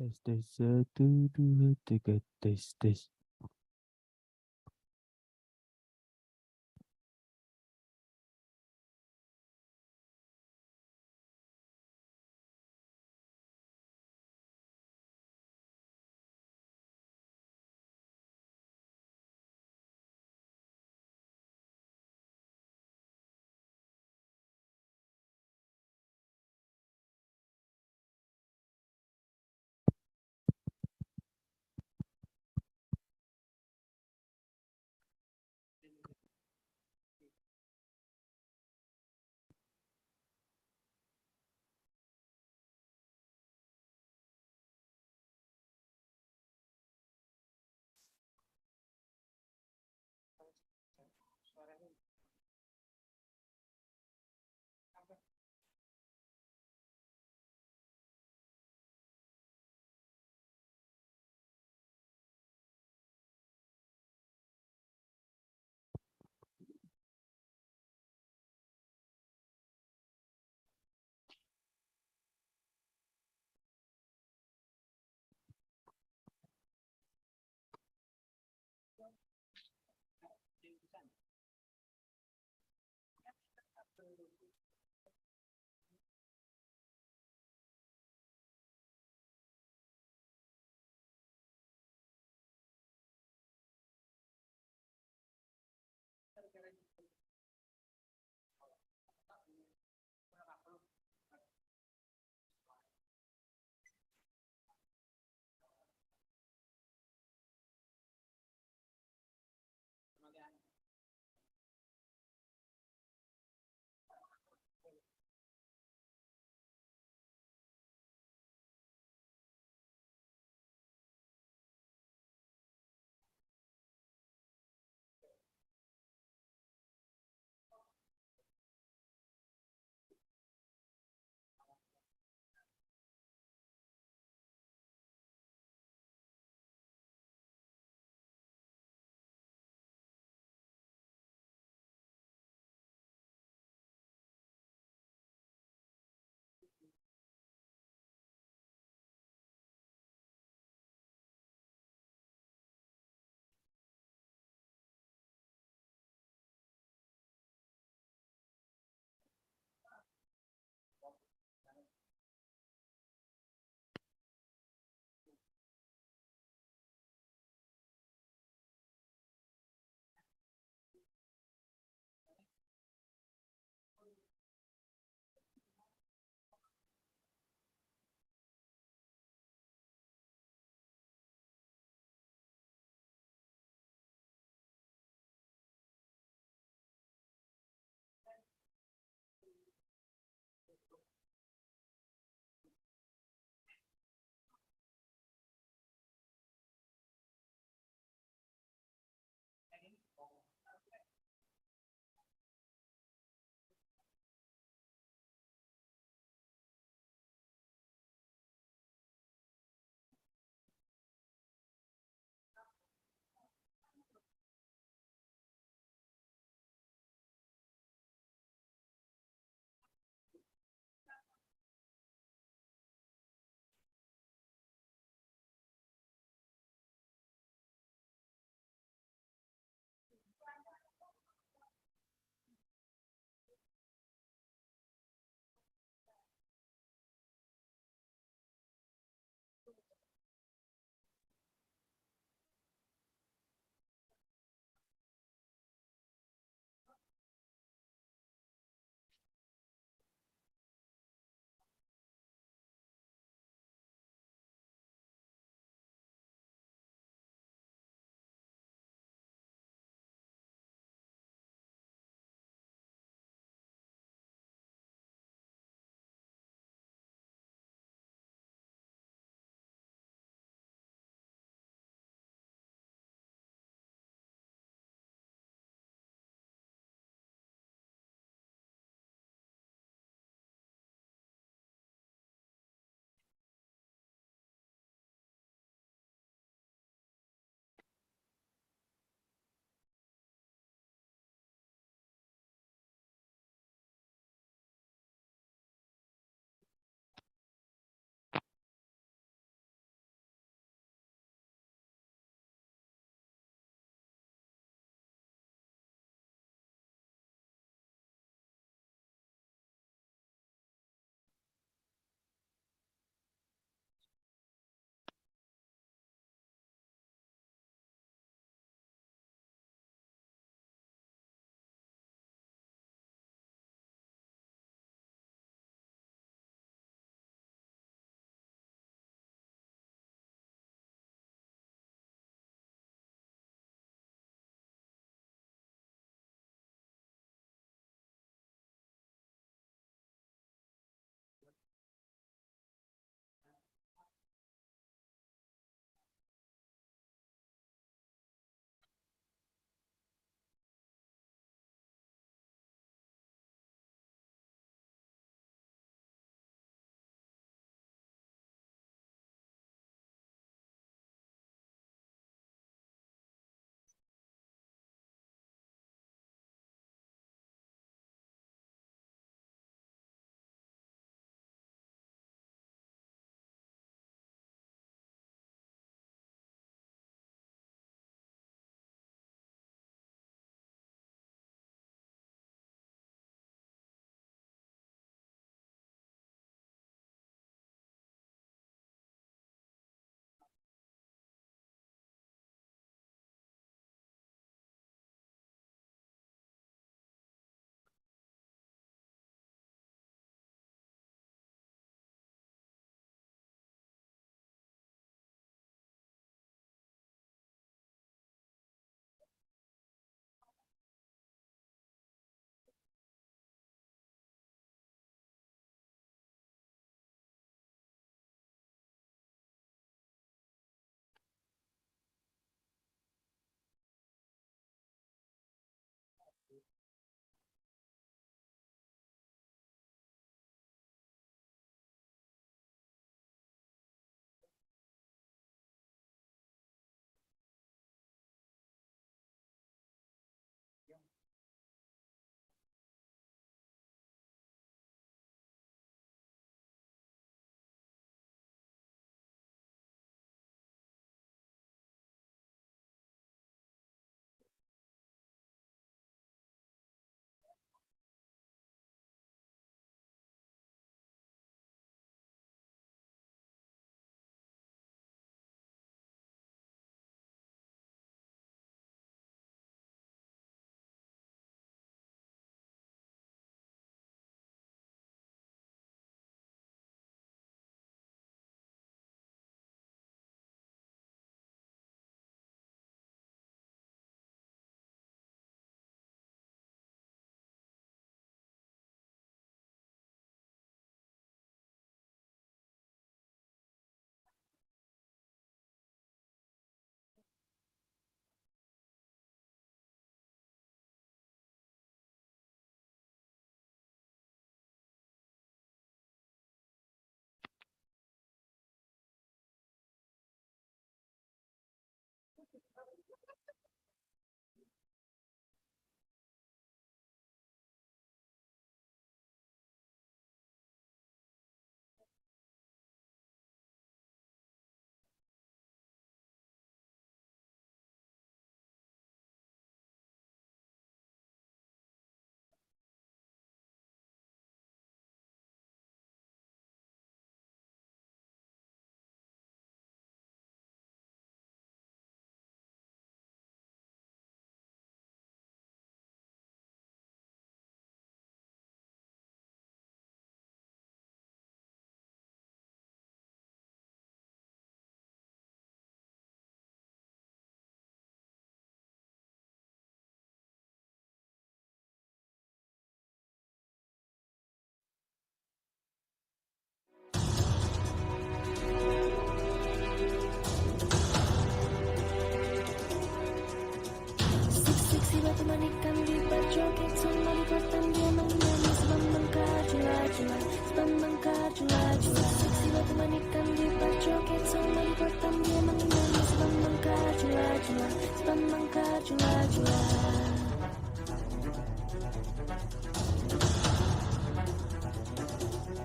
Test, to get this.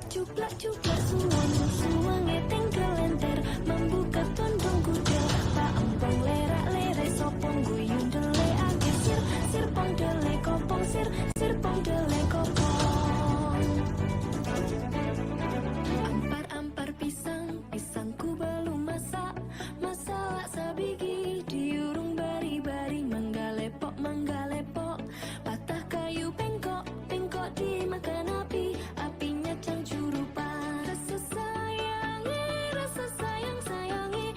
Cuplak-cuplak suwange tinggal lenter, membuka tondong kuda, tak empong lerak-lere sopong guyun dele ake sir pong dele kopong sir pong dele kopong. Ampar-ampar pisangku belum masak sabigi diurung bari-bari manggalepok, patah kayu bengkok dimakan api, apinya cangcurupan. Rasa sayang sayangi,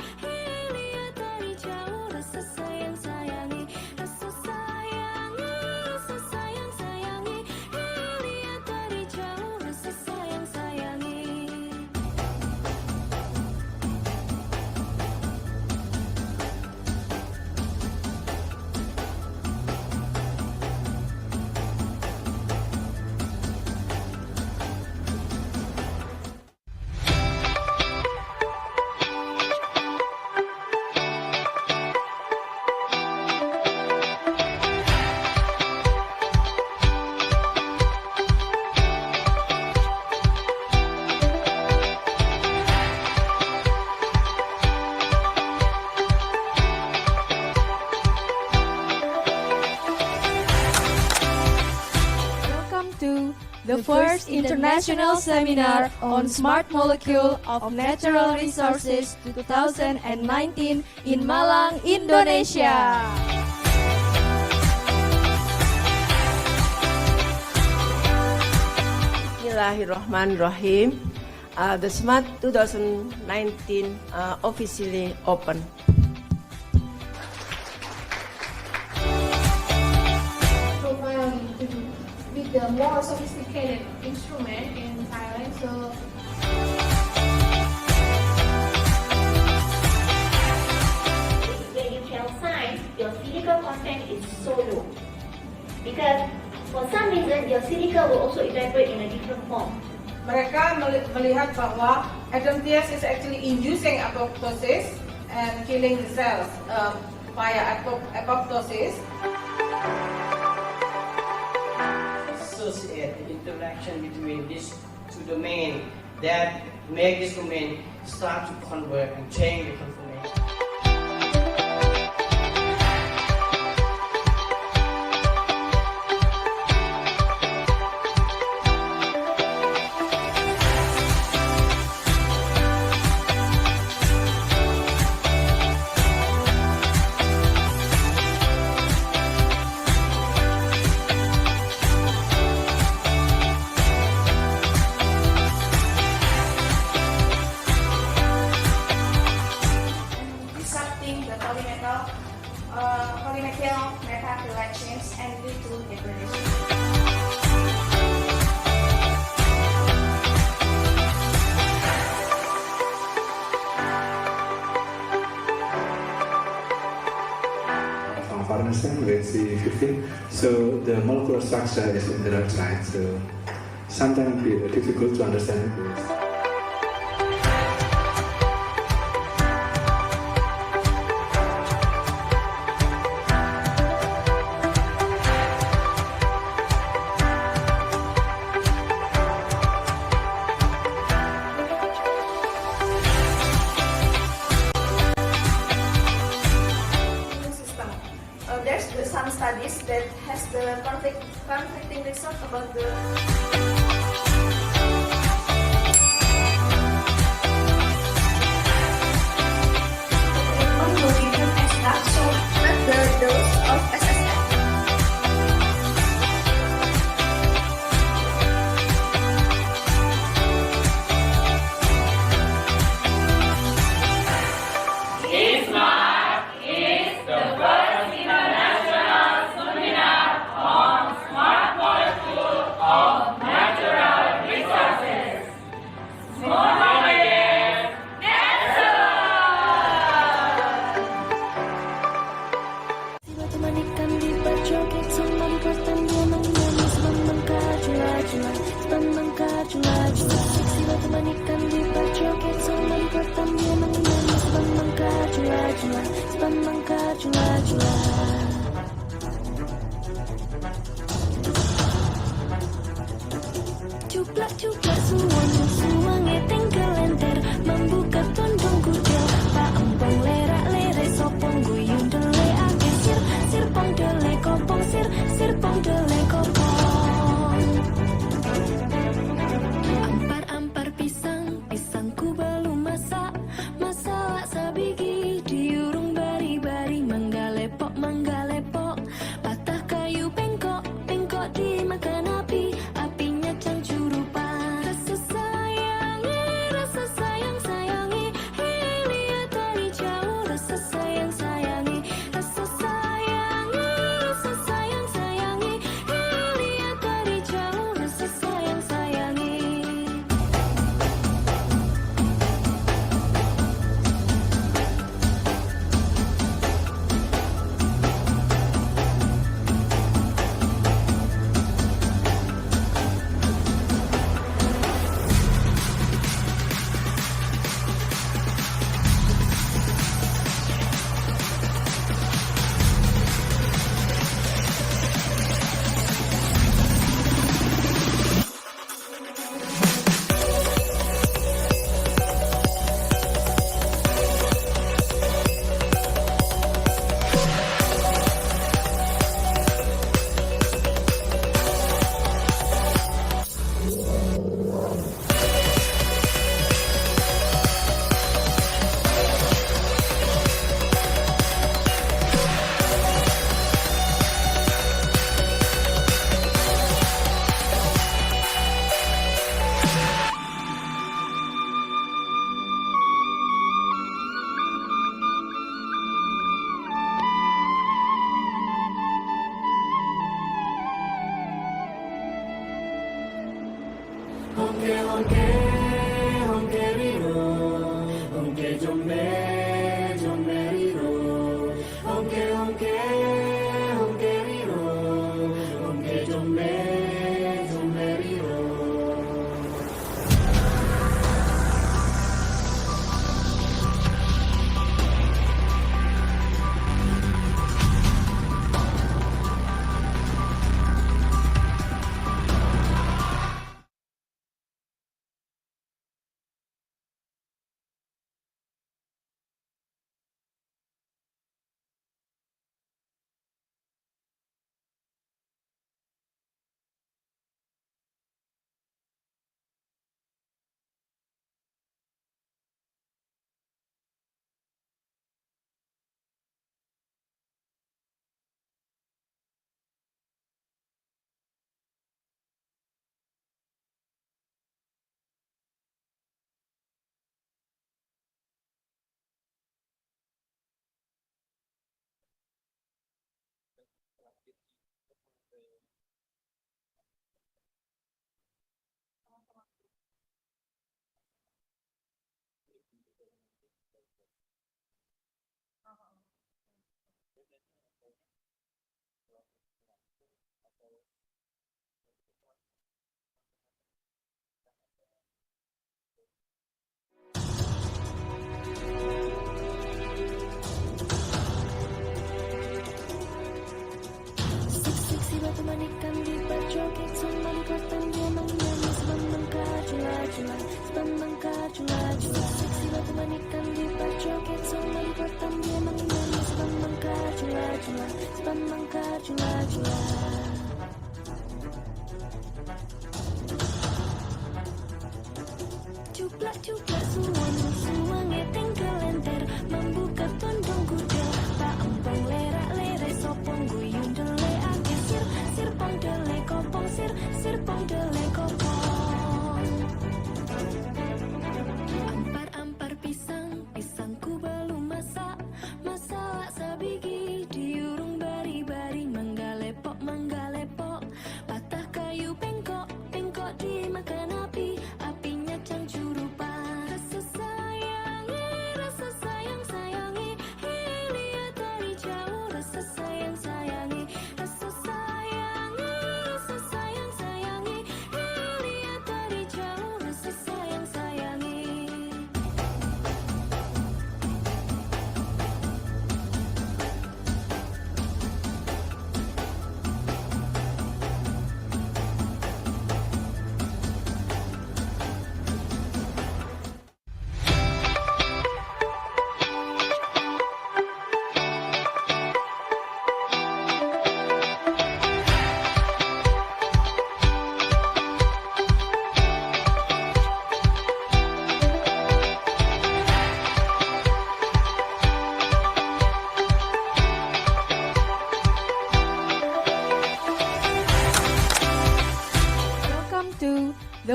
lihat dari jauh. Rasa sayang sayangi, rasa sayang sayangi, lihat dari jauh. Rasa sayang sayangi. The first international seminar on smart molecule of natural resources 2019 in Malang, Indonesia. Bismillahirrahmanirrahim. The SMART 2019 officially open. With the more sophisticated instrument in Thailand, so when you tell science, your physical content is so low. Because for some reason, your silica will also evaporate in a different form. Mereka melihat bahwa AFOB is actually inducing apoptosis and killing the cells via apoptosis. Associate the interaction between these two domains that make this domain start to convert and change the conformation. polymethyl methacrylates and lead to degradation. Farnesene with C15, so the molecular structure is in the right side, so sometimes it's difficult to understand it. There's some studies that has the conflicting result about the treatment will be given as that, so not the dose of SSM. ISSMART is the first international seminar on smart molecule of natural resources. Smart molecules, Tiba temanikan di berjoget sama di pertemuan menangis membengkak-jula-jula. Tiba temanikan di berjoget sama di pertemuan menangis membengkak-jula-jula. Cuplak Cuplak suwange tinggal enter membuka tondong kudel Pak empong lerak lere sopong guyung dele ake sir pong dele kopong sir pong dele kopong Ampar pisangku belum masak sabigi diurung bari-bari mangga lepok patah kayu pengkok dimakan api apinya cangcurupan rasa sayangi lihat dari jauh rasa sayangi lihat dari jauh rasa sayangi Seksi batu manikan di berjoget sama di kotan dia menyanyi sebab mengkar jula. Seksi batu manikan di berjoget sama di kotan dia menyanyi sebab mengkar jula. Cuplak suwange tinggal enter membuka tondong kudel Pak empong lerak lere sopong guyung dele ake sir pong dele kopong sir pong dele kopong Ampar pisangku belum masak sabigi diurung bari-bari mangga lepok patah kayu pengkok dimakan api apinya cangcurupan rasa sayangi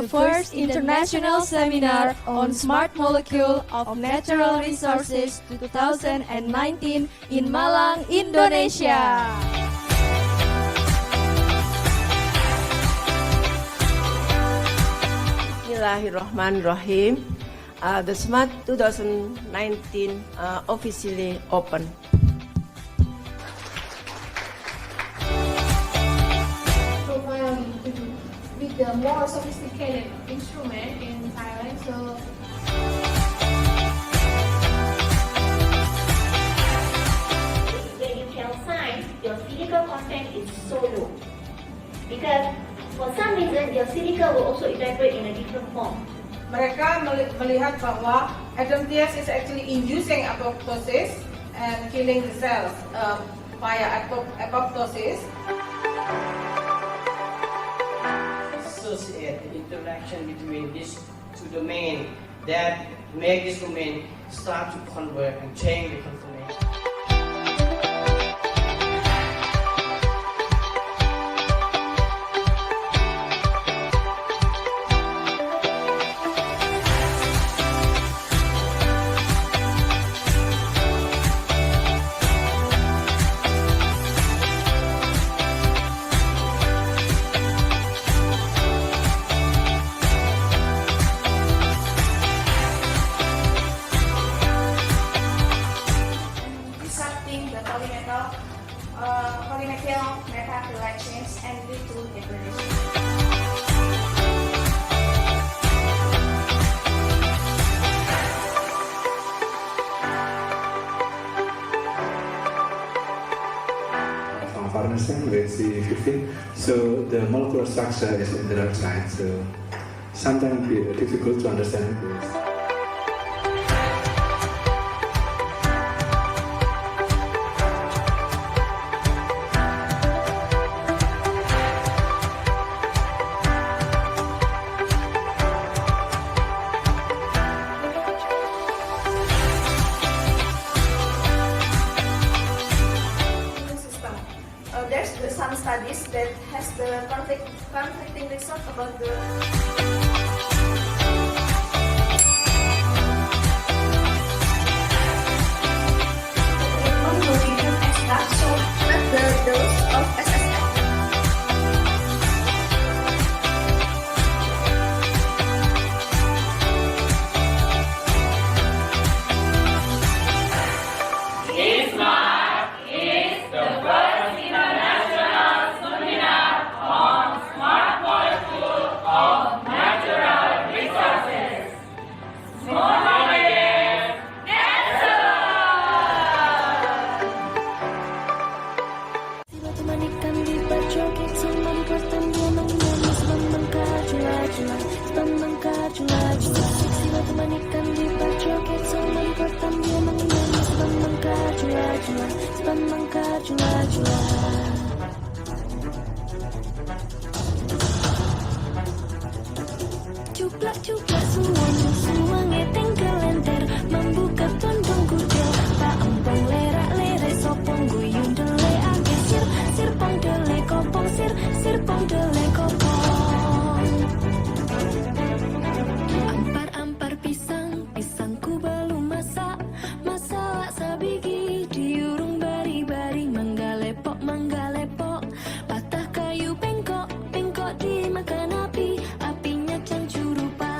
the first international seminar on smart molecule of natural resources 2019 in Malang, Indonesia. Bismillahirrahmanirrahim. The SMART 2019 officially open. With the more sophisticated instrument in Thailand, so when you tell science, your physical content is so low. Because for some reason, your silica will also evaporate in a different form. Mereka melihat bahwa AFOB is actually inducing apoptosis and killing the cells via apoptosis. Associate the interaction between these two domains that make this domain start to convert and change the conformation. disrupting the polymethyl methacrylate chains and lead to degradation. From farnesene with C15, so the molecular structure is in the right side, so sometimes it's difficult to understand this. There's some studies that has the conflicting result about the treatment will be given extra, so not the dose of SSF. ISSMART is the first international seminar on smart molecule of natural resources. Small molecules, Batu manikan di berjoget sama di pertemuan menangis membengkak jula-jula. Si batu manikan di berjoget sama di pertemuan menangis membengkak jula-jula. Cuplak suangnya tinggal lenter membuka tondong kudel tak empong lerak-lere sopong guyung dele ake sir pong dele kopong sir pong dele kopong ampar pisangku belum masak sabigi diurung bari manggalepok patah kayu pengkok dimakan apinya cancur rupa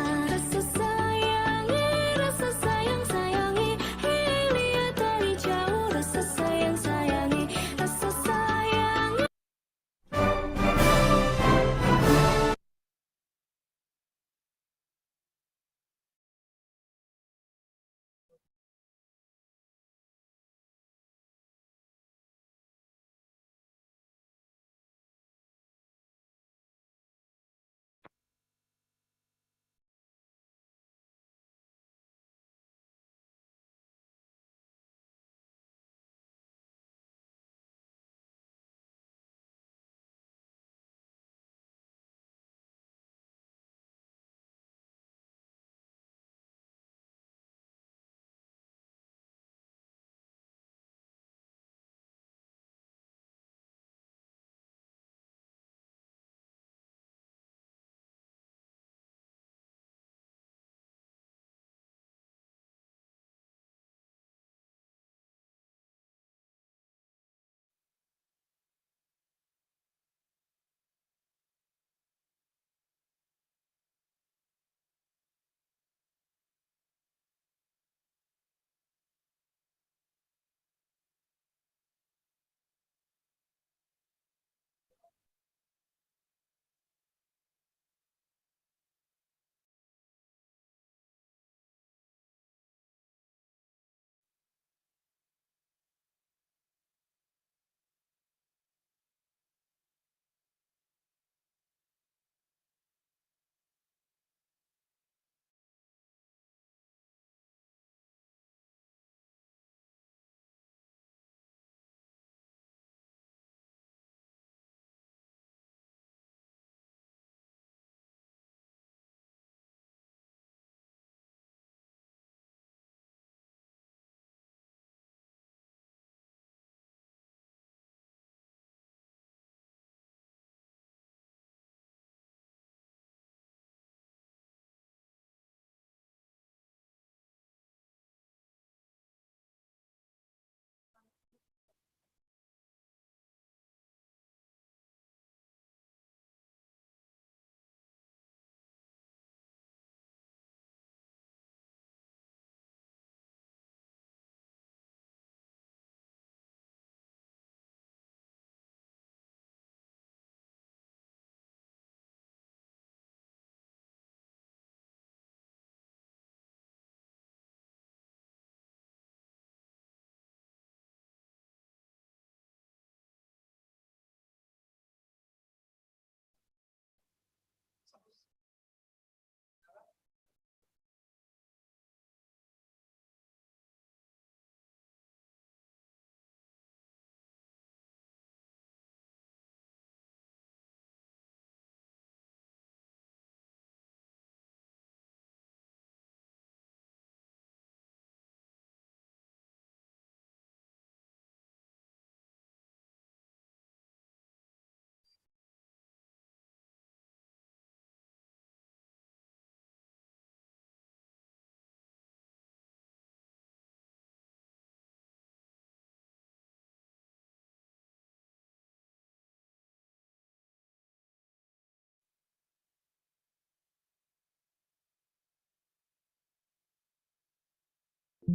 Cek,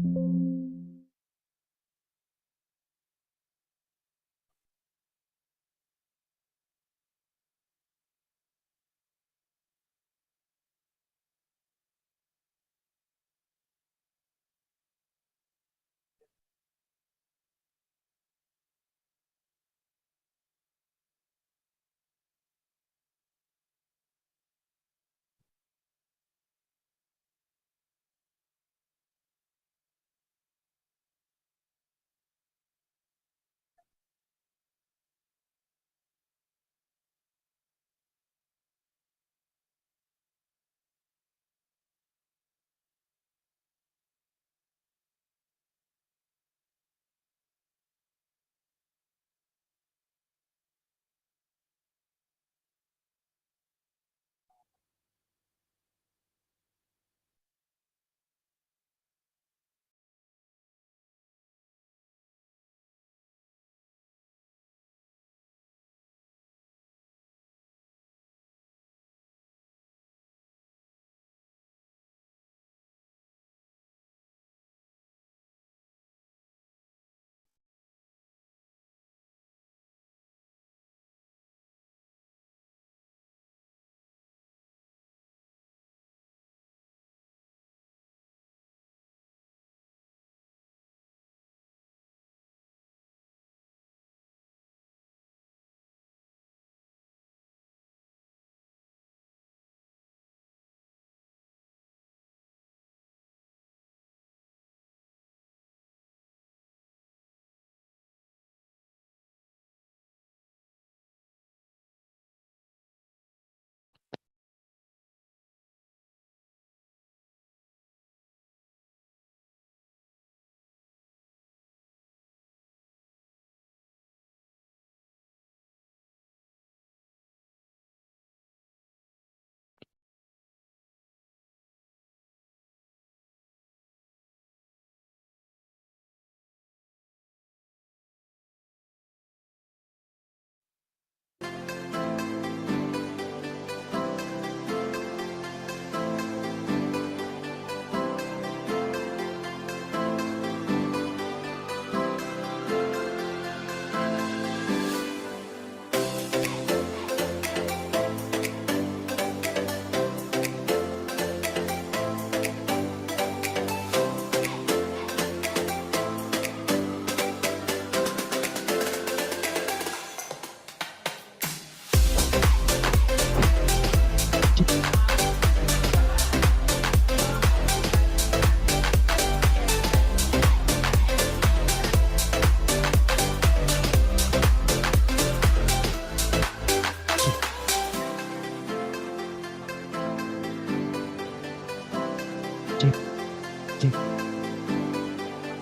cek,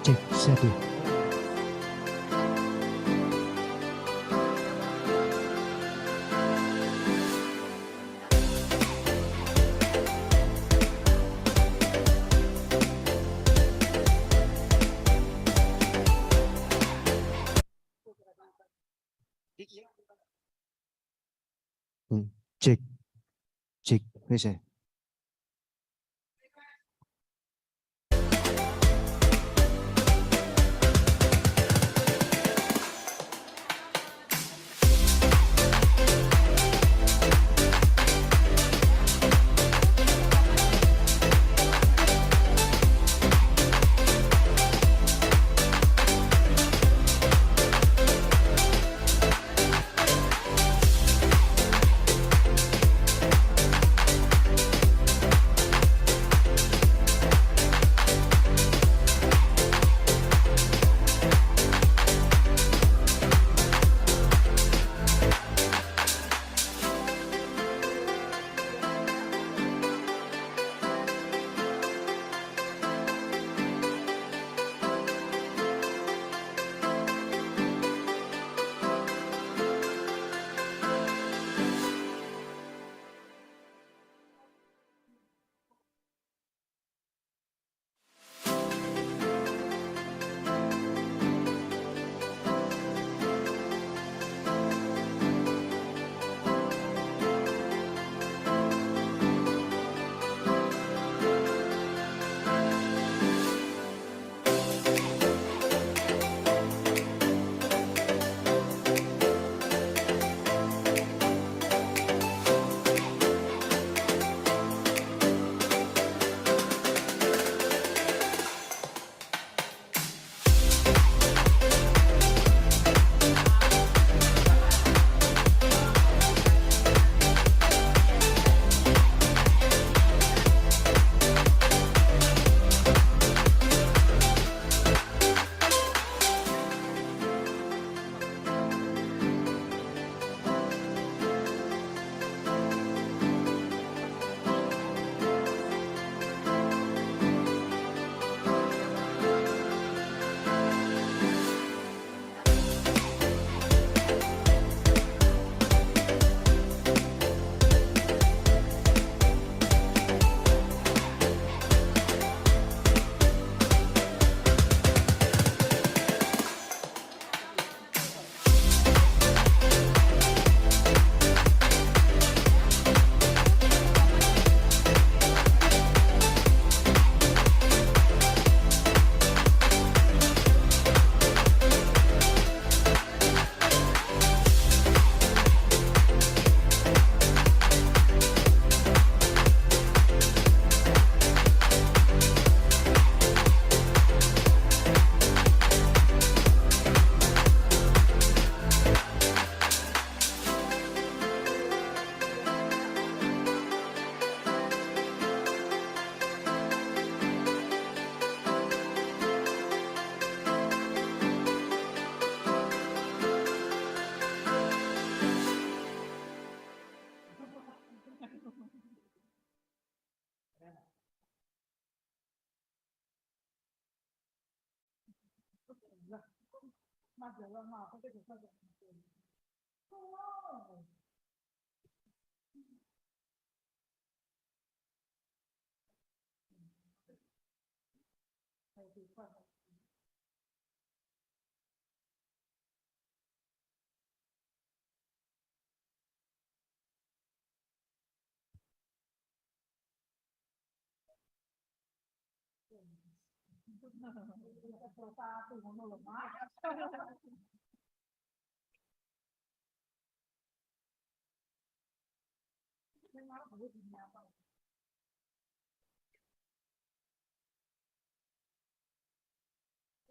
cek, 1. Cek, cek, bisa.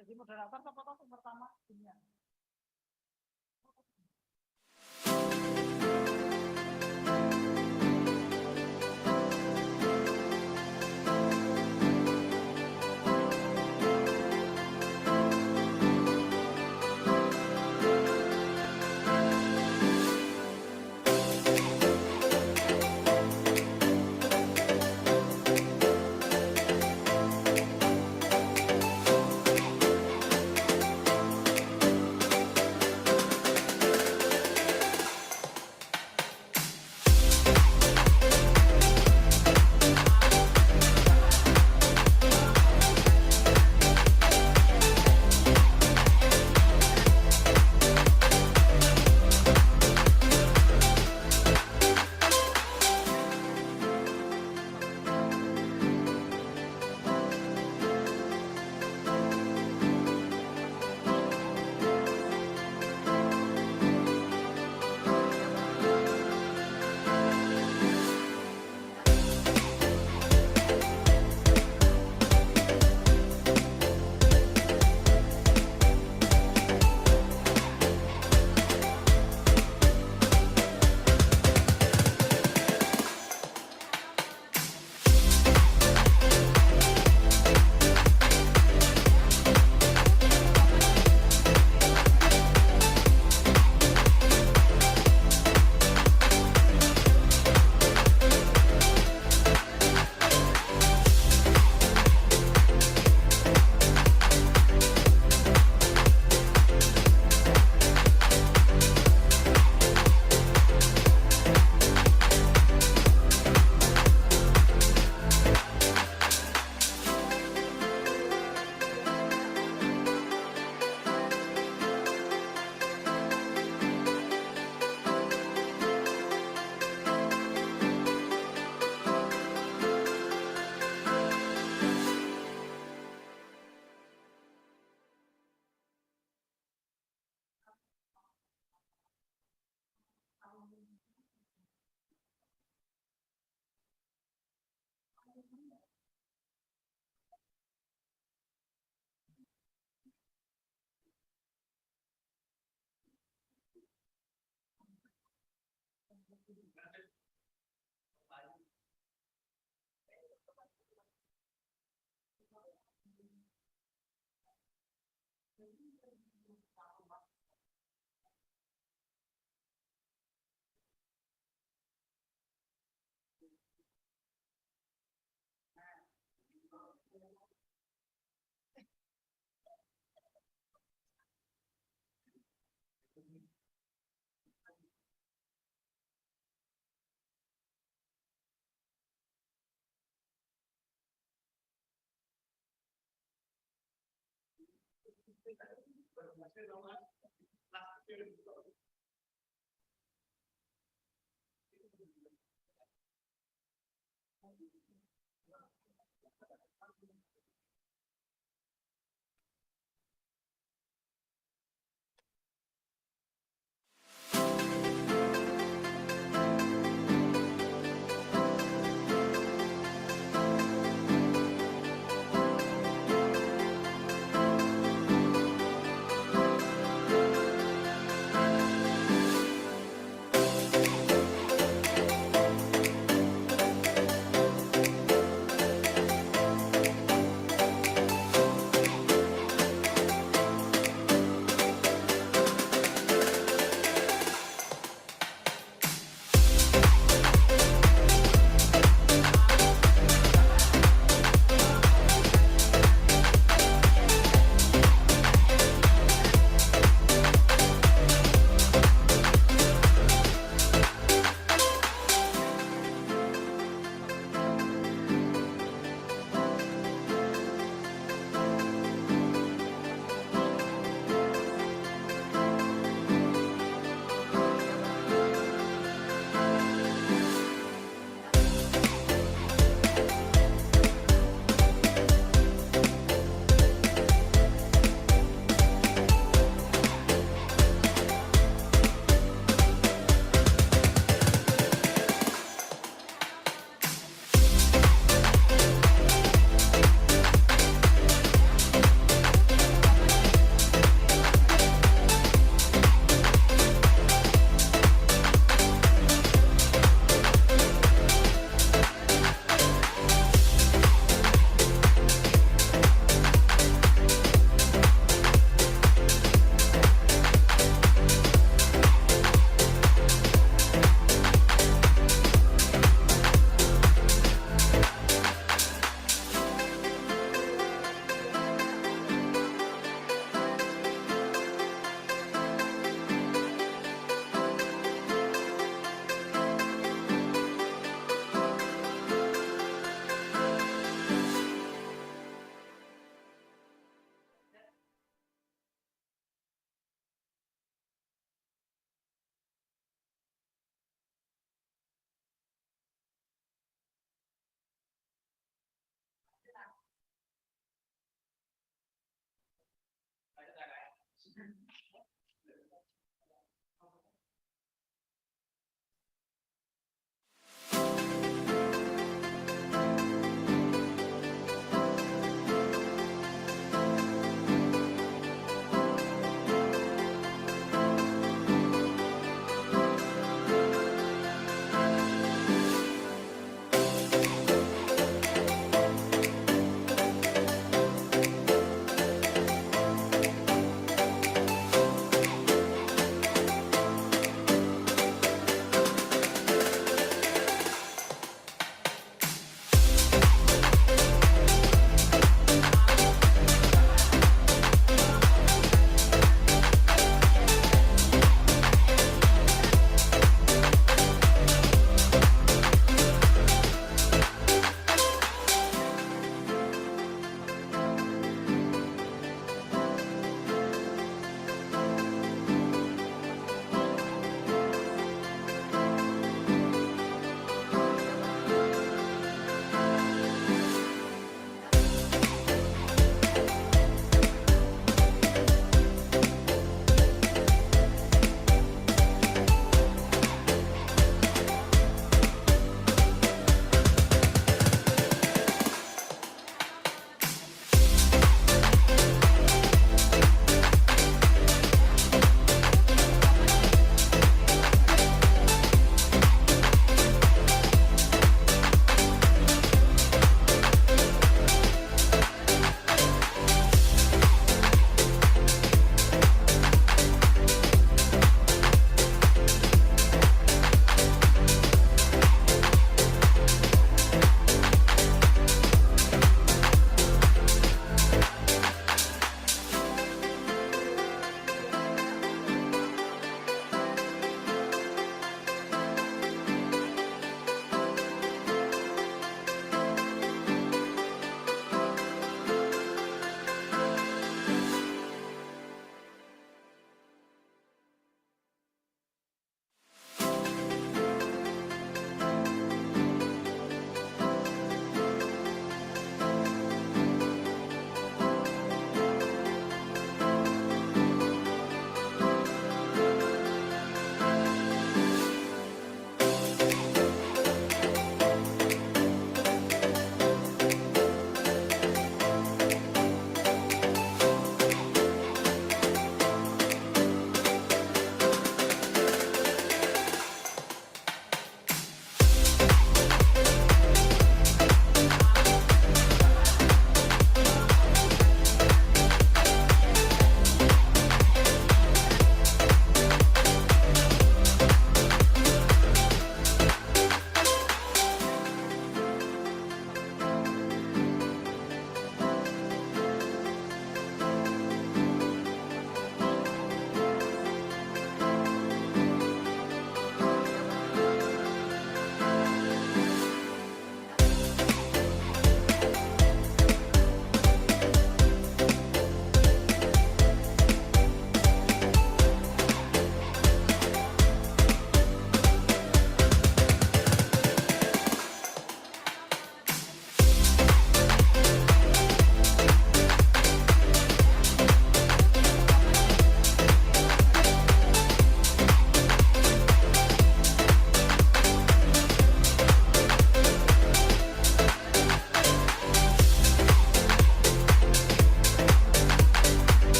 Jadi moderator apa pertama dunia.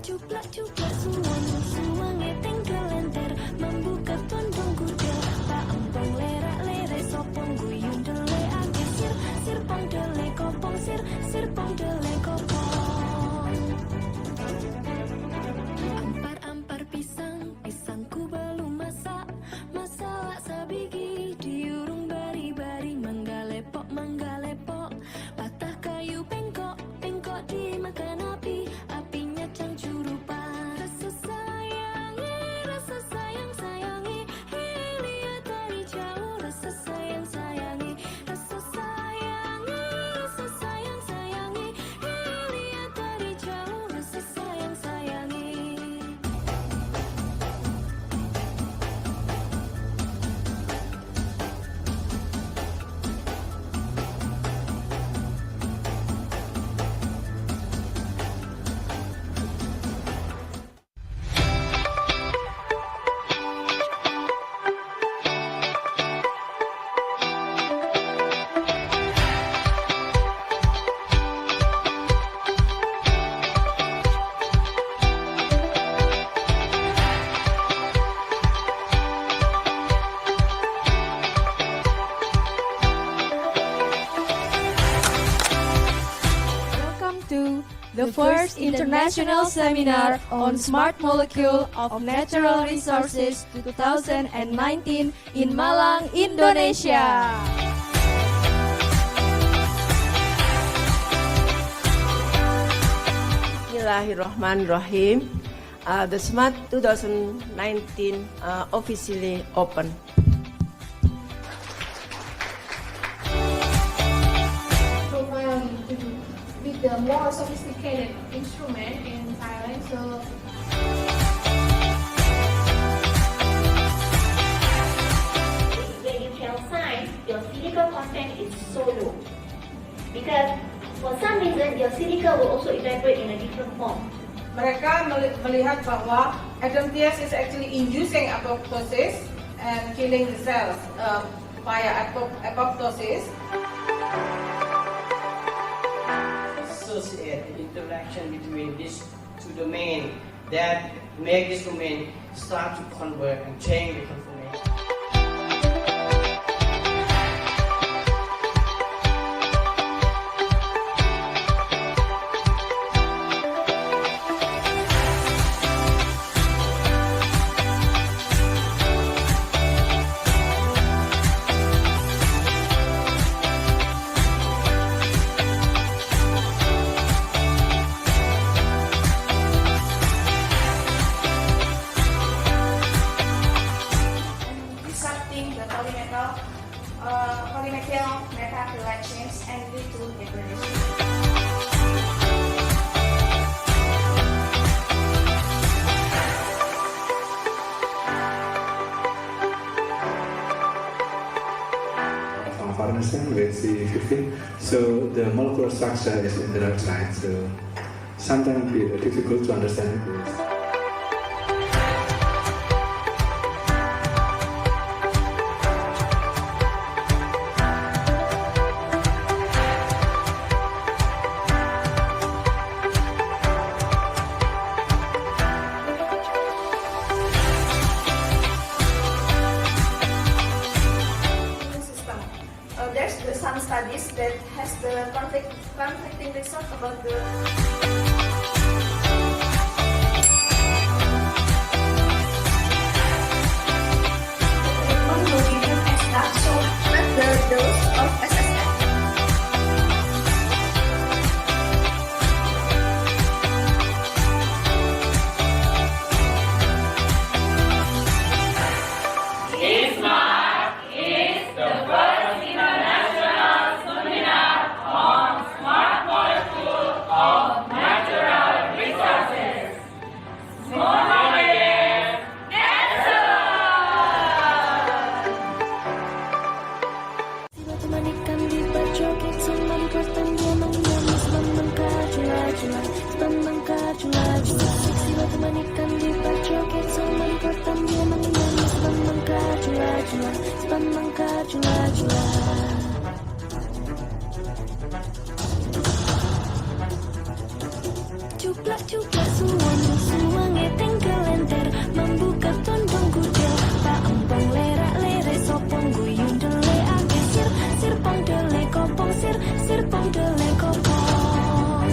Cuplak-cuplak suang-suange tinggal enter membuka tondong kuda tak empong lerak-lere sopong guyung dele ake sir pong dele kopong sir pong dele kopong ampar pisangku belum masak sabigi diurung bari-bari manggalepok patah kayu pengkok dimakan api apinya cangcurupan rasa sayangi lihat dari jauh rasa sayangi lihat dari jauh rasa sayangi. Welcome to the first international seminar on Smart Molecule of Natural Resources 2019 in Malang, Indonesia. Bismillahirrahmanirrahim. The SMART 2019 officially open. With the more sophisticated instrument in Thailand, so When you tell science, your physical content is so low. Because for some reason, your silica will also evaporate in a different form. Mereka melihat bahwa AFOB is actually inducing apoptosis and killing the cells via apoptosis. Associate the interaction between these two domains that make this domain start to convert and change the conformation. disrupting the polymetal metabolite chains and lead to degradation. Farnesene with C15, so the molecular structure is in the right side, so sometimes it's difficult to understand it. There's some studies that has the conflicting results about the treatment will be given as that, so not the dose of SSM. ISSMART is the first international seminar on smart molecule of Cuplak suwange tinggal enter membuka tondong kuda Pak empong lerak lere sopong guyung dele ake sir pong dele kopong sir pong dele kopong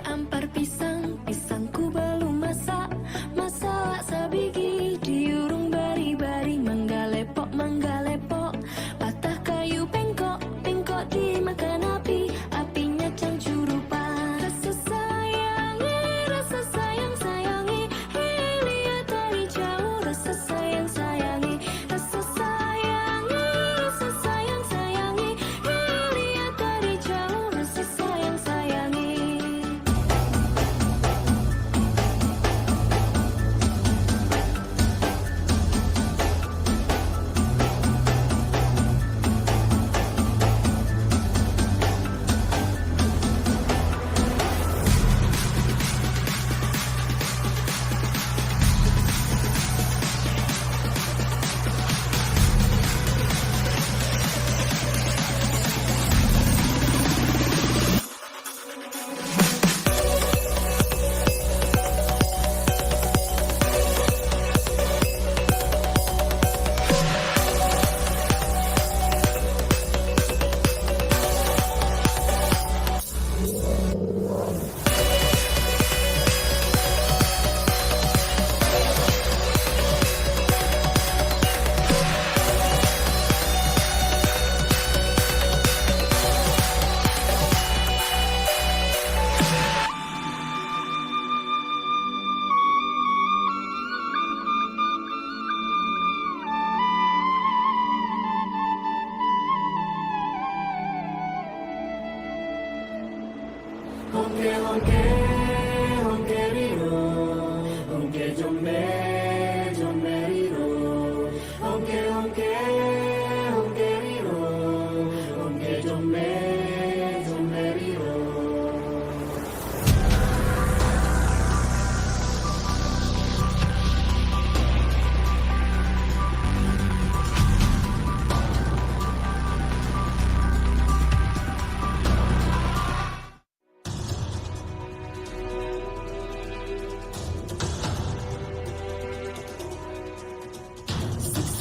Ampar pisangku belum masak sabigi diurung bari-bari manggalepok patah kayu pengkok dimakan api apinya cangcurupan rasa sayangi lihat dari jauh rasa sayangi lihat dari jauh rasa sayangi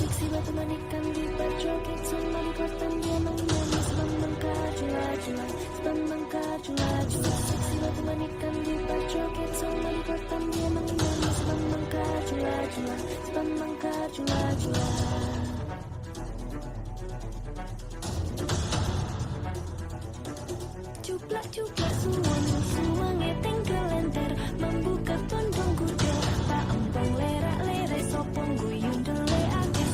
Seksi batu manikan di berjoget sama di kotam dia menyanyi sebab mengkar jula Seksi batu manikan di berjoget sama di kotam dia menyanyi sebab mengkar jula Cuplak suwange tinggal enter membuka tondong kuda Pak empong lerak lere sopong guyung dele ake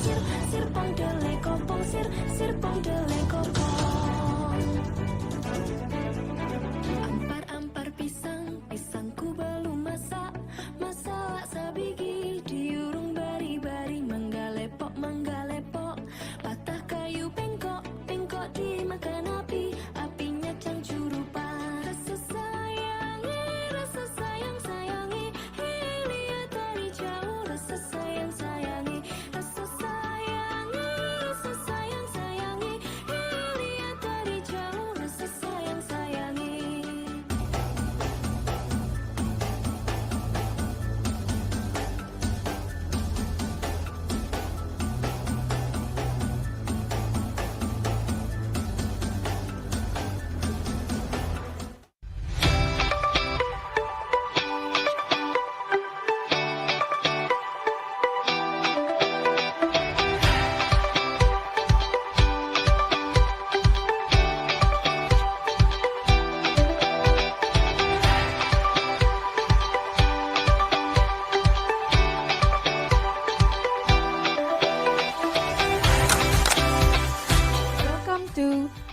sir pong dele kopong sir pong dele kopong Ampar pisangku belum masak sabigi diurung bari-bari manggalepok patah kayu pengkok dimakan api apinya cangcurupan rasa sayangi lihat dari jauh rasa sayangi lihat dari jauh rasa sayangi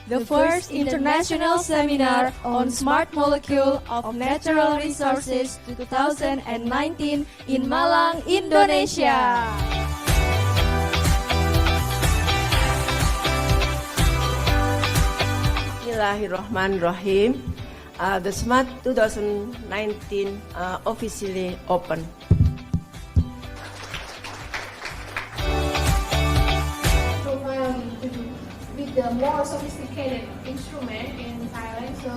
the first international seminar on smart molecule of natural resources 2019 in Malang, Indonesia. Bismillahirrahmanirrahim. The SMART 2019 officially open. With the more sophisticated instrument in Thailand, so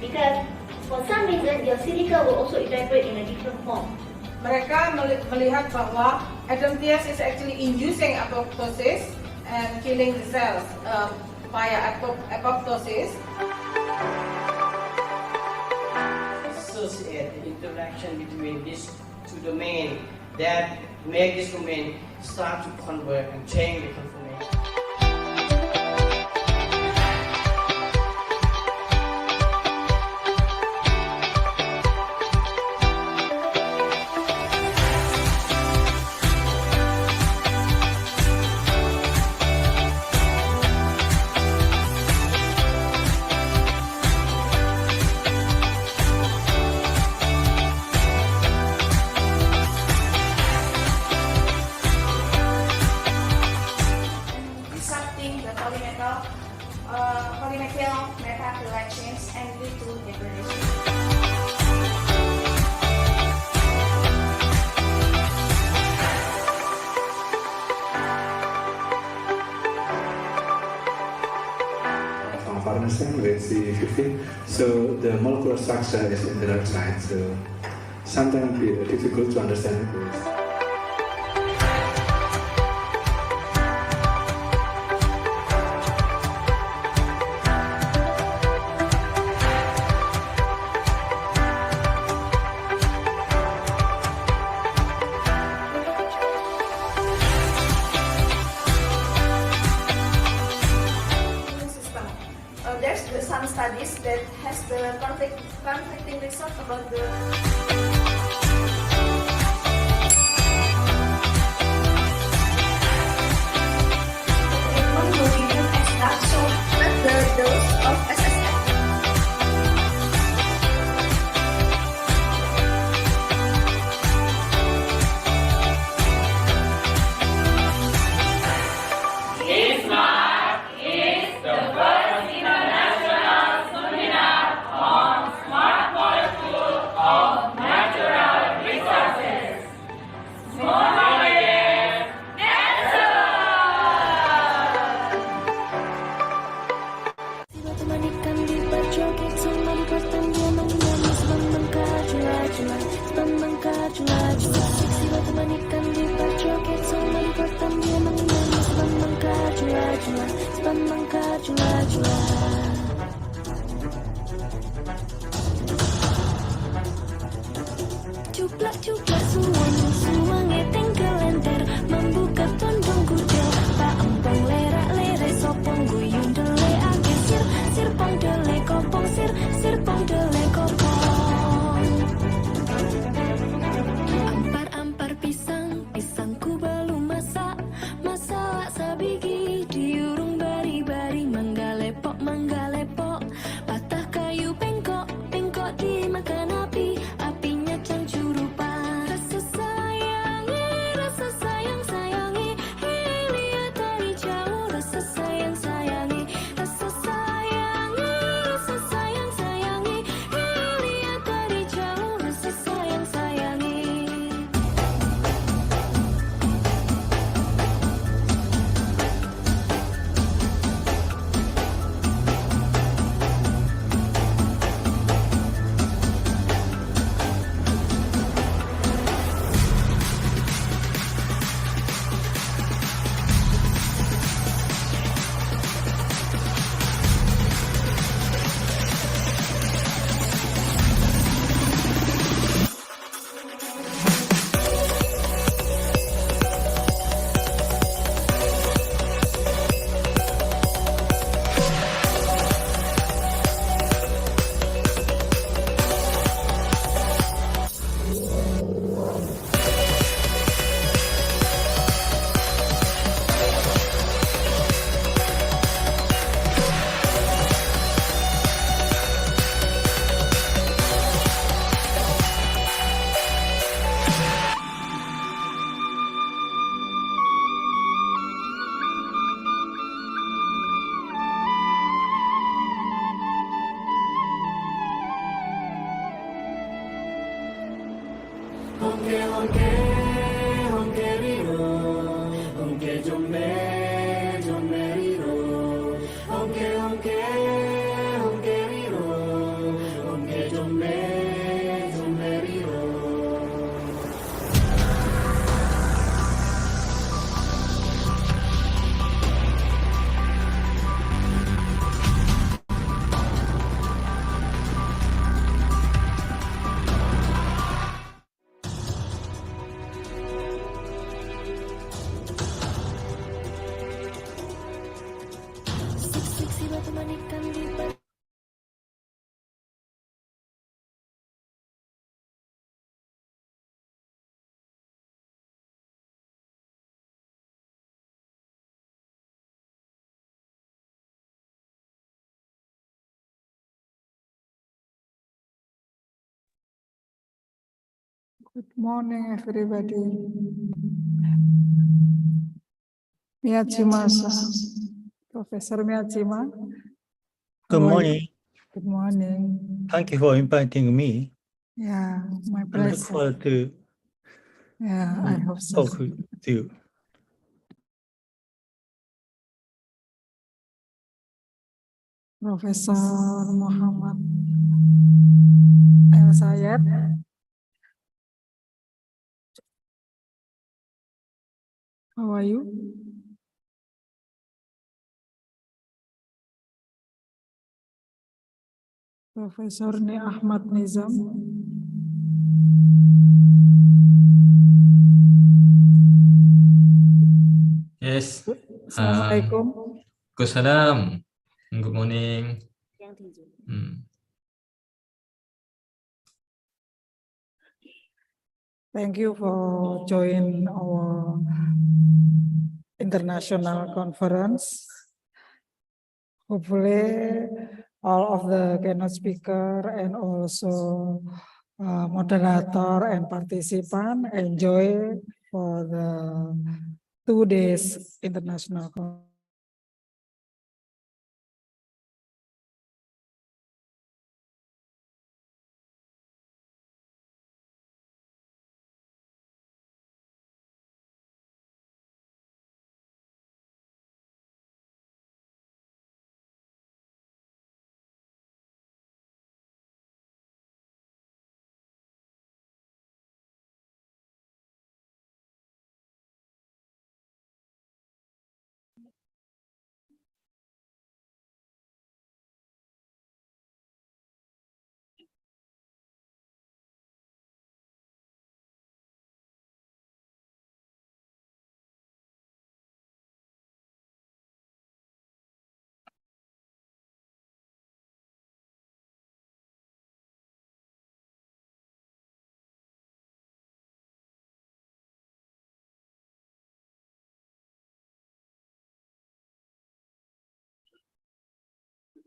because for some reason your silica will also evaporate in a different form. Mereka melihat bahwa AFOB is actually inducing apoptosis and killing the cells via apoptosis. Associate the interaction between these two domains that make this domain start to convert and change the conformation. Disrupting the polymethyl methacrylate chains and lead to degradation. Farnesene with C15, so the molecular structure is in the right side, so sometimes it's difficult to understand this. There's some studies that has the conflicting results about the treatment will be used as that, so not the dose of SSM. ISSMART is the first international seminar on smart molecule of natural resources. More knowledge, action! Tiba temanikan di berjoget sama di pertandingan menangis membengkak-jula-jula Tiba temanikan di berjoget sama di pertandingan menangis membengkak-jula-jula Cuplak-cuplak suang tinggal lenter membuka tondong kuda Pak empong lerak-lere sopong guyung dele ake sirpong dele kopong sirpong dele kopong Ampar-ampar pisangku belum masak sabigi diurung bari-bari manggalepok patah kayu bengkok dimakan apinya cangcurupan rasa sayang-sayangi lihat dari jauh rasa sayang-sayangi lihat dari jauh rasa sayang-sayangi Good morning, everybody. Miyajima, Professor Miyajima. Good morning. Good morning. Thank you for inviting me. Yeah, my I look pleasure. forward to Yeah, I hope so. talk with you. Professor Muhammad El Sayed. How are you? Professor Ni Ahmad Nizam. Yes. Assalamualaikum. Waalaikumsalam. Good morning. Thank you for joining our international conference. Hopefully, all of the keynote speaker and also moderator and participant enjoy for the 2 days international conference.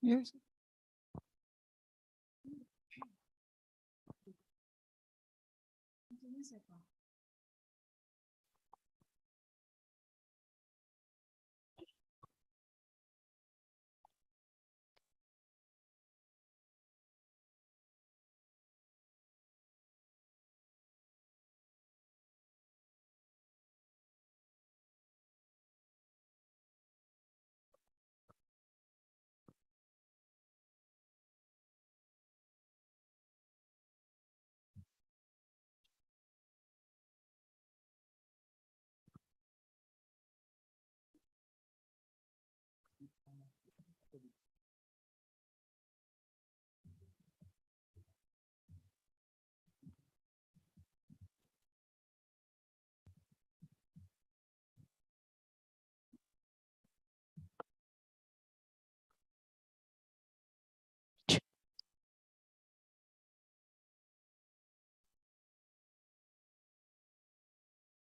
Yes.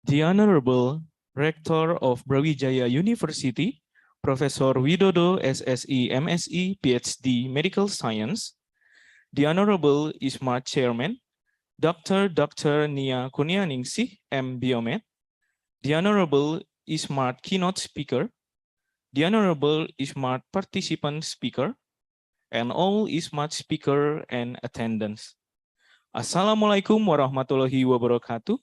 The Honorable Rector of Brawijaya University, Professor Widodo SSE MSE PhD Medical Science, the Honorable ISSMART Chairman, Dr. Nia Kurnianingsih M. Biomed, the Honorable ISSMART Keynote Speaker, the Honorable ISSMART Participant Speaker, and all ISSMART speaker and attendants. Assalamualaikum warahmatullahi wabarakatuh.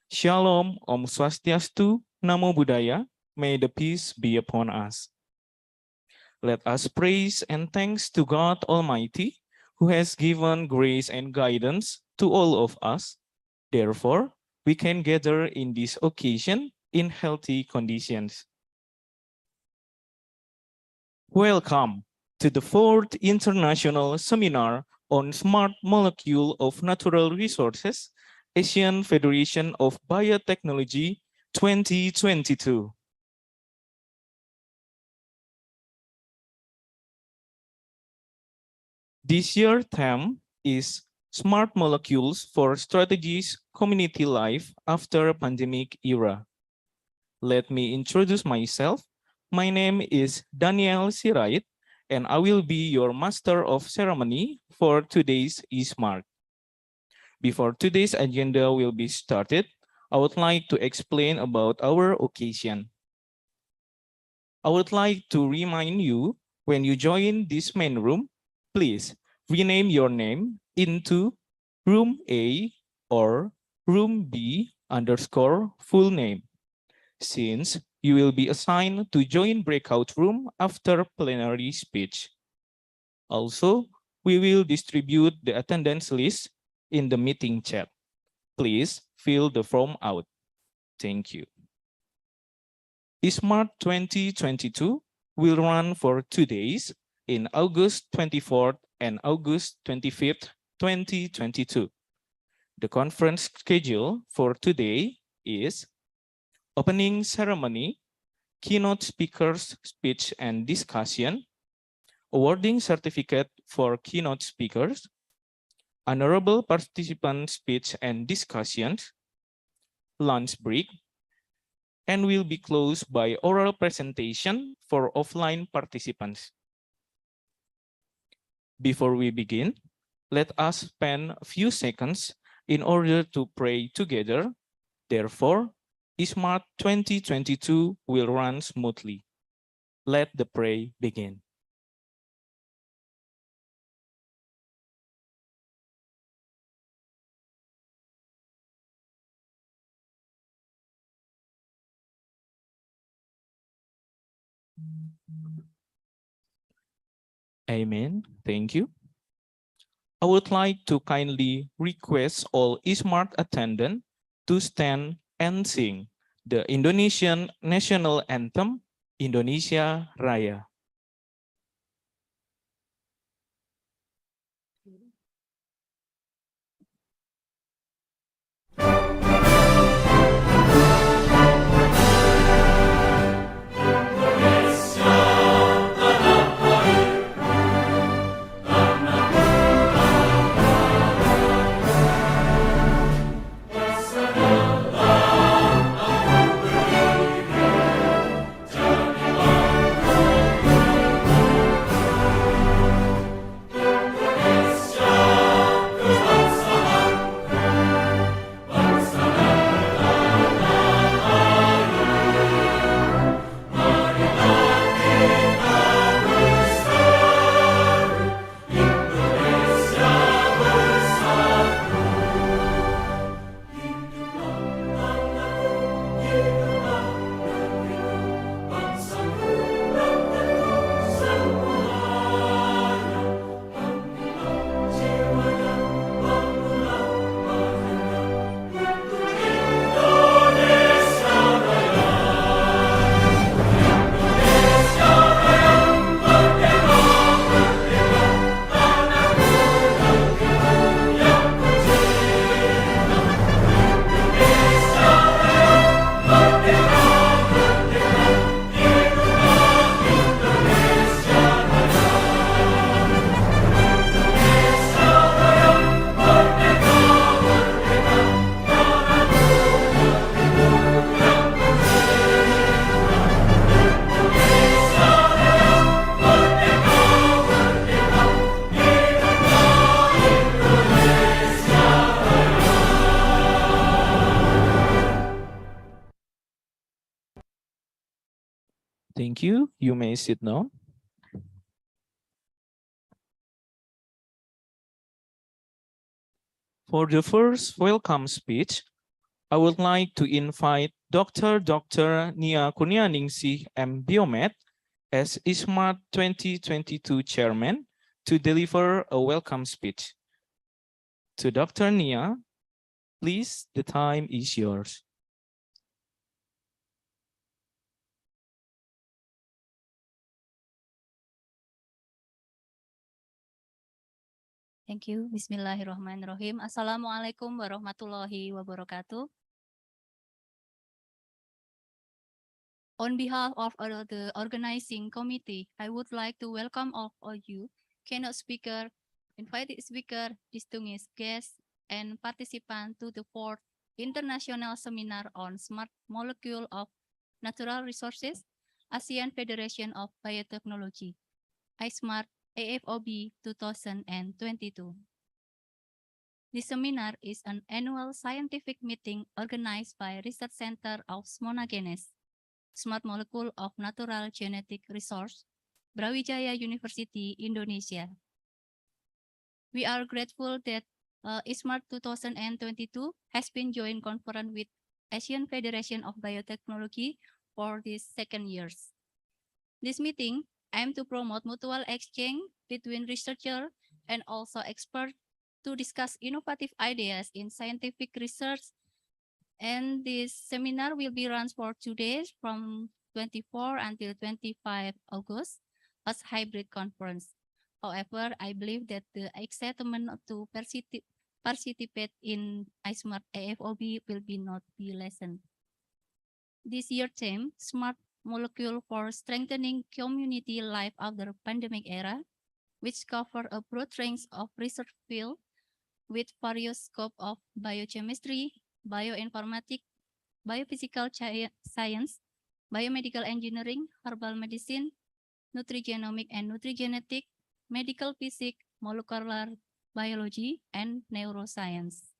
Shalom, Om Swastiastu, Namo Buddhaya, may the peace be upon us. Let us praise and thanks to God Almighty, who has given grace and guidance to all of us. Therefore, we can gather in this occasion in healthy conditions. Welcome to the 4th International Seminar on Smart Molecule of Natural Resources, Asian Federation of Biotechnology 2022. This year's theme is Smart Molecules for Strategies Community Life After Pandemic Era. Let me introduce myself. My name is Daniel Sirait, and I will be your Master of Ceremony for today's ISSMART. Before today's agenda will be started, I would like to explain about our occasion. I would like to remind you, when you join this main room, please rename your name into room A or room B _ full name, since you will be assigned to join breakout room after plenary speech. Also, we will distribute the attendance list in the meeting chat. Please fill the form out. Thank you. ISSMART 2022 will run for 2 days in August 24th and August 25th, 2022. The conference schedule for today is opening ceremony, keynote speakers, speech and discussion, awarding certificate for keynote speakers, honorable participant speech and discussions, lunch break, and will be closed by oral presentation for offline participants. Before we begin, let us spend a few seconds in order to pray together. Therefore, ISSMART 2022 will run smoothly. Let the pray begin. Amen. Thank you. I would like to kindly request all ISSMART attendants to stand and sing the Indonesian national anthem, Indonesia Raya. Thank you. You may sit now. For the first welcome speech, I would like to invite Dr. Nia Kurnianingsih M. Biomed as ISSMART 2022 Chairman to deliver a welcome speech. To Dr. Nia, please, the time is yours. Thank you. Bismillahirrahmanirrahim. Assalamualaikum warahmatullahi wabarakatuh. On behalf of the organizing committee, I would like to welcome all of you, keynote speaker, invited speaker, distinguished guests, and participants to the 4th International Seminar on Smart Molecule of Natural Resources, ASEAN Federation of Biotechnology, ISSMART AFOB 2022. This seminar is an annual scientific meeting organized by Research Center of Monagenes, Smart Molecule of Natural Genetic Resource, Brawijaya University, Indonesia. We are grateful that ISSMART 2022 has been joint conference with Asian Federation of Biotechnology for this second years. This meeting aims to promote mutual exchange between researchers and also experts to discuss innovative ideas in scientific research. And this seminar will be run for 2 days from 24 until 25 August as hybrid conference. However, I believe that the excitement to participate in ISSMART AFOB will not be lessened. This year's theme, Smart Molecule for Strengthening Community Life After Pandemic Era, which cover a broad range of research fields with various scope of biochemistry, bioinformatics, biophysical science, biomedical engineering, herbal medicine, nutrigenomic and nutrigenetic, medical physics, molecular biology, and neuroscience.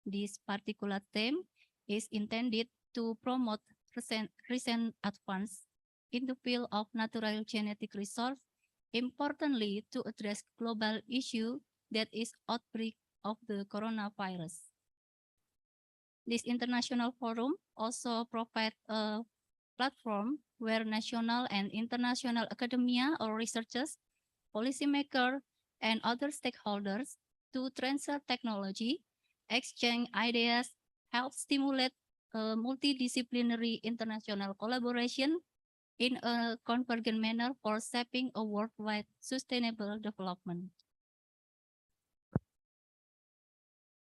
This particular theme is intended to promote recent advance in the field of natural genetic resource, importantly to address global issue that is outbreak of the coronavirus. This international forum also provides a platform where national and international academia or researchers, policymakers, and other stakeholders to transfer technology, exchange ideas, help stimulate a multidisciplinary international collaboration in a convergent manner for shaping a worldwide sustainable development.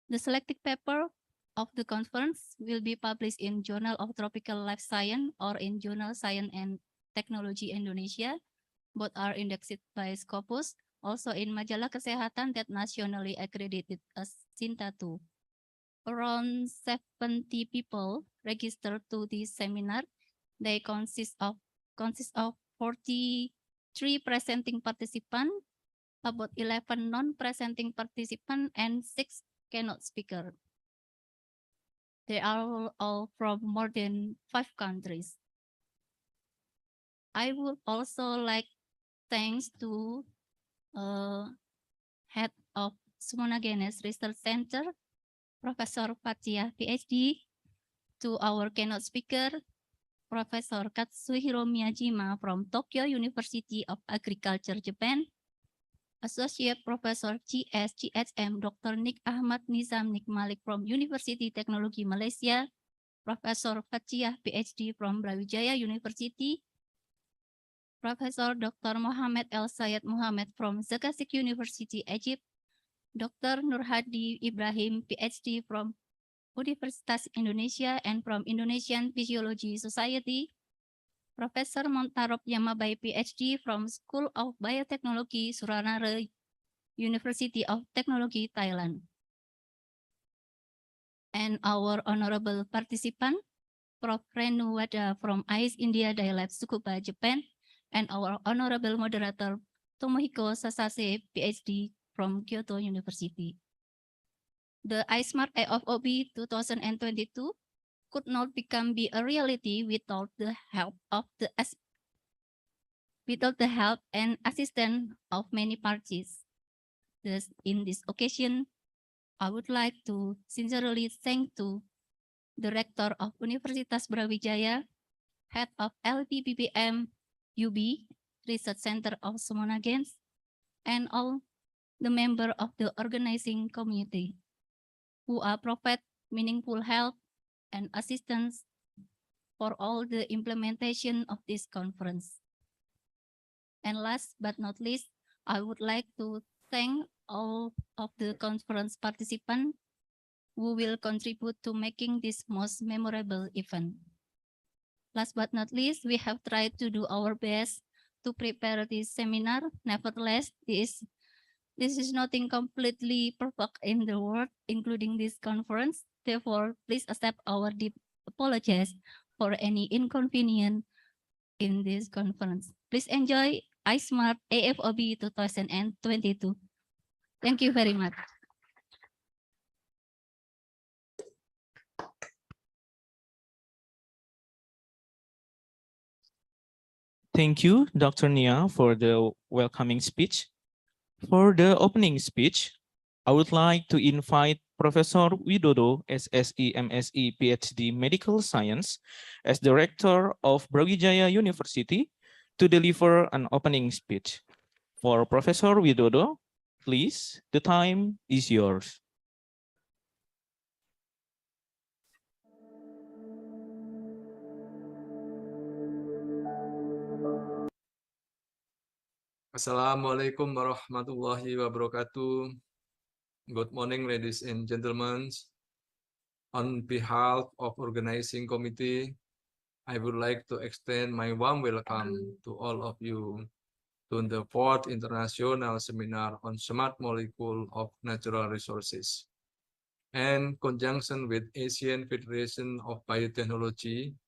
The selected paper of the conference will be published in Journal of Tropical Life Science or in Journal Science and Technology Indonesia. Both are indexed by Scopus, also in Majalah Kesehatan that nationally accredited as Cinta 2. Around 70 people registered to this seminar. They consist of 43 presenting participants, about 11 non-presenting participants, and 6 keynote speakers. They are all from more than 5 countries. I would also like thanks to Head of Monagenes Research Center, Professor Fatia, PhD, to our keynote speaker, Professor Katsuhiro Miyajima from Tokyo University of Agriculture, Japan, Associate Professor GSM Dr. Nik Ahmad Nizam Nik Malik from University Technology Malaysia, Professor Fatia, PhD from Brawijaya University, Professor Dr. Mohamed El Sayed Mohamed from Zakasik University, Egypt, Dr. Nurhadi Ibrahim, PhD from Universitas Indonesia and from Indonesian Physiology Society, Professor Montarob Yamabai, PhD from School of Biotechnology, Suranare, University of Technology, Thailand. And our honorable participant, Prof. Renu Wada from ICE India Dialab Tsukuba, Japan, and our honorable moderator, Tomohiko Sasase, PhD from Kyoto University. The ISSMART AFOB 2022 could not become a reality without the help and assistance of many parties. Thus, in this occasion, I would like to sincerely thank to the Rector of Universitas Brawijaya, Head of LPBPM UB, Research Center of Monagenes, and all the members of the organizing community who are provide meaningful help and assistance for all the implementation of this conference. And last but not least, I would like to thank all of the conference participants who will contribute to making this most memorable event. Last but not least, we have tried to do our best to prepare this seminar. Nevertheless, this is nothing completely perfect in the world, including this conference. Therefore, please accept our deep apologies for any inconvenience in this conference. Please enjoy ISSMART AFOB 2022. Thank you very much. Thank you, Dr. Nia, for the welcoming speech. For the opening speech, I would like to invite Professor Widodo, SSE, MSE, PhD Medical Science, as Director of Brawijaya University, to deliver an opening speech. For Professor Widodo, please, the time is yours. Assalamualaikum warahmatullahi wabarakatuh. Good morning, ladies and gentlemen. On behalf of organizing committee, I would like to extend my warm welcome to all of you to the 4th International Seminar on Smart Molecule of Natural Resources. And conjunction with Asian Federation of Biotechnology,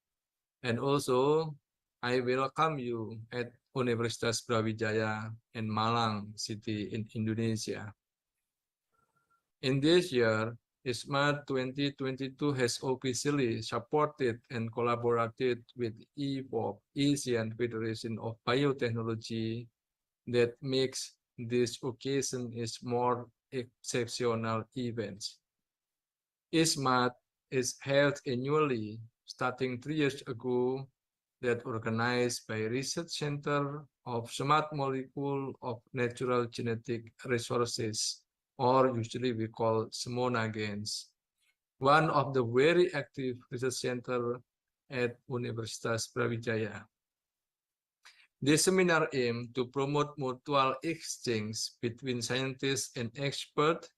and also I welcome you at Universitas Brawijaya in Malang City in Indonesia. In this year, ISSMART 2022 has officially supported and collaborated with AFOB, Asian Federation of Biotechnology, that makes this occasion is more exceptional events. ISSMART is held annually starting 3 years ago, that organized by Research Center of Smart Molecule of Natural Genetic Resources, or usually we call SMONAGENS, one of the very active research center at Universitas Brawijaya. This seminar aims to promote mutual exchange between scientists and experts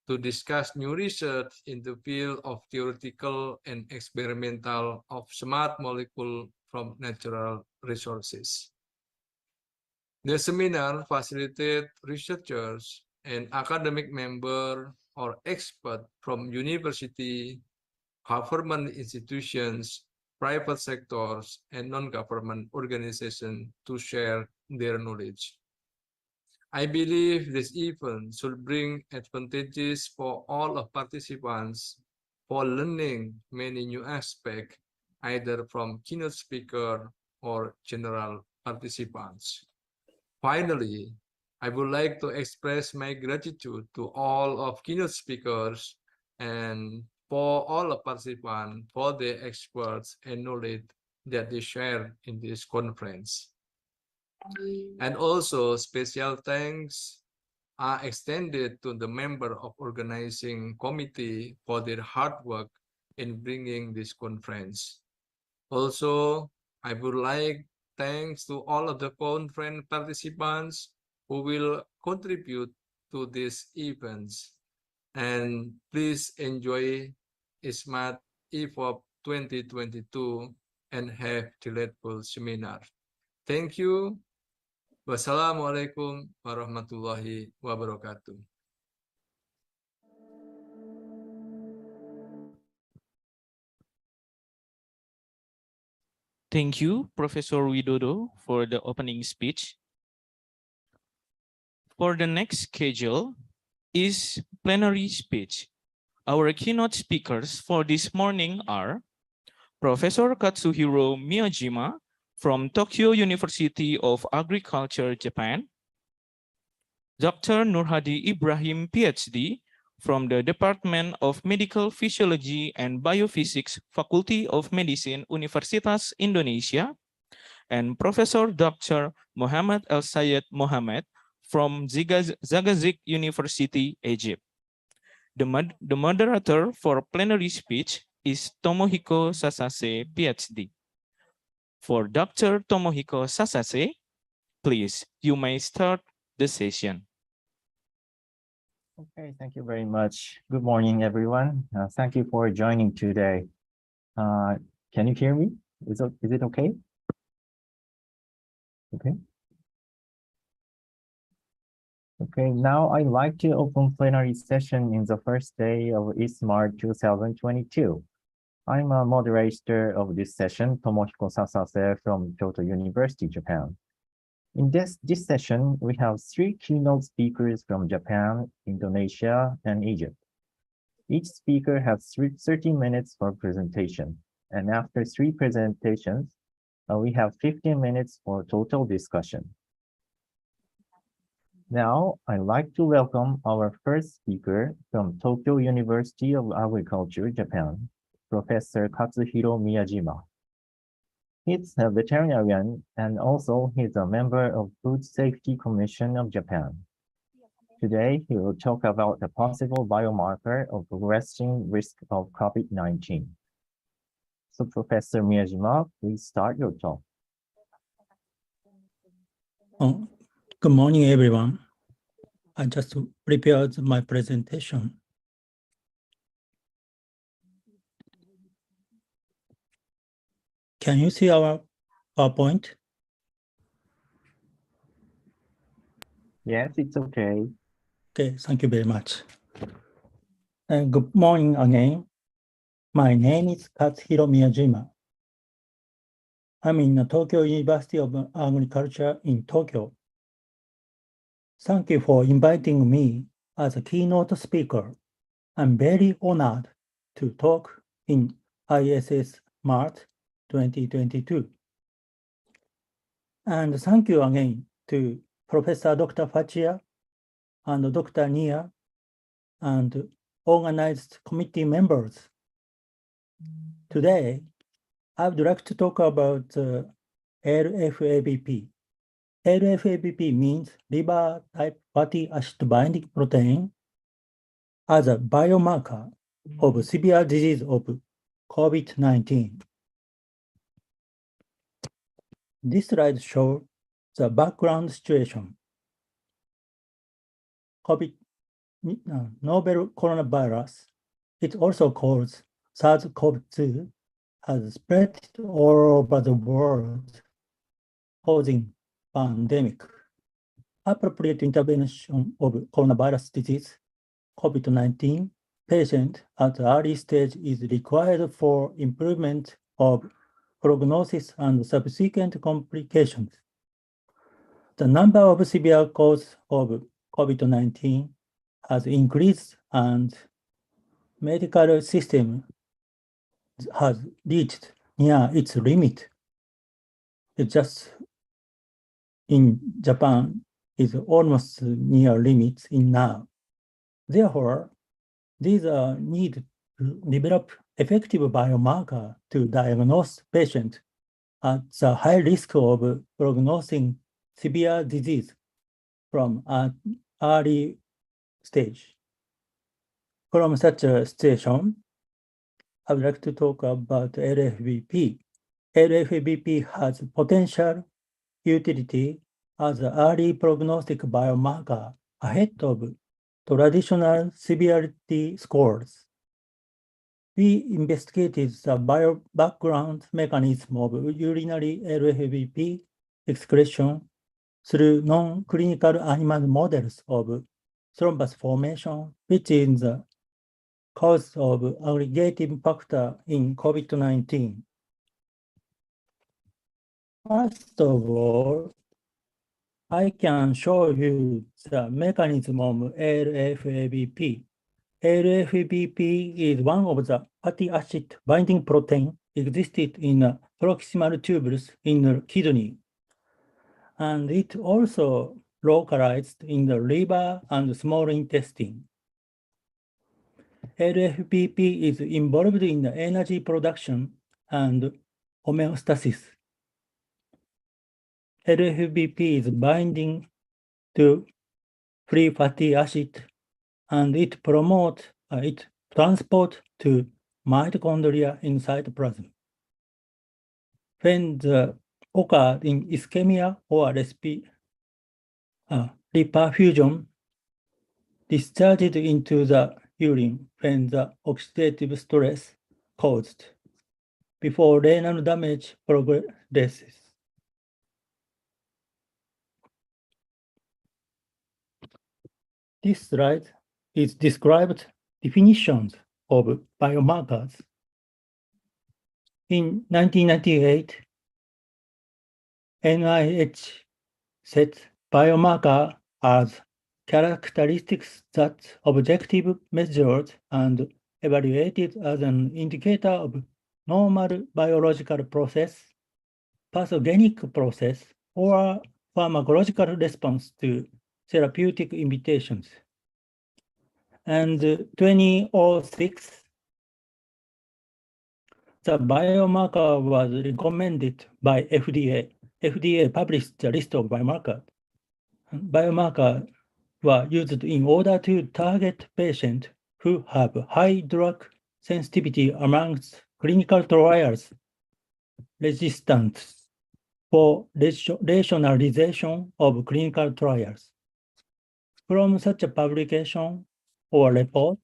to discuss new research in the field of theoretical and experimental of smart molecule from natural resources. The seminar facilitates researchers and academic members or experts from university, government institutions, private sectors, and non-government organizations to share their knowledge. I believe this event should bring advantages for all of participants for learning many new aspects, either from keynote speaker or general participants. Finally, I would like to express my gratitude to all of keynote speakers and for all of participants for their experts and knowledge that they share in this conference. And also special thanks are extended to the member of organizing committee for their hard work in bringing this conference. Also, I would like thanks to all of the conference participants who will contribute to these events. And please enjoy ISSMART AFOB 2022 and have delightful seminar. Thank you. Wassalamualaikum warahmatullahi wabarakatuh. Thank you, Professor Widodo, for the opening speech. For the next schedule is plenary speech. Our keynote speakers for this morning are Professor Katsuhiro Miyajima from Tokyo University of Agriculture, Japan, Dr. Nurhadi Ibrahim, PhD, from the Department of Medical Physiology and Biophysics, Faculty of Medicine, Universitas Indonesia, and Professor Dr. Muhammad El-Sayed Mohammed from Zagazig University, Egypt. The moderator for plenary speech is Tomohiko Sasase, PhD. For Dr. Tomohiko Sasase, please, you may start the session. Okay, thank you very much. Good morning, everyone. Thank you for joining today. Can you hear me? Is it okay? Okay. Okay, now I'd like to open plenary session in the first day of ISSMART 2022. I'm a moderator of this session, Tomohiko Sasase from Kyoto University, Japan. In this session, we have 3 keynote speakers from Japan, Indonesia, and Egypt. Each speaker has 30 minutes for presentation. And after 3 presentations, We have 15 minutes for total discussion. Now, I'd like to welcome our first speaker from Tokyo University of Agriculture, Japan, Professor Katsuhiro Miyajima. He's a veterinarian and also he's a member of Food Safety Commission of Japan. Today, he will talk about the possible biomarker of progressing risk of COVID-19. So Professor Miyajima, please start your talk. Good morning, everyone. I just prepared my presentation. Can you see our PowerPoint? Yes, it's okay. Okay, thank you very much. Good morning again. My name is Katsuhiro Miyajima. I'm in the Tokyo University of Agriculture in Tokyo. Thank you for inviting me as a keynote speaker. I'm very honored to talk in ISSMART 2022. And thank you again to Professor Dr. Fachia and Dr. Nia and organized committee members. Today, I would like to talk about LFABP. LFABP means liver type fatty acid binding protein as a biomarker of severe disease of COVID-19. This slide shows the background situation. Novel coronavirus, it also called SARS-CoV-2, has spread all over the world, causing pandemic. Appropriate intervention of coronavirus disease, COVID-19 patient at the early stage is required for improvement of prognosis and subsequent complications. The number of severe causes of COVID-19 has increased and medical system has reached near its limit. It just in Japan is almost near limits in now. Therefore, these need to develop effective biomarker to diagnose patients at the high risk of prognosing severe disease from an early stage. From such a situation, I would like to talk about LFBP. LFBP has potential utility as an early prognostic biomarker ahead of traditional severity scores. We investigated the background mechanism of urinary LFBP excretion through non-clinical animal models of thrombus formation, which is the cause of aggregating factor in COVID-19. First of all, I can show you the mechanism of LFABP. LFABP is one of the fatty acid binding protein existed in proximal tubules in the kidney. And it also localized in the liver and small intestine. LFBP is involved in the energy production and homeostasis. LFBP is binding to free fatty acid and it promotes its transport to mitochondria in cytoplasm. When the occur in ischemia or reperfusion, discharged into the urine when the oxidative stress caused before renal damage progresses. This slide is described definitions of biomarkers. In 1998, NIH set biomarker as characteristics that objectively measured and evaluated as an indicator of normal biological process, pathogenic process or pharmacological response to therapeutic invitations. And 2006, the biomarker was recommended by FDA. FDA published a list of biomarkers. Biomarkers were used in order to target patients who have high drug sensitivity amongst clinical trials resistant for rationalization of clinical trials. From such a publication or report,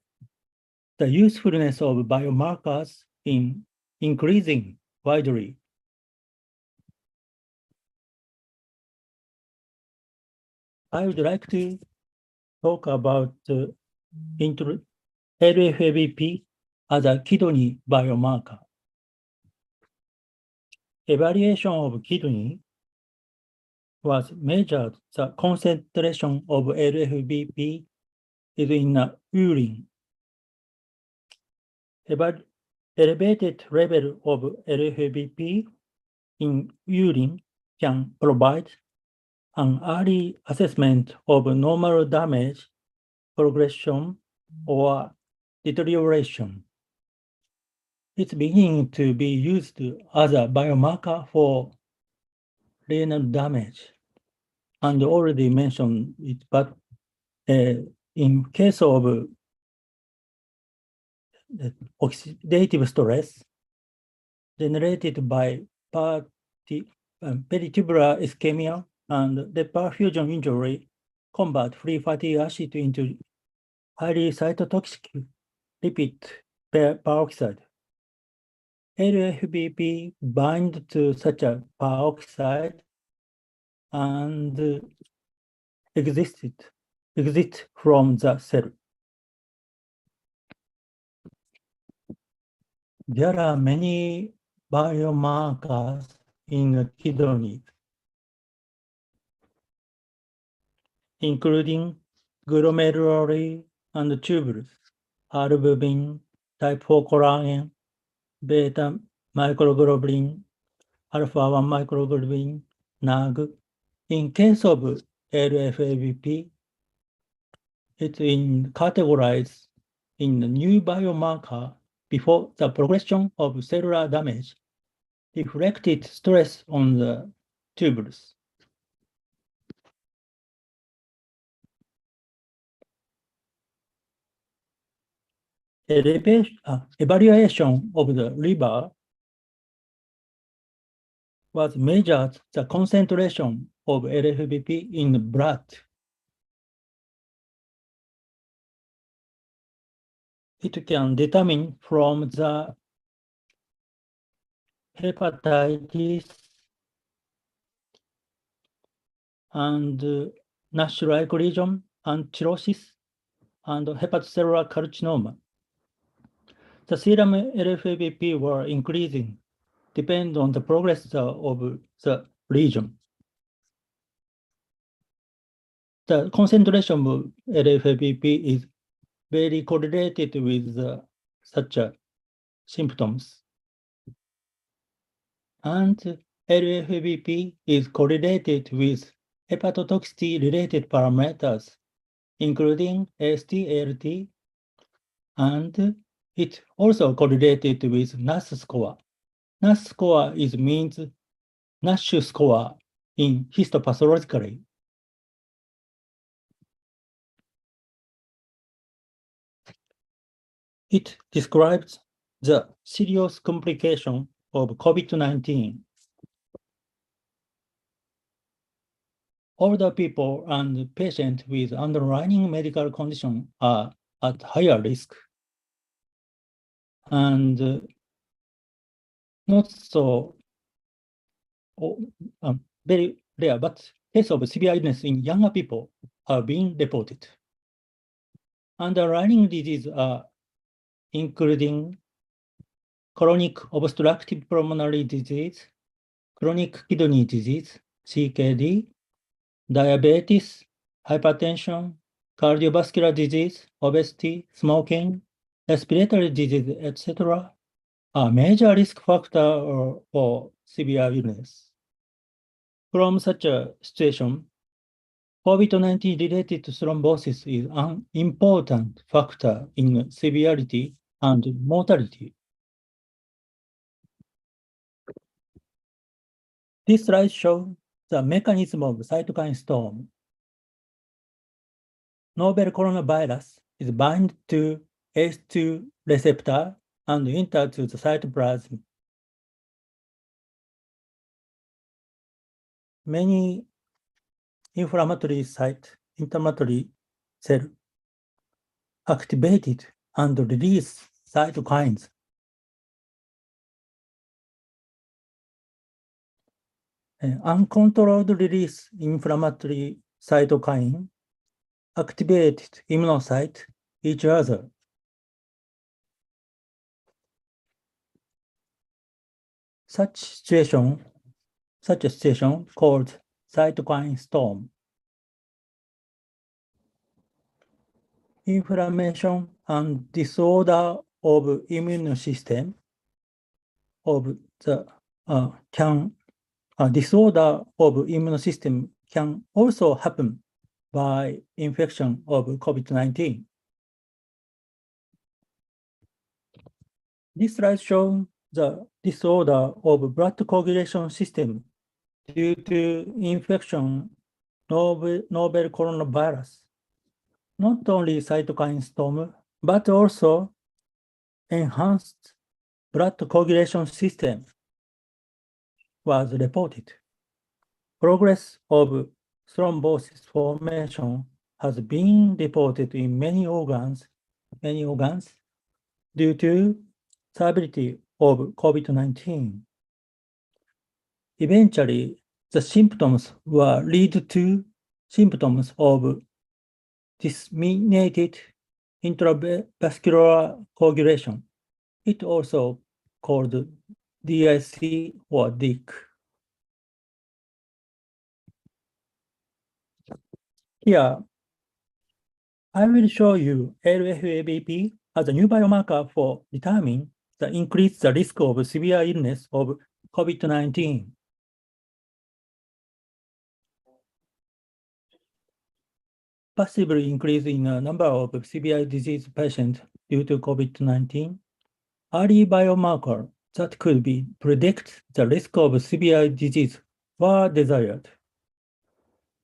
the usefulness of biomarkers in increasing widely. I would like to talk about LFABP as a kidney biomarker. Evaluation of kidney was measured the concentration of LFBP is in the urine. Elevated level of LFBP in urine can provide an early assessment of normal damage, progression, or deterioration. It's beginning to be used as a biomarker for renal damage. And already mentioned it, but in case of oxidative stress generated by peritubular ischemia and the perfusion injury, convert free fatty acid into highly cytotoxic lipid peroxide. LFBP bind to such a peroxide and exit from the cell. There are many biomarkers in the kidney, including glomeruli and tubules, albumin, type 4 collagen, beta microglobulin, alpha-1 microglobulin, NAG. In case of LFABP, it's categorized in the new biomarker before the progression of cellular damage reflected stress on the tubules. Evaluation of the liver was measured the concentration of LFBP in the blood. It can determine from the hepatitis and NASH-like lesion and cirrhosis and hepatocellular carcinoma. The serum LFBP were increasing depending on the progress of the lesion. The concentration of LFBP is very correlated with such symptoms. And LFBP is correlated with hepatotoxicity-related parameters, including AST/ALT, and it also correlated with NAS score. NAS score means NASH score in histopathologically. It describes the serious complication of COVID-19. Older people and patients with underlying medical condition are at higher risk. And not so very rare, but cases of severe illness in younger people are being reported. Underlying diseases are including chronic obstructive pulmonary disease, chronic kidney disease, CKD, diabetes, hypertension, cardiovascular disease, obesity, smoking, respiratory disease, etc. are major risk factor for severe illness. From such a situation, COVID-19 related thrombosis is an important factor in severity and mortality. This slide shows the mechanism of cytokine storm. Novel coronavirus is bound to ACE2 receptor and enter to the cytoplasm. Many inflammatory cell activated and release cytokines. Uncontrolled release inflammatory cytokine activated immunocyte each other. Such a situation called cytokine storm. Inflammation and disorder of immune system disorder of immune system can also happen by infection of COVID-19. This slide shows the disorder of blood coagulation system due to infection of novel coronavirus. Not only cytokine storm, but also enhanced blood coagulation system was reported. Progress of thrombosis formation has been reported in many organs due to severity of COVID-19. Eventually, the symptoms were lead to symptoms of disseminated intravascular coagulation. It also called DIC or DIC. Here, I will show you LFABP as a new biomarker for determining the increase the risk of severe illness of COVID-19. Possibly increase in the number of severe disease patients due to COVID-19. Early biomarker that could predict the risk of severe disease were desired.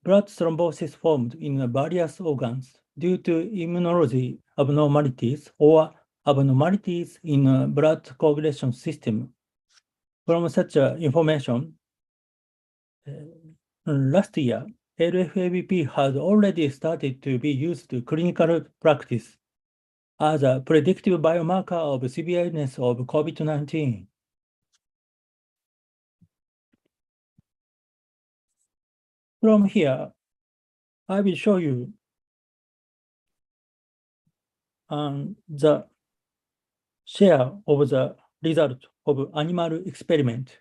Blood thrombosis formed in various organs due to immunology abnormalities or abnormalities in blood coagulation system. From such information, last year, LFABP has already started to be used to clinical practice as a predictive biomarker of severe illness of COVID-19. From here, I will show you the share of the result of animal experiment.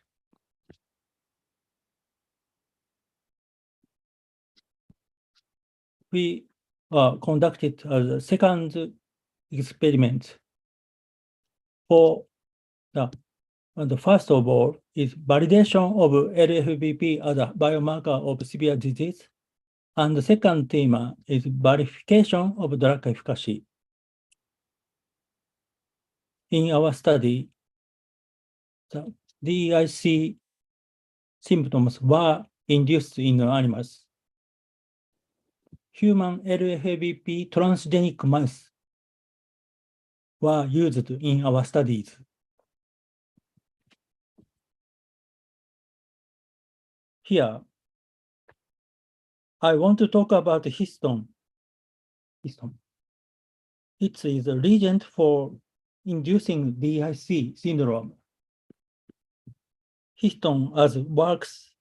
We conducted a second experiment for the first of all is validation of LFBP as a biomarker of severe disease. And the second theme is verification of drug efficacy. In our study, the DIC symptoms were induced in animals. Human LFBP transgenic mice were used in our studies. Here, I want to talk about histone. It is a reagent for inducing DIC syndrome. Histone works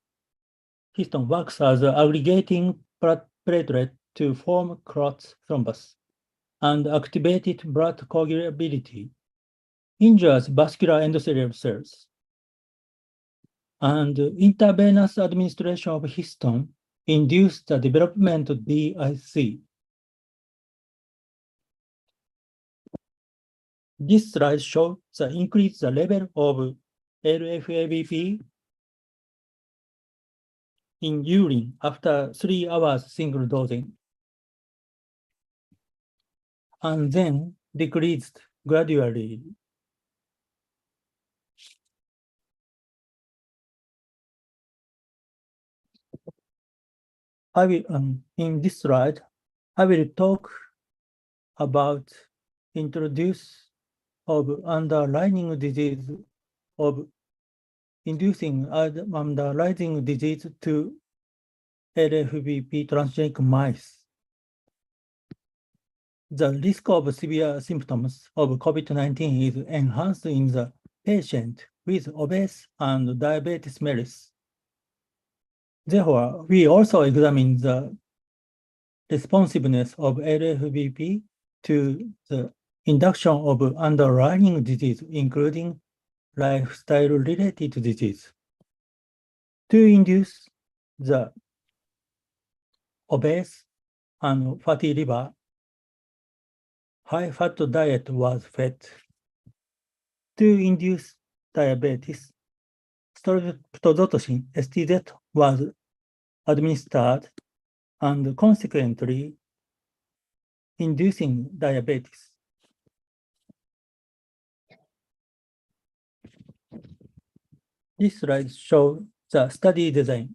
as an aggregating platelet to form clot thrombus, and activated blood coagulability injures vascular endothelial cells. And intravenous administration of histone induced the development of DIC. This slide shows the increase the level of LFABP in urine after 3 hours single dosing, and then decreased gradually. In this slide, I will talk about introduce of underlying disease of inducing underlying disease to LFBP transgenic mice. The risk of severe symptoms of COVID-19 is enhanced in the patient with obese and diabetes mellitus. Therefore, we also examine the responsiveness of LFBP to the induction of underlying disease, including lifestyle-related disease. To induce the obese and fatty liver, high-fat diet was fed. To induce diabetes, streptozotocin (STZ) was administered, and consequently inducing diabetes. This slide shows the study design.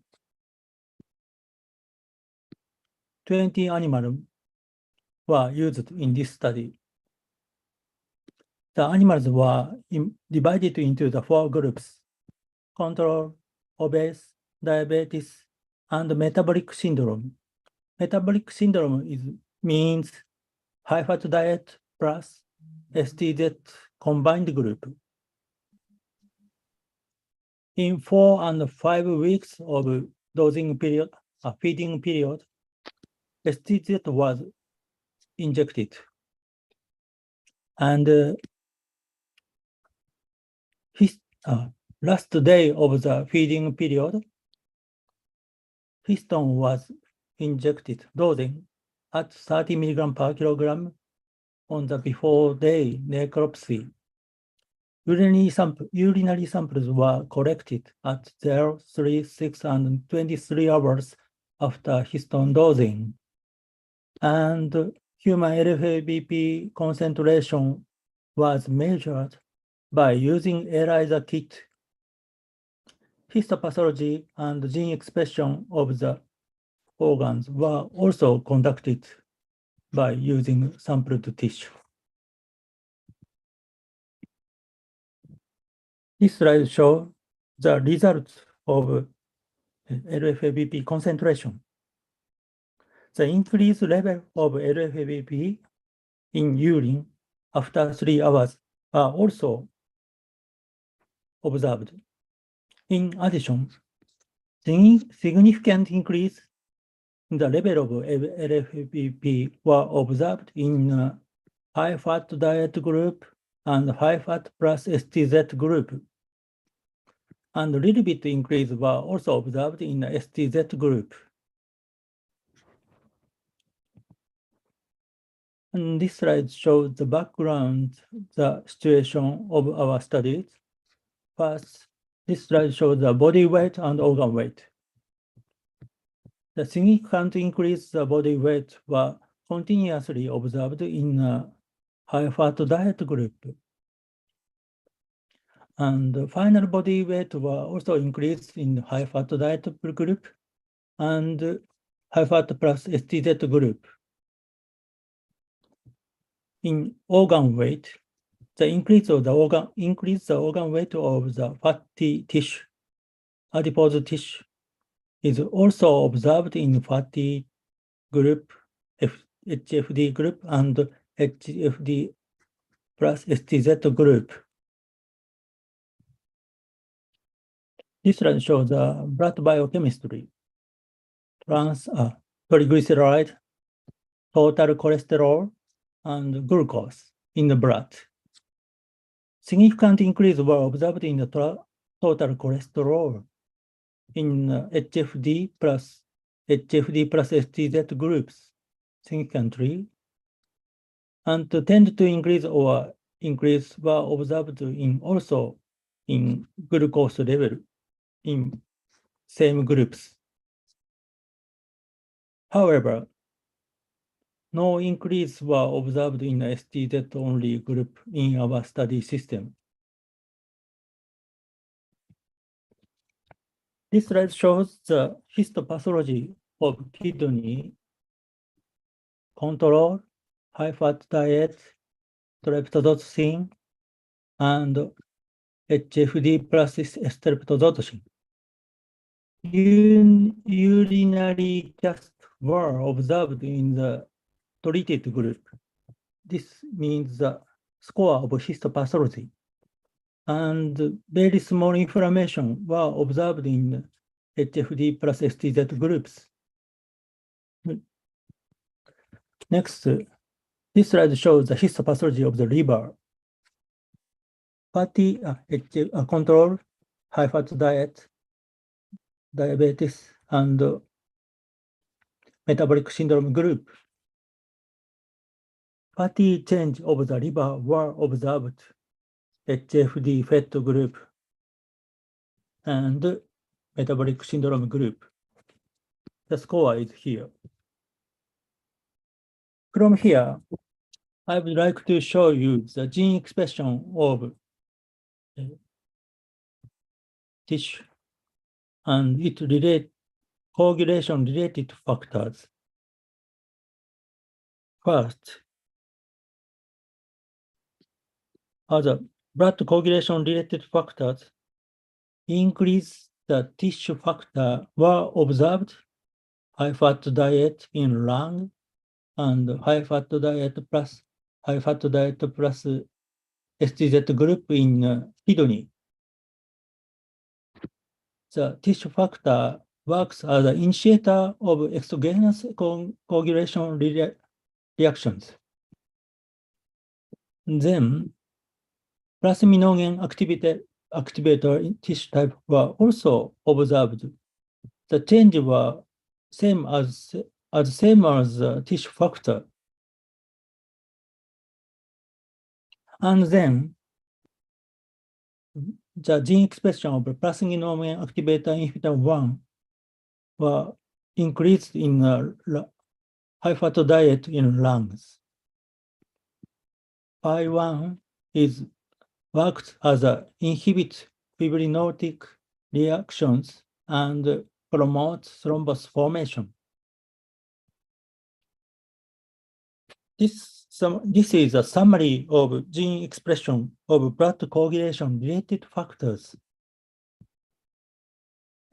20 animals were used in this study. The animals were divided into the 4 groups: control, obese, diabetes, and metabolic syndrome. Metabolic syndrome means high-fat diet plus STZ combined group. In 4 and 5 weeks of dosing period, feeding period, STZ was injected. And last day of the feeding period, histone was injected dosing at 30 mg per kilogram on the before day necropsy. Urinary samples were collected at 0, 3, 6, and 23 hours after histone dosing. And human LFBP concentration was measured by using ELISA kit. Histopathology and gene expression of the organs were also conducted by using sampled tissue. This slide shows the results of LFBP concentration. The increased level of LFBP in urine after 3 hours are also observed. In addition, significant increase in the level of LFBP were observed in high-fat diet group and high-fat plus STZ group. And a little bit increase were also observed in the STZ group. And this slide shows the background, the situation of our studies. First, this slide shows the body weight and organ weight. The significant increase in the body weight were continuously observed in a high-fat diet group. And the final body weight were also increased in high-fat diet group and high-fat plus STZ group. In organ weight, the increase the organ weight of the fatty tissue, adipose tissue, is also observed in fatty group, HFD group, and HFD plus STZ group. This slide shows the blood biochemistry, triglyceride, total cholesterol, and glucose in the blood. Significant increase were observed in the total cholesterol in HFD plus STZ groups significantly, and tend to increase or increase were observed also in glucose level in same groups. However, no increase were observed in the STZ-only group in our study system. This slide shows the histopathology of kidney, control, high-fat diet, streptozotocin, and HFD plus streptozotocin. Urinary cast were observed in the treated group. This means the score of histopathology. And very small inflammation were observed in HFD plus STZ groups. Next, this slide shows the histopathology of the liver. Fatty control, high-fat diet, diabetes, and metabolic syndrome group. Fatty change of the liver were observed, HFD fat group and metabolic syndrome group. The score is here. From here, I would like to show you the gene expression of tissue and its coagulation related factors. First, other blood coagulation related factors increase the tissue factor were observed, high-fat diet in lung and high-fat diet plus STZ group in kidney. The tissue factor works as an initiator of exogenous coagulation reactions. Then, plasminogen activator in tissue type were also observed. The change were same as tissue factor. And then the gene expression of plasminogen activator inhibitor 1 were increased in high-fat diet in lungs. I1 works as a inhibit fibrinolytic reactions and promotes thrombus formation. This is a summary of gene expression of blood coagulation related factors,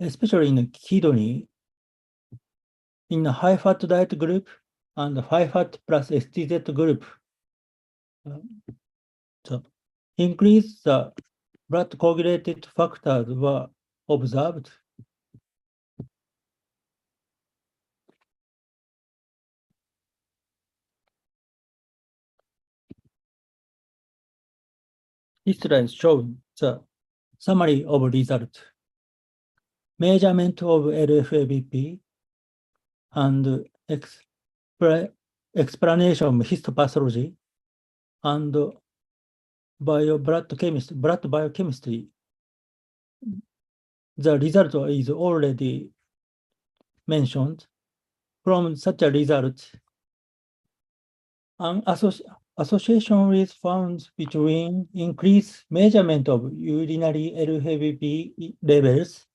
especially in kidney, in the high-fat diet group and high-fat plus STZ group. So increase the blood coagulated factors were observed. This slide shows the summary of result. Measurement of LFABP and explanation of histopathology and blood biochemistry. The result is already mentioned. From such a result, an association is found between increased measurement of urinary LFABP levels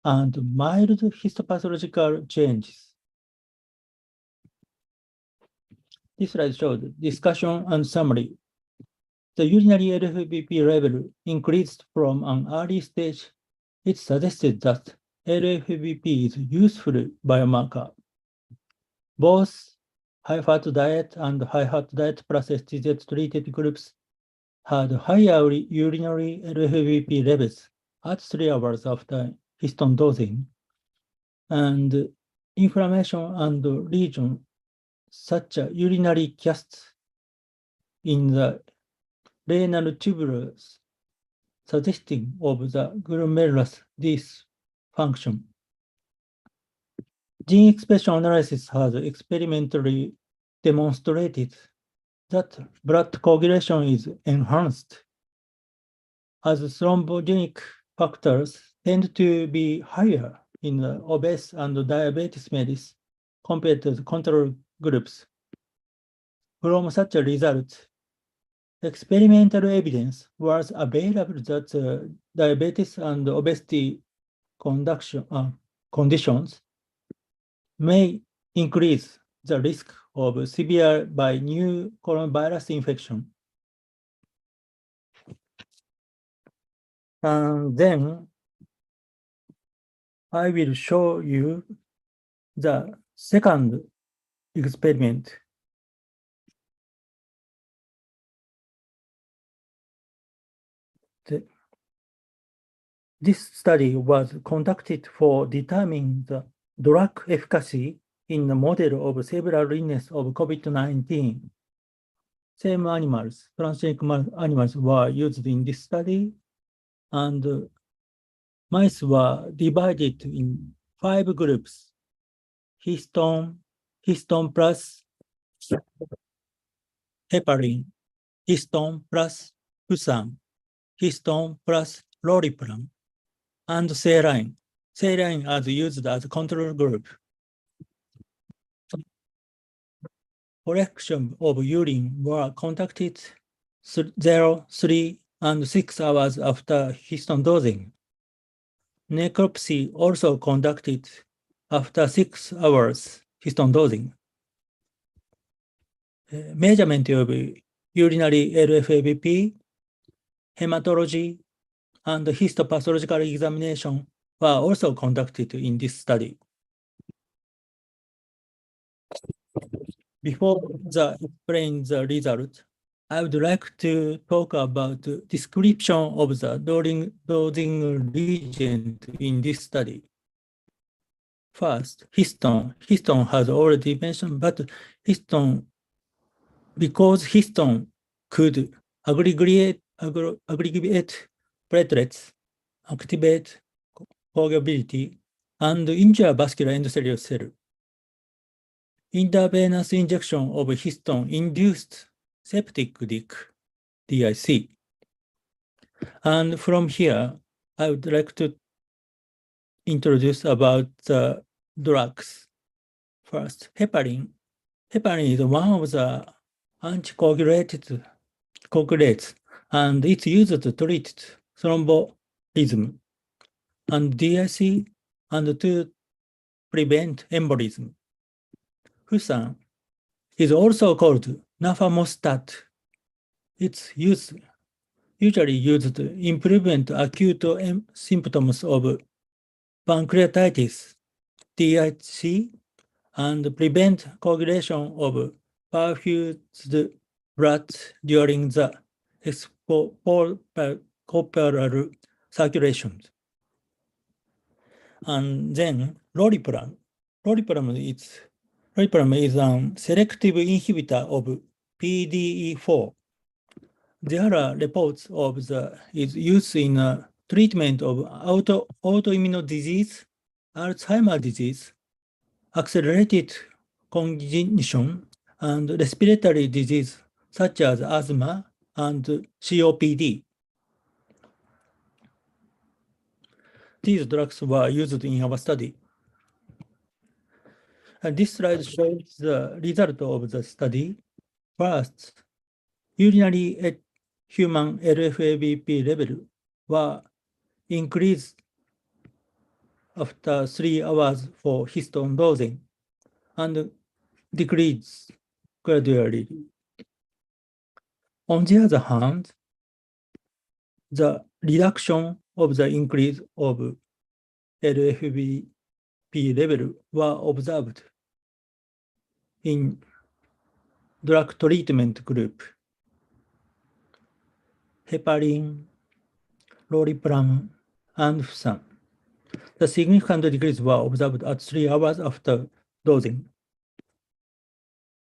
and mild histopathological changes. This slide shows discussion and summary. The urinary LFABP level increased from an early stage. It suggested that LFABP is a useful biomarker. Both high-fat diet and high-fat diet plus STZ treated groups had higher urinary LFABP levels at 3 hours after histone dosing, and inflammation and lesion such as urinary casts in the renal tubules, suggesting of the glomerulus dysfunction. Gene expression analysis has experimentally demonstrated that blood coagulation is enhanced as thrombogenic factors tend to be higher in the obese and diabetes mellitus compared to the control groups. From such a result, experimental evidence was available that diabetes and obesity conditions may increase the risk of severe by new coronavirus infection. And then I will show you the second experiment. This study was conducted for determining the drug efficacy in the model of several illness of COVID-19. Same animals, transgenic animals were used in this study, and mice were divided in 5 groups: histone plus heparin, histone plus fusan, histone plus loripram, and saline. Saline as used as a control group. Collection of urine were conducted 0, 3, and 6 hours after histone dosing. Necropsy also conducted after 6 hours histone dosing. Measurement of urinary LFABP, hematology, and histopathological examination were also conducted in this study. Before I explain the result, I would like to talk about the description of the dosing region in this study. First, histone. Histone has already mentioned, but histone, because histone could aggregate platelets, activate coagulability, and injure vascular endothelial cell. Intravenous injection of histone induced septic leak, DIC. And from here, I would like to introduce about the drugs. First, heparin. Heparin is one of the anticoagulates, and it's used to treat thrombolism and DIC and to prevent embolism. Fusan is also called nafamostat. It's usually used to improvement acute symptoms of pancreatitis, DIC, and prevent coagulation of perfused blood during the extracorporeal circulation. And then loripram. Loripram is a selective inhibitor of PDE4. There are reports of its use in treatment of autoimmune disease, Alzheimer's disease, accelerated cognition, and respiratory disease such as asthma and COPD. These drugs were used in our study. And this slide shows the result of the study. First, urinary human LFABP level were increased after 3 hours for histone dosing and decreased gradually. On the other hand, the reduction of the increase of LFBP level were observed in drug treatment group. Heparin, loripram, and fusan. The significant decrease were observed at 3 hours after dosing.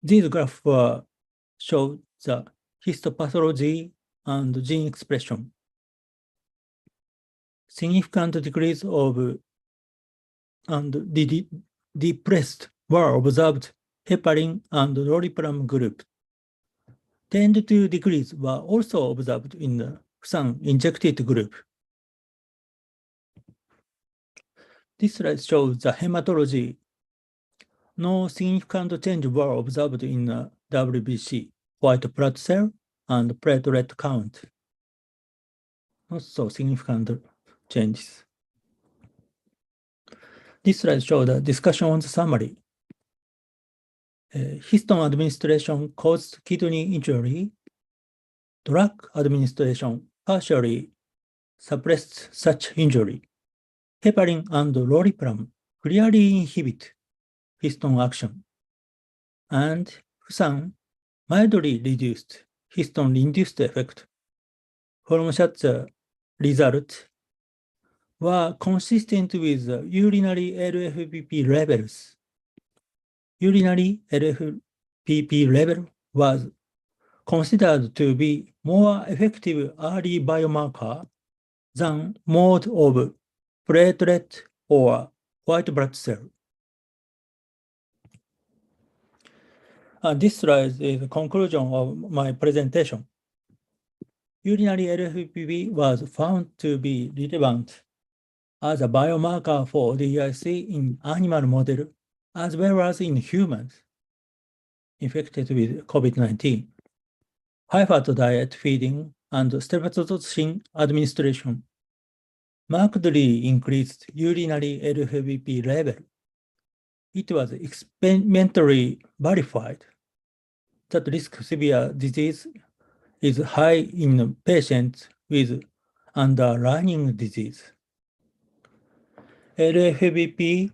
These graphs show the histopathology and gene expression. Significant decrease of and depressed were observed heparin and loripram group. Tend to decrease were also observed in the fusan injected group. This slide shows the hematology No significant change were observed in WBC, white blood cell, and platelet count. Not so significant changes. This slide shows the discussion on the summary. Histone administration caused kidney injury. Drug administration partially suppressed such injury. Heparin and loripram clearly inhibit histone action. And Fusan mildly reduced histone-induced effect. From such results were consistent with urinary LFBP levels. Urinary LFBP level was considered to be more effective early biomarker than mode of platelet or white blood cell. This slide is the conclusion of my presentation. Urinary LFBP was found to be relevant as a biomarker for DIC in animal model as well as in humans infected with COVID-19. High-fat diet feeding and streptozotocin administration markedly increased urinary LFBP level. It was experimentally verified that risk of severe disease is high in patients with underlying disease. LFBP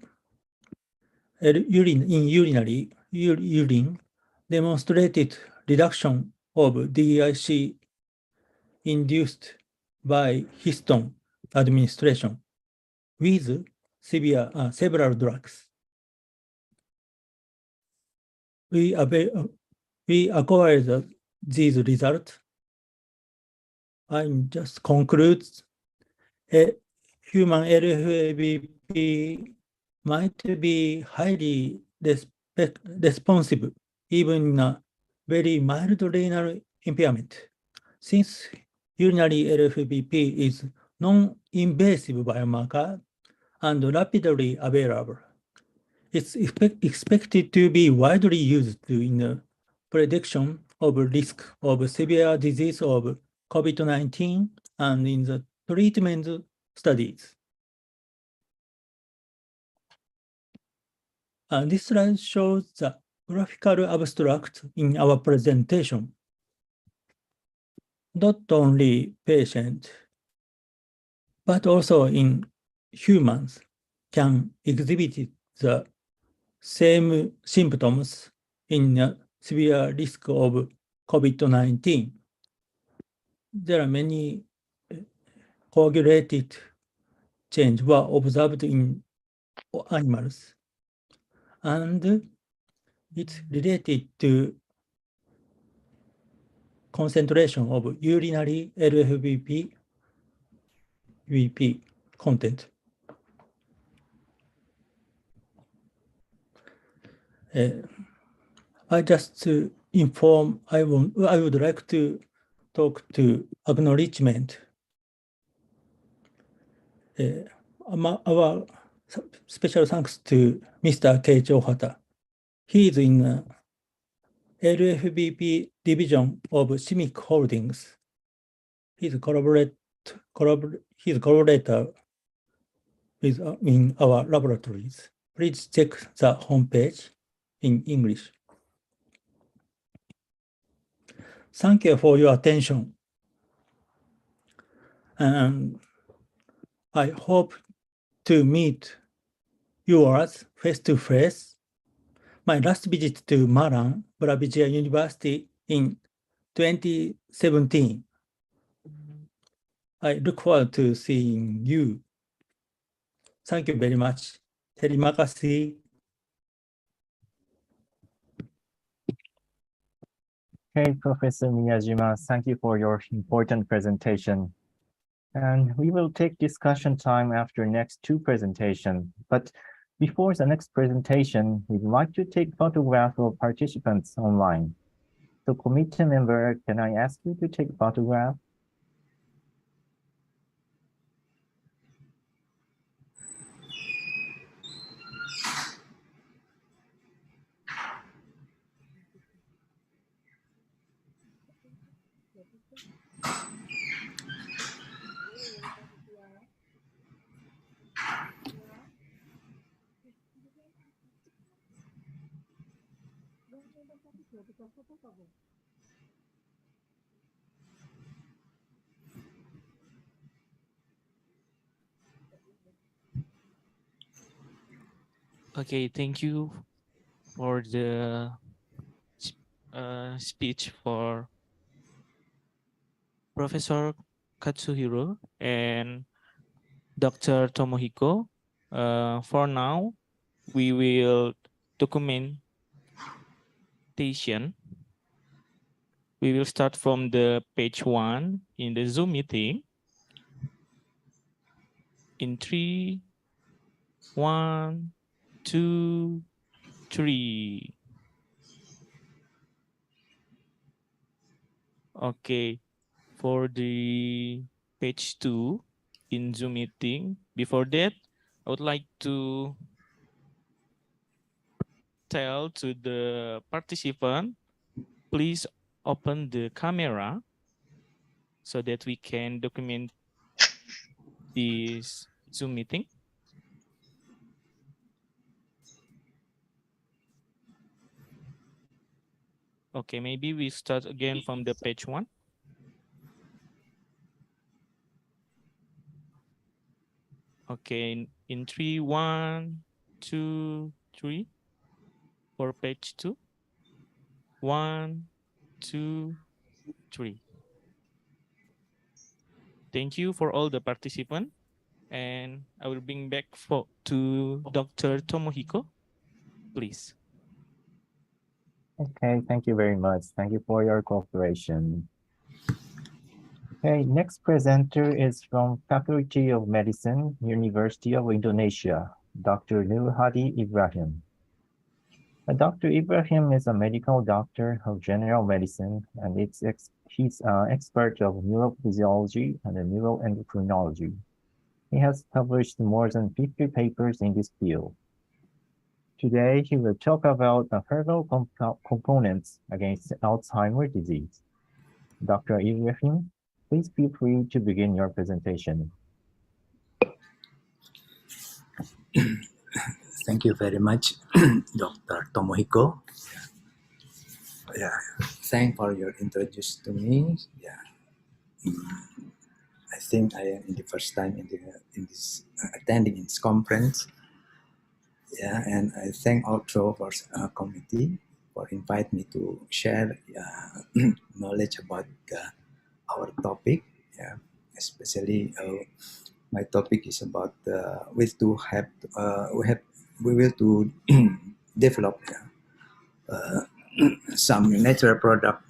urine demonstrated reduction of DIC induced by histone administration with several drugs. We acquired these results. I just conclude human LFBP might be highly responsive even in a very mild renal impairment. Since urinary LFBP is non-invasive biomarker and rapidly available, it's expected to be widely used in the prediction of risk of severe disease of COVID-19 and in the treatment studies. And this slide shows the graphical abstract in our presentation. Not only patients, but also in humans can exhibit the same symptoms in severe risk of COVID-19. There are many coagulated changes were observed in animals, and it's related to concentration of urinary LFBP content. I just inform, I would like to talk to acknowledgement. Our special thanks to Mr. Keiichi Ohata. He is in LFBP division of CIMIC Holdings. He's a collaborator with in our laboratories. Please check the homepage in English. Thank you for your attention. And I hope to meet yours face to face. My last visit to Malang, Brawijaya University in 2017. I look forward to seeing you. Thank you very much. Terima kasih. Okay, Professor Miyajima, thank you for your important presentation. And we will take discussion time after next two presentations. But before the next presentation, we'd like to take photographs of participants online. So committee member, can I ask you to take photograph? Okay, thank you for the speech for Professor Katsuhiro and Dr. Tomohiko. For now, we will documentation. We will start from the page 1 in the Zoom meeting. In 3, 1, 2, 3. Okay, for the page 2 in Zoom meeting. Before that, I would like to tell to the participant, please open the camera so that we can document this Zoom meeting. Okay, maybe we start again from the page 1. Okay, in 3, 1, 2, 3. For page 2. 1, 2, 3. Thank you for all the participants. And I will bring back to Dr. Tomohiko, please. Okay, thank you very much. Thank you for your cooperation. Okay, next presenter is from Faculty of Medicine, University of Indonesia, Dr. Nur Hadi Ibrahim. Dr. Ibrahim is a medical doctor of general medicine, and he's an expert of neurophysiology and neuroendocrinology. He has published more than 50 papers in this field. Today, he will talk about the herbal components against Alzheimer's disease. Dr. Ibrahim, please feel free to begin your presentation. Thank you very much, Dr. Tomohiko. Yeah, thanks for your introduction to me. Yeah, I think I am in the first time in this attending this conference. Yeah, and I thank also for committee for invite me to share knowledge about our topic. Yeah, especially my topic is about we will to develop some natural product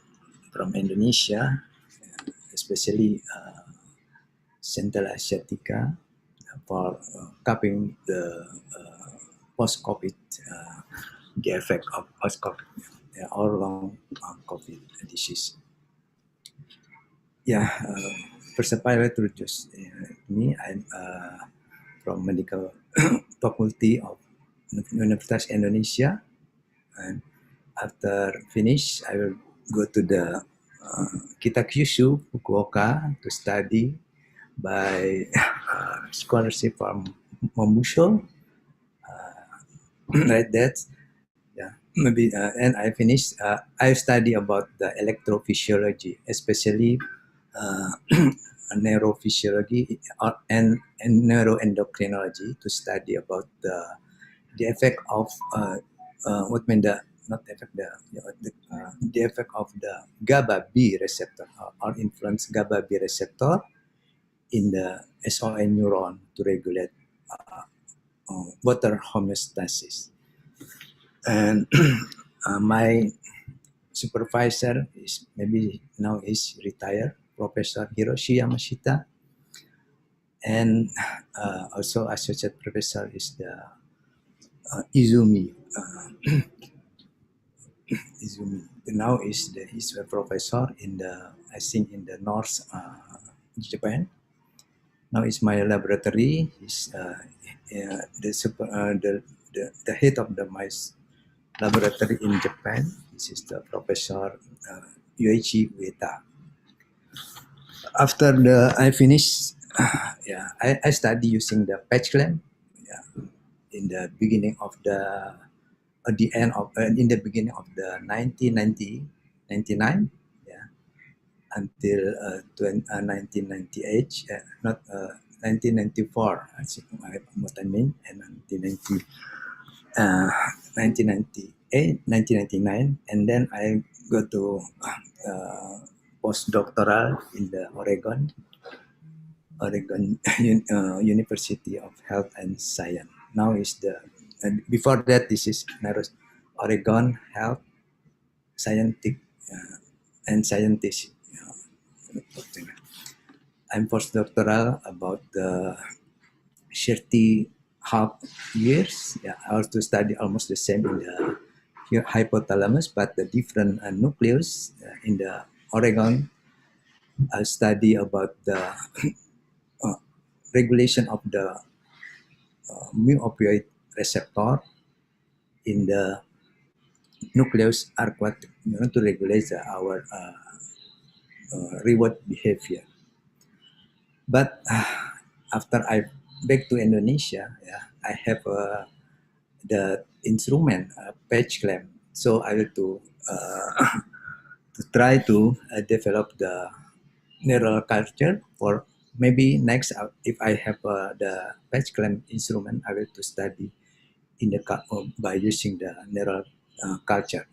from Indonesia, especially Central Asiatica, for coping the post-COVID, the effect of post-COVID or long COVID disease. Yeah, first of all, I introduce me. I'm from Medical Faculty of Universitas Indonesia, and after finish, I will go to the Kitakyushu, Fukuoka, to study by scholarship from Momusho. Like that, yeah. Maybe and I finished. I study about the electrophysiology, especially neurophysiology and neuroendocrinology, to study about the effect of what mean the not effect the effect of the GABA B receptor or influence GABA B receptor in the SON neuron to regulate water homeostasis. And my supervisor is maybe now is retired, Professor Hiroshi Yamashita, and also associate professor is the Izumi. Izumi now he's a professor in the I think in the North Japan. Now it's my laboratory. He's the head of my laboratory in Japan. This is the Professor Yuichi Ueda. after I finished, I study using the patch clamp. In the beginning of the at the end of in the beginning of the 1999, until 1998, not 1994. I think what I mean, and 1998, 1999, and then I go to postdoctoral in the Oregon University of Health and Science. Now is the before that this is Oregon Health Scientific and Scientist. I'm postdoctoral about the 30 half years. I also study almost the same in the hypothalamus, but the different nucleus in the Oregon. I study about the regulation of the mu opioid receptor in the nucleus aquatic to regulate our reward behavior. But after I back to Indonesia, I have the instrument patch clamp. So I will to try to develop the neural culture for maybe next if I have the patch clamp instrument, I will to study in the by using the neural culture.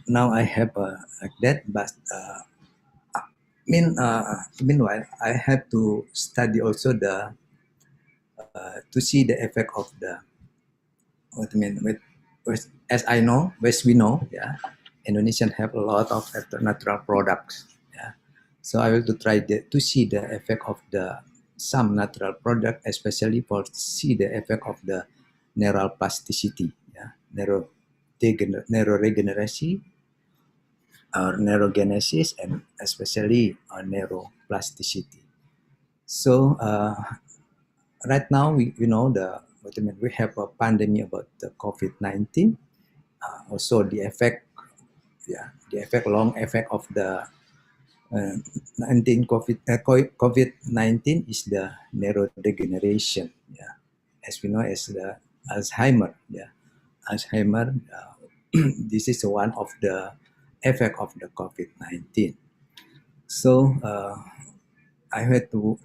Now I have like that, but meanwhile I have to study also the to see the effect of the what I mean with as I know, as we know, Indonesian have a lot of natural products. So I will to try to see the effect of the some natural product, especially for see the effect of the neuroplasticity, neuroregeneration or neurogenesis, and especially neuroplasticity. So right now we know we have a pandemic about the COVID-19. Also the effect, long effect of the COVID-19 is the neurodegeneration. As we know as the Alzheimer. Alzheimer. This is one of the effect of the COVID-19. So I had to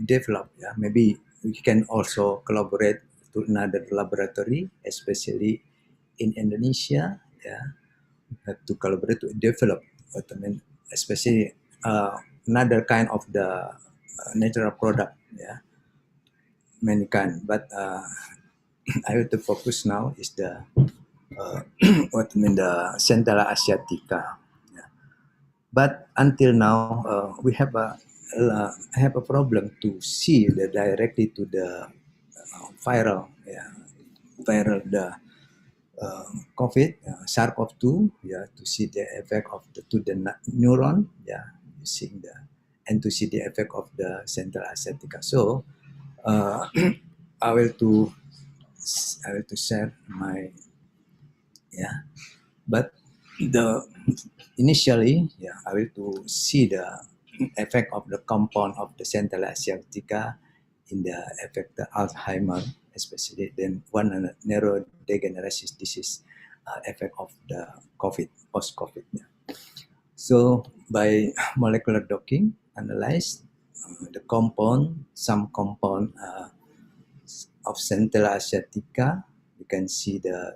develop. Maybe we can also collaborate to another laboratory, especially in Indonesia. Have to collaborate to develop. Especially another kind of the natural product. Many kind, but I have to focus now is the the Centella asiatica. But until now, we have a problem to see directly to the viral the COVID SARS-CoV-2 to see the effect of to the neuron using the and to see the effect of the Centella asiatica. So I will to share my but the initially I will to see the effect of the compound of the Centella asiatica in the effect the Alzheimer, especially then one neurodegenerative disease effect of the COVID post-COVID. So by molecular docking, analyze the compound, some compound of Centella asiatica. You can see the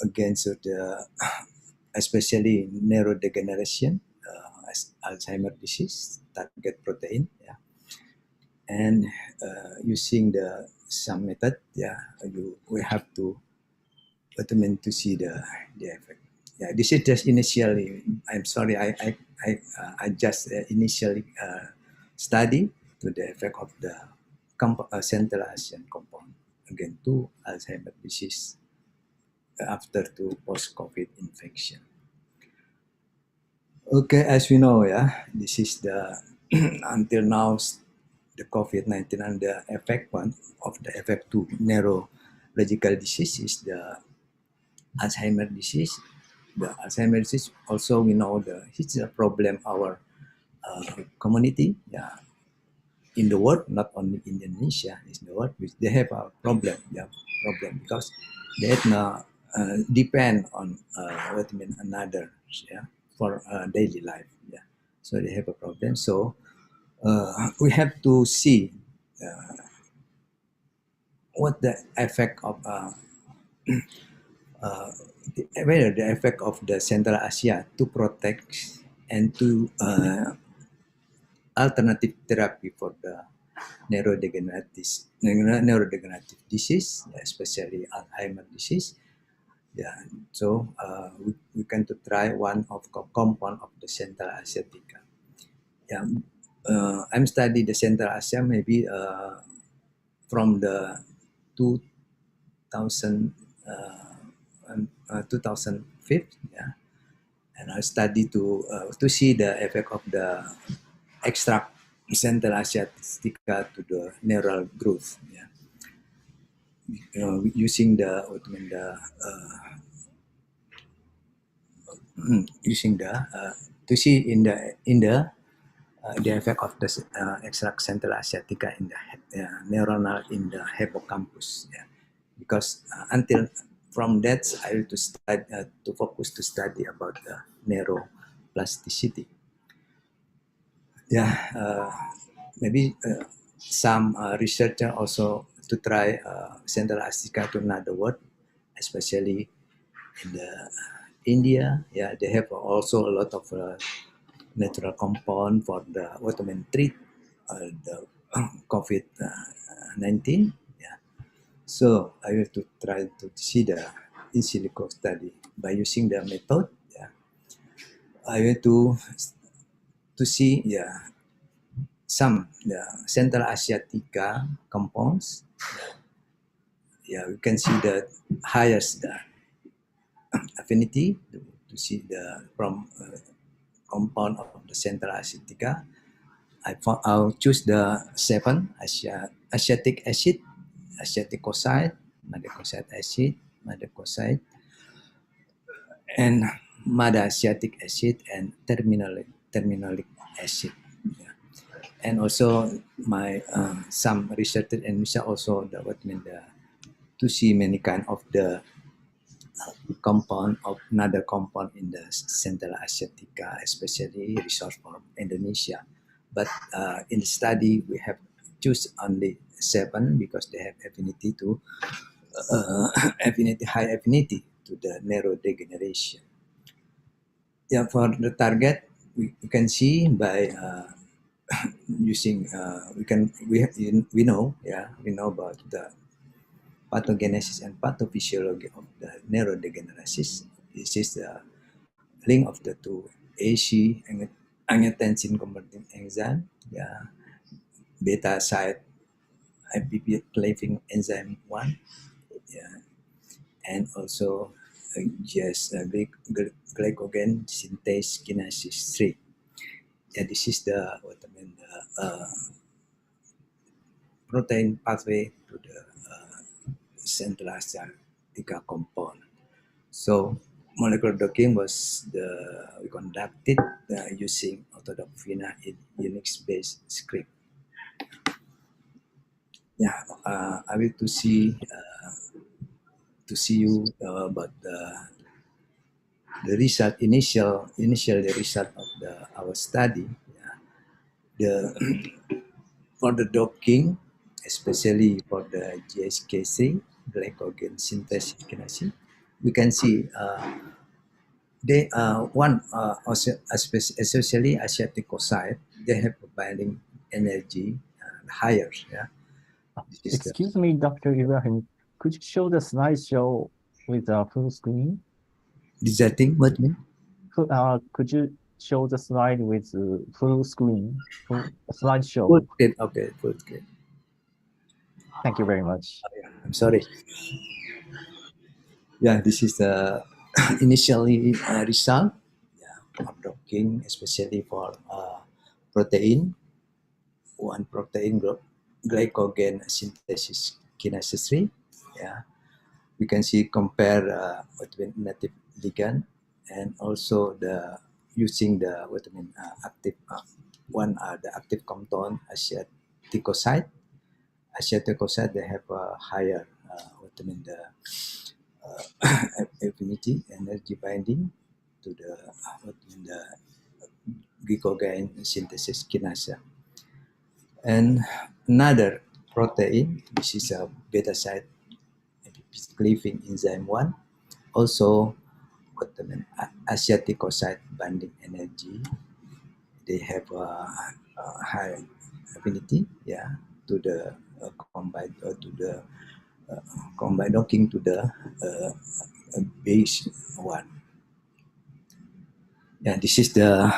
against the especially neurodegeneration, Alzheimer disease, target protein, and using the some method, we have to see the effect. This is just initially. I'm sorry, I just initially study to the effect of the Central Asian compound again to Alzheimer disease after to post-COVID infection. Okay, as we know, this is the until now the COVID-19 and the effect one of the effect to neurological disease is the Alzheimer disease. The Alzheimer disease also we know it's a problem our community, in the world, not only in Indonesia, in the world, which they have a problem, because they have no depend on another, for daily life, so they have a problem. So we have to see what the effect of whether the effect of the Central Asia to protect and to alternative therapy for the neurodegenerative disease, especially Alzheimer disease. So we can to try one of compound of the Central Asiatica. I'm study the Central Asia maybe from the 2005, and I study to see the effect of the extract Central Asiatica to the neural growth, using the to see in the effect of the extract Central Asiatica in the neuronal in the hippocampus, because until from that I will to study to focus to study about the neuroplasticity. Maybe some researcher also to try Central Asiatica to another word, especially in the India. They have also a lot of natural compound for the treat the COVID-19. So I will to try to see the in silico study by using the method. I will to see some Central Asiatica compounds. We can see the highest affinity to see the from compound of the Central Asiatica. I'll choose the 7 acetic acid, acetylcoside, madecoside acid, madecoside, and madacetic acid, and terminalic acid. And also my some research and also the to see many kind of the compound of another compound in the Central Asiatica, especially resource from Indonesia. But in the study we have choose only 7 because they have affinity to high affinity to the neurodegeneration. For the target we can see by using we know about the pathogenesis and pathophysiology of the neurodegenesis. This is the link of the two AC angiotensin converting enzyme, beta side IPP cleaving enzyme 1, and also glycogen synthase kinase 3. This is the protein pathway to the Central Asiatica compound. So molecular docking was we conducted using Autodocfina in Unix-based script. I will to see you about the result initial result of our study. For the docking, especially for the GSK3 glycogen synthase kinase, we can see they one especially acetylcoside, they have a binding energy higher. Excuse me, Dr. Ibrahim, could you show the slideshow with a full screen? Deserting, what mean? Could you show the slide with full screen, full slideshow? Full screen, okay, full screen. Thank you very much. I'm sorry. This is the initially result of docking, especially for protein, one protein group, glycogen synthesis kinase 3. We can see compare between native ligand and also the using the active one are the active compound acetylglycoside. Acetylglycoside, they have a higher affinity, energy binding to the glycogen synthesis kinase. And another protein, this is a beta site cleaving enzyme 1, also acetylglycoside binding energy. They have a high affinity, to the combined to the combined docking to the base 1. Yeah, this is the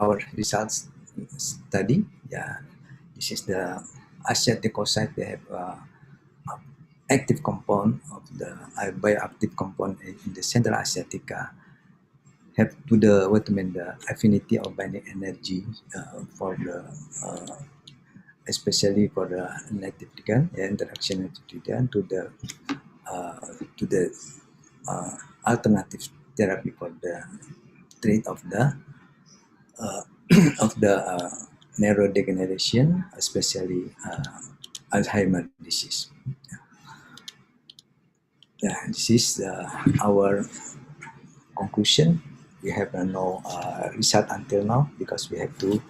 our results study. Yeah, this is the acetylglycoside. They have active compound of the bioactive compound in the central acetica have to the the affinity of binding energy for the especially for the native ligand, interaction native ligand to the alternative therapy for the treat of the neurodegeneration, especially Alzheimer disease. Yeah, this is our conclusion. We have no result until now because we have to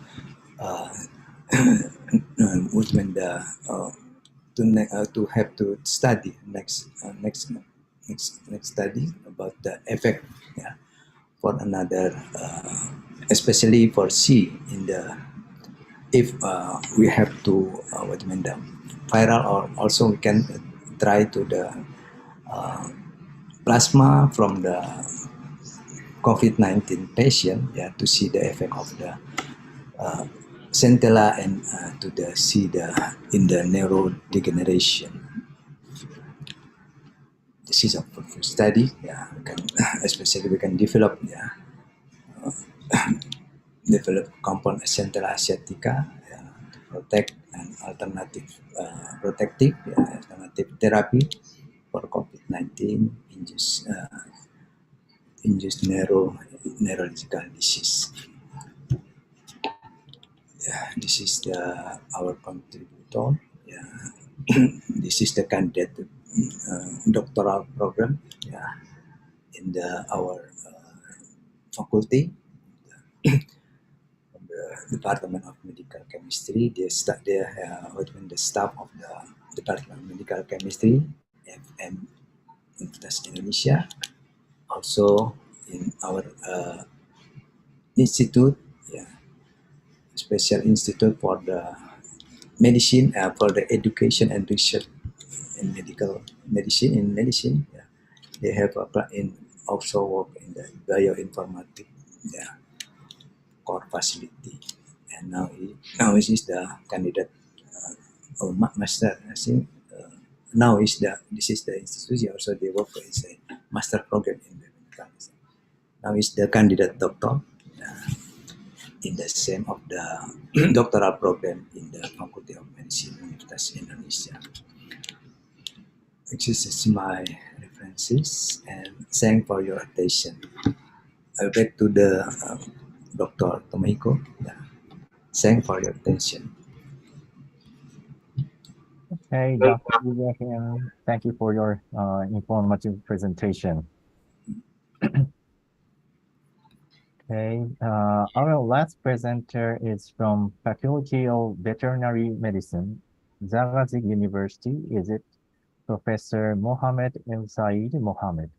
to have to study next study about the effect, for another especially for C in the if we have to the viral, or also we can try to the plasma from the COVID-19 patient, to see the effect of the centella and to the see the in the neurodegeneration. This is a fruitful study. We can, especially we can develop develop compound centella asiatica to protect an alternative protective alternative therapy for COVID-19 induced neurological disease. This is our contributor. This is the candidate doctoral program. In our faculty, the Department of Medical Chemistry. The staff of the Department of Medical Chemistry, FM Universitas Indonesia. Also in our institute, special institute for the medicine, for the education and research in medical medicine. In medicine, they have also work in the bioinformatics core facility, and now he is the candidate master. I think now this is the institution. Also, they work as a master program in the medical. Now is the candidate doctor in the same of the doctoral program in the Faculty of Medicine, Universitas Indonesia. This is my references, and thank for your attention. I'll back to the Dr. Tomahiko. Thank for your attention. Okay, Dr. Ibrahim, thank you for your informative presentation. Okay, our last presenter is from Faculty of Veterinary Medicine, Zagazig University. Is it Professor Mohammed El Said Mohammed?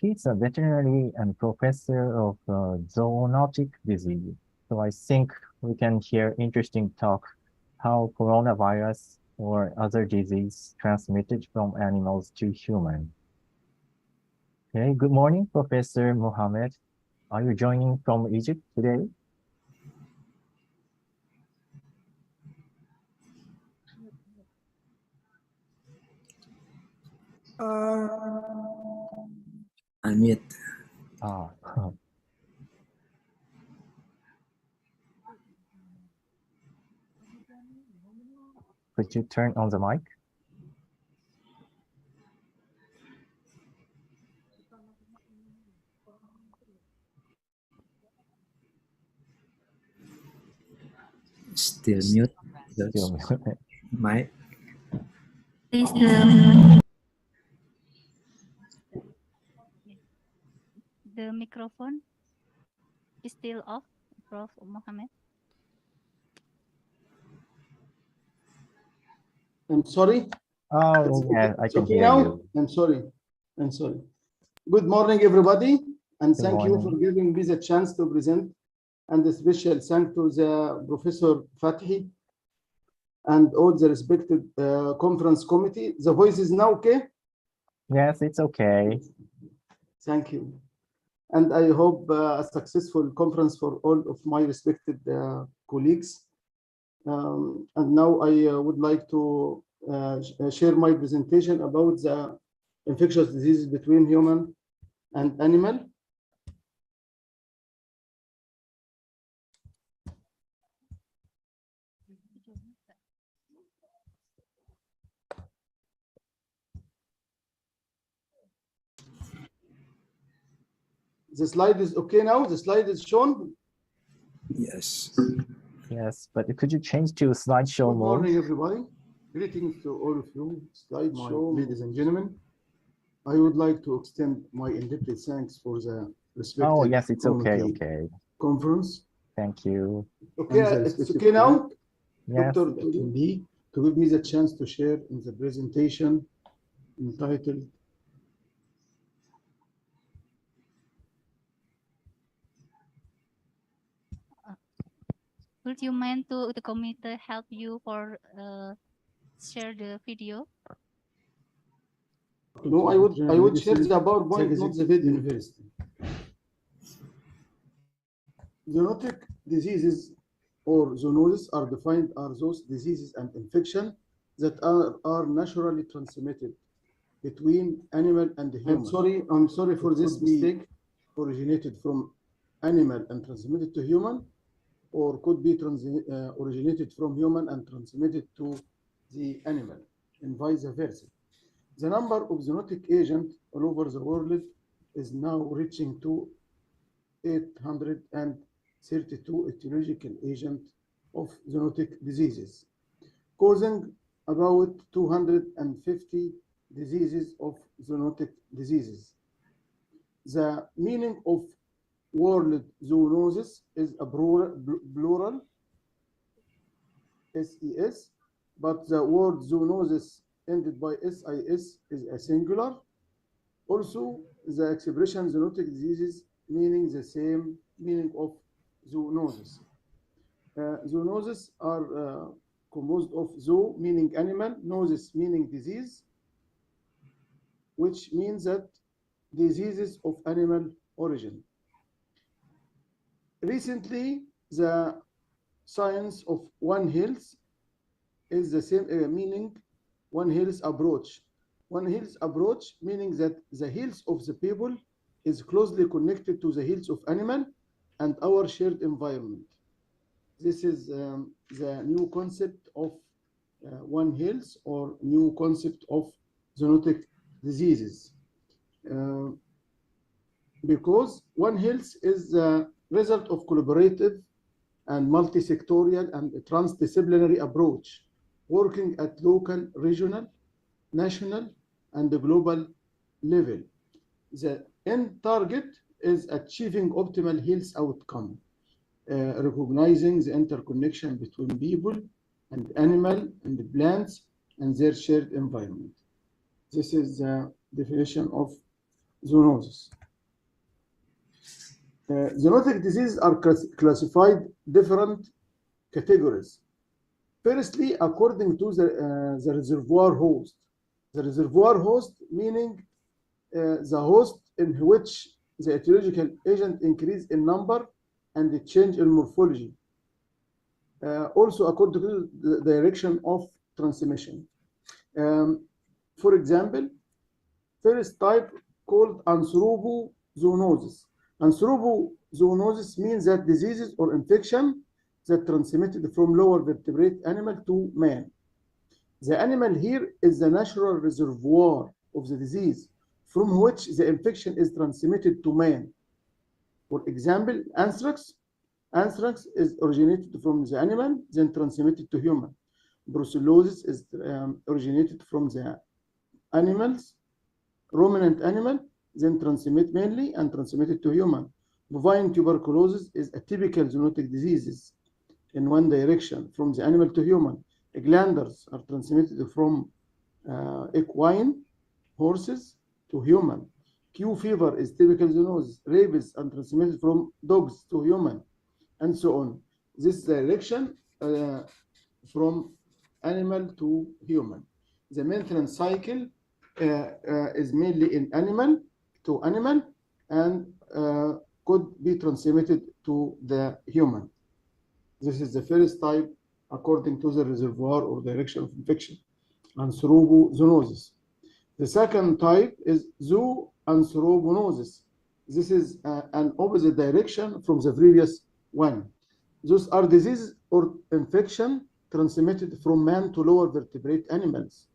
He's a veterinary and professor of zoonotic disease. So I think we can hear interesting talk how coronavirus or other disease transmitted from animals to human. Okay, good morning, Professor Mohammed. Are you joining from Egypt today? Unmute. Could you turn on the mic? still mute. Mic. Please, the microphone is still off, Prof. Mohammed. I'm sorry. Oh, yeah, I It's can okay hear now? you. I'm sorry. I'm sorry. Good morning, everybody, and Good thank you for morning. giving me the chance to present. And a special thank to the Professor Fathi and all the respected conference committee. The voice is now okay? Yes, it's okay. Thank you. And I hope a successful conference for all of my respected colleagues. And now I would like to share my presentation about the infectious diseases between human and animal. The slide is okay now? The slide is shown? Yes. Yes, but could you change to slideshow Good mode? morning, everybody. Greetings to all of you. Slideshow, ladies and gentlemen. I would like to extend my indebted thanks for the respected Oh, yes, it's okay. committee Okay. conference. Thank you. Okay, it's okay now? Yes. Dr. Lee, to give me the chance to share in the presentation entitled Would you mind to the committee help you for share the video? No, I would share the PowerPoint, not the video. University. Zoonotic diseases or zoonoses are defined as those diseases and infection that are naturally transmitted between animal and human. I'm sorry for this mistake. Originated from animal and transmitted to human, or could be originated from human and transmitted to the animal, and vice versa. The number of zoonotic agents all over the world is now reaching to 832 etiological agents of zoonotic diseases, causing about 250 diseases of zoonotic diseases. The meaning of world zoonosis is a plural, SES, but the word zoonosis ended by SIS is a singular. Also, the expression zoonotic diseases meaning the same meaning of zoonosis. Zoonoses are composed of zoo meaning animal, nosis meaning disease, which means that diseases of animal origin. Recently, the science of One Health is the same meaning One Health approach. One Health approach meaning that the health of the people is closely connected to the health of animal and our shared environment. This is the new concept of One Health, or new concept of zoonotic diseases. Because One Health is the result of collaborative and multi-sectorial and transdisciplinary approach, working at local, regional, national, and the global level. The end target is achieving optimal health outcome, recognizing the interconnection between people and animal and the plants and their shared environment. This is the definition of zoonosis. Zoonotic diseases are classified different categories. Firstly, according to the reservoir host. The reservoir host meaning the host in which the etiological agent increase in number and the change in morphology. Also according to the direction of transmission. For example, first type called anthropozoonosis. Anthropozoonosis means that diseases or infection that transmitted from lower vertebrate animal to man. The animal here is the natural reservoir of the disease from which the infection is transmitted to man. For example, anthrax Anthrax is originated from the animal, then transmitted to human. Brucellosis is originated from the animals, ruminant animal, then transmitted to human. Bovine tuberculosis is a typical zoonotic disease in one direction from the animal to human. Glanders are transmitted from equine, horses to human. Q fever is typical zoonosis. Rabies are transmitted from dogs to human, and so on. This direction from animal to human. The maintenance cycle is mainly in animal to animal and could be transmitted to the human. This is the first type according to the reservoir or direction of infection, anthropozoonosis. The second type is zooanthroponosis. This is an opposite direction from the previous one. Those are diseases or infection transmitted from man to lower vertebrate animals.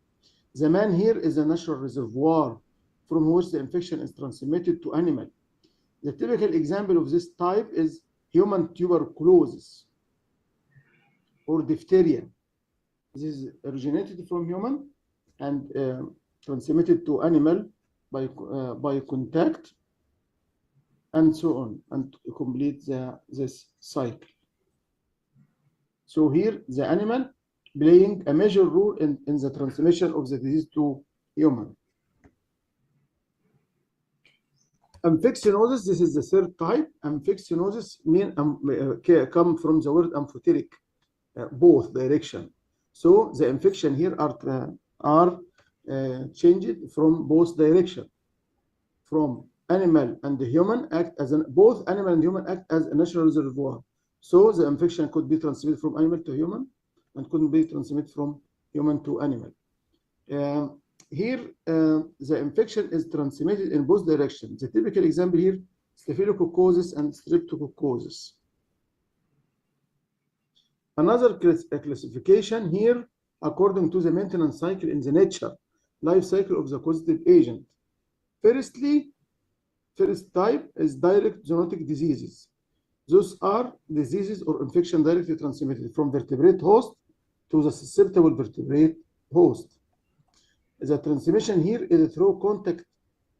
The man here is a natural reservoir from which the infection is transmitted to animal. The typical example of this type is human tuberculosis or diphtheria. This is originated from human and transmitted to animal by contact and so on, and to complete this cycle. So here the animal playing a major role in the transmission of the disease to human. Amphictyinosis, this is the third type. Amphictyinosis come from the word amphoteric, both direction. So the infection here are changed from both direction. From animal and the human act as both animal and human act as a natural reservoir. So the infection could be transmitted from animal to human and couldn't be transmitted from human to animal. Here, the infection is transmitted in both directions. The typical example here, staphylococcosis and streptococcosis. Another classification here, according to the maintenance cycle in the nature, life cycle of the causative agent. First type is direct zoonotic diseases. Those are diseases or infection directly transmitted from vertebrate host to the susceptible vertebrate host. The transmission here is through contact,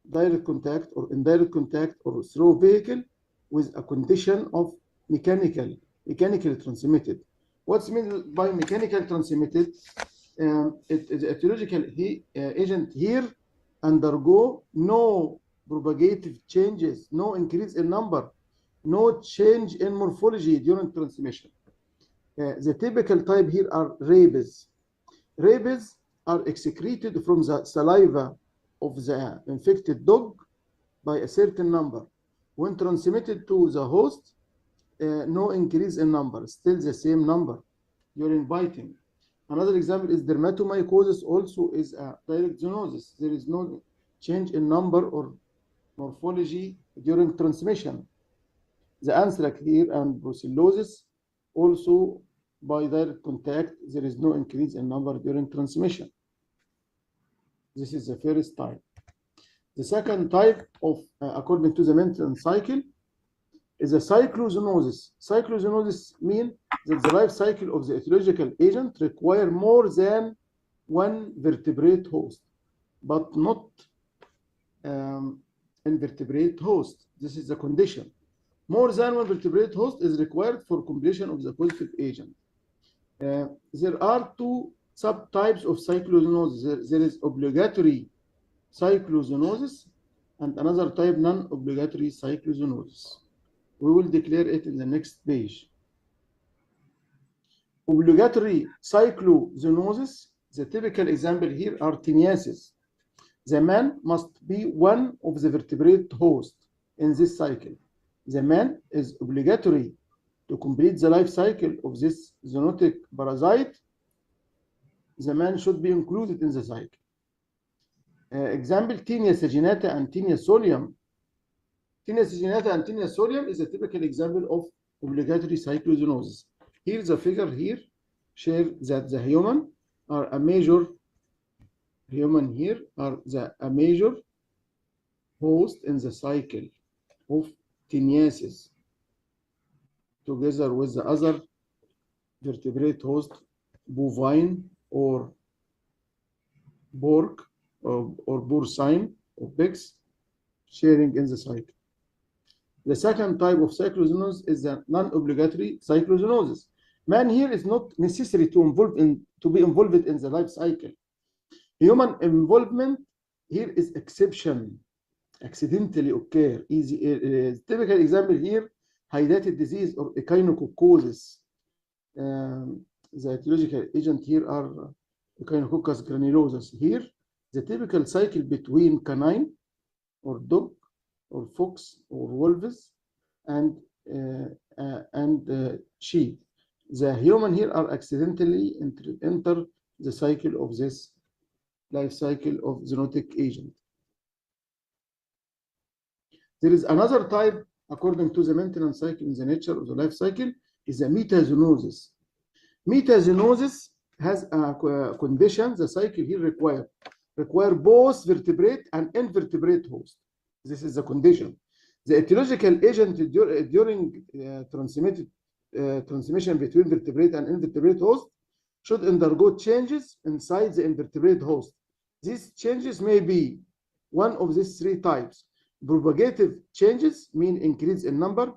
direct contact or indirect contact, or through vehicle with a condition of mechanically transmitted. What's meant by mechanical transmitted? The etiological agent here undergo no propagative changes, no increase in number, no change in morphology during transmission. The typical type here are rabies. Rabies are excreted from the saliva of the infected dog by a certain number. When transmitted to the host, no increase in number, still the same number during biting. Another example is dermatomycosis, also is a direct zoonosis. There is no change in number or morphology during transmission. The anthrax here and brucellosis, also by direct contact, there is no increase in number during transmission. This is the first type. The second type of, according to the maintenance cycle, is a cyclozoonosis. Cyclozoonosis means that the life cycle of the etiological agent require more than one vertebrate host, but not invertebrate host. This is the condition. More than one vertebrate host is required for completion of the causative agent. There are two subtypes of cyclozoonosis. There is obligatory cyclozoonosis and another type, non-obligatory cyclozoonosis. We will declare it in the next page. Obligatory cyclozoonosis, the typical example here are teniasis. The man must be one of the vertebrate hosts in this cycle. The man is obligatory to complete the life cycle of this zoonotic parasite. The man should be included in the cycle. Example, Taenia saginata and Taenia solium. Taenia saginata and Taenia solium is a typical example of obligatory cyclozoonosis. Here the figure here shows that the human are a major host in the cycle of teniasis. together with the other vertebrate host, bovine or pork or porcine or pigs, sharing in the cycle. The second type of cyclozoonosis is the non-obligatory cyclozoonosis. Man here is not necessary to be involved in the life cycle. Human involvement here is exception, accidentally occur. Typical example here, hydatid disease or echinococcus. The etiological agent here are Echinococcus granulosus. Here, the typical cycle between canine or dog or fox or wolves and sheep. The human here are accidentally enter the cycle of this life cycle of zoonotic agent. There is another type, according to the maintenance cycle in the nature of the life cycle, is a metazoonosis. Metazoonosis has a condition, the cycle here require both vertebrate and invertebrate host. This is the condition. The etiological agent during transmission between vertebrate and invertebrate host should undergo changes inside the invertebrate host. These changes may be one of these three types. Propagative changes mean increase in number.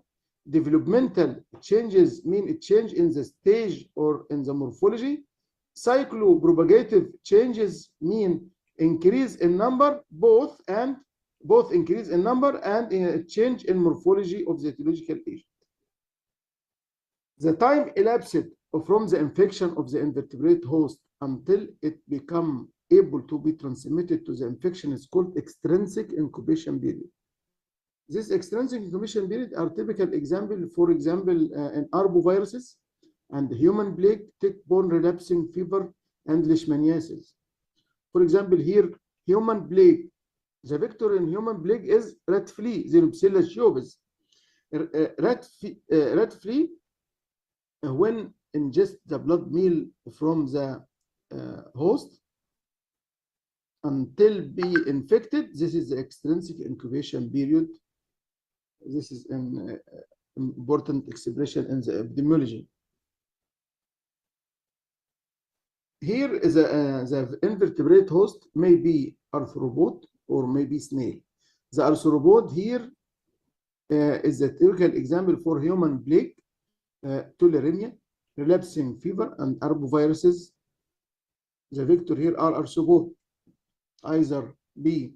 Developmental changes mean a change in the stage or in the morphology. Cyclopropagative changes mean increase in number, both increase in number and a change in morphology of the etiological agent. The time elapsed from the infection of the invertebrate host until it become able to be transmitted to the infection is called extrinsic incubation period. This extrinsic incubation period are typical example, for example, in arboviruses and human plague, tick-borne relapsing fever, and leishmaniasis. For example, here, human plague, the vector in human plague is rat flea, Xenopsilla sciovus. Rat flea, when ingest the blood meal from the host until be infected, this is the extrinsic incubation period. This is an important expression in the epidemiology. Here is the invertebrate host may be arthropod or may be snail. The arthropod here is a typical example for human plague, tularemia, relapsing fever, and arboviruses. The vector here are arthropod, either be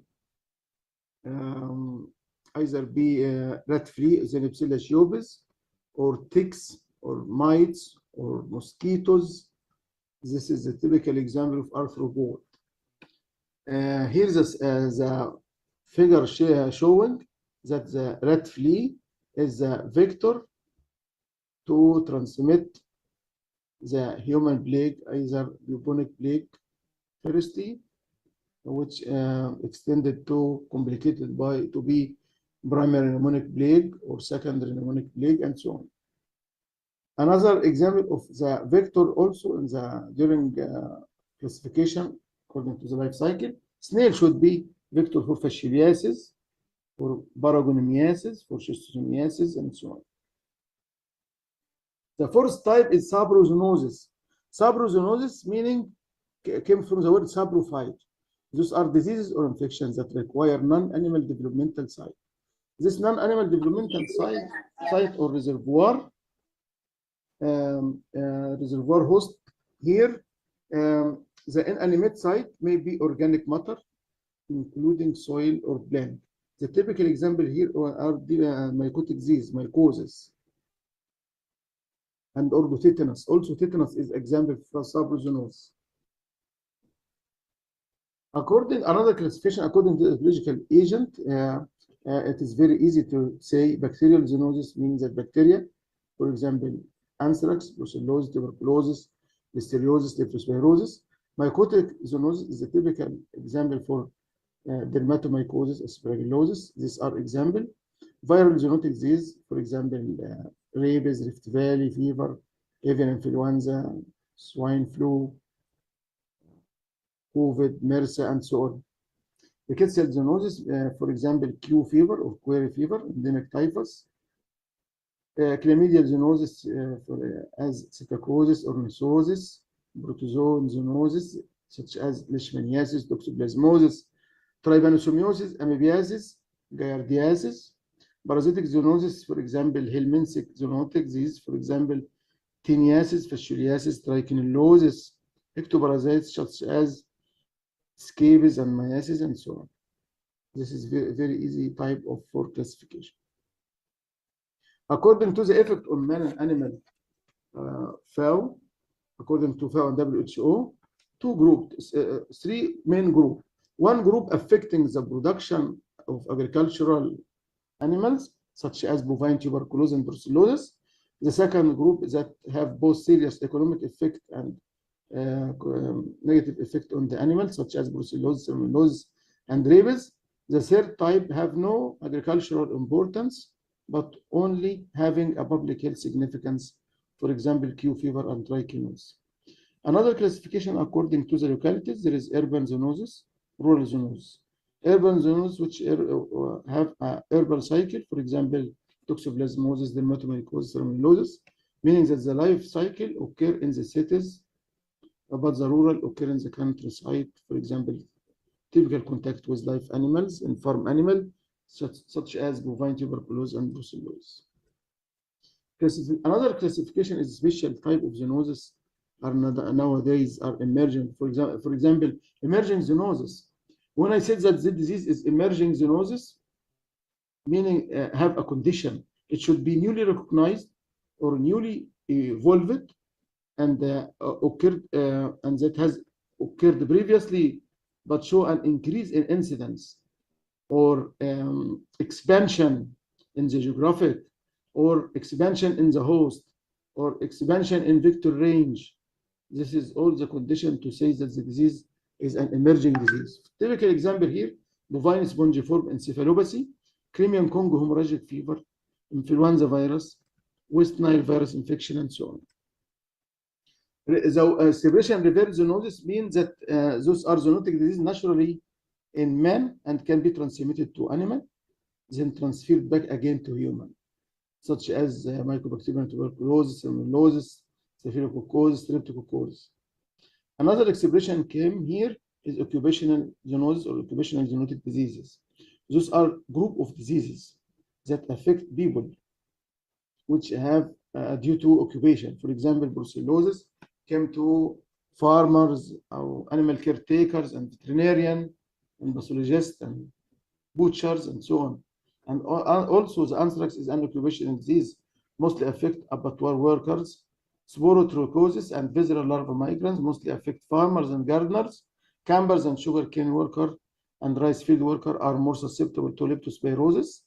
rat flea, Xenopsilla sciovus, or ticks, or mites, or mosquitoes. This is a typical example of arthropod. Here's the figure showing that the rat flea is the vector to transmit the human plague, either bubonic plague firstly, which extended to complicated by to be primary pneumonic plague or secondary pneumonic plague, and so on. Another example of the vector also in the during classification according to the life cycle, snail should be vector for fasciitis, for paragoniasis, for schistosomiasis, and so on. The fourth type is saprozoonosis. Saprozoonosis meaning came from the word saprophyte. Those are diseases or infections that require non-animal developmental site. This non-animal developmental site or reservoir host here, the inanimate site may be organic matter, including soil or plant. The typical example here are the mycotic disease, mycosis, and also tetanus. Also, tetanus is example for saprozoonosis. Another classification according to the biological agent, it is very easy to say bacterial zoonosis means that bacteria, for example, anthrax, brucellosis, tuberculosis, listeriosis, leptospirosis. Mycotic zoonosis is a typical example for dermatomycosis, aspergillosis. These are example. Viral zoonotic disease, for example, rabies, Rift Valley fever, avian influenza, swine flu, COVID, MRSA, and so on. Rickettsial zoonosis, for example, Q fever or query fever, endemic typhus. chlamydial zoonosis as psittacosis, ornithosis, protozoan zoonosis such as leishmaniasis, toxoplasmosis, trypanosomiasis, amoebiasis, giardiasis, parasitic zoonosis, for example, helminthic zoonotic disease, for example, tiniasis, fascioliasis, trichinellosis, ectoparasites such as scabies and myiasis, and so on. This is very easy type of for classification. According to the effect on man and animal, FAO, according to FAO and WHO, two groups, three main groups. One group affecting the production of agricultural animals, such as bovine tuberculosis and brucellosis. The second group that have both serious economic effect and negative effect on the animals, such as brucellosis, salmonellosis, and rabies. The third type have no agricultural importance, but only having a public health significance, for example, Q fever and trichinosis. Another classification according to the localities, there is urban zoonosis, rural zoonosis. Urban zoonosis which have an urban cycle, for example, toxoplasmosis, dermatomycosis, salmonellosis, meaning that the life cycle occur in the cities, but the rural occur in the countryside, for example, typical contact with live animals and farm animal, such as bovine tuberculosis and brucellosis. Another classification is special type of zoonosis are nowadays are emerging. For example, emerging zoonosis. When I said that the disease is emerging zoonosis, meaning have a condition, it should be newly recognized or newly evolved and occurred and that has occurred previously, but show an increase in incidence or expansion in the geographic or expansion in the host or expansion in vector range. This is all the condition to say that the disease is an emerging disease. Typical example here, bovine spongiform encephalopathy, Crimean Congo hemorrhagic fever, influenza virus, West Nile virus infection, and so on. The separation reverse zoonosis means that those are zoonotic diseases naturally in man and can be transmitted to animal, then transferred back again to human, such as mycobacterium tuberculosis, salmonellosis, staphylococcus, streptococcus. Another expression came here is occupational zoonosis or occupational zoonotic diseases. Those are group of diseases that affect people which have due to occupation. For example, brucellosis came to farmers, animal caretakers, and veterinarian, and pathologists, and butchers, and so on. And also the anthrax is an occupational disease, mostly affect abattoir workers. Sporotrichosis and visceral larva migrants mostly affect farmers and gardeners. Campers and sugarcane workers and rice field workers are more susceptible to leptospirosis.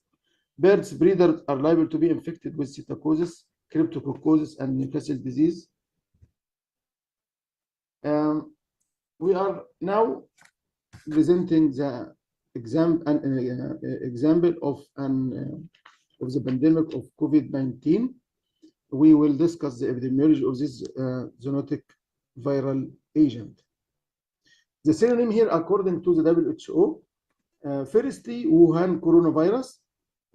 Birds breeders are liable to be infected with psittacosis, cryptococcosis, and Newcastle disease. We are now presenting the example of the pandemic of COVID-19. We will discuss the epidemiology of this zoonotic viral agent. The synonym here, according to the WHO, firstly, Wuhan coronavirus,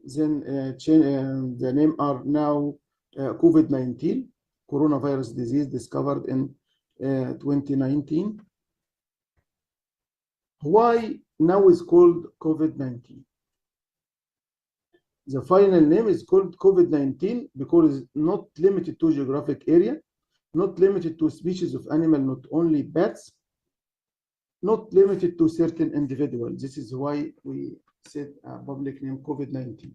then the name are now COVID-19, coronavirus disease discovered in 2019. Why now is called COVID-19? The final name is called COVID-19 because it's not limited to geographic area, not limited to species of animal, not only bats, not limited to certain individuals. This is why we said public name COVID-19.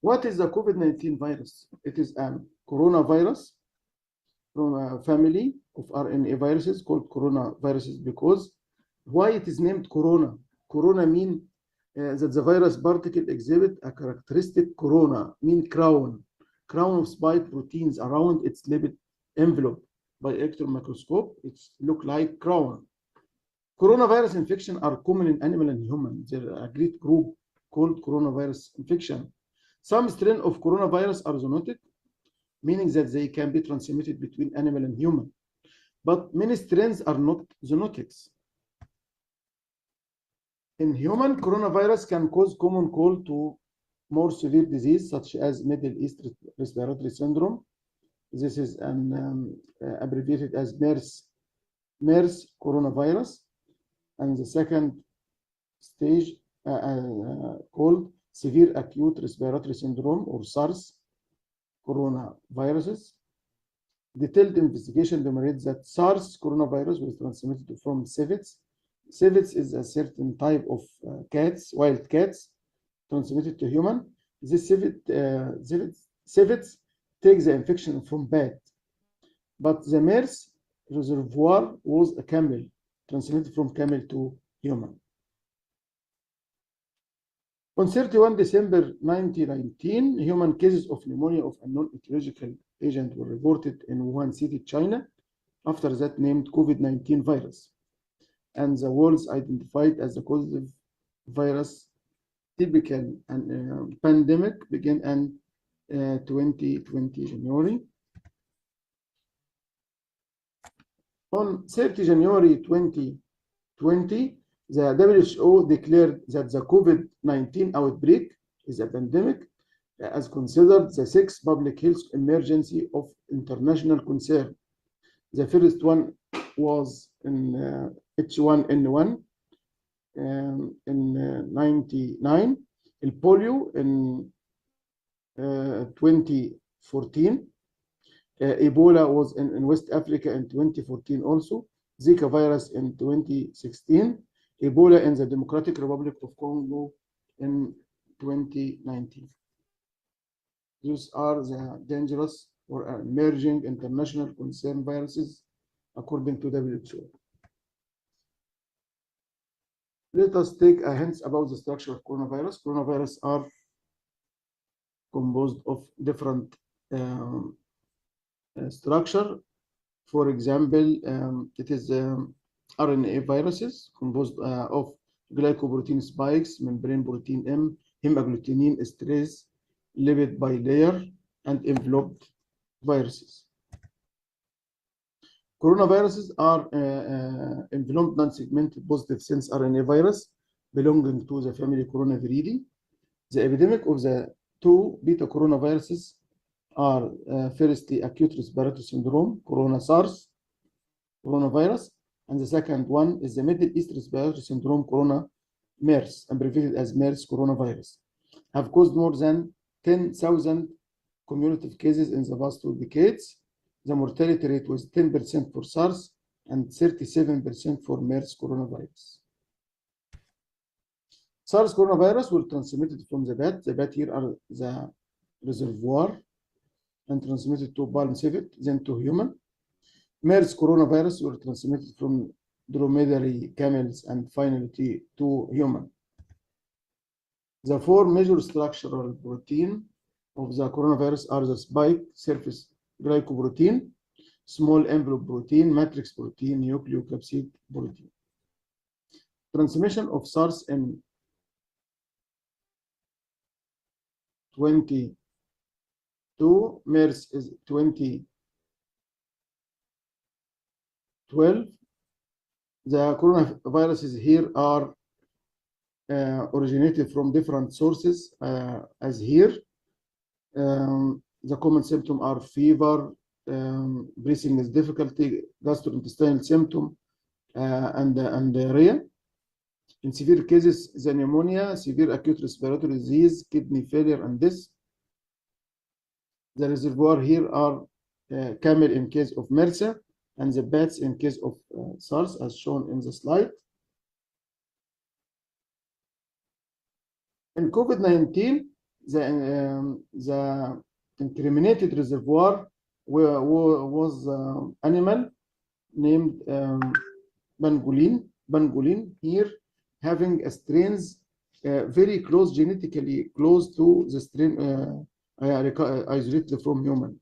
What is the COVID-19 virus? It is a coronavirus from a family of RNA viruses called coronaviruses. Because why it is named corona? Corona means that the virus particle exhibit a characteristic corona, mean crown of spike proteins around its lipid envelope. By electron microscope, it look like crown. Coronavirus infection are common in animal and human. There are a great group called coronavirus infection. Some strain of coronavirus are zoonotic, meaning that they can be transmitted between animal and human. But many strains are not zoonotics. In human, coronavirus can cause common cold to more severe disease such as Middle East respiratory syndrome. This is abbreviated as MERS coronavirus, and the second stage called severe acute respiratory syndrome or SARS coronaviruses. Detailed investigation demonstrates that SARS coronavirus was transmitted from civets. Civets is a certain type of cats, wild cats, transmitted to human. This civets take the infection from bat, but the MERS reservoir was a camel, transmitted from camel to human. On 31 December 2019, human cases of pneumonia of unknown etiological agent were reported in Wuhan City, China, after that named COVID-19 virus. And the world's identified as the causative virus typical and pandemic began in 2020 January. On 30 January 2020, the WHO declared that the COVID-19 outbreak is a pandemic as considered the sixth public health emergency of international concern. The first one was in H1N1 in 99, el polio in 2014, Ebola was in West Africa in 2014 also, Zika virus in 2016, Ebola in the Democratic Republic of Congo in 2019. These are the dangerous or emerging international concern viruses according to WHO. Let us take a hint about the structure of coronavirus. Coronavirus are composed of different structure. For example, it is RNA viruses composed of glycoprotein spikes, membrane protein M, hemagglutinin esterase, lipid bilayer, and enveloped viruses. Coronaviruses are enveloped non-segmented positive sense RNA virus belonging to the family Coronaviridae. The epidemic of the two beta coronaviruses are firstly acute respiratory syndrome, corona SARS coronavirus, and the second one is the Middle East respiratory syndrome, corona MERS, abbreviated as MERS coronavirus, have caused more than 10,000 cumulative cases in the past 2 decades. The mortality rate was 10% for SARS and 37% for MERS coronavirus. SARS coronavirus were transmitted from the bat. The bat here are the reservoir and transmitted to palm civet, then to human. MERS coronavirus were transmitted from dromedary camels and finally to human. The four major structural protein of the coronavirus are the spike surface glycoprotein, small envelope protein, matrix protein, nucleocapsid protein. Transmission of SARS in 2022, MERS is 2012. The coronaviruses here are originated from different sources, as here. The common symptoms are fever, breathing is difficulty, gastrointestinal symptom, and diarrhea. In severe cases, the pneumonia, severe acute respiratory disease, kidney failure, and death. The reservoir here are camel in case of MRSA, and the bats in case of SARS, as shown in the slide. In COVID-19, the incriminated reservoir was animal named pangolin here, having a strains very close, genetically close to the strain isolated from human.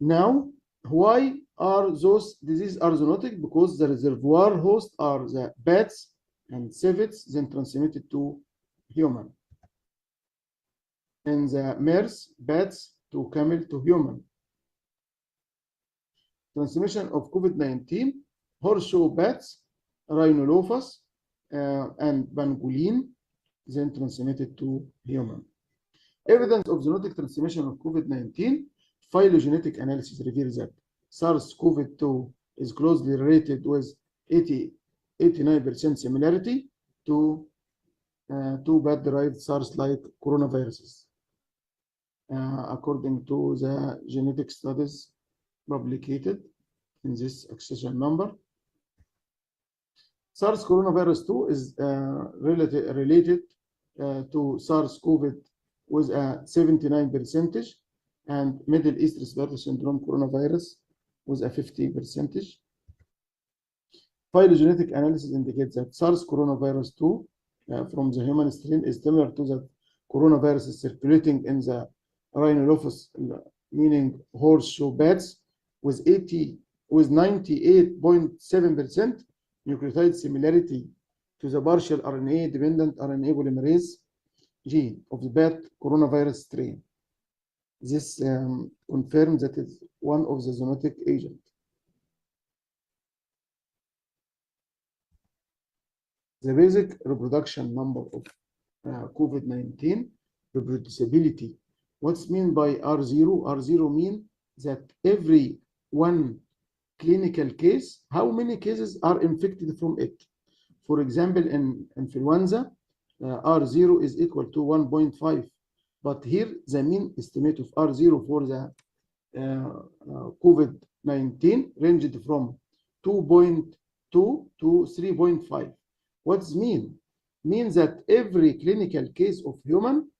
Now, why are those diseases are zoonotic? Because the reservoir host are the bats and civets, then transmitted to human. And the MERS, bats to camel to human. Transmission of COVID-19, horseshoe bats, rhinolophus, and pangolin then transmitted to human. Evidence of zoonotic transmission of COVID-19, phylogenetic analysis reveals that SARS-CoV-2 is closely related with 89% similarity to two bat-derived SARS-like coronaviruses. According to the genetic studies publicated in this accession number, SARS coronavirus 2 is related to SARS-CoV with a 79%, and Middle East respiratory syndrome coronavirus with a 50%. Phylogenetic analysis indicates that SARS coronavirus 2 from the human strain is similar to the coronavirus circulating in the rhinolophus, meaning horseshoe bats, with 98.7% nucleotide similarity to the partial RNA-dependent RNA polymerase gene of the bat coronavirus strain. This confirms that it's one of the zoonotic agents. The basic reproduction number of COVID-19 reproducibility. What's meant by R0? R0 means that every one clinical case, how many cases are infected from it? For example, in influenza, R0 is equal to 1.5. But here, the mean estimate of R0 for the COVID-19 ranged from 2.2 to 3.5. What's mean? Means that every clinical case of human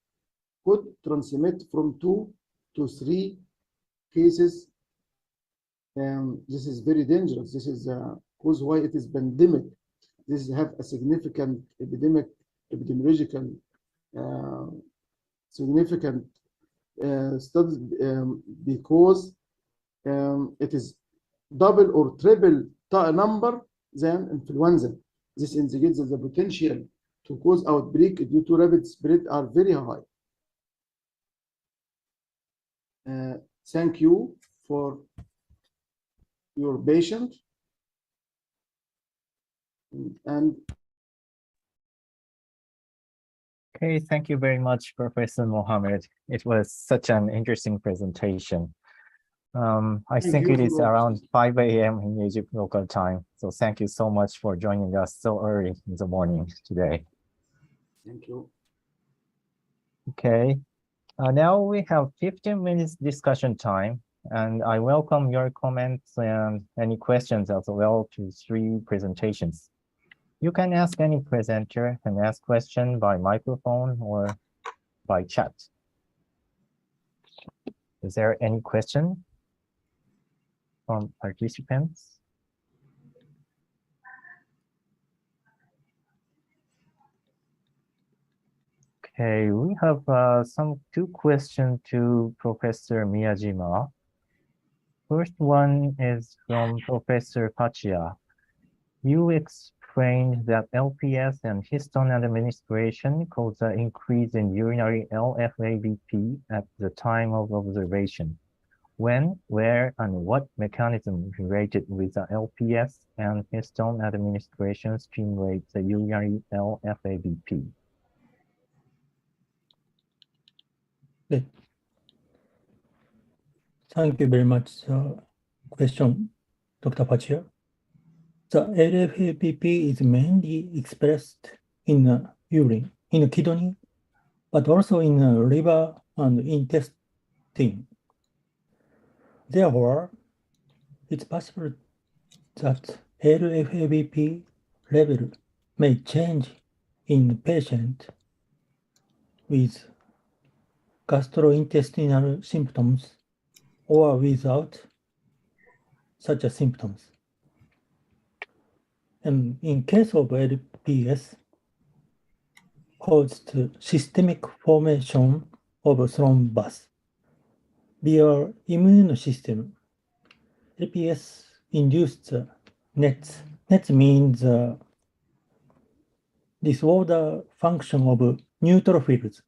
could transmit from 2 to 3 cases. This is very dangerous. This is cause why it is pandemic. This have a significant epidemiological significant studies because it is double or triple number than influenza. This indicates that the potential to cause outbreak due to rapid spread are very high. Thank you for your patience. And Okay, thank you very much, Professor Mohammed. It was such an interesting presentation. I think it is around 5 a.m. in Egypt local time. So thank you so much for joining us so early in the morning today. Thank you. Okay, now we have 15 minutes discussion time, and I welcome your comments and any questions as well to 3 presentations. You can ask any presenter and ask question by microphone or by chat. Is there any question from participants? Okay, we have some 2 questions to Professor Miyajima. First one is from Professor Pachia. You explained that LPS and histone administration cause an increase in urinary LFABP at the time of observation. When, where, and what mechanism related with the LPS and histone administration stimulate the urinary LFABP? Thank you very much question, Dr. Pachia. The LFABP is mainly expressed in the urine, in the kidney, but also in the liver and intestine. Therefore, it's possible that LFABP level may change in the patient with gastrointestinal symptoms or without such a symptoms. And in case of LPS, caused systemic formation of thrombus via immune system. LPS induced nets. Nets means disorder function of neutrophils.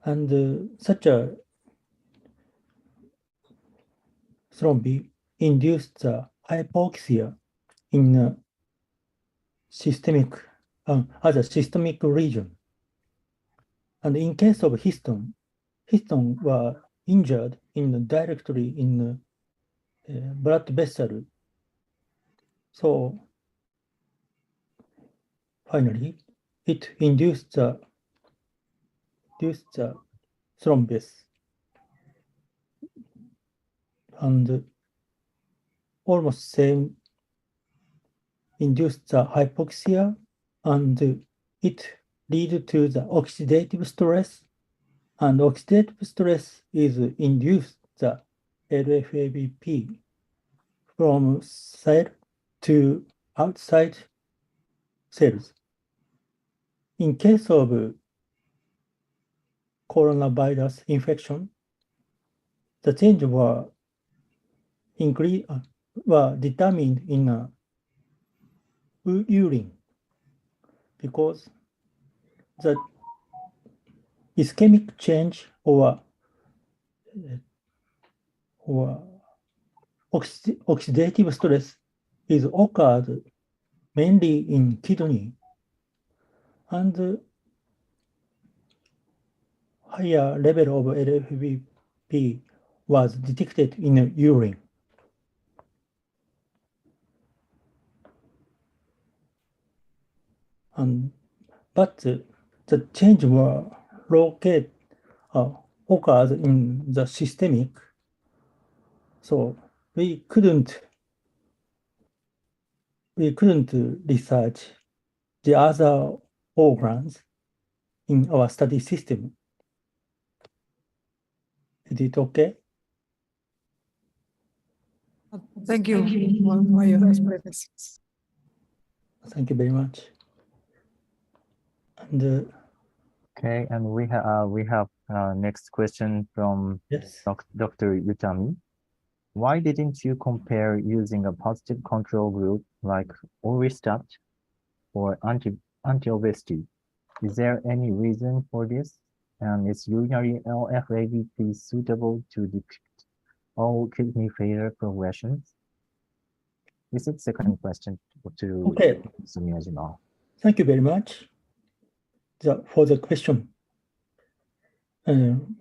And such a thrombi induced hypoxia in systemic as a systemic region. And in case of histon were injured directly in blood vessel. So finally, it induced the thrombus. And almost same induced the hypoxia, and it lead to the oxidative stress, and oxidative stress is induced the LFABP from cell to outside cells. In case of coronavirus infection, the change were determined in urine, because the ischemic change or oxidative stress is occurred mainly in kidney, and higher level of LFBP was detected in urine. But the change were occurred in the systemic, so we couldn't research the other organs in our study system. Is it okay? Thank you for your explanations. Thank you very much. And okay, and we have next question from Dr. Utami. Why didn't you compare using a positive control group like Orlistat or anti-obesity? Is there any reason for this? And is urinary LFABP suitable to depict all kidney failure progressions? This is the second question to Miyajima. Thank you very much for the question.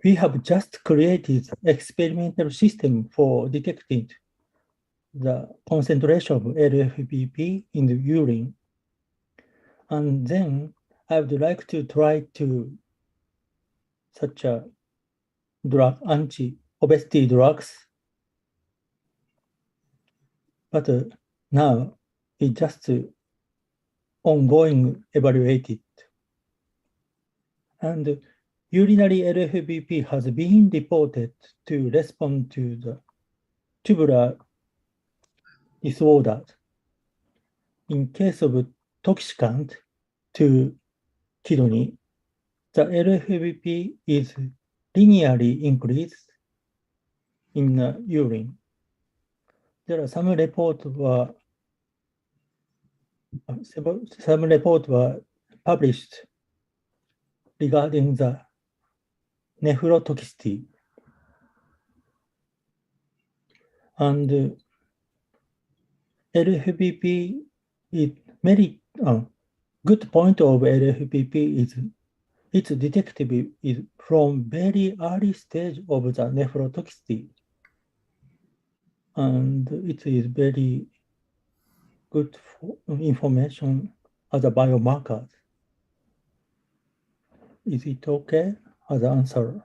We have just created experimental system for detecting the concentration of LFBP in the urine. And then I would like to try to such a drug, anti-obesity drugs. But now it just ongoing evaluated. And urinary LFBP has been reported to respond to the tubular disorder. In case of toxicant to kidney, the LFBP is linearly increased in urine. There are some reports were published regarding the nephrotoxicity. And LFBP is very good point of LFBP is its detectable is from very early stage of the nephrotoxicity. And it is very good information as a biomarker. Is it okay as an answer?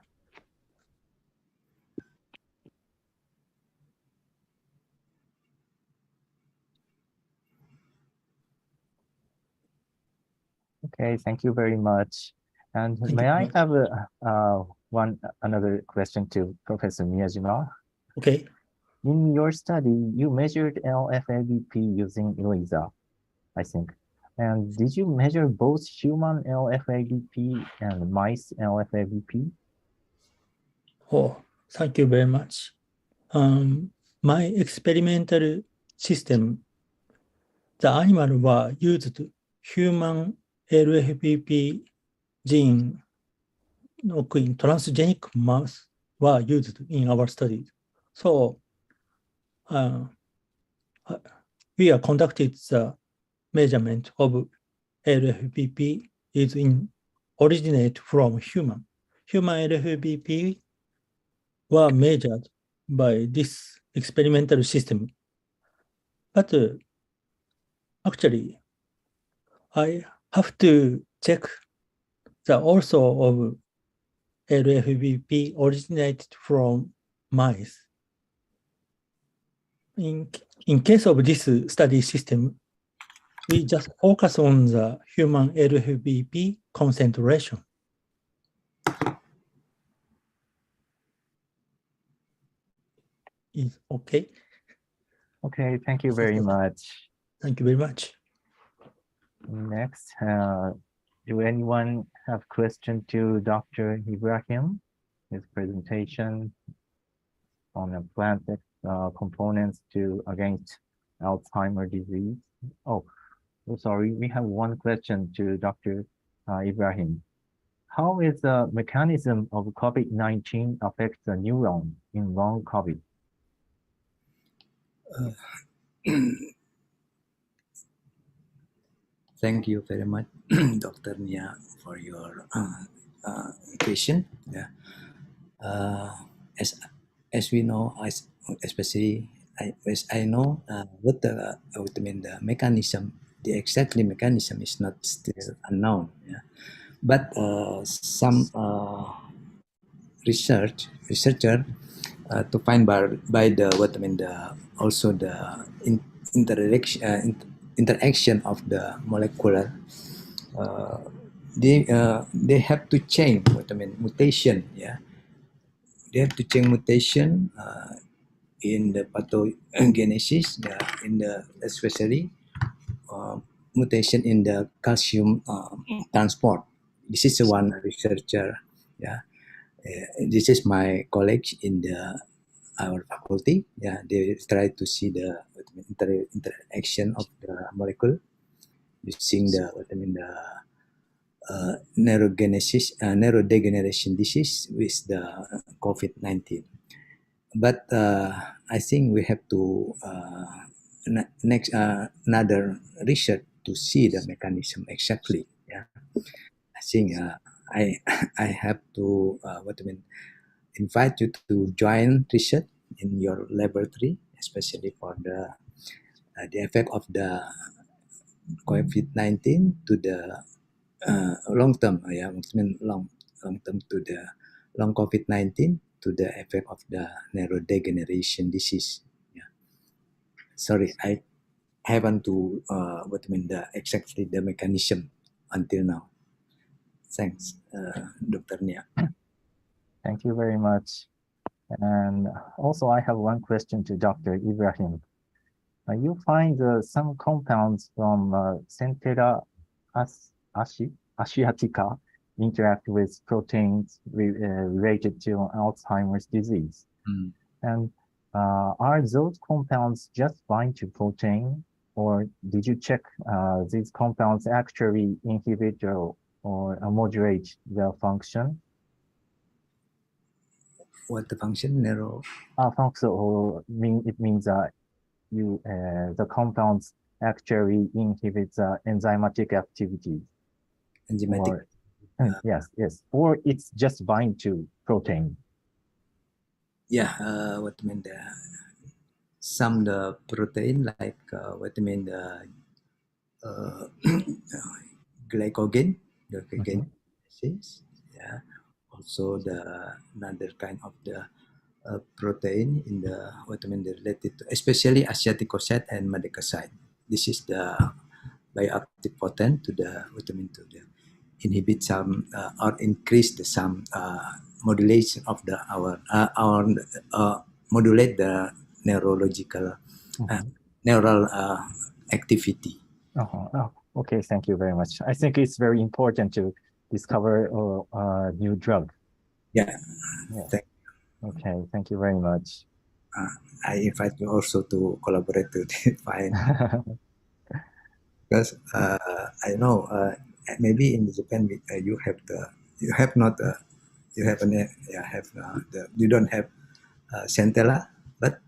Okay, thank you very much. And may I have another question to Professor Miyajima? Okay. In your study, you measured LFABP using ELISA, I think. And did you measure both human LFABP and mice LFABP? Oh, thank you very much. My experimental system, the animal were used human LFBP gene in transgenic mouse were used in our study. So we are conducted the measurement of LFBP originate from human. Human LFBP were measured by this experimental system. But actually, I have to check the also of LFBP originated from mice. In case of this study system, we just focus on the human LFBP concentration. Is okay? Okay, thank you very much. Thank you very much. Next, do anyone have question to Dr. Ibrahim? His presentation on the plant components against Alzheimer's disease. Oh, sorry, we have one question to Dr. Ibrahim. How is the mechanism of COVID-19 affect the neuron in long COVID? Thank you very much, Dr. Nia, for your question. Yeah. As we know, especially as I know, what the mechanism, the exactly mechanism is not still unknown. Yeah. But some researcher to find by the also the interaction of the molecular, they have to change mutation. Yeah, they have to change mutation in the pathogenesis, in the especially mutation in the calcium transport. This is one researcher. Yeah, this is my colleague in our faculty. Yeah, they try to see the interaction of the molecule using the neurodegeneration disease with the COVID-19. But I think we have to next another research to see the mechanism exactly. Yeah, I think I have to invite you to join research in your laboratory, especially for the effect of the COVID-19 to the long term. Yeah, long term to the long COVID-19 to the effect of the neurodegeneration disease. Yeah. Sorry, I haven't to exactly the mechanism until now. Thanks, Dr. Nia. Thank you very much. And also, I have one question to Dr. Ibrahim. You find some compounds from Centella asiatica interact with proteins related to Alzheimer's disease. And are those compounds just bind to protein, or did you check these compounds actually inhibit or modulate their function? What the function? Function, or it means the compounds actually inhibit enzymatic activity. Enzymatic. Yes, or it's just bind to protein. Yeah, some the protein like glycogen, yeah. Also the another kind of the protein in the related to especially acetocoset and medicacyte. This is the bioactive potent to the inhibit some or increase some modulation of the modulate the neurological neural activity. Okay, thank you very much. I think it's very important to discover a new drug. Yeah. Okay, thank you very much. I invite you also to collaborate to find because I know maybe in Japan you have you don't have Centella, but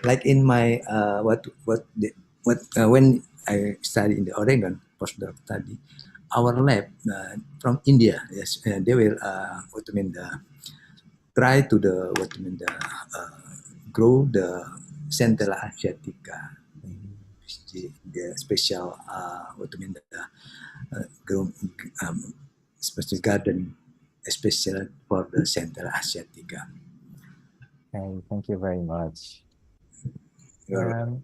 like in my when I study in the Oregon postdoc study, our lab from India, yes, they will try to grow the Centella asiatica, the special grow special garden, especially for the Centella asiatica. Okay, thank you very much. You're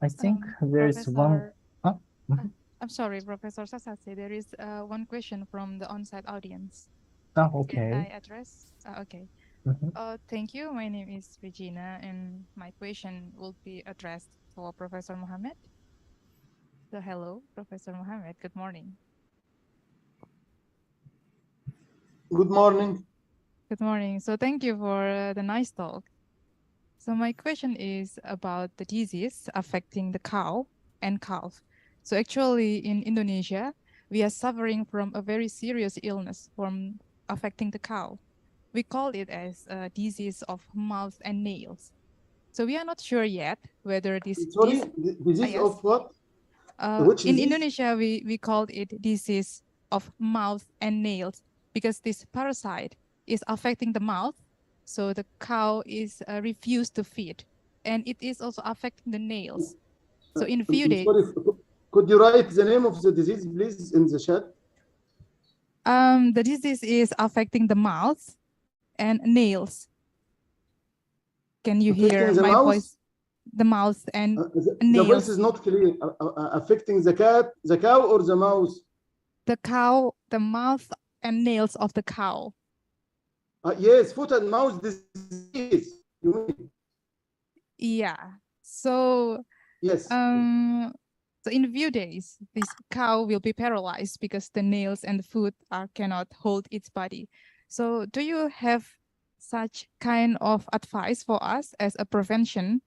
I think there's one. Professor, I'm sorry, Professor Sasase, there is one question from the on-site audience. Oh, Can I okay. address? Okay. Mhm. Thank you. My name is Regina, and my question will be addressed for Professor Mohammed. So hello, Professor Mohammed. Good morning. Good morning. Good morning. So thank you for the nice talk. So my question is about the disease affecting the cow and calf. So actually in Indonesia, we are suffering from a very serious illness from affecting the cow. We call it as a disease of mouth and nails. So we are not sure yet whether Sorry, disease yes. of what? Which In disease? Indonesia, we called it disease of mouth and nails because this parasite is affecting the mouth. So the cow is refused to feed, and it is also affecting the nails. So in a few days, Sorry, could you write the name of the disease, please, in the chat? the disease is affecting the mouth and nails. Can you Affecting hear the my mouth? voice? The mouth and The voice nails. is not clear. Affecting the cow or the mouse? The cow, the mouth and nails of the cow. Yes, foot and mouth disease. You mean? Yeah. So yes. So in a few days, this cow will be paralyzed because the nails and the foot cannot hold its body. So do you have such kind of advice for us as a prevention?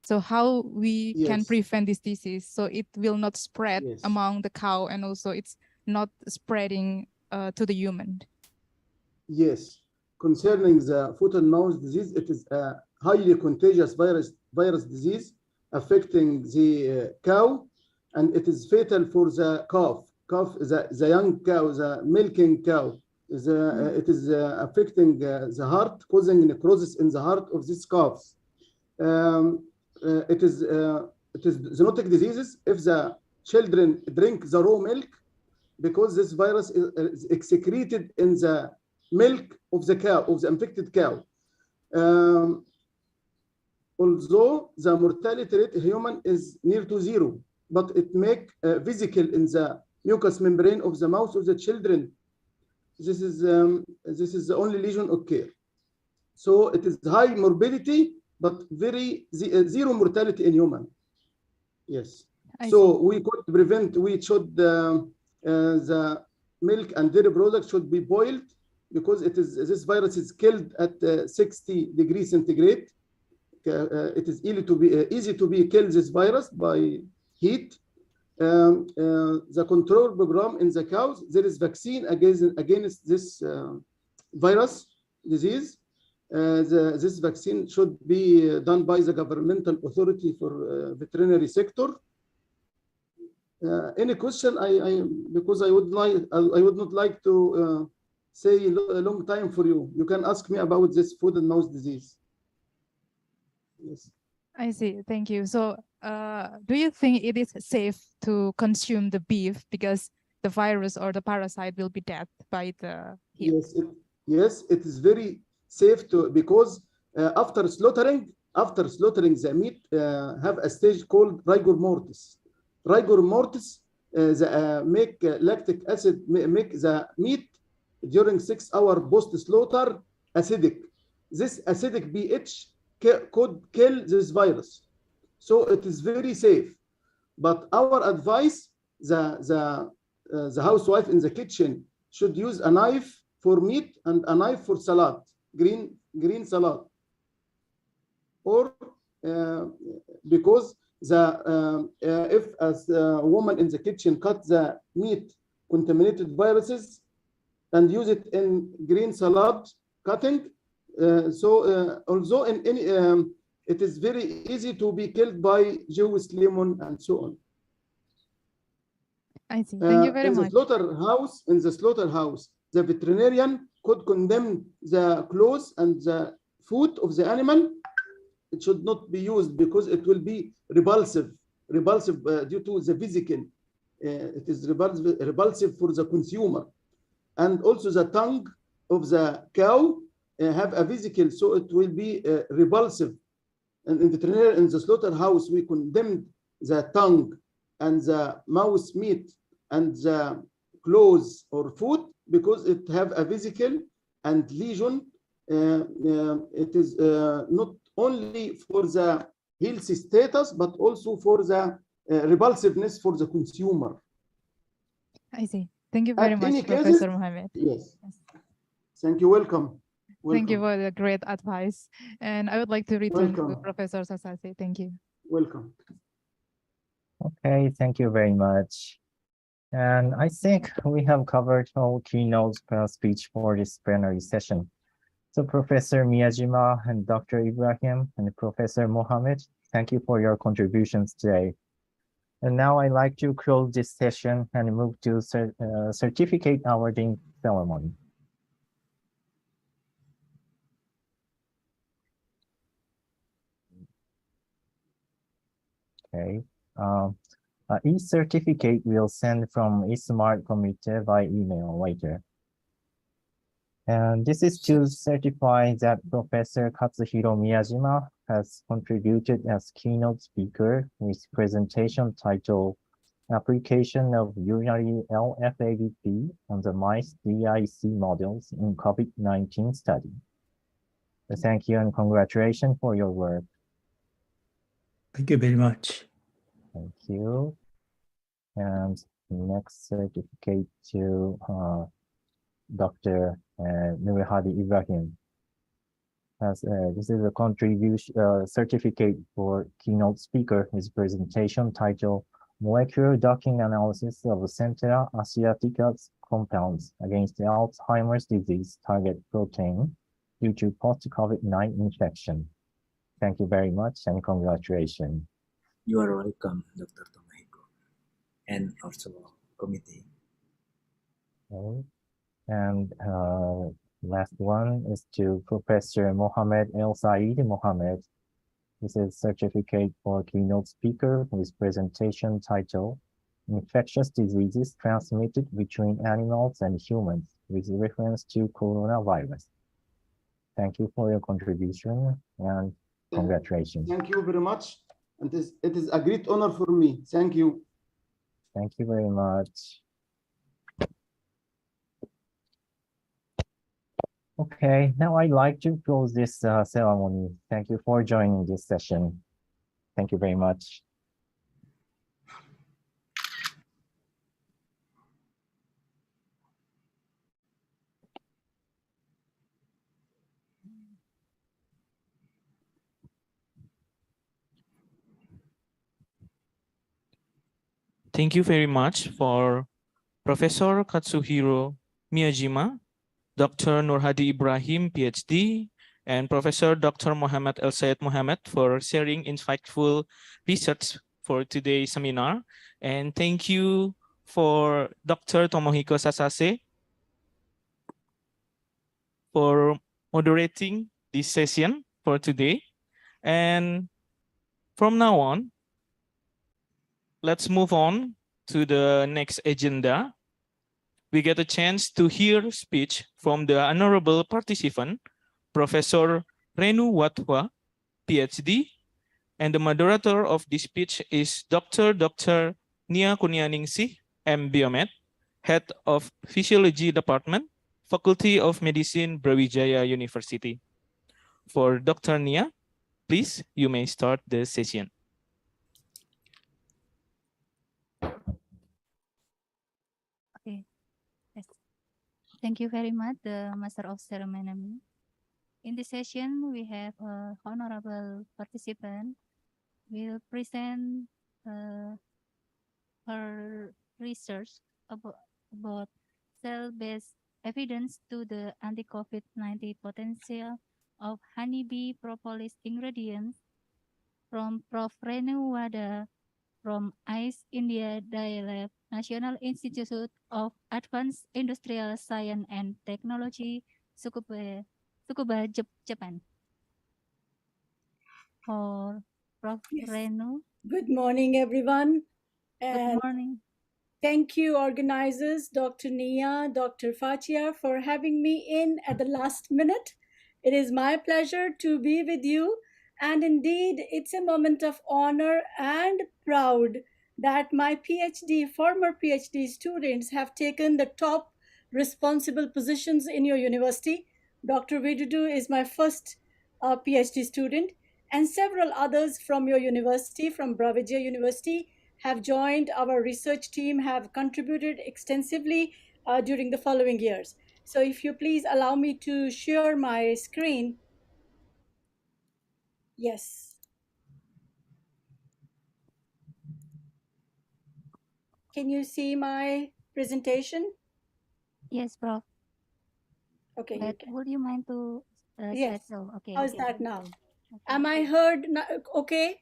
So how we can Yes. prevent this disease so it will not spread Yes. among the cow and also it's not spreading to the human? Yes. Concerning the foot and mouth disease, it is a highly contagious virus disease affecting the cow, and it is fatal for the calf, the young cow, the milking cow. It is affecting the heart, causing necrosis in the heart of these calves. It is zoonotic diseases if the children drink the raw milk, because this virus is excreted in the milk of the cow, of the infected cow. Although the mortality rate in human is near to zero, but it make visible in the mucous membrane of the mouth of the children. This is the only lesion occur. So it is high morbidity, but very zero mortality in human. Yes. So we could prevent. We should the milk and dairy products should be boiled, because this virus is killed at 60 degrees centigrade. It is easy to be kill this virus by heat. The control program in the cows, there is vaccine against this virus disease. This vaccine should be done by the governmental authority for veterinary sector. Any question? Because I would not like to say a long time for you. You can ask me about this foot and mouth disease. Yes. I see. Thank you. So, do you think it is safe to consume the beef because the virus or the parasite will be dead by the heat? Yes, it is very safe to, because after slaughtering the meat have a stage called rigor mortis. Rigor mortis make lactic acid make the meat during 6 hours post slaughter acidic. This acidic pH could kill this virus, so it is very safe. But our advice, the housewife in the kitchen should use a knife for meat and a knife for salad, green salad, or because if a woman in the kitchen cut the meat contaminated viruses and use it in green salad cutting, although in it is very easy to be killed by Jewish lemon and so on. I see. Thank you very In the much. slaughterhouse, the veterinarian could condemn the clothes and the food of the animal. It should not be used because it will be repulsive due to the physical. It is repulsive for the consumer. And also the tongue of the cow have a vesicle, so it will be repulsive. And in the slaughterhouse, we condemned the tongue and the mouse meat and the clothes or food because it have a vesicle and lesion. It is not only for the healthy status, but also for the repulsiveness for the consumer. I see. Thank you very much, Professor Mohammed. Yes. Thank you. Welcome. Thank you for the great advice. And I would like to return to Welcome. Professor Sasase. Thank you. Welcome. Okay, thank you very much. And I think we have covered all keynote speech for this plenary session. So Professor Miyajima and Dr. Ibrahim and Professor Mohammed, thank you for your contributions today. And now I'd like to close this session and move to certificate awarding ceremony. Okay. Each certificate will send from ISSMART committee by email later. And this is to certify that Professor Katsuhiro Miyajima has contributed as keynote speaker with presentation title Application of Urinary LFABP on the mice DIC models in COVID-19 study. Thank you and congratulations for your work. Thank you very much. Thank you. And next certificate to Dr. Nurhadi Ibrahim. This is a contribution certificate for keynote speaker. His presentation title Molecular Docking Analysis of Centella Asiatica Compounds Against the Alzheimer's Disease Target Protein due to post-COVID-19 infection. Thank you very much and congratulations. You are welcome, Dr. Tomahiko, and also committee. Okay. And last one is to Professor Mohammed El Said Mohammed. This is certificate for keynote speaker with presentation title Infectious Diseases Transmitted Between Animals and Humans with reference to coronavirus. Thank you for your contribution and congratulations. Thank you very much. And it is a great honor for me. Thank you. Thank you very much. Okay, now I'd like to close this ceremony. Thank you for joining this session. Thank you very much. Thank you very much for Professor Katsuhiro Miyajima, Dr. Nurhadi Ibrahim, PhD, and Professor Dr. Mohammed El Sayed Mohammed for sharing insightful research for today's seminar. And thank you for Dr. Tomohiko Sasase for moderating this session for today. And from now on, let's move on to the next agenda. We get a chance to hear speech from the honorable participant, Professor Renu Watwa, PhD, and the moderator of this speech is Dr. Nia Kurnianingsih, M. Biomed, Head of Physiology Department, Faculty of Medicine, Brawijaya University. For Dr. Nia, please, you may start the session. Okay. Yes. Thank you very much, the Master of Ceremony. In this session, we have a honorable participant will present her research about cell-based evidence to the anti-COVID-19 potential of honeybee propolis ingredients from Prof. Renu Wada from ICE India Lab, National Institute of Advanced Industrial Science and Technology, Tsukuba, Japan. For Prof. Renu. Good morning, everyone. Good morning. Thank you, organizers, Dr. Nia, Dr. Fachia, for having me in at the last minute. It is my pleasure to be with you. And indeed, it's a moment of honor and proud that my former PhD students have taken the top responsible positions in your university. Dr. Vidudu is my first PhD student, and several others from your university, from Bravijaya University, have joined our research team, have contributed extensively during the following years. So if you please allow me to share my screen. Yes. Can you see my presentation? Yes, Prof. Okay. But would you mind to Yes. so? Okay. How's that now? Am I heard? Okay.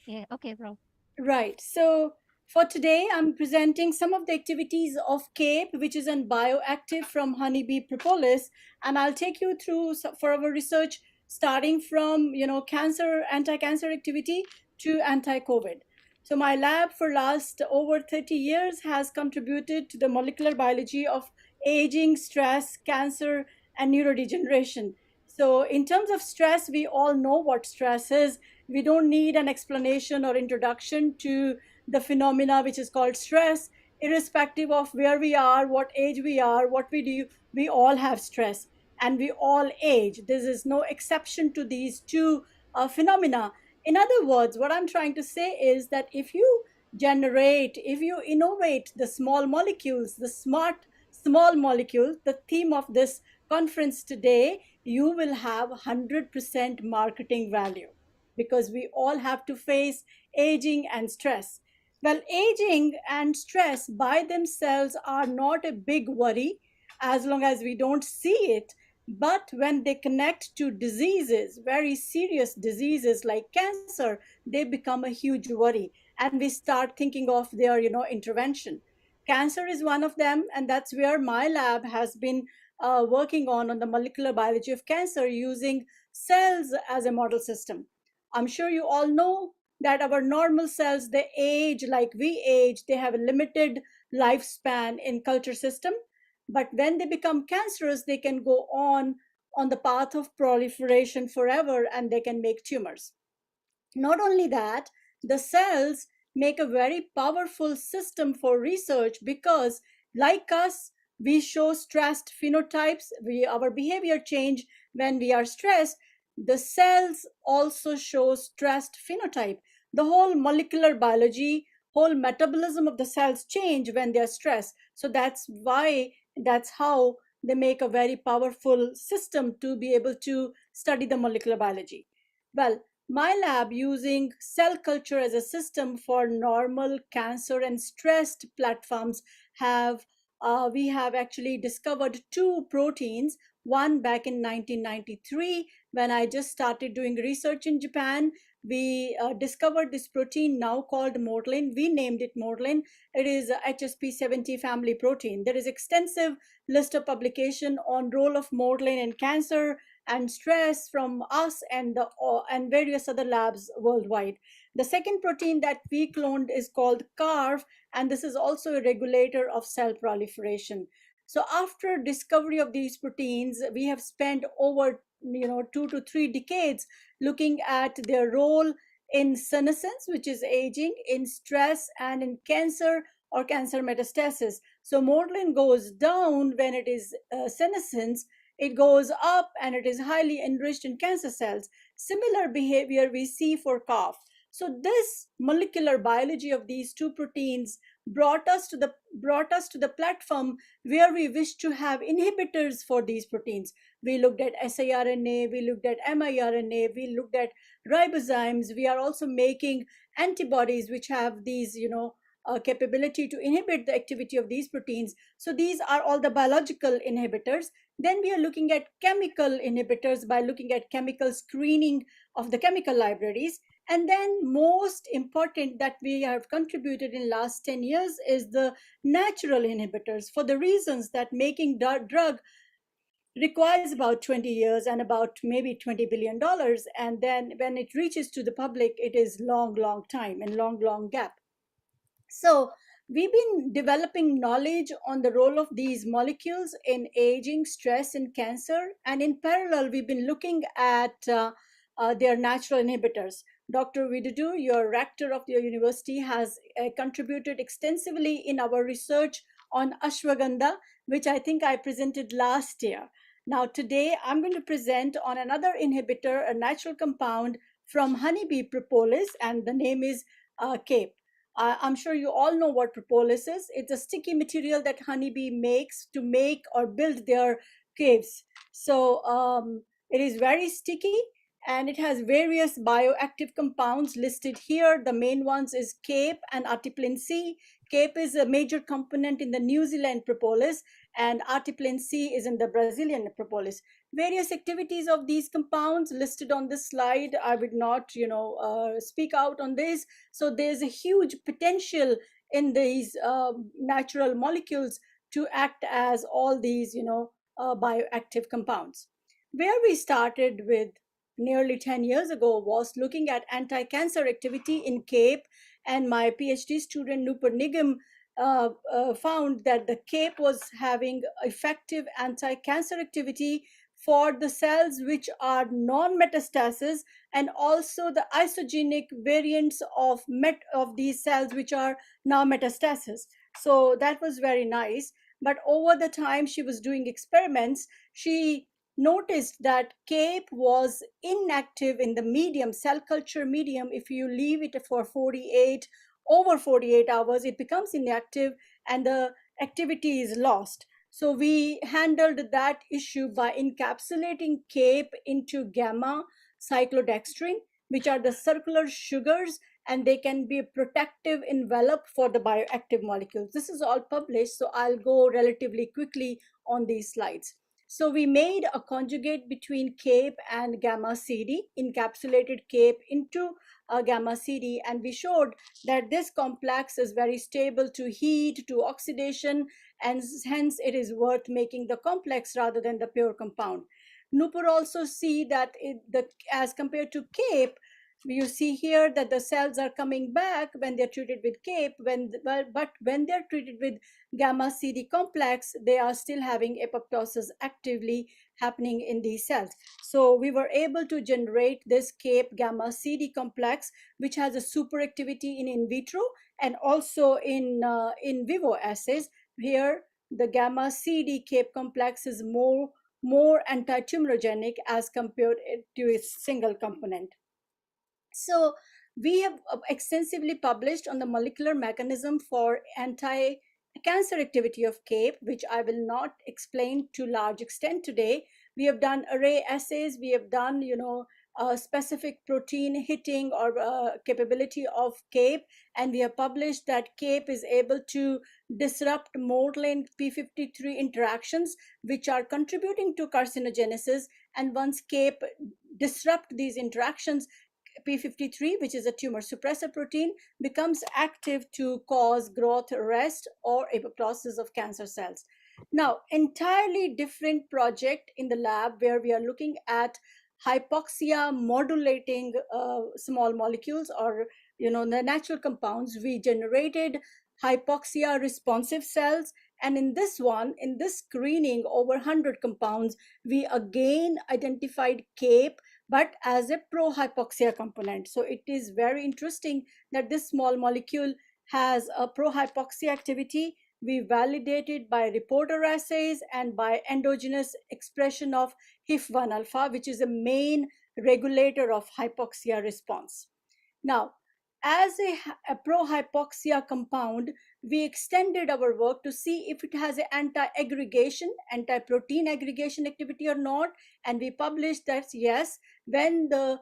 Yeah. Okay, Prof. Right. So for today, I'm presenting some of the activities of CAPE, which is an bioactive from honeybee propolis, and I'll take you through for our research, starting from cancer, anti-cancer activity to anti-COVID. So my lab for last over 30 years has contributed to the molecular biology of aging, stress, cancer, and neurodegeneration. So in terms of stress, we all know what stress is. We don't need an explanation or introduction to the phenomena which is called stress. Irrespective of where we are, what age we are, what we do, we all have stress and we all age. There is no exception to these two phenomena. In other words, what I'm trying to say is that if you innovate the small molecules, the smart small molecule, the theme of this conference today, you will have 100% marketing value, because we all have to face aging and stress. Well, aging and stress by themselves are not a big worry as long as we don't see it. But when they connect to diseases, very serious diseases like cancer, they become a huge worry. And we start thinking of their, intervention. Cancer is one of them, and that's where my lab has been working on the molecular biology of cancer using cells as a model system. I'm sure you all know that our normal cells, they age like we age. They have a limited lifespan in culture system. But when they become cancerous, they can go on the path of proliferation forever, and they can make tumors. Not only that, the cells make a very powerful system for research because, like us, we show stressed phenotypes. Our behavior change when we are stressed. The cells also show stressed phenotype. The whole molecular biology, whole metabolism of the cells change when they are stressed. So that's how they make a very powerful system to be able to study the molecular biology. Well, my lab, using cell culture as a system for normal, cancer, and stressed platforms, we have actually discovered two proteins. One back in 1993, when I just started doing research in Japan, we discovered this protein now called mortlin. We named it mortlin. It is a HSP70 family protein. There is extensive list of publication on role of mortlin in cancer and stress from us and various other labs worldwide. The second protein that we cloned is called CARV, and this is also a regulator of cell proliferation. So after discovery of these proteins, we have spent over 2 to 3 decades looking at their role in senescence, which is aging, in stress, and in cancer or cancer metastasis. So mortlin goes down when it is senescence. It goes up and it is highly enriched in cancer cells. Similar behavior we see for cough. So this molecular biology of these two proteins brought us to the platform where we wish to have inhibitors for these proteins. We looked at siRNA, we looked at miRNA, we looked at ribozymes. We are also making antibodies which have these, capability to inhibit the activity of these proteins. So these are all the biological inhibitors. Then we are looking at chemical inhibitors by looking at chemical screening of the chemical libraries. And then most important that we have contributed in last 10 years is the natural inhibitors, for the reasons that making drug requires about 20 years and about maybe $20 billion. And then when it reaches to the public, it is long time and long gap. So we've been developing knowledge on the role of these molecules in aging, stress, and cancer. And in parallel, we've been looking at their natural inhibitors. Dr. Widudu, your rector of your university, has contributed extensively in our research on ashwagandha, which I think I presented last year. Now today, I'm going to present on another inhibitor, a natural compound from honeybee propolis, and the name is CAPE. I'm sure you all know what propolis is. It's a sticky material that honeybee makes to make or build their caves. So it is very sticky, and it has various bioactive compounds listed here. The main ones is CAPE and Artiplin C. CAPE is a major component in the New Zealand propolis, and Artiplin C is in the Brazilian propolis. Various activities of these compounds listed on this slide. I would not, speak out on this. So there's a huge potential in these natural molecules to act as all these, bioactive compounds. Where we started with nearly 10 years ago was looking at anti-cancer activity in CAPE, and my PhD student Nupur Nigam found that the CAPE was having effective anti-cancer activity for the cells which are non-metastasis, and also the isogenic variants of these cells which are now metastasis. So that was very nice. But over the time she was doing experiments, she noticed that CAPE was inactive in the medium, cell culture medium. If you leave it for over 48 hours, it becomes inactive and the activity is lost. So we handled that issue by encapsulating CAPE into gamma cyclodextrin, which are the circular sugars, and they can be a protective envelope for the bioactive molecules. This is all published, so I'll go relatively quickly on these slides. So we made a conjugate between CAPE and gamma CD, encapsulated CAPE into gamma CD, and we showed that this complex is very stable to heat, to oxidation, and hence it is worth making the complex rather than the pure compound. Nupur also see that as compared to CAPE, you see here that the cells are coming back when they're treated with CAPE, but when they're treated with gamma CD complex, they are still having apoptosis actively happening in these cells. So we were able to generate this CAPE gamma CD complex, which has a superactivity in vitro and also in vivo assays. Here, the gamma CD CAPE complex is more anti-tumorigenic as compared to its single component. So we have extensively published on the molecular mechanism for anti-cancer activity of CAPE, which I will not explain to large extent today. We have done array assays. We have done, specific protein hitting or capability of CAPE, and we have published that CAPE is able to disrupt mortal p53 interactions, which are contributing to carcinogenesis. And once CAPE disrupt these interactions, p53, which is a tumor suppressor protein, becomes active to cause growth arrest or apoptosis of cancer cells. Now, entirely different project in the lab where we are looking at hypoxia modulating small molecules or the natural compounds. We generated hypoxia responsive cells, and in this screening over 100 compounds, we again identified CAPE, but as a pro-hypoxia component. So it is very interesting that this small molecule has a pro-hypoxia activity. We validated by reporter assays and by endogenous expression of HIF1 alpha, which is a main regulator of hypoxia response. Now, as a pro-hypoxia compound, we extended our work to see if it has an anti-aggregation, anti-protein aggregation activity or not. And we published that yes, when the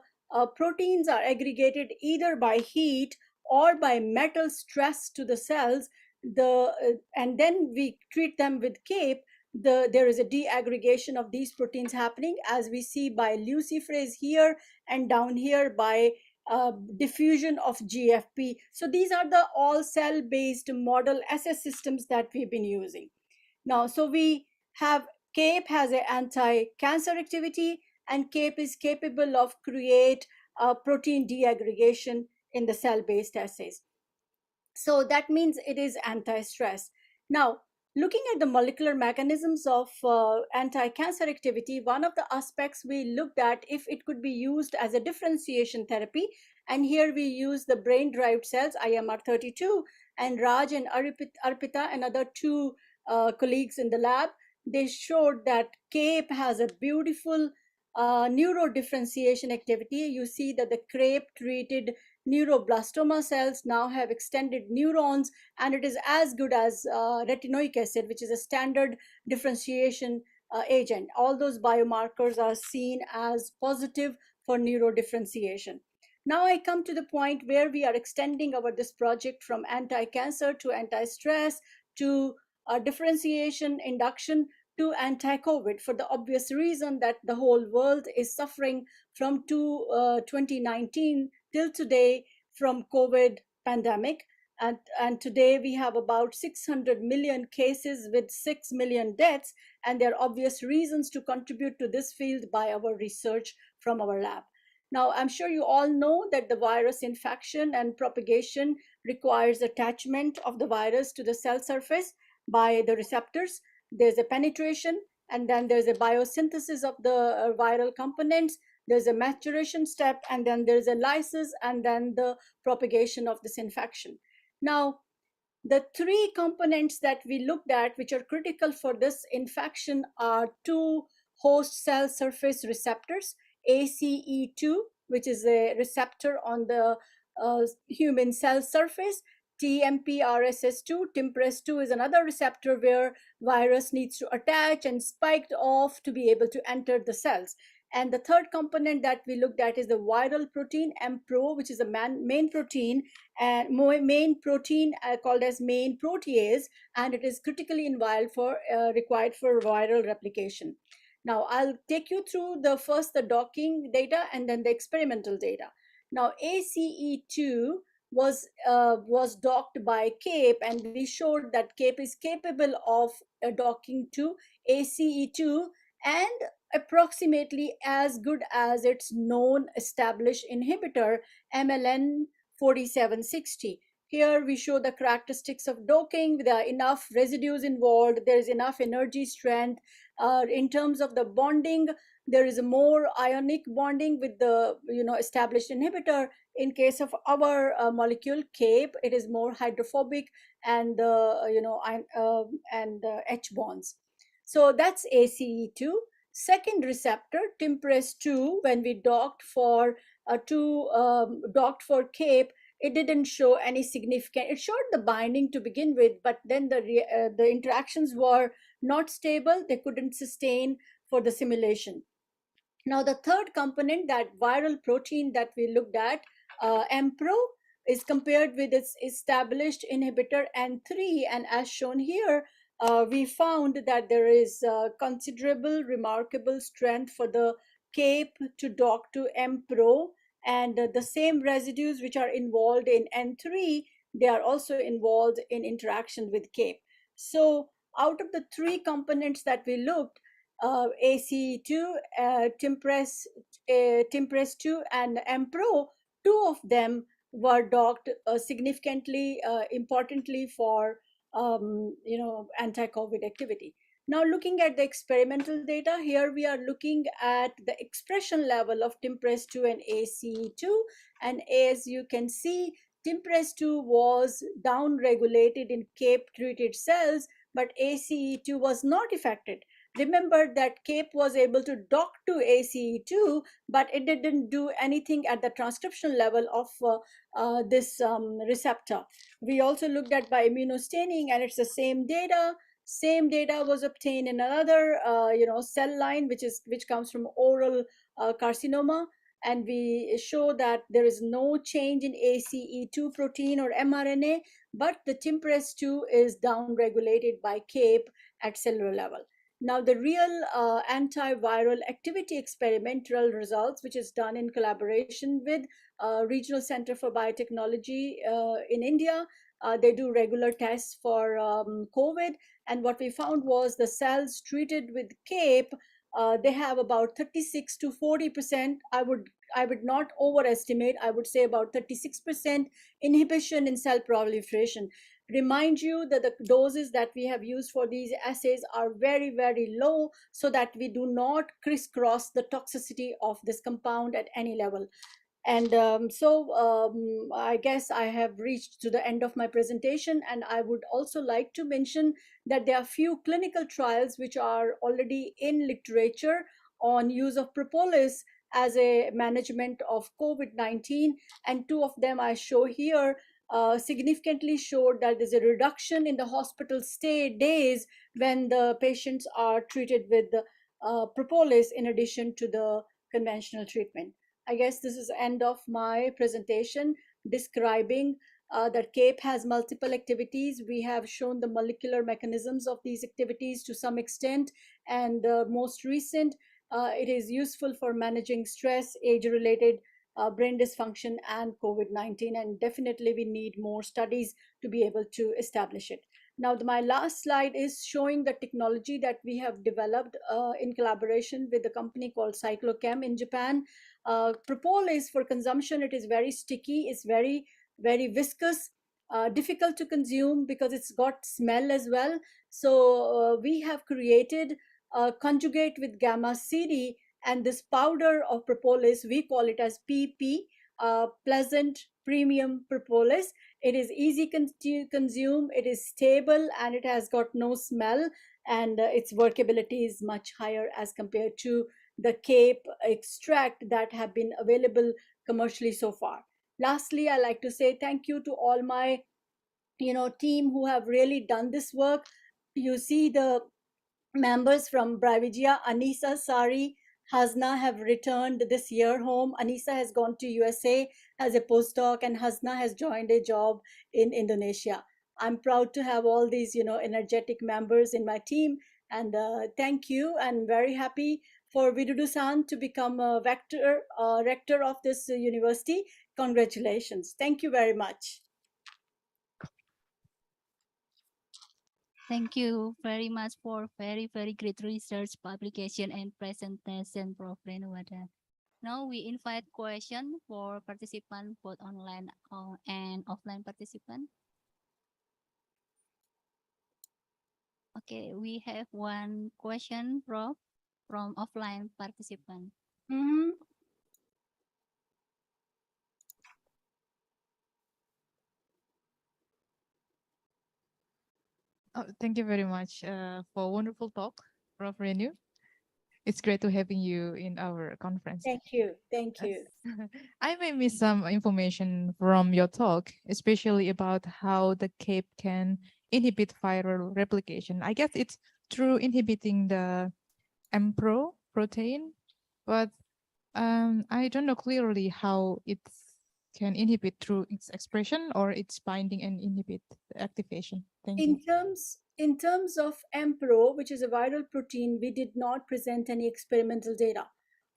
proteins are aggregated either by heat or by metal stress to the cells, and then we treat them with CAPE, there is a deaggregation of these proteins happening, as we see by luciferase here and down here by diffusion of GFP. So these are the all cell-based model SS systems that we've been using. Now, so we have CAPE has an anti-cancer activity, and CAPE is capable of create protein deaggregation in the cell-based assays. So that means it is anti-stress. Now, looking at the molecular mechanisms of anti-cancer activity, one of the aspects we looked at if it could be used as a differentiation therapy, and here we use the brain-derived cells, IMR32, and Raj and Arpita and other two colleagues in the lab, they showed that CAPE has a beautiful neurodifferentiation activity. You see that the CAPE-treated neuroblastoma cells now have extended neurons, and it is as good as retinoic acid, which is a standard differentiation agent. All those biomarkers are seen as positive for neurodifferentiation. Now I come to the point where we are extending this project from anti-cancer to anti-stress to differentiation induction to anti-COVID, for the obvious reason that the whole world is suffering from 2019 till today from COVID pandemic. And today we have about 600 million cases with 6 million deaths, and there are obvious reasons to contribute to this field by our research from our lab. Now, I'm sure you all know that the virus infection and propagation requires attachment of the virus to the cell surface by the receptors. There's a penetration, and then there's a biosynthesis of the viral components. There's a maturation step, and then there's a lysis, and then the propagation of this infection. Now, the three components that we looked at, which are critical for this infection, are two host cell surface receptors, ACE2, which is a receptor on the human cell surface, TMPRSS2, TMPRSS2 is another receptor where virus needs to attach and spiked off to be able to enter the cells. And the third component that we looked at is the viral protein, MPRO, which is a main protein, and main protein called as main protease, and it is critically involved for required for viral replication. Now, I'll take you through the docking data and then the experimental data. Now, ACE2 was docked by CAPE, and we showed that CAPE is capable of docking to ACE2 and approximately as good as its known established inhibitor, MLN 4760. Here we show the characteristics of docking. There are enough residues involved. There is enough energy strength. In terms of the bonding, there is a more ionic bonding with the established inhibitor. In case of our molecule CAPE, it is more hydrophobic and H bonds. So that's ACE2. Second receptor, TMPRSS2, when we docked for CAPE, it didn't show any significant. It showed the binding to begin with, but then the interactions were not stable. They couldn't sustain for the simulation. Now, the third component, that viral protein that we looked at, MPRO, is compared with its established inhibitor N3, and as shown here, we found that there is considerable, remarkable strength for the CAPE to dock to MPRO, and the same residues which are involved in N3, they are also involved in interaction with CAPE. So out of the three components that we looked, ACE2, TMPRSS2, and MPRO, two of them were docked significantly, importantly for anti-COVID activity. Now, looking at the experimental data, here we are looking at the expression level of TMPRSS2 and ACE2, and as you can see, TMPRSS2 was down-regulated in CAPE-treated cells, but ACE2 was not affected. Remember that CAPE was able to dock to ACE2, but it didn't do anything at the transcription level of this receptor. We also looked at by immunostaining, and it's the same data. Same data was obtained in another cell line, which comes from oral carcinoma, and we show that there is no change in ACE2 protein or mRNA, but the TMPRSS2 is down-regulated by CAPE at cellular level. Now, the real antiviral activity experimental results, which is done in collaboration with Regional Center for Biotechnology in India, they do regular tests for COVID. And what we found was the cells treated with CAPE, they have about 36 to 40%. I would not overestimate. I would say about 36% inhibition in cell proliferation. Remind you that the doses that we have used for these assays are very, very low, so that we do not crisscross the toxicity of this compound at any level. And I guess I have reached to the end of my presentation, and I would also like to mention that there are few clinical trials which are already in literature on use of propolis as a management of COVID-19, and two of them I show here significantly showed that there's a reduction in the hospital stay days when the patients are treated with propolis in addition to the conventional treatment. I guess this is the end of my presentation describing that CAPE has multiple activities. We have shown the molecular mechanisms of these activities to some extent, and the most recent, it is useful for managing stress, age-related brain dysfunction, and COVID-19, and definitely we need more studies to be able to establish it. Now, my last slide is showing the technology that we have developed in collaboration with a company called Cyclochem in Japan. Propolis for consumption, it is very sticky, it's very, very viscous, difficult to consume because it's got smell as well. So we have created a conjugate with gamma CD, and this powder of propolis, we call it as PP, pleasant premium propolis. It is easy to consume, it is stable, and it has got no smell, and its workability is much higher as compared to the CAPE extract that have been available commercially so far. Lastly, I like to say thank you to all my team who have really done this work. You see the members from Bravijia, Anisa, Sari, Hasna have returned this year home. Anisa has gone to USA as a postdoc, and Hasna has joined a job in Indonesia. I'm proud to have all these, energetic members in my team, and thank you. And very happy for Vidudu-san to become a rector of this university. Congratulations. Thank you very much. Thank you very much for very, very great research, publication, and presentation, Prof. Renuwada. Now we invite questions for participants, both online and offline participants. Okay, we have one question, Prof, from offline participant. Oh, thank you very much for a wonderful talk, Prof. Renu. It's great to having you in our conference. Thank you. Thank you. I may miss some information from your talk, especially about how the CAPE can inhibit viral replication. I guess it's through inhibiting the MPRO protein, but I don't know clearly how it can inhibit through its expression or its binding and inhibit the activation. Thank you. In terms of MPRO, which is a viral protein, we did not present any experimental data.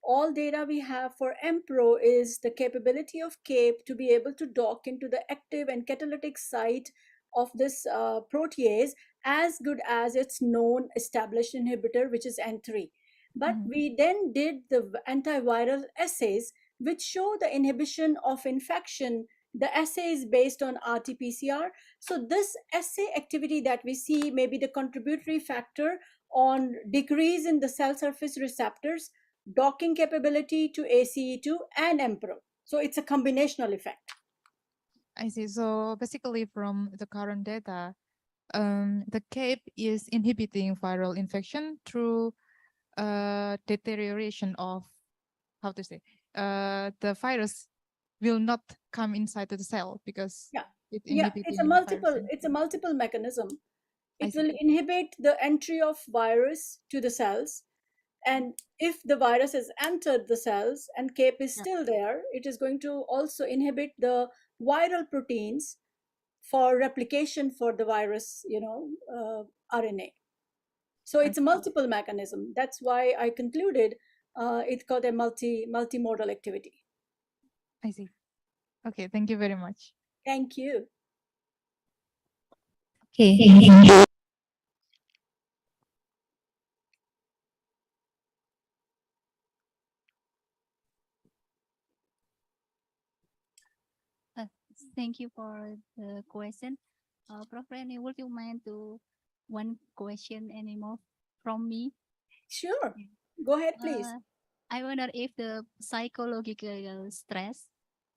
All data we have for MPRO is the capability of CAPE to be able to dock into the active and catalytic site of this protease as good as its known established inhibitor, which is N3. But we then did the antiviral assays, which show the inhibition of infection. The assay is based on RT-PCR. So this assay activity that we see may be the contributory factor on decrease in the cell surface receptors, docking capability to ACE2 and MPRO. So it's a combinational effect. I see. So basically from the current data, the CAPE is inhibiting viral infection through deterioration of, how to say, the virus will not come inside the cell because it's a multiple mechanism. It will inhibit the entry of virus to the cells, and if the virus has entered the cells and CAPE is still there, it is going to also inhibit the viral proteins for replication for the virus, RNA. So it's a multiple mechanism. That's why I concluded it's called a multimodal activity. I see. Okay, thank you very much. Thank you. Okay. Thank you for the question. Prof. Reni, would you mind to one question anymore from me? Sure. Go ahead, please. I wonder if the psychological stress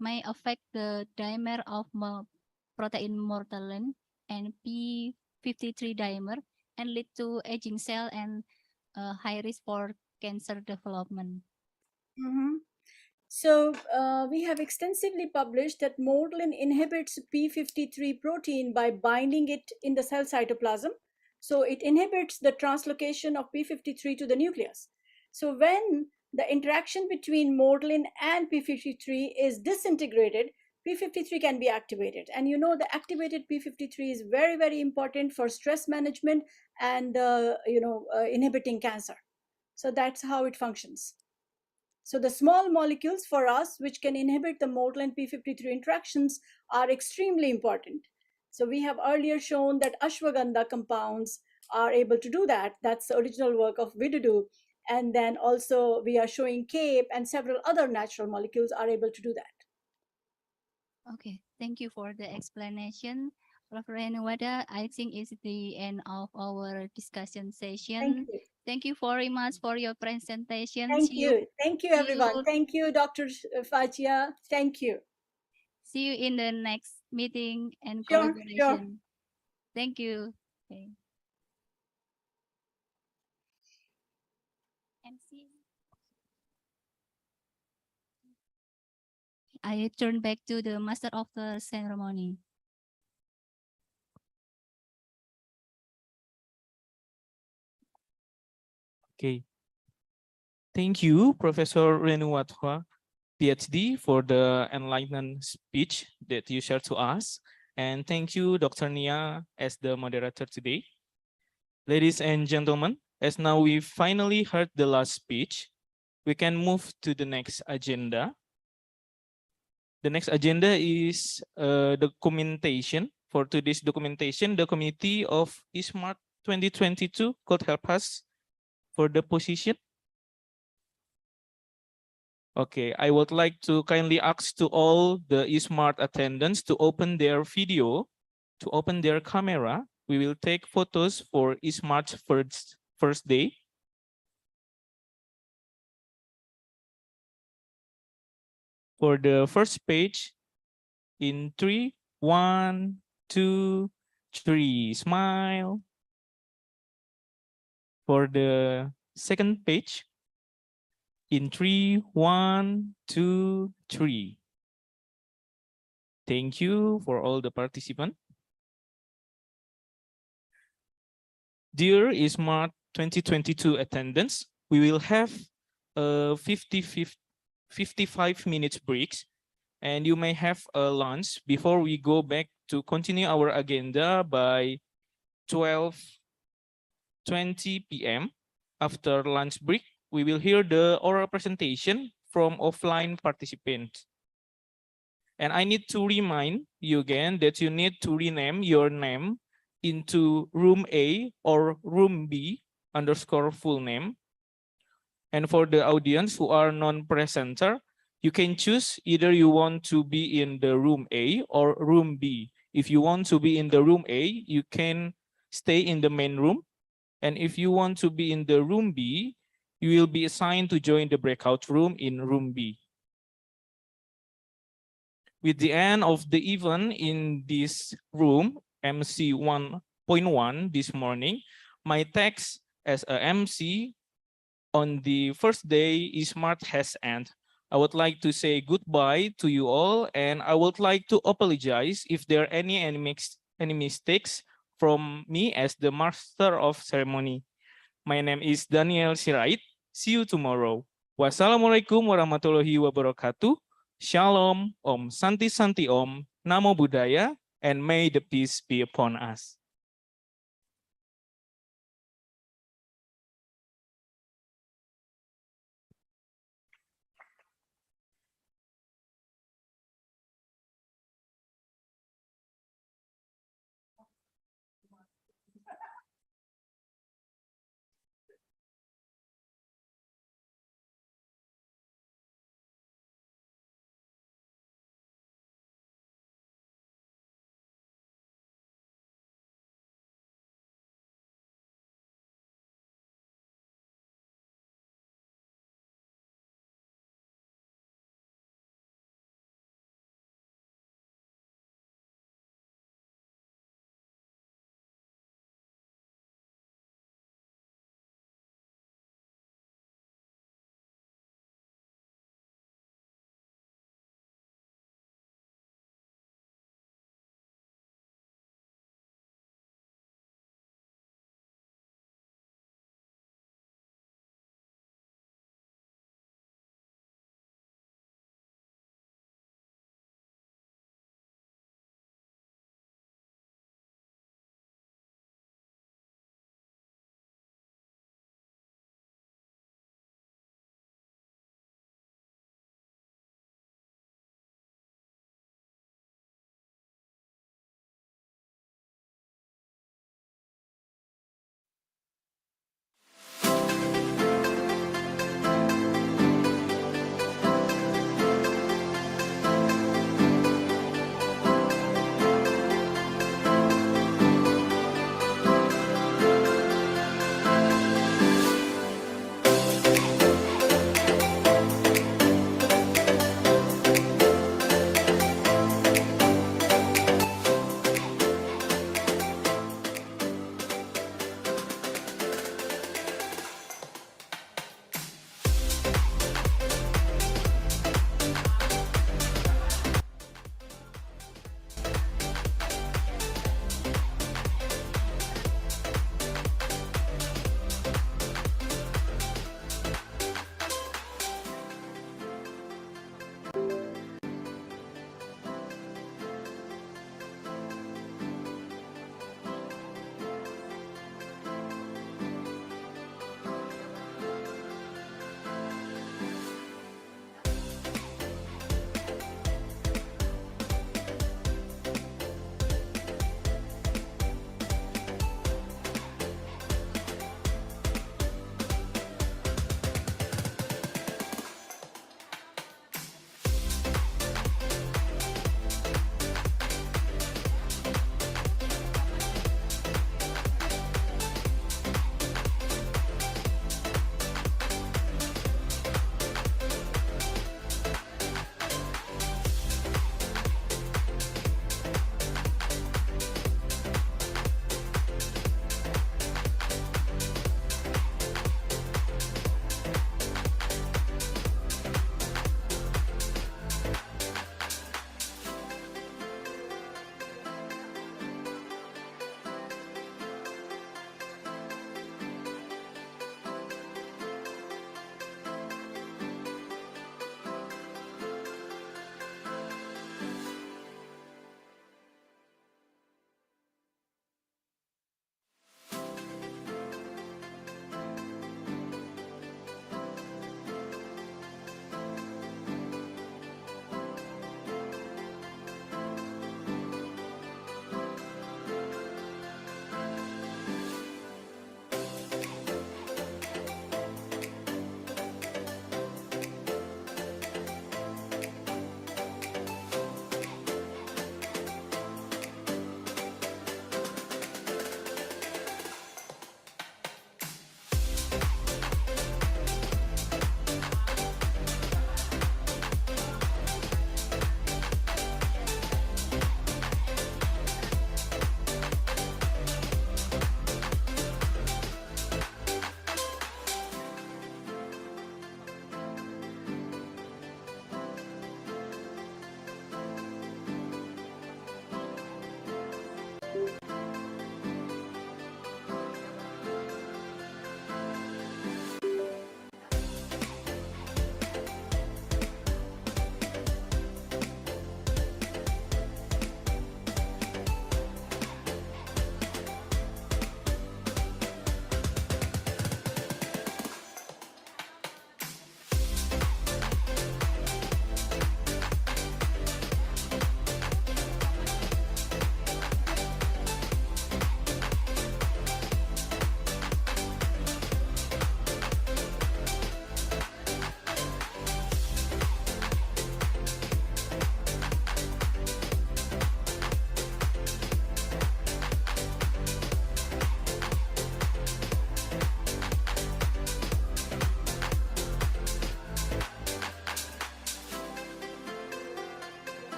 may affect the dimer of protein mortalin and p53 dimer and lead to aging cell and high risk for cancer development. So we have extensively published that mortalin inhibits p53 protein by binding it in the cell cytoplasm. So it inhibits the translocation of p53 to the nucleus. So when the interaction between mortalin and p53 is disintegrated, p53 can be activated. And you know the activated p53 is very, very important for stress management and inhibiting cancer. So that's how it functions. So the small molecules for us, which can inhibit the mortalin p53 interactions, are extremely important. So we have earlier shown that ashwagandha compounds are able to do that. That's the original work of Widodo. And then also we are showing CAPE and several other natural molecules are able to do that. Okay, thank you for the explanation. Prof. Renwada, I think it's the end of our discussion session. Thank you. Thank you very much for your presentation. Thank you. Thank you, everyone. Thank you, Dr. Fajia. Thank you. See you in the next meeting and Sure, collaboration. Thank you. Okay. I turn back to the master of the ceremony. Okay. Thank you, Professor Renuwatwa, PhD, for the enlightened speech that you shared to us. And thank you, Dr. Nia, as the moderator today. Ladies and gentlemen, as now we finally heard the last speech, we can move to the next agenda. The next agenda is documentation. For today's documentation, the committee of ISSMART 2022 could help us for the position. Okay, I would like to kindly ask to all the ISSMART attendants to open their video, to open their camera. We will take photos for ISSMART's first day. For the first page, in 3, 1, 2, 3, smile. For the second page, in 3, 1, 2, 3. Thank you for all the participants. Dear ISSMART 2022 attendants, we will have a 55 minutes breaks, and you may have a lunch before we go back to continue our agenda by 12:20 p.m. After lunch break, we will hear the oral presentation from offline participants. And I need to remind you again that you need to rename your name into room A or room B _ full name. And for the audience who are non-presenter, you can choose either you want to be in the room A or room B. If you want to be in the room A, you can stay in the main room. And if you want to be in the room B, you will be assigned to join the breakout room in room B. With the end of the event in this room, MC 1.1 this morning, my text as a MC on the first day ISSMART has ended. I would like to say goodbye to you all, and I would like to apologize if there are any mistakes from me as the master of ceremony. My name is Daniel Sirait. See you tomorrow. Wassalamualaikum warahmatullahi wabarakatuh. Shalom, Om Santi Santi Om, Namo Buddhaya, and may the peace be upon us.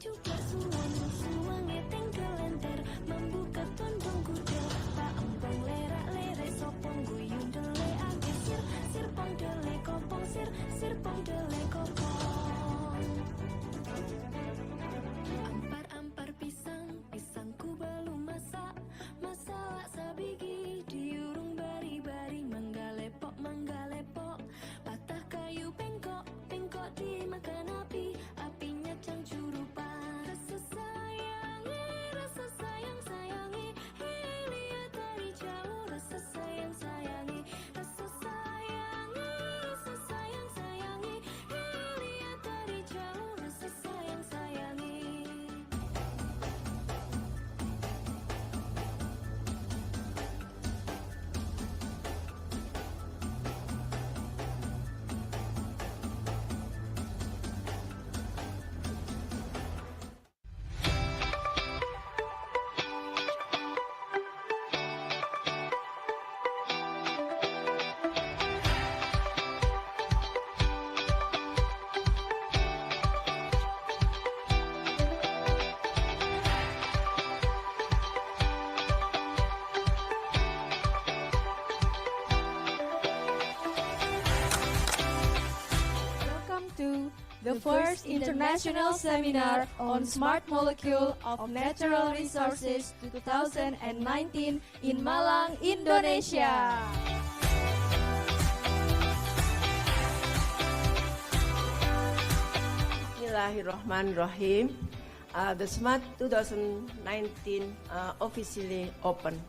Cuplak suwange tinggal enter membuka tondong kuda Pak empong lerak lere sopong guyung dele ake sir pong dele kopong sir pong dele kopong Ampar pisangku belum masak sabigi diurung bari-bari manggalepok patah kayu pengkok dimakan apinya cangcurupan rasa sayang sayangi lihat dari jauh rasa sayang sayangi lihat dari jauh rasa sayang sayangi Welcome to the first international seminar on smart molecule of natural resources 2019 in Malang, Indonesia. Bismillahirrahmanirrahim. The SMART 2019 officially open.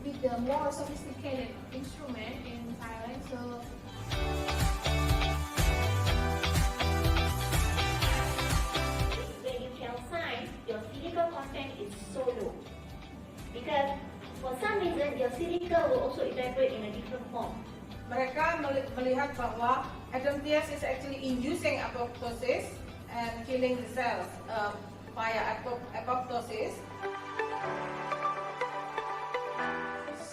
With the more sophisticated instrument in Thailand, so when you tell science, your physical content is so low. Because for some reason, your physical will also evaporate in a different form. Mereka melihat bahwa AFOB is actually inducing apoptosis and killing the cells via apoptosis.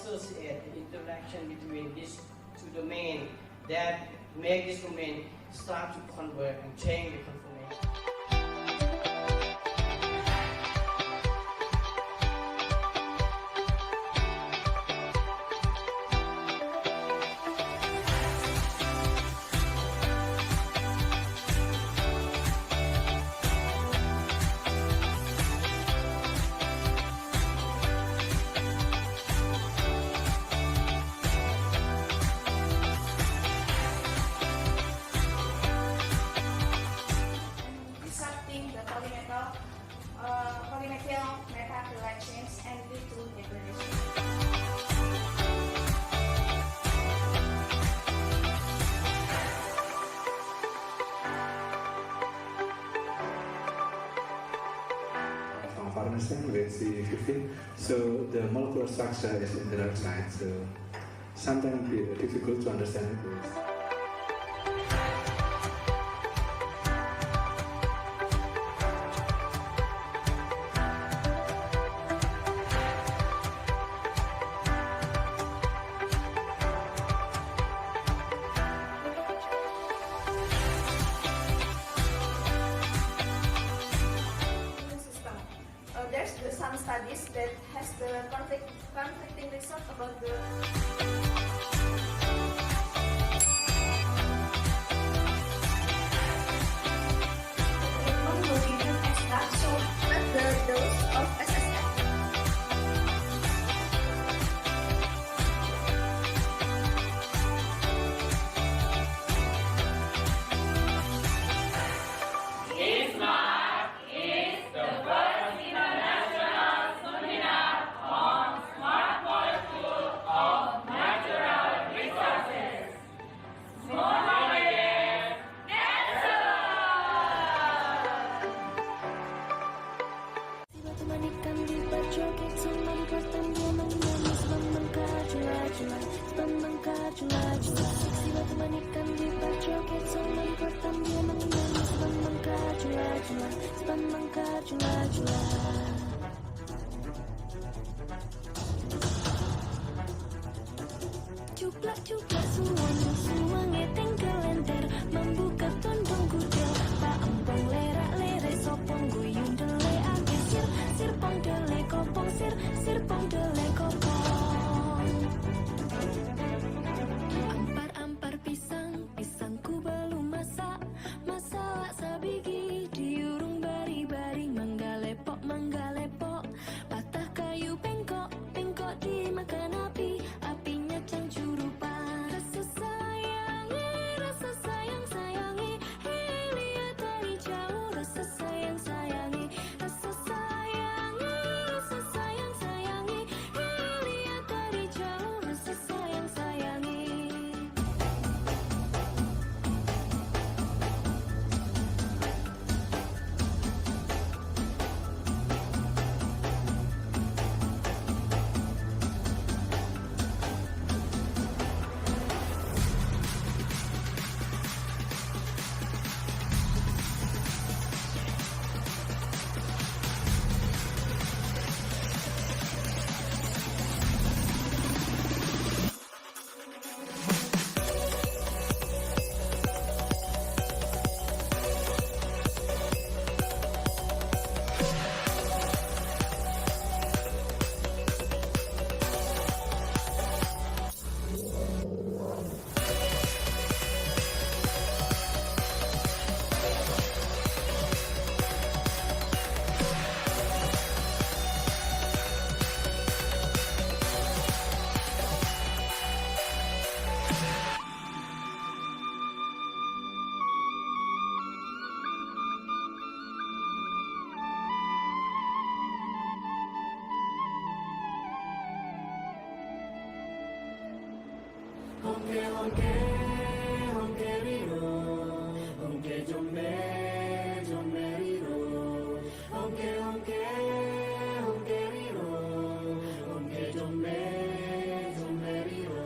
Associate the interaction between these two domains that make this domain start to convert and change the conformation. disrupting the polymetal metabolite chains and lead to degradation. From farnesene with C15, so the molecular structure is in the right side, so sometimes it's difficult to understand it. There's some studies that has the conflicting results about the extract, so not the dose of SSF. ISSMART is the first international seminar on smart molecule of natural resources. Small molecule Manikan di berjoget sama di kertas dia menyanyi sebab mengkajula-jula Sila manikan di berjoget sama di kertas dia menyanyi sebab mengkajula-jula Cuplak suwange membuka tondong kuda Pak empong lerak lere sopong guyung dele ake sir sir pong dele kopong sir sir pong dele kopong ampar-ampar pisang pisangku belum masak masak sabigi diurung bari-bari manggalepok patah kayu bengkok bengkok dimakan api apinya cangcurupan rasa sayang sayangi lihat dari jauh rasa sayang sayangi rasa sayang sayangi lihat dari jauh rasa sayang sayangi Honke honke honke riro, honke jombe jombe riro, honke honke honke riro, honke jombe jombe riro.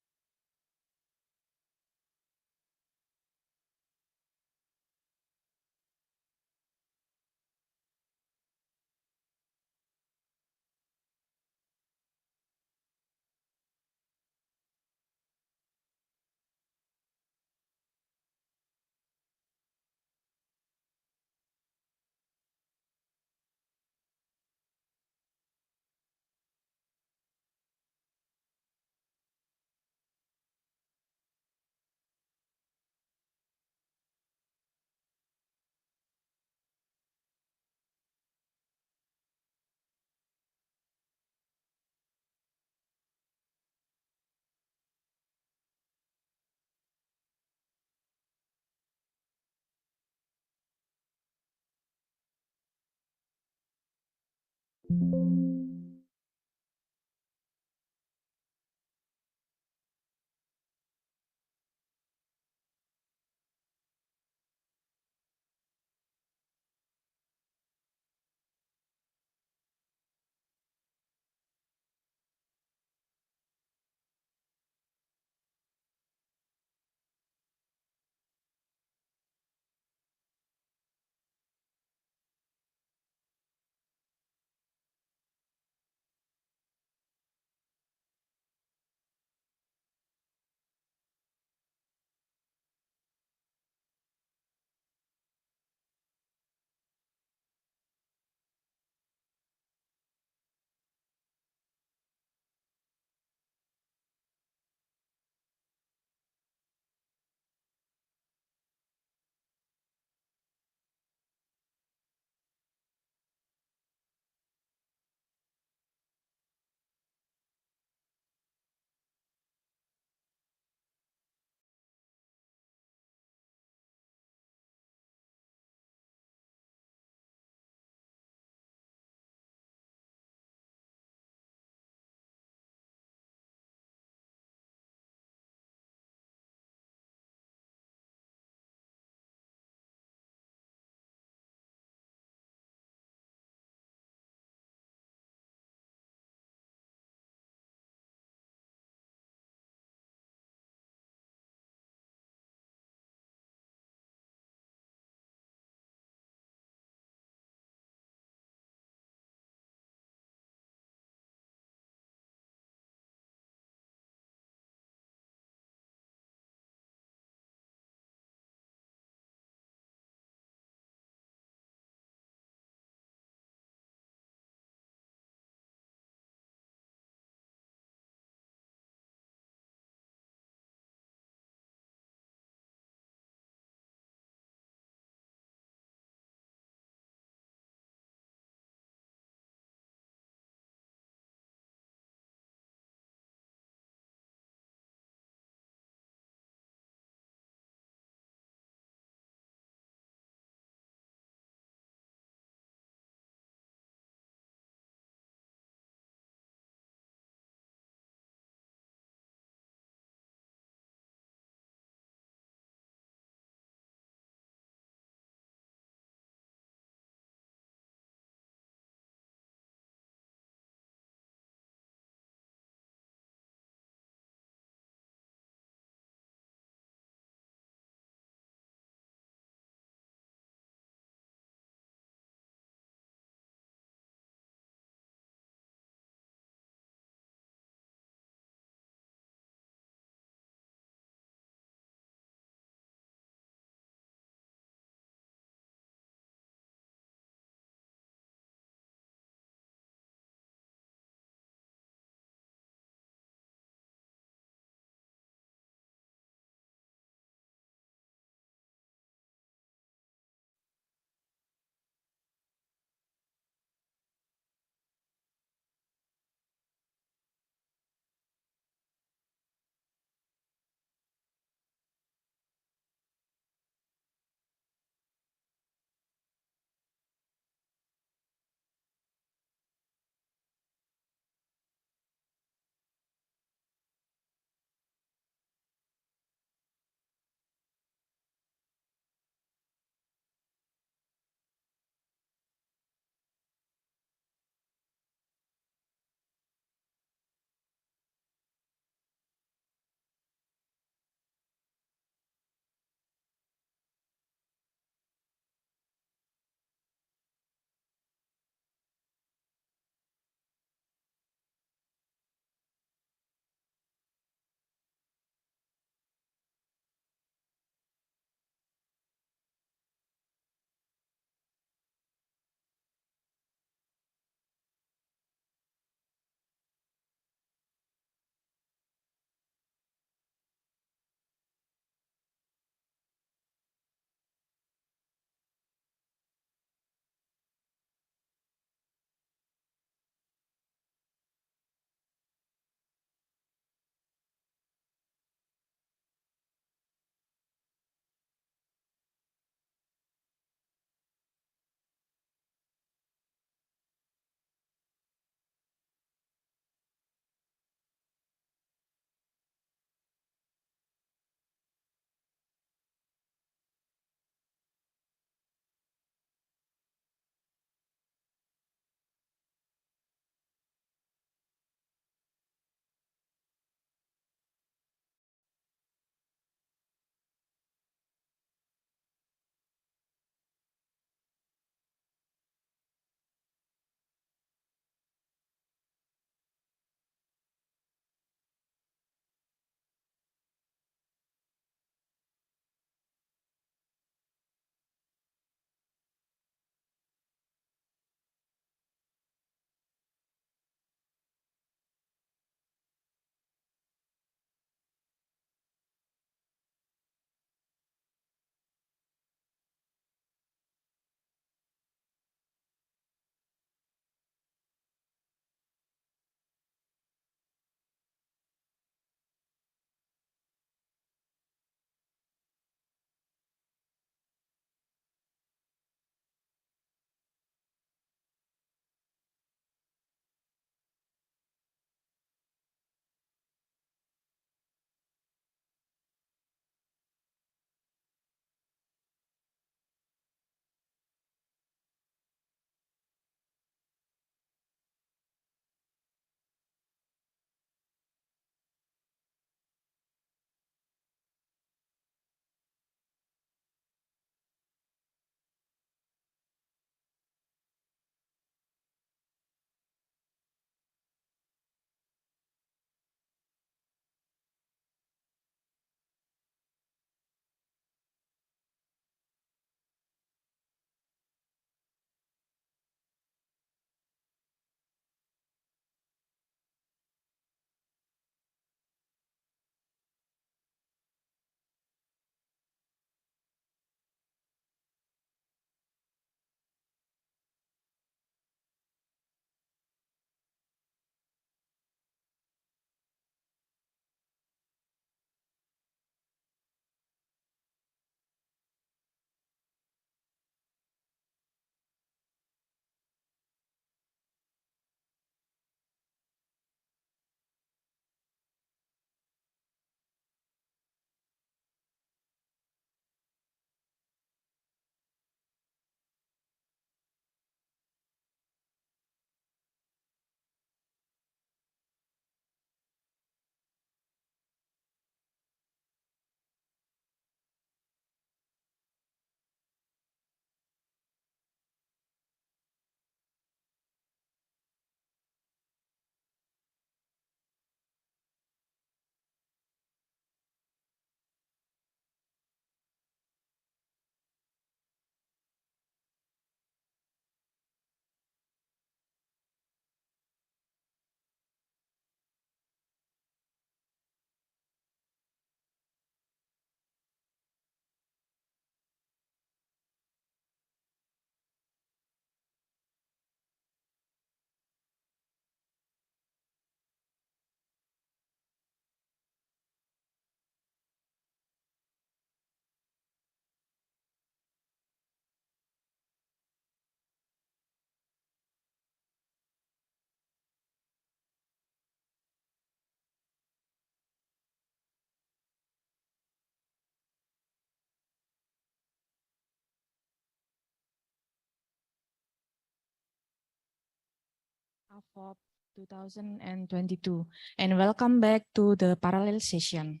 AFOB 2022, and welcome back to the parallel session.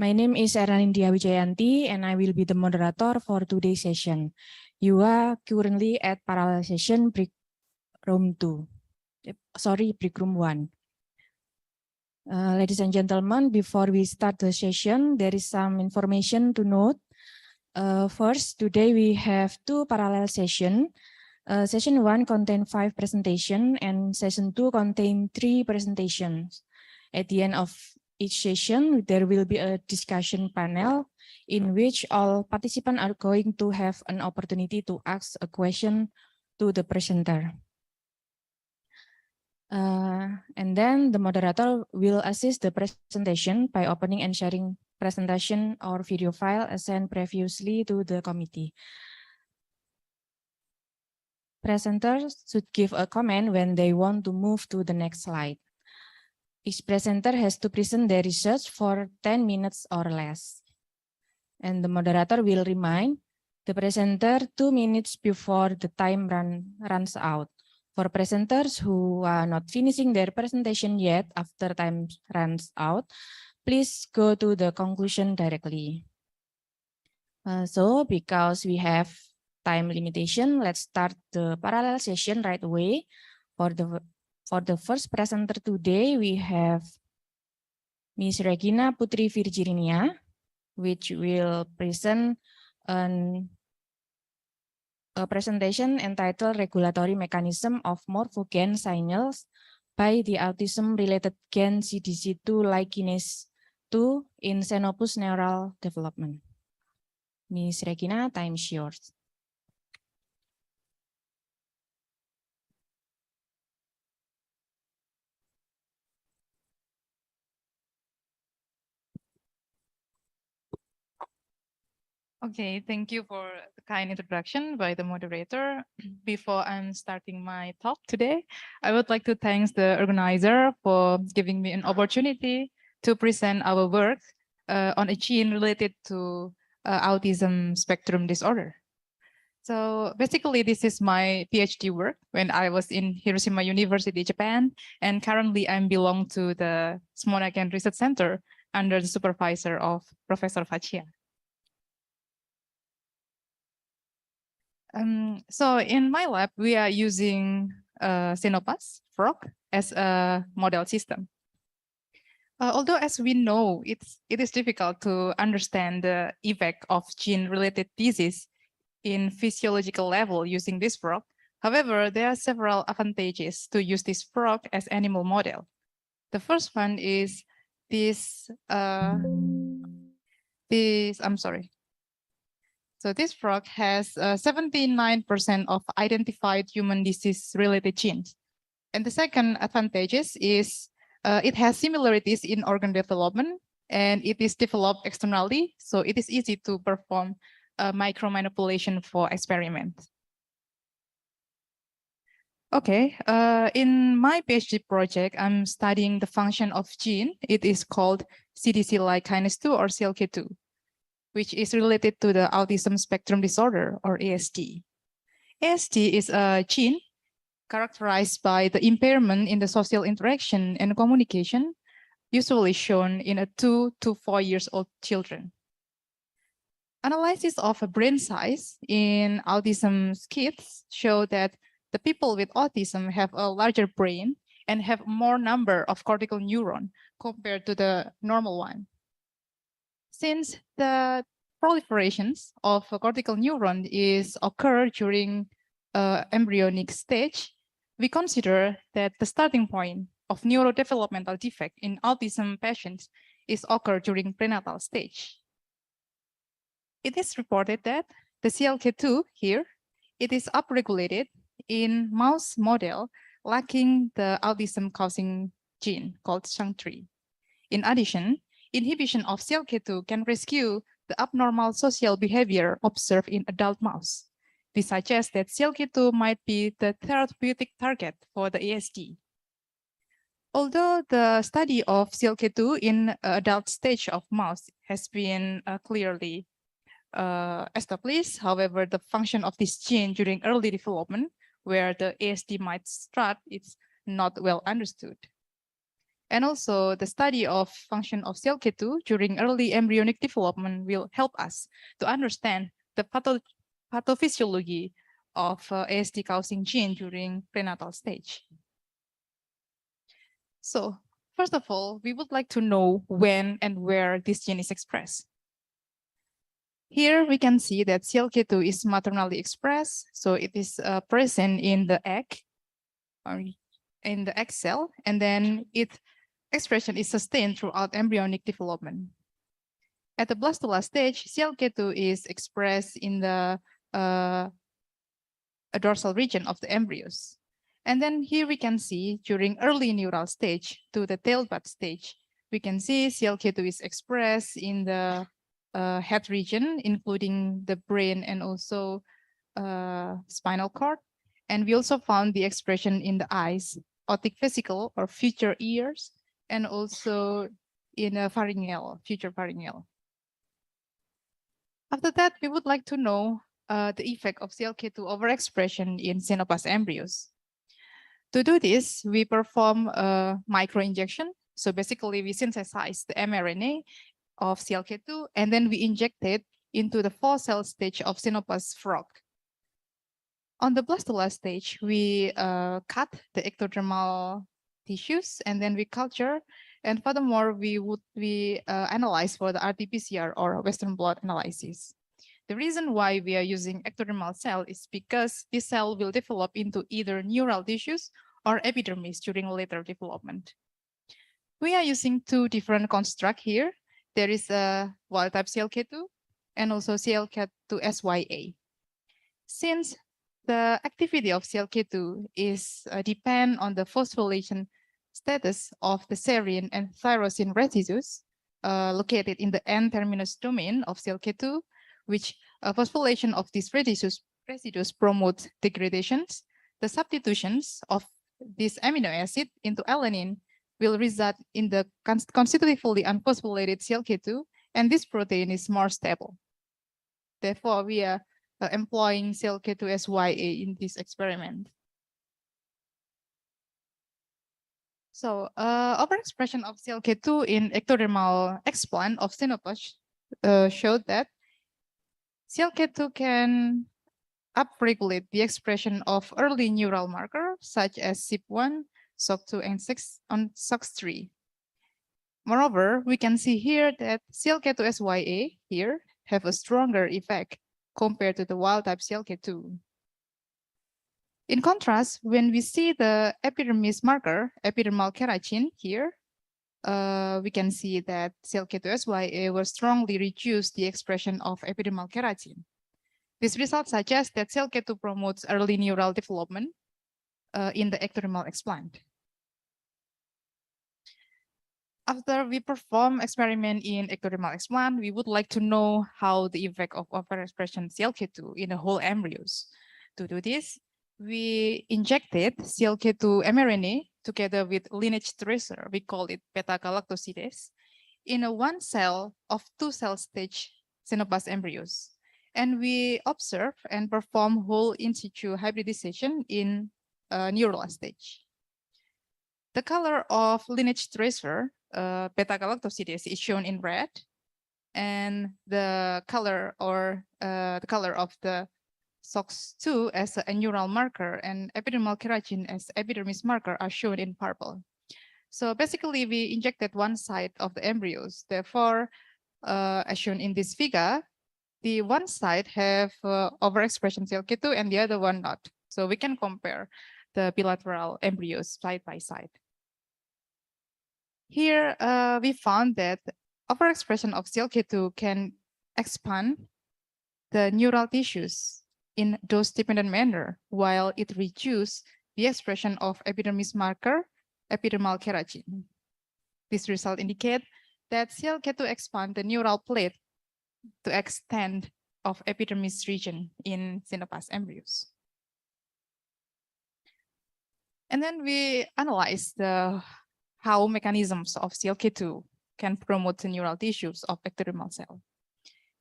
My name is Ernandia Wijayanti, and I will be the moderator for today's session. You are currently at parallel session break room 1. Ladies and gentlemen, before we start the session, there is some information to note. First, today we have 2 parallel sessions. Session 1 contains 5 presentations and session 2 contains 3 presentations. At the end of each session, there will be a discussion panel in which all participants are going to have an opportunity to ask a question to the presenter. And then the moderator will assist the presentation by opening and sharing presentation or video file as sent previously to the committee. Presenters should give a comment when they want to move to the next slide. Each presenter has to present their research for 10 minutes or less. And the moderator will remind the presenter 2 minutes before the time runs out. For presenters who are not finishing their presentation yet after time runs out, please go to the conclusion directly. So because we have time limitation, let's start the parallel session right away. For the first presenter today, we have Ms. Regina Putri Virginia, which will present a presentation entitled Regulatory Mechanism of Morphogen Signals by the Autism-Related Gen CDC2 Likenase 2 in Xenopus Neural Development. Ms. Regina, time is yours. Okay, thank you for the kind introduction by the moderator. Before I'm starting my talk today, I would like to thank the organizer for giving me an opportunity to present our work on a gene related to autism spectrum disorder. So basically, this is my PhD work when I was in Hiroshima University, Japan, and currently I belong to the Smonaken Research Center under the supervisor of Professor Faccia. So in my lab, we are using Xenopas frog as a model system. Although as we know, it is difficult to understand the effect of gene-related disease in physiological level using this frog. However, there are several advantages to use this frog as animal model. The first one is this, So this frog has 79% of identified human disease-related genes. And the second advantage is it has similarities in organ development, and it is developed externally, so it is easy to perform micromanipulation for experiments. Okay, in my PhD project, I'm studying the function of gene. It is called CDC-like kinase 2 or CLK2. Which is related to the autism spectrum disorder or ASD. ASD is a gene characterized by the impairment in the social interaction and communication, usually shown in a 2 to 4 years old children. Analysis of a brain size in autism kids show that the people with autism have a larger brain and have more number of cortical neurons compared to the normal one. Since the proliferations of a cortical neuron occur during embryonic stage, we consider that the starting point of neurodevelopmental defect in autism patients is occur during prenatal stage. It is reported that the CLK2 here, it is upregulated in mouse model lacking the autism causing gene called SHANK3. In addition, inhibition of CLK2 can rescue the abnormal social behavior observed in adult mouse. This suggests that CLK2 might be the therapeutic target for the ASD. Although the study of CLK2 in adult stage of mouse has been clearly established, however, the function of this gene during early development where the ASD might start is not well understood. And also the study of function of CLK2 during early embryonic development will help us to understand the pathophysiology of ASD causing gene during prenatal stage. So first of all, we would like to know when and where this gene is expressed. Here we can see that CLK2 is maternally expressed, so it is present in the egg, or in the egg cell, and then its expression is sustained throughout embryonic development. At the blastula stage, CLK2 is expressed in the dorsal region of the embryos. And then here we can see during early neural stage to the tail bud stage, we can see CLK2 is expressed in the head region, including the brain and also spinal cord. And we also found the expression in the eyes, otic vesicle or future ears, and also in a pharyngeal, future pharyngeal. After that, we would like to know the effect of CLK2 overexpression in xenopas embryos. To do this, we perform a microinjection. So basically, we synthesize the mRNA of CLK2, and then we inject it into the 4-cell stage of xenopas frog. On the blastula stage, we cut the ectodermal tissues, and then we culture. And furthermore, we analyze for the RT-PCR or Western blot analysis. The reason why we are using ectodermal cell is because this cell will develop into either neural tissues or epidermis during later development. We are using two different constructs here. There is a wild type CLK2 and also CLK2SYA. Since the activity of CLK2 is depend on the phosphorylation status of the serine and tyrosine residues located in the N-terminus domain of CLK2, which phosphorylation of these residues promotes degradations. The substitutions of this amino acid into alanine will result in the constitutively unphosphorylated CLK2, and this protein is more stable. Therefore, we are employing CLK2SYA in this experiment. So overexpression of CLK2 in ectodermal explant of xenopas showed that CLK2 can upregulate the expression of early neural markers such as CYP1, SOC2, and SOX3. Moreover, we can see here that CLK2SYA here have a stronger effect compared to the wild type CLK2. In contrast, when we see the epidermis marker, epidermal keratin here, we can see that CLK2SYA will strongly reduce the expression of epidermal keratin. This result suggests that CLK2 promotes early neural development in the ectodermal explant. After we perform experiment in ectodermal explant, we would like to know how the effect of overexpression CLK2 in the whole embryos. To do this, we injected CLK2 mRNA together with lineage tracer, we call it beta-galactosidase, in a 1 cell of 2-cell stage xenopas embryos. And we observe and perform whole in situ hybridization in neural stage. The color of lineage tracer, beta-galactosidase, is shown in red, and the color of the SOX2 as a neural marker and epidermal keratin as epidermis marker are shown in purple. So basically, we injected one side of the embryos. Therefore, as shown in this figure, the one side have overexpression CLK2 and the other one not. So we can compare the bilateral embryos side by side. Here, we found that overexpression of CLK2 can expand the neural tissues in dose-dependent manner, while it reduces the expression of epidermis marker, epidermal keratin. This result indicates that CLK2 expand the neural plate to extend of epidermis region in xenopas embryos. And then we analyze how mechanisms of CLK2 can promote the neural tissues of ectodermal cell.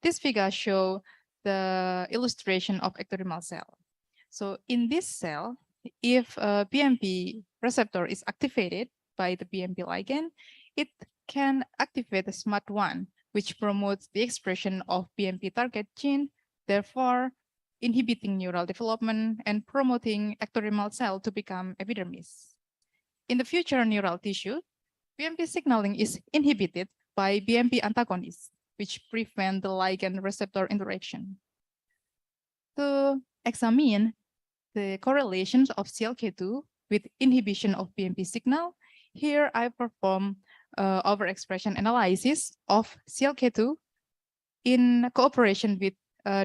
This figure shows the illustration of ectodermal cell. So in this cell, if a BMP receptor is activated by the BMP ligand, it can activate the SMART1, which promotes the expression of BMP target gene, therefore inhibiting neural development and promoting ectodermal cell to become epidermis. In the future neural tissue, BMP signaling is inhibited by BMP antagonists, which prevent the ligand receptor interaction. To examine the correlations of CLK2 with inhibition of BMP signal, here I perform overexpression analysis of CLK2 in cooperation with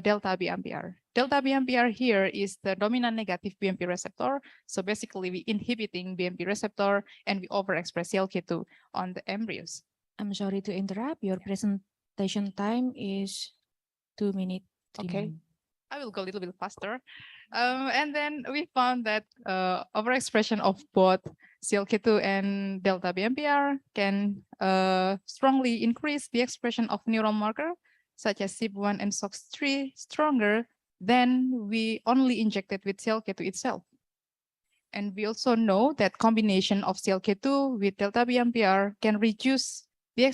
delta BMPR. Delta BMPR here is the dominant negative BMP receptor. So basically we inhibiting BMP receptor and we overexpress CLK2 on the embryos. I'm sorry to interrupt. Your presentation time is 2 minutes. Okay. I will go a little bit faster. And then we found that overexpression of both CLK2 and delta BMPR can strongly increase the expression of neural marker such as CYP1 and SOX3 stronger than we only injected with CLK2 itself. And we also know that combination of CLK2 with delta BMPR can reduce the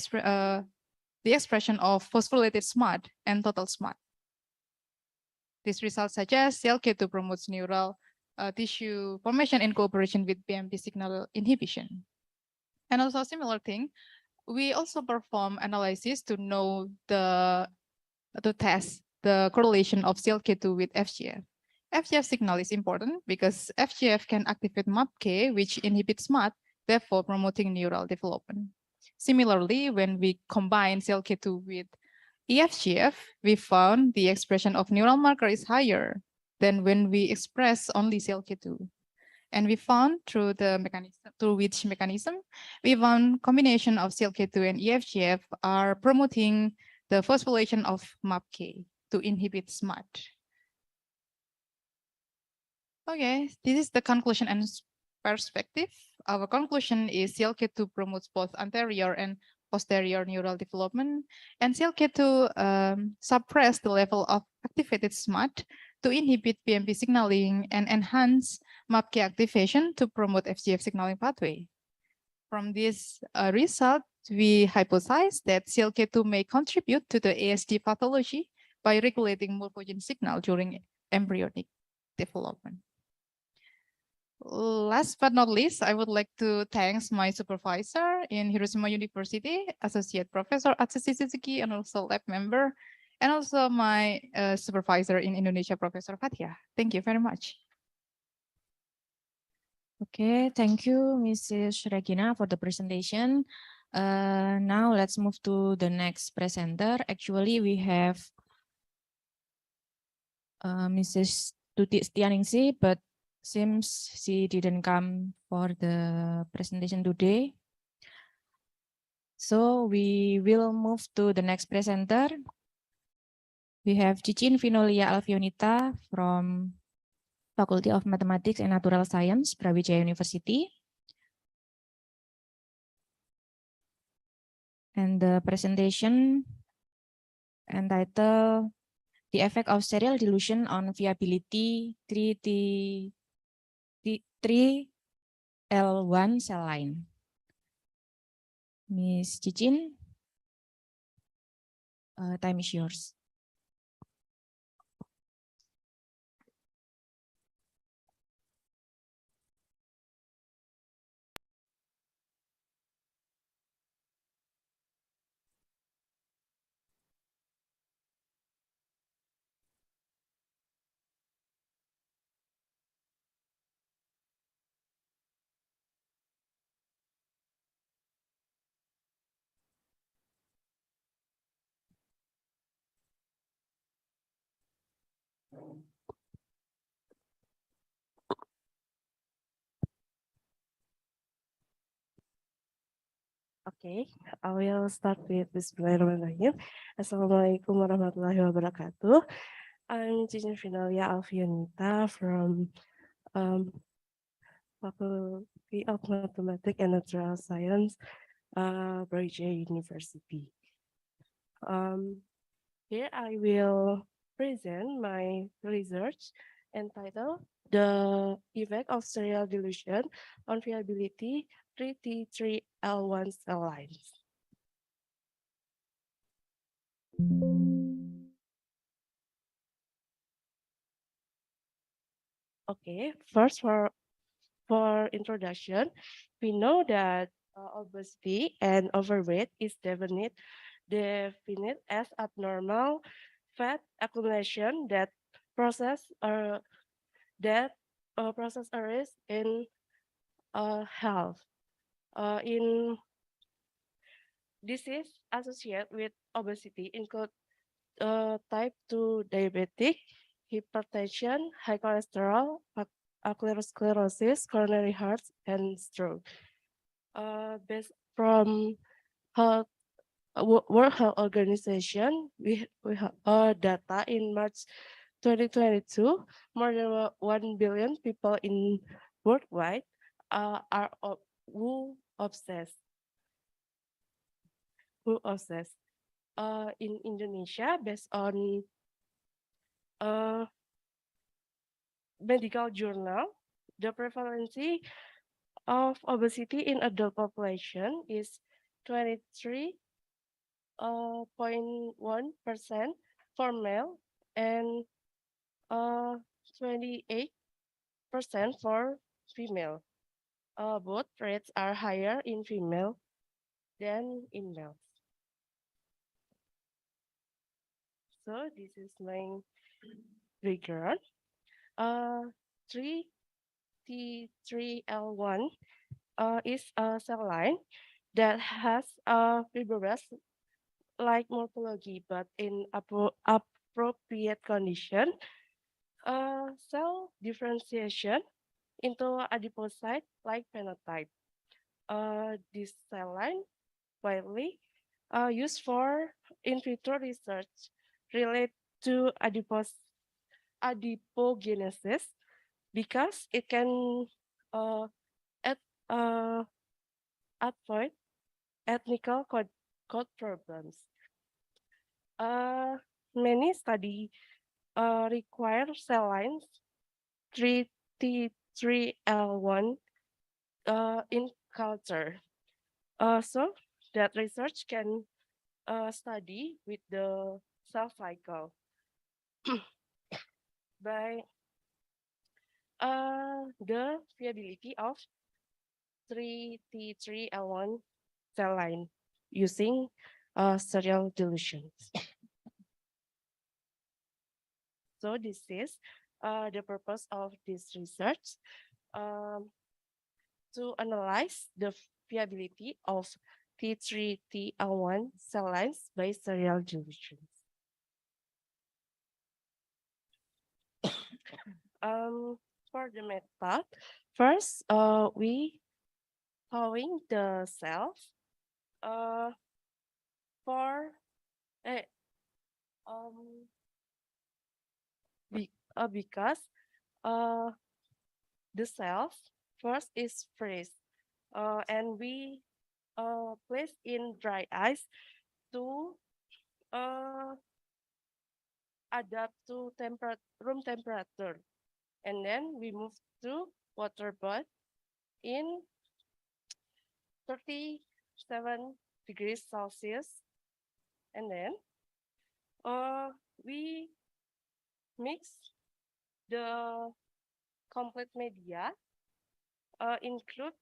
expression of phosphorylated SMART and total SMART. This result suggests CLK2 promotes neural tissue formation in cooperation with BMP signal inhibition. And also a similar thing, we also perform analysis to know to test the correlation of CLK2 with FGF. FGF signal is important because FGF can activate MAPK, which inhibits SMART, therefore promoting neural development. Similarly, when we combine CLK2 with EFGF, we found the expression of neural marker is higher than when we express only CLK2. And we found through which mechanism, we found combination of CLK2 and EFGF are promoting the phosphorylation of MAPK to inhibit SMART. Okay, this is the conclusion and perspective. Our conclusion is CLK2 promotes both anterior and posterior neural development, and CLK2 suppress the level of activated SMART to inhibit BMP signaling and enhance MAPK activation to promote FGF signaling pathway. From this result, we hypothesize that CLK2 may contribute to the ASD pathology by regulating morphogen signal during embryonic development. Last but not least, I would like to thank my supervisor in Hiroshima University, Associate Professor Atsushi Suzuki, and also lab member, and also my supervisor in Indonesia, Professor Fathia. Thank you very much. Okay, thank you, Mrs. Regina, for the presentation. Now let's move to the next presenter. Actually, we have Mrs. Tuti Setianingsih, but seems she didn't come for the presentation today. So we will move to the next presenter. We have Cicin Vinolia Alfionita from Faculty of Mathematics and Natural Science, Brawijaya University. And the presentation entitled The Effect of Serial Dilution on Viability 3L1 Cell Line. Miss Cicin, time is yours. Okay, I will start with Bismillahirrahmanirrahim. Assalamualaikum warahmatullahi wabarakatuh. I'm Cicin Vinolia Alfionita from Faculty of Mathematics and Natural Science, Brawijaya University. Here I will present my research entitled The Effect of Serial Dilution on Viability 3T3L1 Cell Lines. Okay, first for introduction, we know that obesity and overweight is defined as abnormal fat accumulation that process arise in health. In disease associated with obesity include type 2 diabetic, hypertension, high cholesterol, atherosclerosis, coronary heart, and stroke. Based from health, World Health Organization, we have data in March 2022, more than 1 billion people in worldwide are who obsessed. In Indonesia, based on medical journal, the prevalence of obesity in adult population is 23.1% for male and 28% for female. Both rates are higher in female than in males. So this is my background. 3T3L1 is a cell line that has a fibroblast like morphology, but in appropriate condition, cell differentiation into adipocyte like phenotype. This cell line widely used for in vitro research related to adipogenesis because it can at avoid ethnical code problems. Many study require cell lines 3T3L1 in culture. So that research can study with the cell cycle by the viability of 3T3L1 cell line using serial dilutions. So this is the purpose of this research to analyze the viability of T3T1 cell lines by serial dilutions. For the method, first we thawing the cells because the cells first is freeze and we place in dry ice to adapt to room temperature, and then we move to water bath in 37 degrees Celsius, and then we mix the complete media, include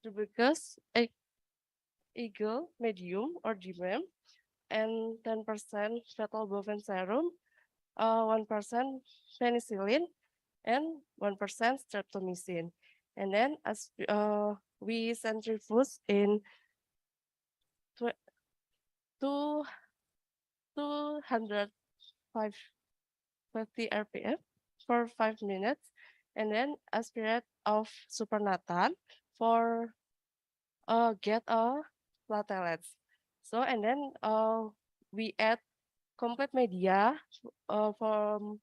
tuberous eagle medium or DMM, and 10% fetal bovine serum, 1% penicillin, and 1% streptomycin. And then as we centrifuge in 250 RPM for 5 minutes, and then aspirate of supernatant for get platelets. So and then we add complete media for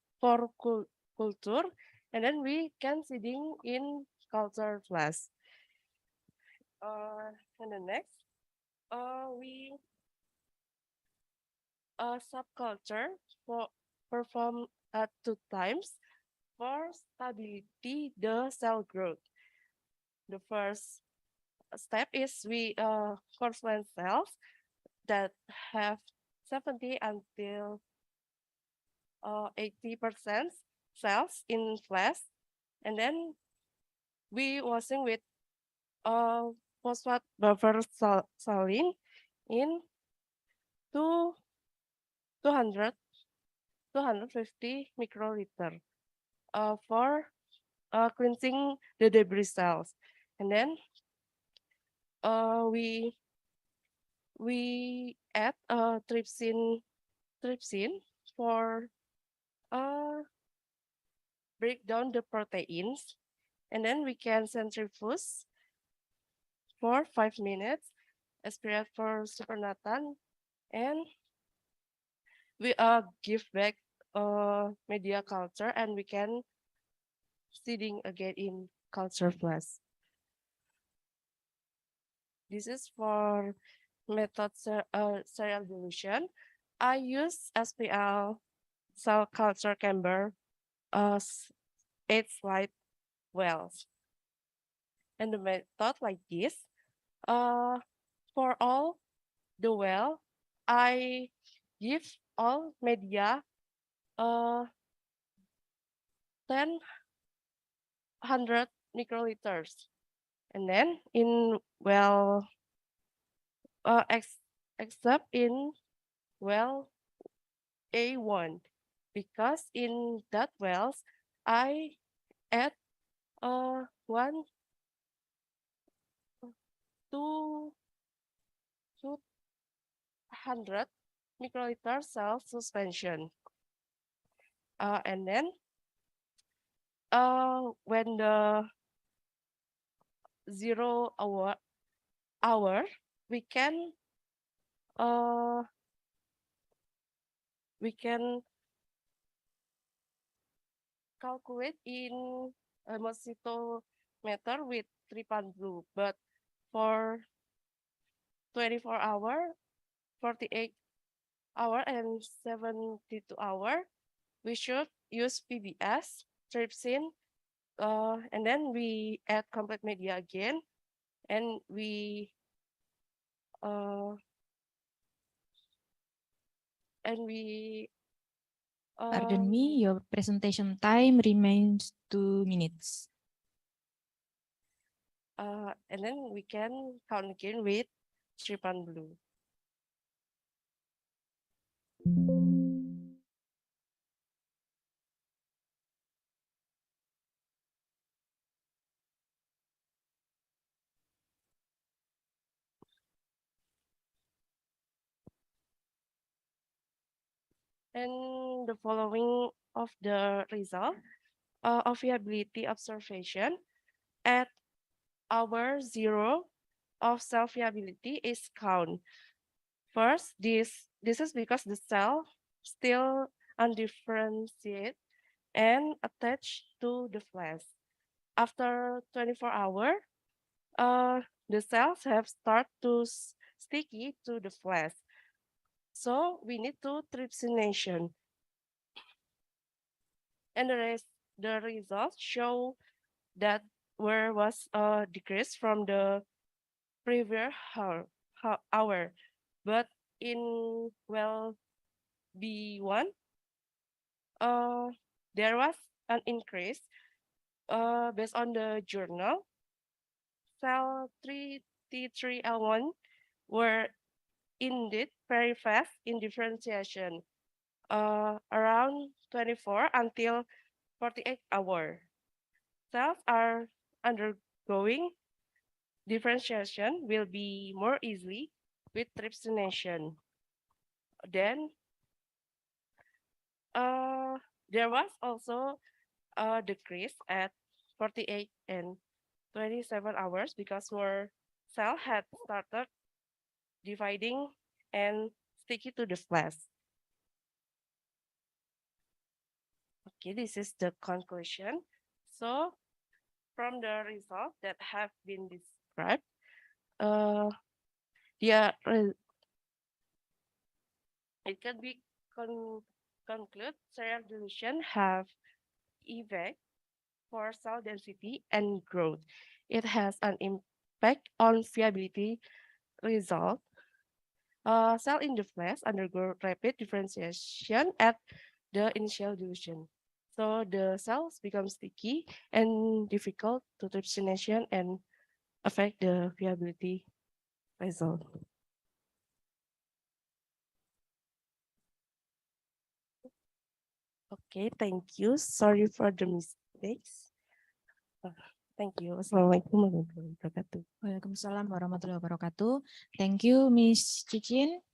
culture, and then we can seeding in culture flash. And the next, we subculture performed at 2 times for stability the cell growth. The first step is we confluent cells that have 70 until 80% cells in flesh, and then we washing with phosphate buffer saline in 200 250 microliter for cleansing the debris cells, and then we add trypsin for break down the proteins, and then we can centrifuge for 5 minutes, aspirate for supernatant, and we give back media culture, and we can seeding again in culture plus. This is for method serial dilution. I use SPL cell culture chamber 8 slide wells. And the method like this, for all the well, I give all media 100 microliters. And then in well, except in well A1, because in that wells, I add 200 microliter cell suspension. And then when the 0 hour, we can calculate in a mosquito meter with trypan blue, but for 24 hour, 48 hour, and 72 hour, we should use PBS, trypsin, and then we add complete media again, and we Pardon me, your presentation time remains 2 minutes. And then we can count again with trypan blue. And the following of the result of viability observation at hour 0 of cell viability is count. First, this is because the cell still undifferentiated and attached to the flesh. After 24 hours, the cells have started to sticky to the flesh. So we need to trypsination. And the results show that where was a decrease from the previous hour. But in well B1, there was an increase based on the journal. Cell 3T3L1 were indeed very fast in differentiation, around 24 until 48 hours. Cells are undergoing differentiation will be more easily with trypsination. Then there was also a decrease at 48 and 27 hours because more cell had started dividing and sticky to the flesh. Okay, this is the conclusion. So from the results that have been described, it can be conclude, serial dilution have effect for cell density and growth. It has an impact on viability result. Cell in the flesh undergo rapid differentiation at the initial dilution. So the cells become sticky and difficult to trypsination and affect the viability result. Okay, thank you. Sorry for the mistakes. Thank you. Assalamualaikum warahmatullahi wabarakatuh. Waalaikumsalam warahmatullahi wabarakatuh. Thank you, Miss Cicin.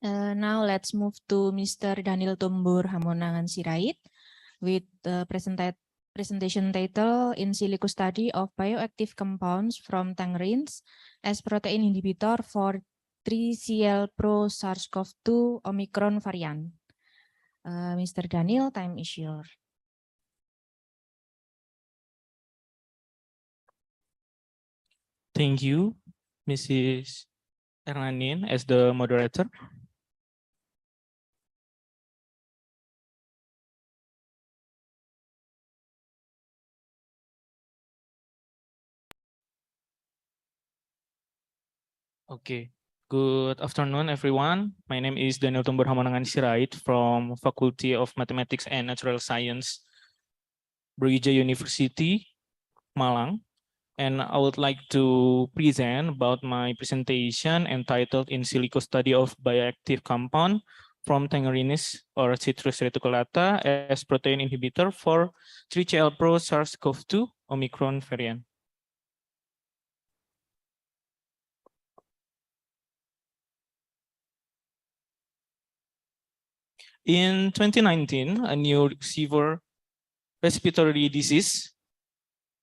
Now let's move to Mr. Daniel Tumbur Hamonangan Sirait with the presentation title In Silico Study of Bioactive Compounds from Tangerines as Protein Inhibitor for 3CL Pro SARS-CoV-2 Omicron variant. Mr. Daniel, time is yours. Thank you, Mrs. Erlanin, as the moderator. Okay, good afternoon, everyone. My name is Daniel Tumbur Hamonangan Sirait from Faculty of Mathematics and Natural Science, Brawijaya University, Malang. And I would like to present about my presentation entitled In Silico Study of Bioactive Compound from Tangerines or Citrus reticulata as Protein Inhibitor for 3CL Pro SARS-CoV-2 Omicron variant. In 2019, a new severe respiratory disease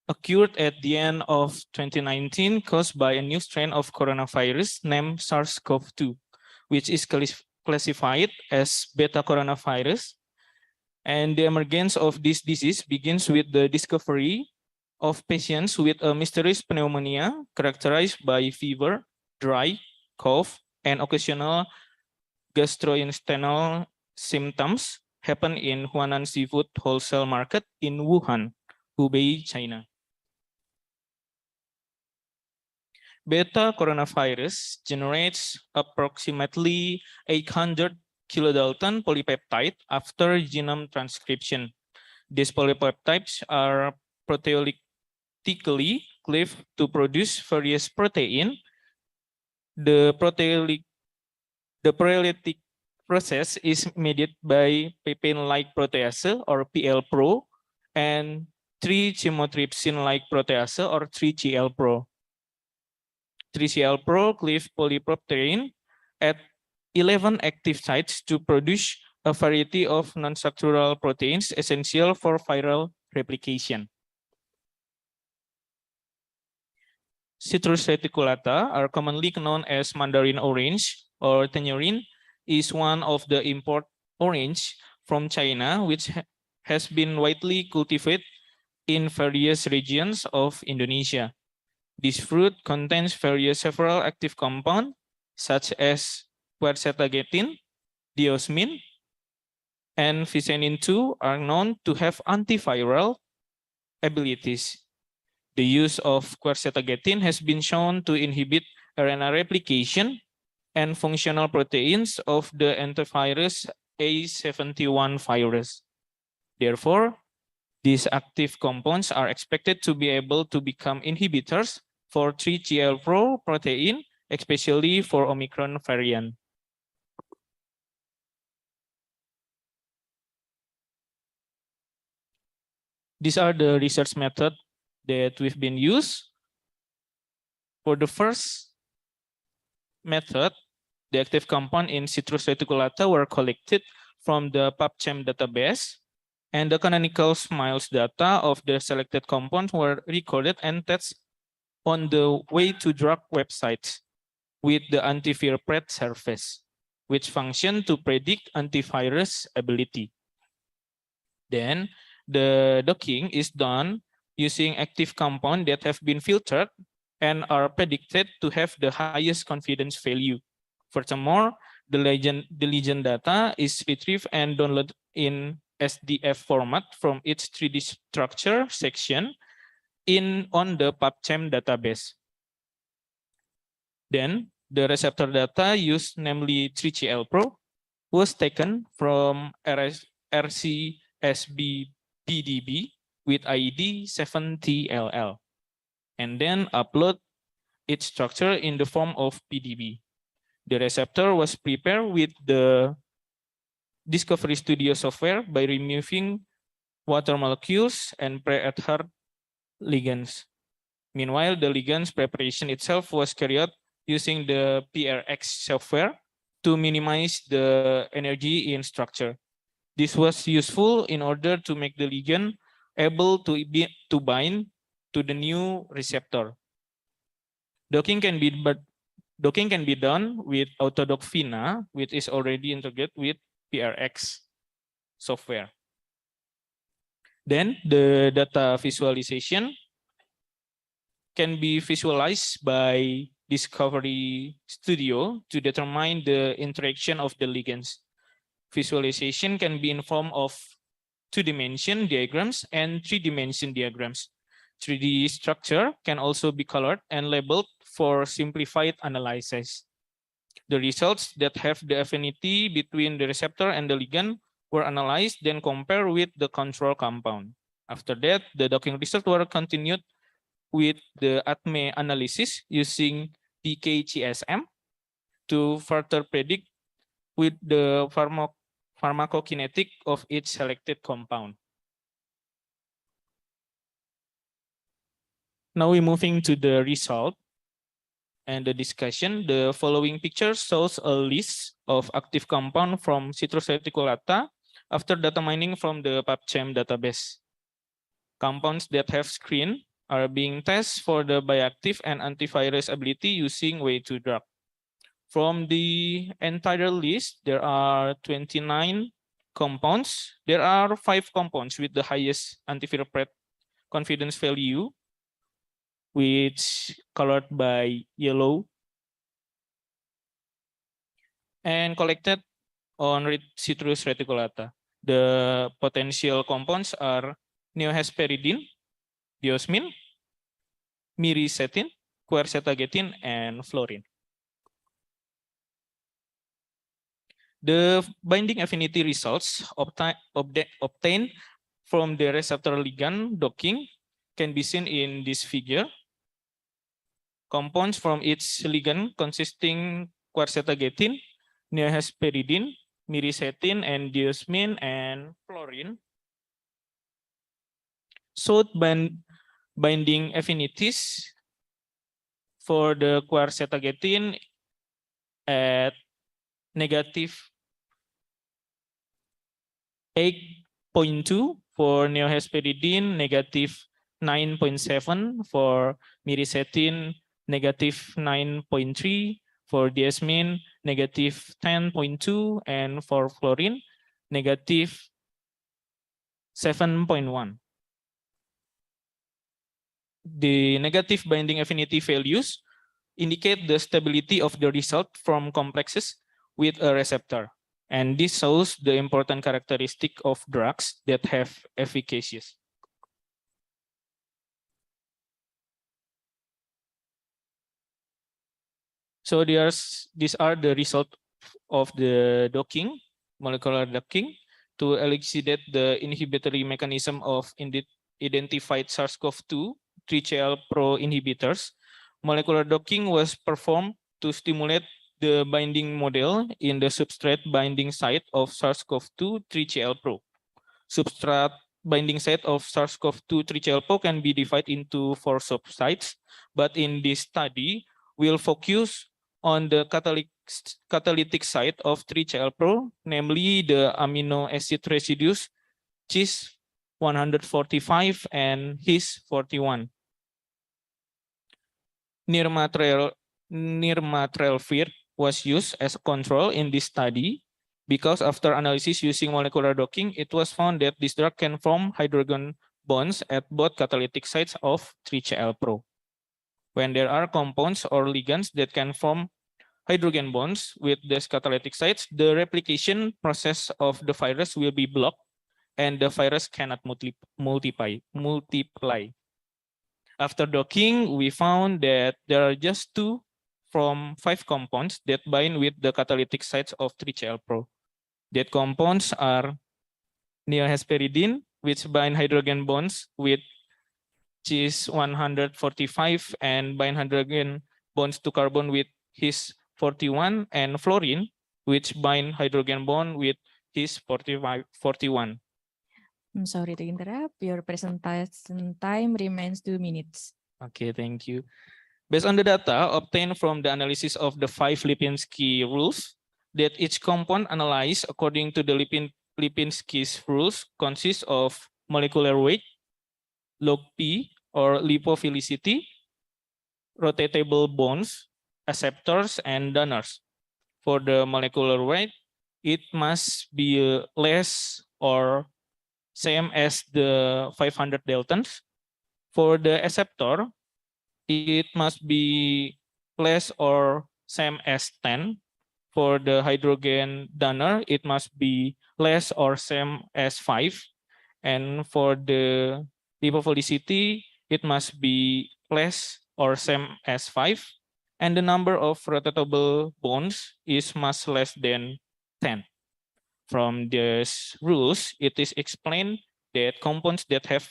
occurred at the end of 2019 caused by a new strain of coronavirus named SARS-CoV-2, which is classified as beta coronavirus. And the emergence of this disease begins with the discovery of patients with a mysterious pneumonia characterized by fever, dry cough, and occasional gastrointestinal symptoms happen in Huanan Seafood Wholesale Market in Wuhan, Hubei, China. Beta coronavirus generates approximately 800 kilodalton polypeptide after genome transcription. These polypeptides are proteolytically cleaved to produce various protein. The proteolytic process is mediated by papain-like protease or PL-PRO and 3-chymotrypsin-like protease or 3CL-PRO. 3CL-PRO cleave polyproptein at 11 active sites to produce a variety of non-structural proteins essential for viral replication. Citrus reticulata are commonly known as mandarin orange or tangerine, is one of the import orange from China, which has been widely cultivated in various regions of Indonesia. This fruit contains several active compounds such as quercetagetin, diosmin, and vicenin 2 are known to have antiviral abilities. The use of quercetagetin has been shown to inhibit RNA replication and functional proteins of the antivirus A71 virus. Therefore, these active compounds are expected to be able to become inhibitors for 3CL-PRO protein, especially for Omicron variant. These are the research methods that we've been used. For the first method, the active compound in Citrus reticulata were collected from the PubChem database, and the canonical SMILES data of the selected compounds were recorded and tested on the way to drug websites with the antivirpred surface, which function to predict antivirus ability. Then the docking is done using active compounds that have been filtered and are predicted to have the highest confidence value. Furthermore, The legend data is retrieved and downloaded in SDF format from its 3D structure section on the PubChem database. Then the receptor data used, namely 3CL Pro, was taken from RCSB PDB with ID 7TLL and then upload its structure in the form of PDB. The receptor was prepared with the Discovery Studio software by removing water molecules and pre-adhered ligands. Meanwhile, the ligands preparation itself was carried out using the PRX software to minimize the energy in structure. This was useful in order to make the ligand able to bind to the new receptor. Docking can be done with Autodock Vina, which is already integrated with PRX software. Then the data visualization can be visualized by Discovery Studio to determine the interaction of the ligands. Visualization can be in form of 2-dimension diagrams and 3-dimension diagrams. 3D structure can also be colored and labeled for simplified analysis. The results that have the affinity between the receptor and the ligand were analyzed, then compared with the control compound. After that, the docking results were continued with the ATME analysis using PKGSM to further predict with the pharmacokinetic of each selected compound. Now we're moving to the result and the discussion. The following picture shows a list of active compounds from Citrus reticulata after data mining from the PubChem database. Compounds that have screened are being tested for the bioactive and antivirus ability using way2 drug. From the entire list, there are 29 compounds. There are 5 compounds with the highest antiviral confidence value, which colored by yellow, and collected on Citrus reticulata. The potential compounds are neohesperidin, diosmin, miricetin, quercetagetin, and fluorine. The binding affinity results obtained from the receptor ligand docking can be seen in this figure. Compounds from its ligand consisting quercetagetin, neohesperidin, miricetin, and diosmin, and fluorine showed binding affinities for the quercetagetin at negative 8.2 for neohesperidin, negative 9.7 for miricetin, negative 9.3 for diosmin, negative 10.2, and for fluorine, negative 7.1. The negative binding affinity values indicate the stability of the result from complexes with a receptor. And this shows the important characteristic of drugs that have efficacious. So these are the results of the docking, molecular docking, to elucidate the inhibitory mechanism of identified SARS-CoV-2 3CL Pro inhibitors. Molecular docking was performed to stimulate the binding model in the substrate binding site of SARS-CoV-2 3CL Pro. Substrate binding site of SARS-CoV-2 3CL Pro can be divided into 4 subsites, but in this study, we'll focus on the catalytic site of 3CL Pro, namely the amino acid residues CIS 145 and HIS 41. Nirmatrelvir was used as a control in this study because after analysis using molecular docking, it was found that this drug can form hydrogen bonds at both catalytic sites of 3CL Pro. When there are compounds or ligands that can form hydrogen bonds with these catalytic sites, the replication process of the virus will be blocked and the virus cannot multiply. After docking, we found that there are just 2 from 5 compounds that bind with the catalytic sites of 3CL-Pro. That compounds are neohesperidine, which bind hydrogen bonds with His 145 and bind hydrogen bonds to carbon with His 41, and fluorine, which bind hydrogen bond with His 41. I'm sorry to interrupt. Your presentation time remains 2 minutes. Okay, thank you. Based on the data obtained from the analysis of the 5 Lipinski rules, that each compound analyzed according to the Lipinski's rules consists of molecular weight, log P or lipophilicity, rotatable bonds, acceptors, and donors. For the molecular weight, it must be less or same as the 500 daltons. For the acceptor, it must be less or same as 10. For the hydrogen donor, it must be less or same as 5. And for the lipophilicity, it must be less or same as 5. And the number of rotatable bonds is much less than 10. From these rules, it is explained that compounds that have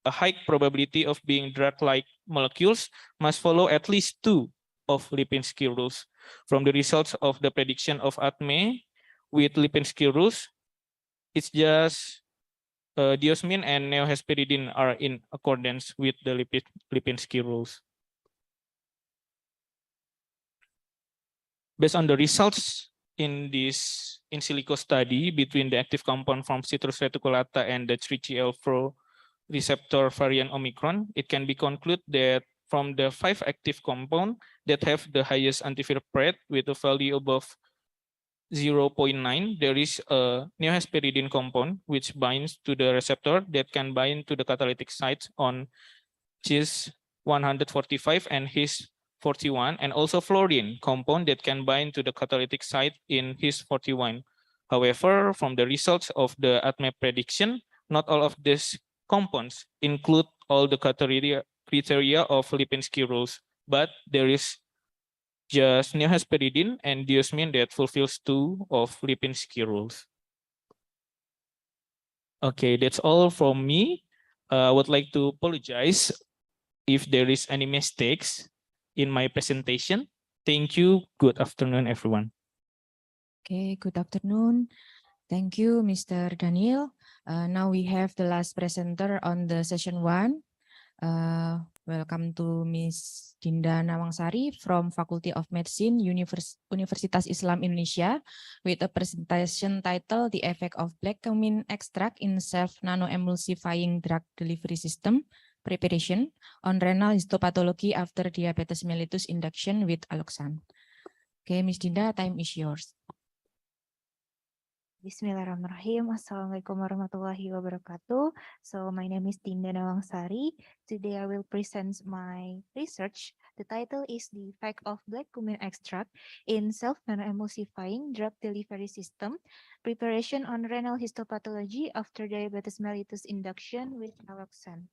a high probability of being drug-like molecules must follow at least 2 of Lipinski rules. From the results of the prediction of ATME with Lipinski rules, it's just diosmin and neohesperidine are in accordance with the Lipinski rules. Based on the results in this in silico study between the active compound from Citrus reticulata and the 3CL4 receptor variant Omicron, it can be concluded that from the 5 active compounds that have the highest antiviral rate with a value above 0.9, there is a neohesperidine compound which binds to the receptor that can bind to the catalytic sites on His 145 and His 41, and also fluorine compound that can bind to the catalytic site in His 41. However, from the results of the ATME prediction, not all of these compounds include all the criteria of Lipinski rules, but there is just neohesperidine and diosmin that fulfills 2 of Lipinski rules. Okay, that's all from me. I would like to apologize if there is any mistakes in my presentation. Thank you. Good afternoon, everyone. Okay, good afternoon. Thank you, Mr. Daniel. Now we have the last presenter on the session 1. Welcome to Ms. Dinda Nawangsari from Faculty of Medicine, Universitas Islam Indonesia, with a presentation titled The Effect of Black Cumin Extract in Self-Nano-Emulsifying Drug Delivery System Preparation on Renal Histopathology After Diabetes Mellitus Induction with Aloxan. Okay, Ms. Dinda, time is yours. Bismillahirrahmanirrahim. Assalamualaikum warahmatullahi wabarakatuh. So my name is Dinda Nawangsari. Today I will present my research. The title is The Effect of Black Cumin Extract in Self-Nano-Emulsifying Drug Delivery System Preparation on Renal Histopathology After Diabetes Mellitus Induction with Aloxan.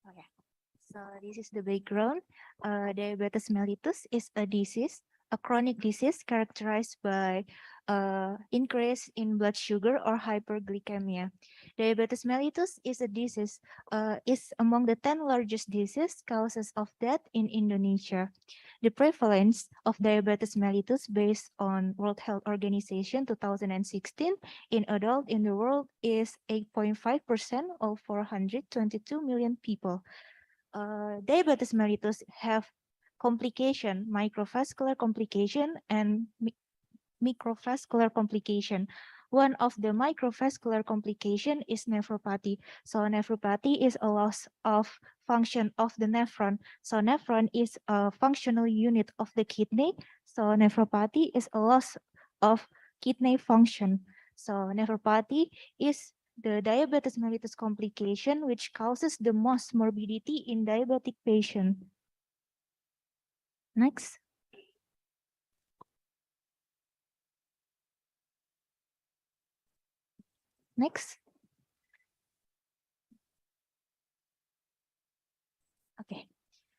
Okay, so this is the background. Diabetes mellitus is a disease, a chronic disease characterized by increase in blood sugar or hyperglycemia. Diabetes mellitus is a disease, is among the 10 largest disease causes of death in Indonesia. The prevalence of diabetes mellitus based on World Health Organization 2016 in adult in the world is 8.5% of 422 million people. Diabetes mellitus have complication, microvascular complication and microvascular complication. one of the microvascular complication is nephropathy. So nephropathy is a loss of function of the nephron. So nephron is a functional unit of the kidney. So nephropathy is a loss of kidney function. So nephropathy is the diabetes mellitus complication which causes the most morbidity in diabetic patient. Next. Next. Okay.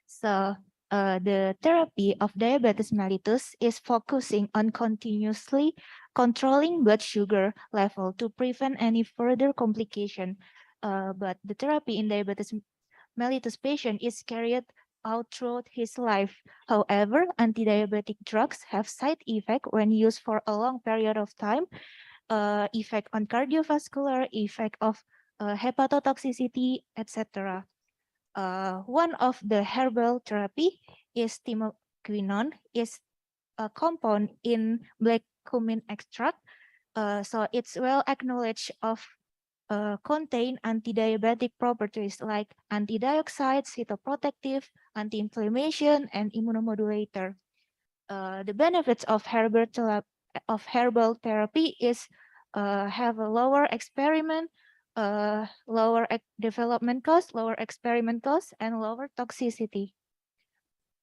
So the therapy of diabetes mellitus is focusing on continuously controlling blood sugar level to prevent any further complication. But the therapy in diabetes mellitus patient is carried out throughout his life. However, anti-diabetic drugs have side effect when used for a long period of time, effect on cardiovascular, effect of hepatotoxicity, etc. One of the herbal therapy is timoquinone, is a compound in black cumin extract. So it's well acknowledged of contain anti-diabetic properties like antidioxide, cytoprotective, anti-inflammation, and immunomodulator. The benefits of herbal therapy is have a lower experiment, lower development cost, lower experiment cost, and lower toxicity.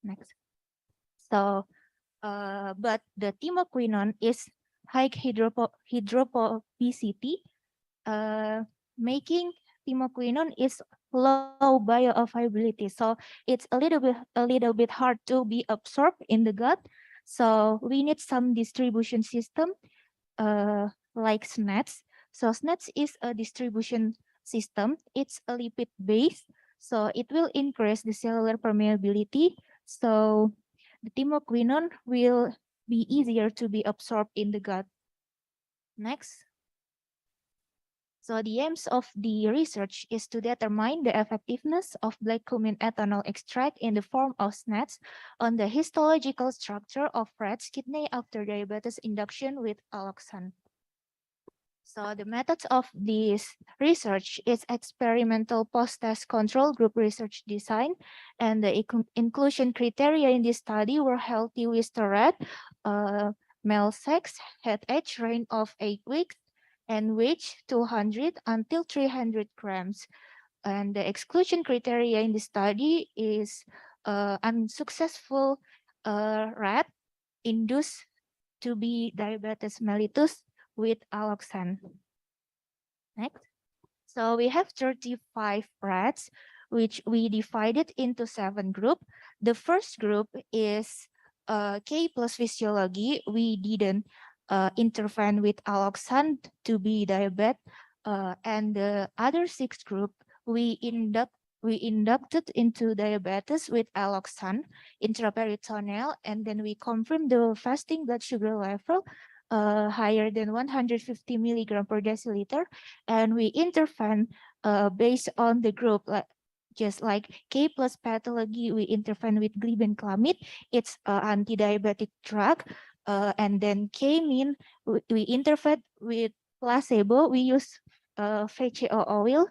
Next. So, but the timoquinone is high hydrophobicity, making timoquinone is low bioavailability. So it's a little bit hard to be absorbed in the gut. So we need some distribution system like SNATs. So SNATs is a distribution system. It's a lipid base. So it will increase the cellular permeability. So the timoquinone will be easier to be absorbed in the gut. Next. So the aims of the research is to determine the effectiveness of black cumin ethanol extract in the form of SNATs on the histological structure of rat's kidney after diabetes induction with alloxan. So the methods of this research is experimental post-test control group research design, and the inclusion criteria in this study were healthy Wistar rat, male sex, had age range of 8 weeks, and weight 200 until 300 grams. And the exclusion criteria in the study is unsuccessful rat induced to be diabetes mellitus with alloxan. Next. So we have 35 rats, which we divided into 7 groups. The first group is K plus physiology. We didn't intervene with alloxan to be diabetic. And the other 6 group, we inducted into diabetes with alloxan intraperitoneal, and then we confirmed the fasting blood sugar level higher than 150 milligram per deciliter, and we intervene based on the group, just like K plus pathology, we intervene with glibenclamide. It's an anti-diabetic drug. And then K mean, we intervene with placebo. We use VCO oil,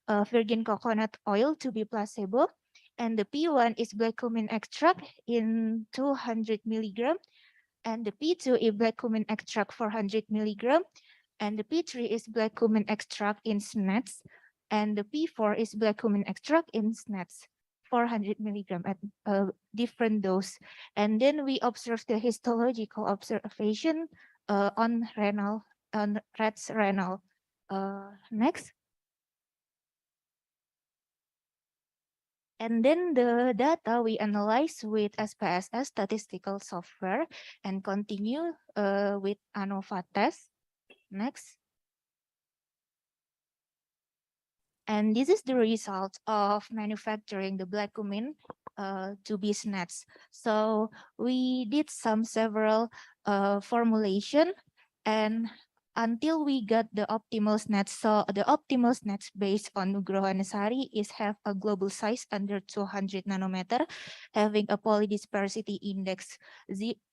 virgin coconut oil to be placebo. And the P1 is black cumin extract in 200 milligram. And the P2 is black cumin extract 400 milligram. And the P3 is black cumin extract in SNATs. And the P4 is black cumin extract in SNATs, 400 milligram at different dose. And then we observe the histological observation on rat's renal. Next. And then the data we analyze with SPSS statistical software and continue with ANOVA test. Next. And this is the result of manufacturing the black cumin to be SNATs. So we did several formulation, and until we got the optimal SNETs. So the optimal SNETs based on Nugroho and Sari is have a global size under 200 nanometer, having a polydispersity index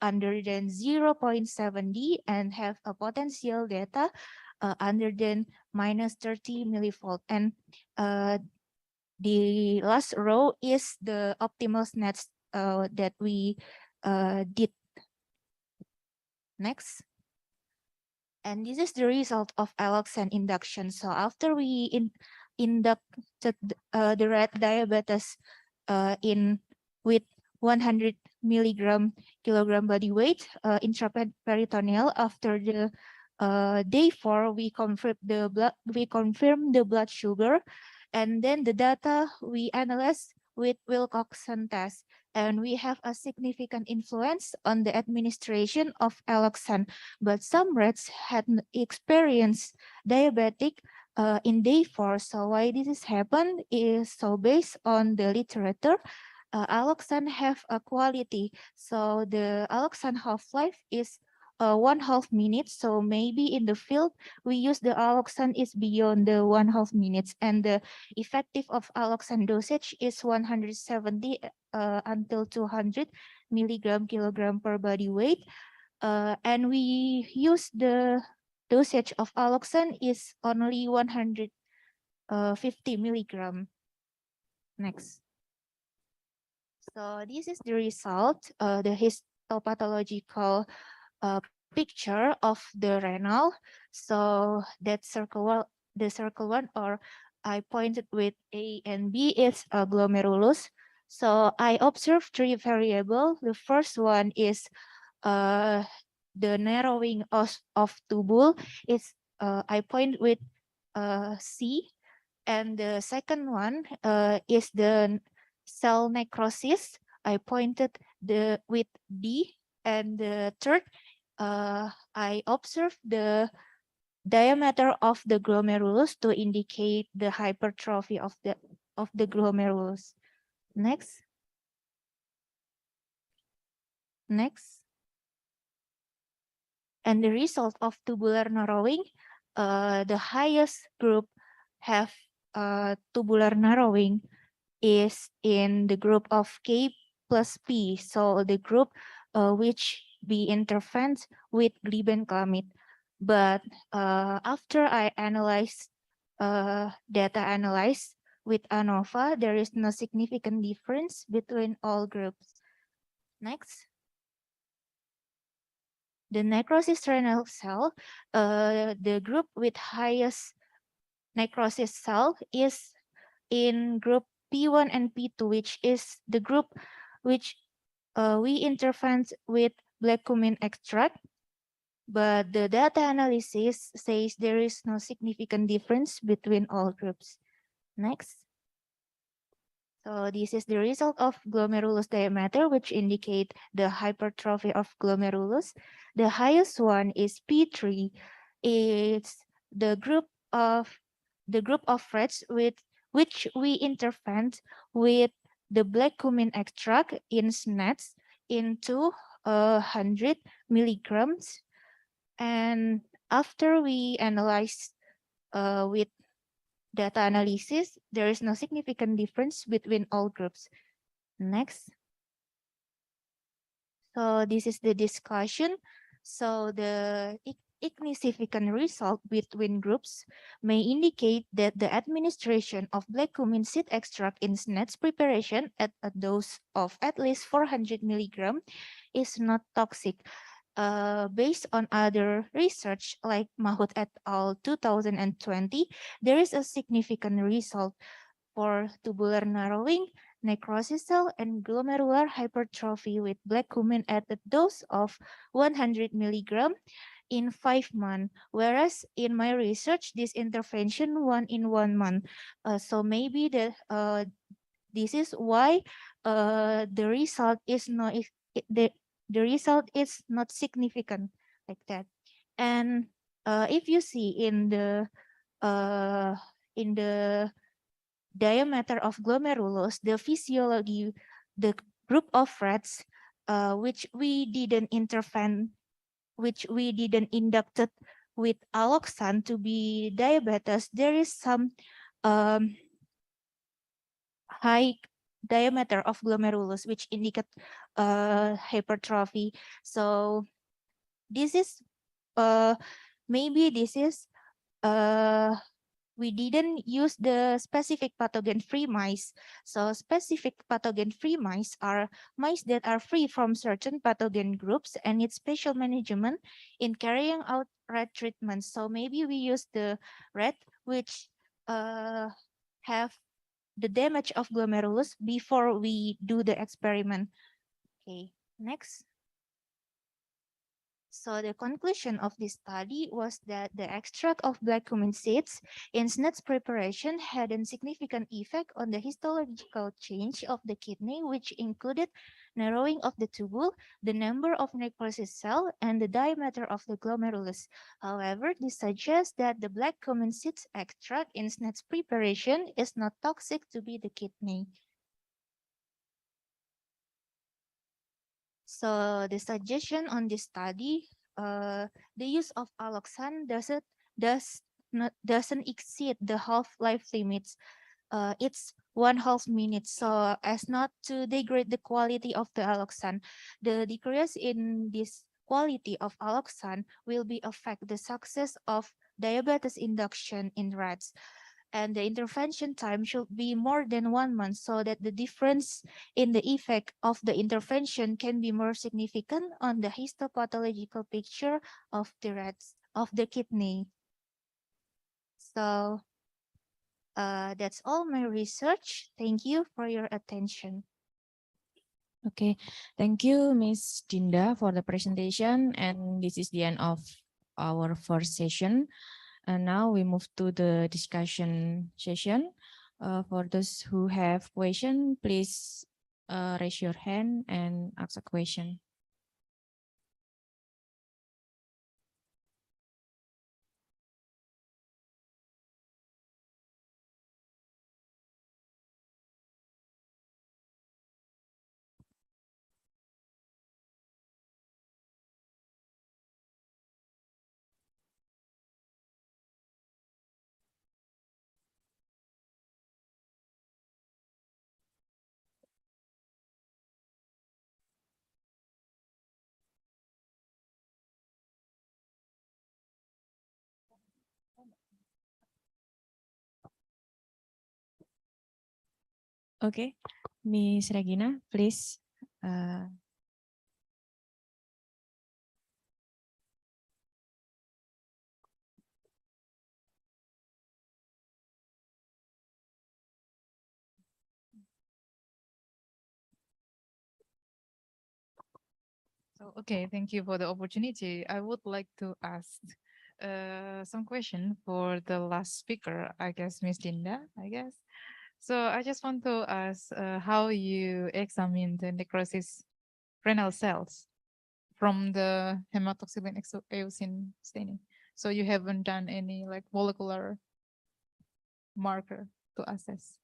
under than 0.7D, and have a potential data under than minus 30 millivolt. And the last row is the optimal SNETs that we did. Next. And this is the result of alloxan induction. So after we inducted the rat diabetes in with 100 milligram kilogram body weight intraperitoneal, after the day 4, we confirmed the blood sugar, and then the data we analyzed with Wilcoxon test, and we have a significant influence on the administration of alloxan. But some rats had experienced diabetic in day 4. So why this has happened is, so based on the literature, alloxan have a quality. So the alloxan half-life is 1/2 minute. So maybe in the field we use the alloxan is beyond the 1/2 minutes, and the effective of alloxan dosage is 170 until 200 milligram kilogram per body weight. And we use the dosage of alloxan is only 150 milligram. Next. So this is the result, the histopathological picture of the renal. So that the circle one, or I pointed with A and B, is a glomerulus. So I observed 3 variables. The first one is the narrowing of tubule. It's I point with C, and the second one is the cell necrosis. I pointed with D, and the third, I observed the diameter of the glomerulus to indicate the hypertrophy of the glomerulus. Next. Next. And the result of tubular narrowing, the highest group have tubular narrowing is in the group of K plus P. So the group which be intervened with glibenclamide. But after I analyzed data analyzed with ANOVA, there is no significant difference between all groups. Next. The necrosis renal cell, the group with highest necrosis cell is in group P1 and P2, which is the group which we intervened with black cumin extract. But the data analysis says there is no significant difference between all groups. Next. So this is the result of glomerulus diameter, which indicate the hypertrophy of glomerulus. The highest one is P3. It's the group of rats with which we intervened with the black cumin extract in SNETs into 100 milligrams. And after we analyzed with data analysis, there is no significant difference between all groups. Next. So this is the discussion. So the insignificant result between groups may indicate that the administration of black cumin seed extract in SNETs preparation at a dose of at least 400 milligram is not toxic. Based on other research like Mahut et al. 2020, there is a significant result for tubular narrowing, necrosis cell, and glomerular hypertrophy with black cumin at a dose of 100 milligram in 5 months, whereas in my research, this intervention in 1 month. So maybe this is why the result is not the result is not significant like that. And if you see in the diameter of glomerulus, the physiology, the group of rats which we didn't intervene, which we didn't inducted with alloxan to be diabetes, there is some high diameter of glomerulus, which indicate hypertrophy. So this is maybe this is we didn't use the specific pathogen-free mice. So specific pathogen-free mice are mice that are free from certain pathogen groups and need special management in carrying out rat treatments. So maybe we use the rat which have the damage of glomerulus before we do the experiment. Okay, next. So the conclusion of this study was that the extract of black cumin seeds in SNET's preparation had a significant effect on the histological change of the kidney, which included narrowing of the tubule, the number of necrosis cells, and the diameter of the glomerulus. However, this suggests that the black cumin seeds extract in SNET's preparation is not toxic to the kidney. So the suggestion on this study, the use of alloxan doesn't exceed the half-life limits. It's 1/2 minute, so as not to degrade the quality of the alloxan. The decrease in this quality of alloxan will be affect the success of diabetes induction in rats. And the intervention time should be more than 1 month so that the difference in the effect of the intervention can be more significant on the histopathological picture of the rats of the kidney. So that's all my research. Thank you for your attention. Okay, thank you, Ms. Dinda, for the presentation. And this is the end of our first session. And now we move to the discussion session. For those who have question, please raise your hand and ask a question. Okay, Ms. Regina, please. So, okay, thank you for the opportunity. I would like to ask some question for the last speaker, I guess, Miss Linda, I guess. So I just want to ask how you examine the necrosis renal cells from the hematoxylin eosin staining. So you haven't done any like molecular marker to assess.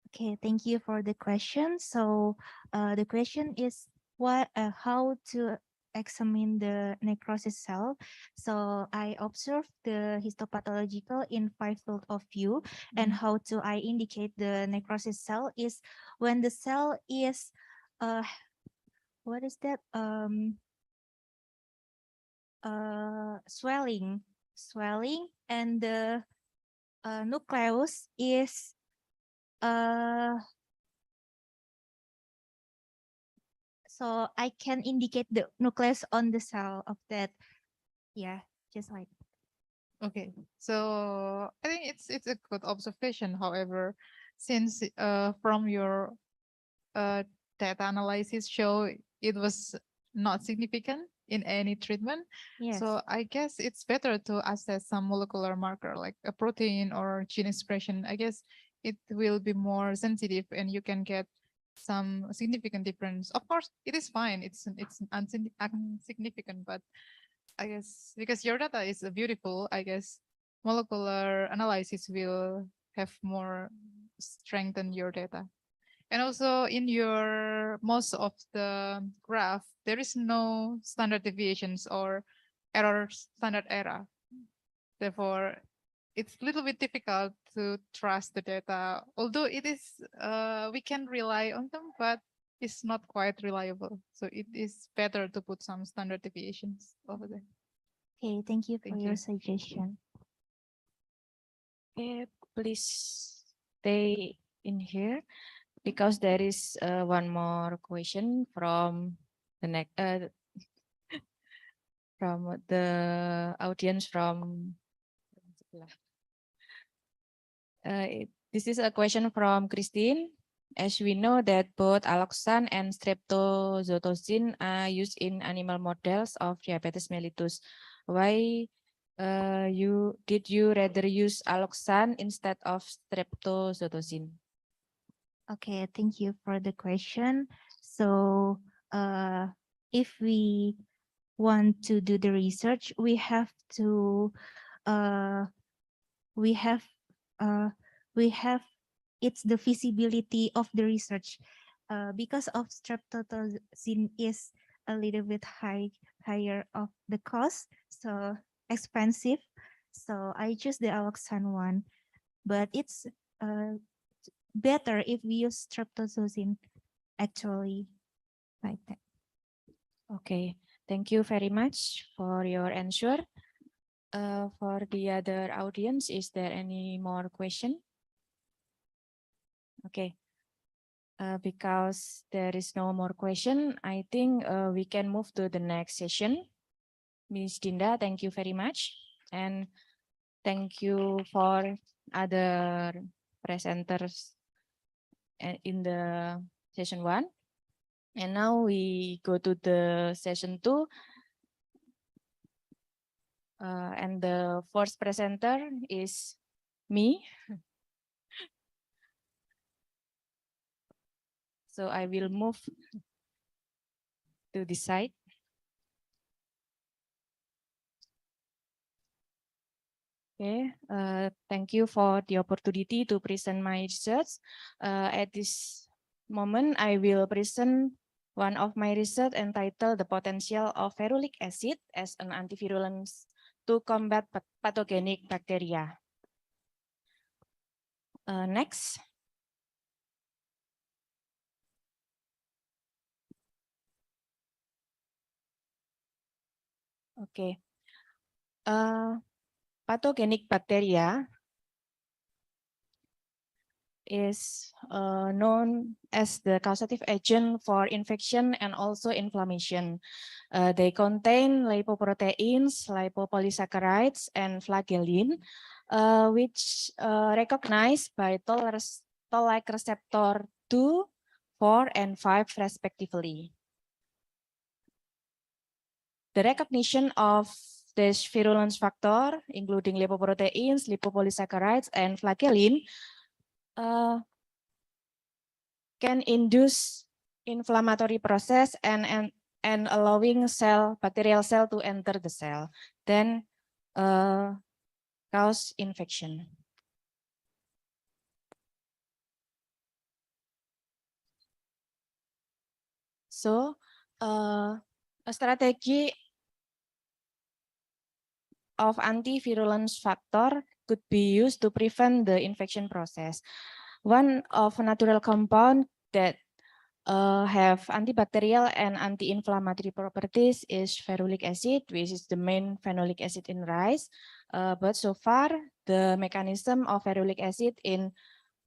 Okay, thank you for the question. So the question is how to examine the necrosis cell. So I observed the histopathological in 5 field of view, and how to I indicate the necrosis cell is when the cell is what is that swelling and the nucleus is so I can indicate the nucleus on the cell of that. Yeah, just like. Okay, so I think it's a good observation. However, since from your data analysis show it was not significant in any treatment, Yes. so I guess it's better to assess some molecular marker like a protein or gene expression. I guess it will be more sensitive and you can get some significant difference. Of course, it is fine. It's insignificant, but I guess because your data is beautiful, I guess molecular analysis will have more strengthen your data. And also in your most of the graph, there is no standard deviations or standard error. Therefore, it's a little bit difficult to trust the data, although it is, we can rely on them, but it's not quite reliable. So it is better to put some standard deviations over there. Okay, thank you for Thank your you. suggestion. Okay, please stay in here because there is one more question from the next from the audience from this is a question from Christine. As we know that both alloxan and streptozotocin are used in animal models of diabetes mellitus, why did you rather use alloxan instead of streptozotocin? Okay, thank you for the question. So if we want to do the research, we have it's the feasibility of the research because of streptozotocin is a little bit higher of the cost, so expensive. So I choose the alloxan one, but it's better if we use streptozotocin actually like that. Okay, thank you very much for your answer. For the other audience, is there any more question? Okay, because there is no more question, I think we can move to the next session. Ms. Dinda, thank you very much. And thank you for other presenters in the session 1. And now we go to the session 2. And the first presenter is me. So I will move to this side. Okay, thank you for the opportunity to present my research. At this moment, I will present one of my research entitled The Potential of Ferulic Acid as an Antivirulent to Combat Pathogenic Bacteria. Next. Okay. Pathogenic bacteria is known as the causative agent for infection and also inflammation. They contain lipoproteins, lipopolysaccharides, and flagellin, which recognized by toll-like receptor 2, 4, and 5 respectively. The recognition of this virulence factor, including lipoproteins, lipopolysaccharides, and flagellin, can induce inflammatory process and allowing bacterial cell to enter the cell, then cause infection. So, a strategy of antivirulence factor could be used to prevent the infection process. One of natural compound that have antibacterial and anti-inflammatory properties is ferulic acid, which is the main phenolic acid in rice. But so far, the mechanism of ferulic acid in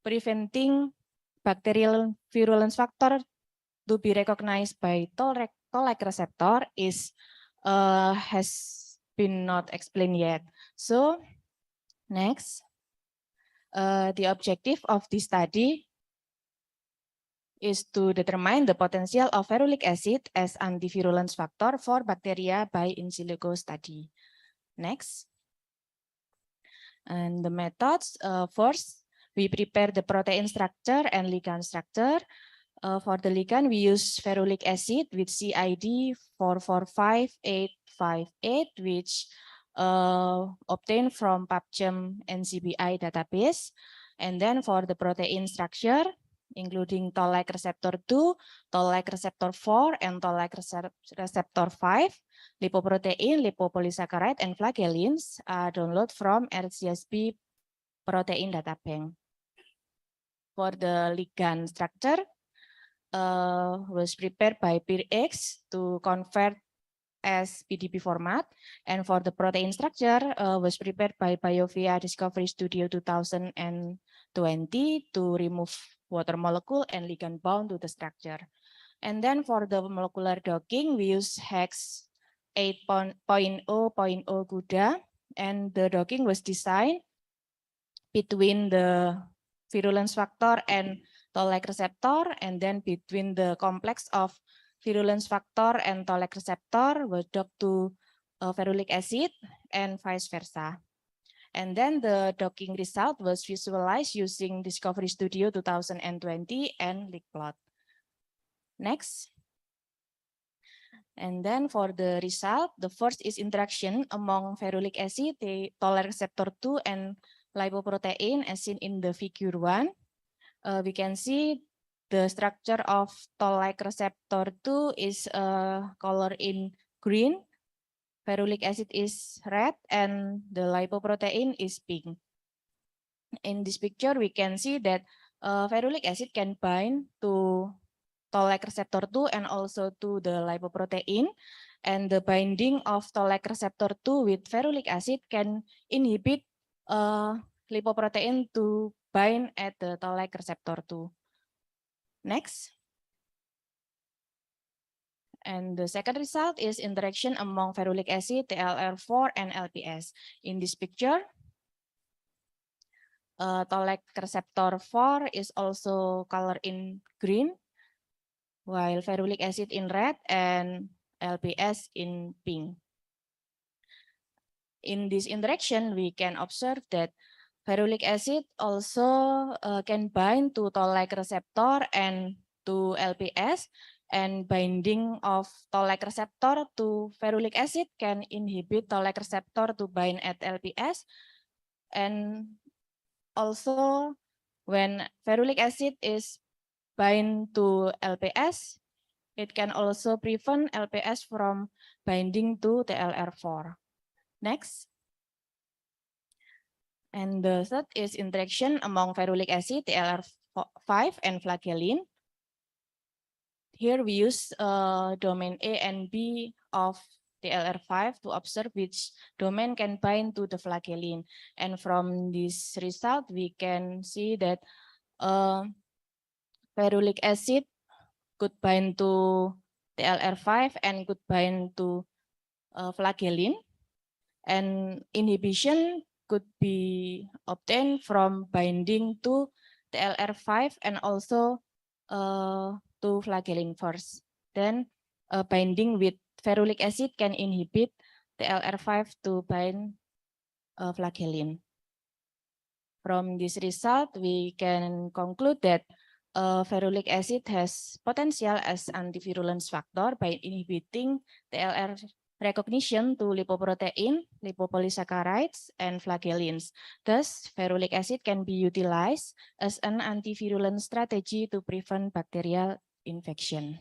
preventing bacterial virulence factor to be recognized by toll-like receptor has been not explained yet. So next, the objective of this study is to determine the potential of ferulic acid as antivirulence factor for bacteria by in silico study. Next. And the methods, first, we prepare the protein structure and ligand structure. For the ligand, we use ferulic acid with CID 445858, which obtained from PubChem NCBI database. And then for the protein structure, including toll-like receptor 2, toll-like receptor 4, and toll-like receptor 5, lipoprotein, lipopolysaccharide, and flagellins are downloaded from RCSB protein data bank. For the ligand structure, was prepared by PIRX to convert as PDB format, and for the protein structure was prepared by BioVia Discovery Studio 2020 to remove water molecule and ligand bound to the structure. And then for the molecular docking, we use hex 8.0.0 GUDA, and the docking was designed between the virulence factor and toll-like receptor, and then between the complex of virulence factor and toll-like receptor was docked to ferulic acid and vice versa. And then the docking result was visualized using Discovery Studio 2020 and LeakPlot. Next. And then for the result, the first is interaction among ferulic acid, the toll-like receptor 2, and lipoprotein as seen in the figure 1. We can see the structure of toll-like receptor 2 is color in green, ferulic acid is red, and the lipoprotein is pink. In this picture, we can see that ferulic acid can bind to toll-like receptor 2 and also to the lipoprotein, and the binding of toll-like receptor 2 with ferulic acid can inhibit lipoprotein to bind at the toll-like receptor 2. Next. And the second result is interaction among ferulic acid, TLR4, and LPS. In this picture, toll-like receptor 4 is also colored in green, while ferulic acid in red and LPS in pink. In this interaction, we can observe that ferulic acid also can bind to toll-like receptor and to LPS, and binding of toll-like receptor to ferulic acid can inhibit toll-like receptor to bind at LPS. And also when ferulic acid is bind to LPS, it can also prevent LPS from binding to TLR4. Next. And the third is interaction among ferulic acid, TLR5, and flagellin. Here we use domain A and B of TLR5 to observe which domain can bind to the flagellin. And from this result, we can see that ferulic acid could bind to TLR5 and could bind to flagellin. And inhibition could be obtained from binding to TLR5 and also to flagellin first. Then binding with ferulic acid can inhibit TLR5 to bind flagellin. From this result, we can conclude that ferulic acid has potential as antivirulence factor by inhibiting TLR recognition to lipoprotein, lipopolysaccharides, and flagellins. Thus, ferulic acid can be utilized as an antivirulent strategy to prevent bacterial infection.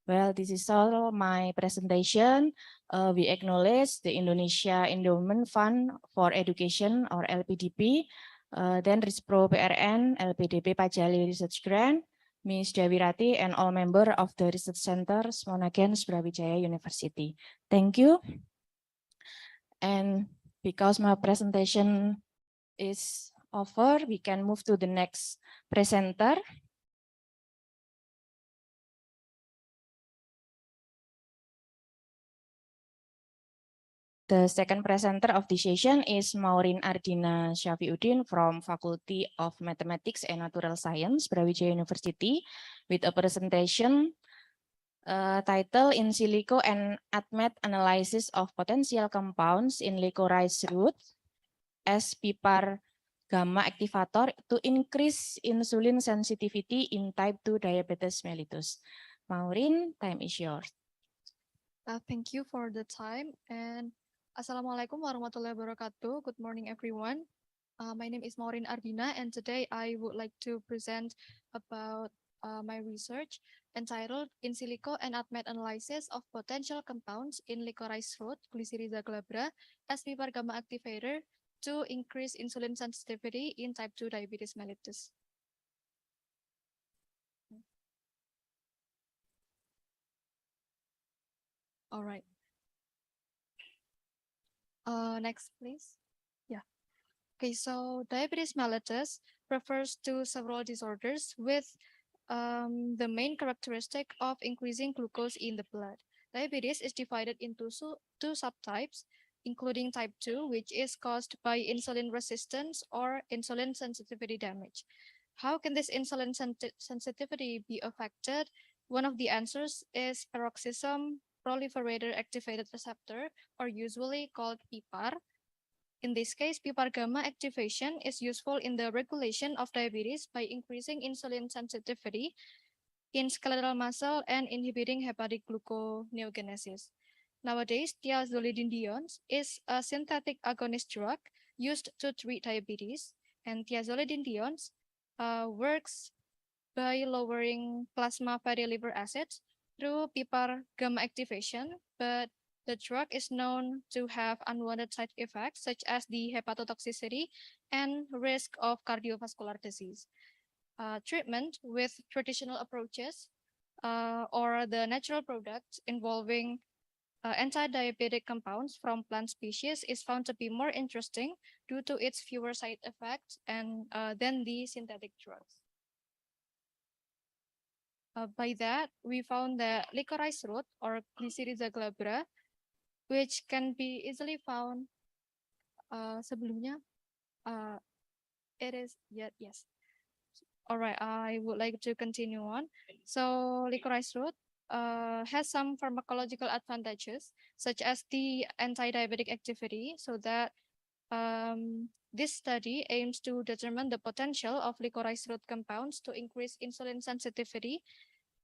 Well, this is all my presentation. We acknowledge the Indonesia Endowment Fund for Education or LPDP, then Rispro PRN, LPDP Pajali Research Grant, Ms. Dawirati, and all members of the Research Center Monagens Brawijaya University. Thank you. And because my presentation is over, we can move to the next presenter. The second presenter of the session is Maureen Ardina Syafiuddin from Faculty of Mathematics and Natural Science, Brawijaya University, with a presentation titled In Silico and ADMET Analysis of Potential Compounds in Licorice Root as PIPAR gamma activator to increase insulin sensitivity in type 2 diabetes mellitus. Maureen, time is yours. Thank you for the time, and Assalamualaikum warahmatullahi wabarakatuh. Good morning, everyone. My name is Maureen Ardina, and today I would like to present about my research entitled In Silico and ADMET Analysis of Potential Compounds in Licorice Root, Glycyrrhiza glabra, as PPAR gamma activator to increase insulin sensitivity in type 2 diabetes mellitus. All right. Next, please. Yeah. Okay, so diabetes mellitus refers to several disorders with the main characteristic of increasing glucose in the blood. Diabetes is divided into two subtypes, including type 2, which is caused by insulin resistance or insulin sensitivity damage. How can this insulin sensitivity be affected? One of the answers is peroxisome proliferator activated receptor, or usually called PPAR. In this case, PPAR gamma activation is useful in the regulation of diabetes by increasing insulin sensitivity in skeletal muscle and inhibiting hepatic gluconeogenesis. Nowadays, thiazolidinediones is a synthetic agonist drug used to treat diabetes, and thiazolidinediones works by lowering plasma fatty liver acids through PPAR gamma activation, but the drug is known to have unwanted side effects such as the hepatotoxicity and risk of cardiovascular disease. Treatment with traditional approaches or the natural products involving anti-diabetic compounds from plant species is found to be more interesting due to its fewer side effects and than the synthetic drugs. By that, we found that licorice root or Glycyrrhiza glabra, which can be easily found sebelumnya, it is, yes. All right, I would like to continue on. So licorice root has some pharmacological advantages, such as the anti-diabetic activity, so that this study aims to determine the potential of licorice root compounds to increase insulin sensitivity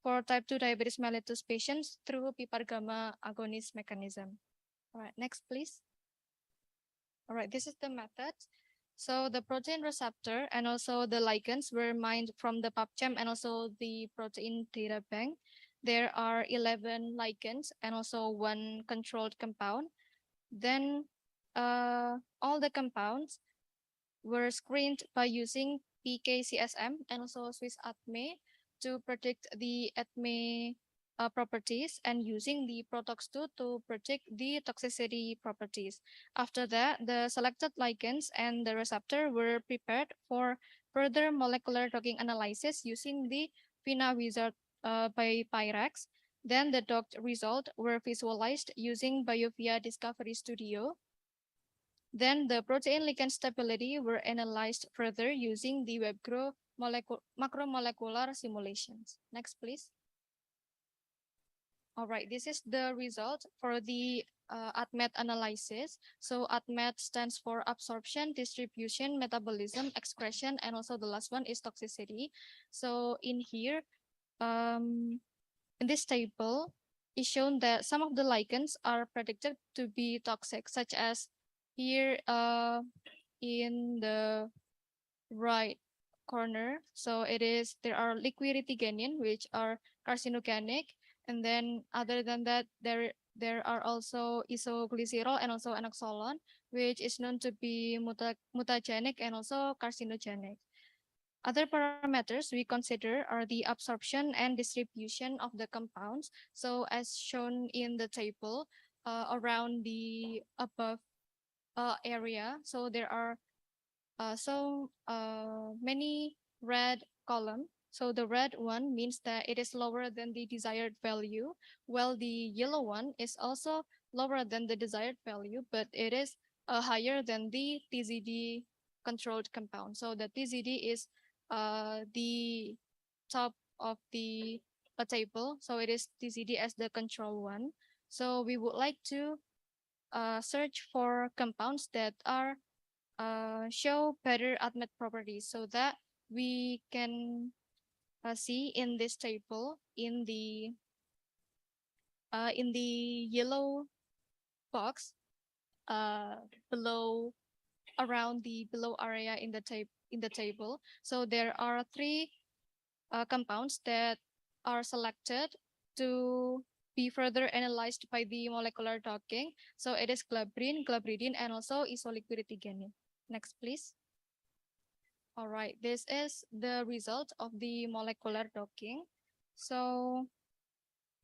for type 2 diabetes mellitus patients through PPAR gamma agonist mechanism. All right, next, please. All right, this is the method. So the protein receptor and also the ligands were mined from the PubChem and also the protein data bank. There are 11 ligands and also one controlled compound. Then all the compounds were screened by using PKCSM and also Swiss ADME to predict the ADME properties and using the Protox2 to predict the toxicity properties. After that, the selected ligands and the receptor were prepared for further molecular docking analysis using the Vina Wizard by Pyrex. Then the docked result were visualized using BioVia Discovery Studio. Then the protein ligand stability were analyzed further using the WebGrow macromolecular simulations. Next, please. All right, this is the result for the ADMET analysis. So ADMET stands for absorption, distribution, metabolism, excretion, and also the last one is toxicity. So in here, in this table, it's shown that some of the ligands are predicted to be toxic, such as here in the right corner. So there are liquidity gainin, which are carcinogenic. And then other than that, there are also isoglycerol and also enoxolon, which is known to be mutagenic and also carcinogenic. Other parameters we consider are the absorption and distribution of the compounds. So as shown in the table around the above area, so there are many red column. So the red one means that it is lower than the desired value, while the yellow one is also lower than the desired value, but it is higher than the TZD controlled compound. So the TZD is the top of the table. So it is TZD as the control one. So we would like to search for compounds that are show better AFOB properties, so that we can see in this table in the yellow box below, around the below area in the table. So there are three compounds that are selected to be further analyzed by the molecular docking. So it is glabrin, glabridine, and also isoliquiridigenin. Next, please. All right, this is the result of the molecular docking. So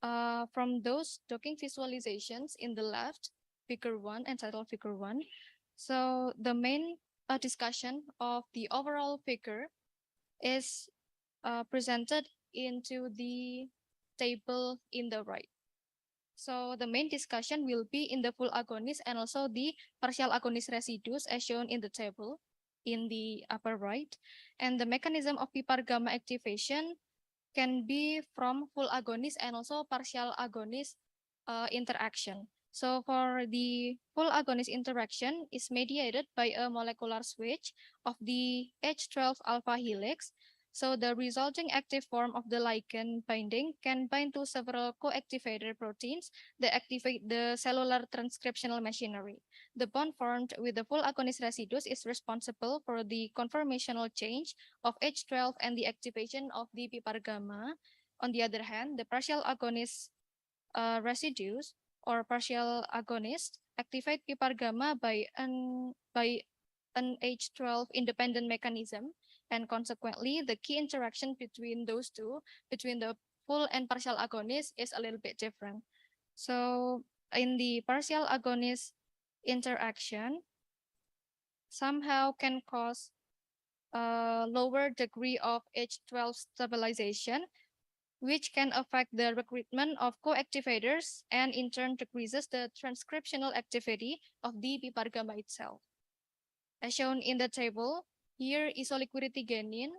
from those docking visualizations in the left, figure 1, entitled figure 1. So the main discussion of the overall figure is presented into the table in the right. So the main discussion will be in the full agonist and also the partial agonist residues as shown in the table in the upper right. And the mechanism of PPAR gamma activation can be from full agonist and also partial agonist interaction. So for the full agonist interaction is mediated by a molecular switch of the H12 alpha helix. So the resulting active form of the ligand binding can bind to several co-activator proteins that activate the cellular transcriptional machinery. The bond formed with the full agonist residues is responsible for the conformational change of H12 and the activation of the PPAR gamma. On the other hand, the partial agonist residues or partial agonist activate PPAR gamma by an H12 independent mechanism, and consequently the key interaction between those two, between the full and partial agonist, is a little bit different. So in the partial agonist interaction somehow can cause a lower degree of H12 stabilization, which can affect the recruitment of co-activators and in turn decreases the transcriptional activity of the PPAR gamma itself. As shown in the table, here isoliquiridigenin,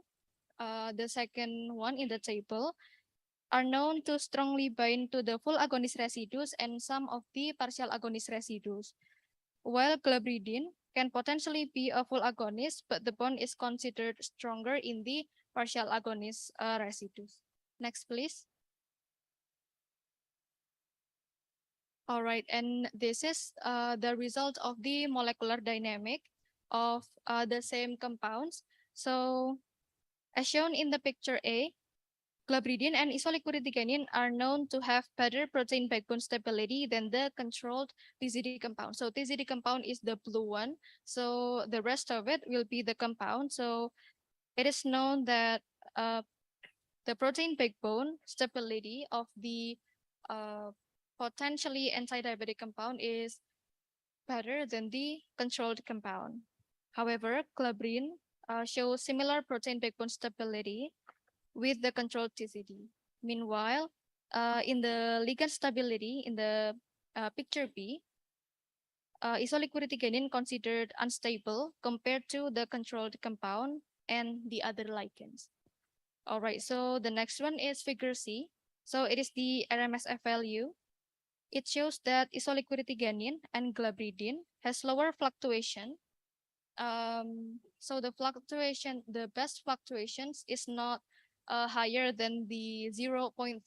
the second one in the table, are known to strongly bind to the full agonist residues and some of the partial agonist residues, while glabridine can potentially be a full agonist, but the bond is considered stronger in the partial agonist residues. Next, please. All right, and this is the result of the molecular dynamic of the same compounds. So as shown in the picture A, glabridine and isoliquiridigenin are known to have better protein backbone stability than the controlled TZD compound. So TZD compound is the blue one. So the rest of it will be the compound. So it is known that the protein backbone stability of the potentially anti-diabetic compound is better than the controlled compound. However, glabrin shows similar protein backbone stability with the controlled TZD. Meanwhile, in the ligand stability in the picture B, isoliquiridigenin considered unstable compared to the controlled compound and the other ligands. All right, so the next one is figure C. So it is the RMSF value. It shows that isoliquiridigenin and glabridine has lower fluctuation. So the best fluctuations is not higher than the 0.3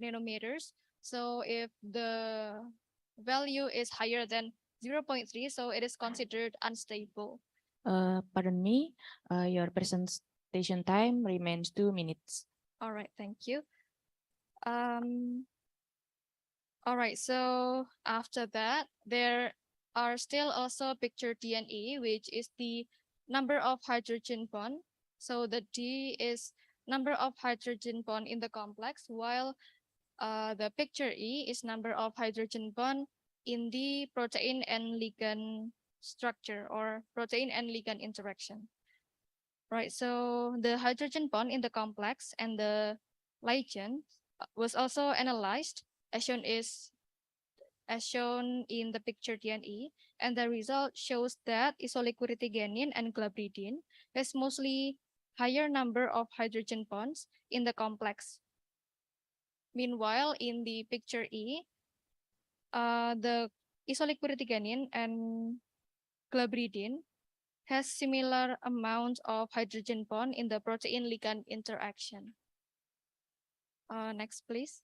nanometers. So if the value is higher than 0.3, so it is considered unstable. Pardon me, your presentation time remains 2 minutes. All right, thank you. All right, so after that, there are still also picture D and E, which is the number of hydrogen bond. So the D is number of hydrogen bond in the complex, while the picture E is number of hydrogen bond in the protein and ligand structure or protein and ligand interaction. Right, so the hydrogen bond in the complex and the ligand was also analyzed as shown in the picture D and E, and the result shows that isoliquiridigenin and glabridine has mostly higher number of hydrogen bonds in the complex. Meanwhile, in the picture E, the isoliquiridigenin and glabridine has similar amount of hydrogen bond in the protein ligand interaction. Next, please.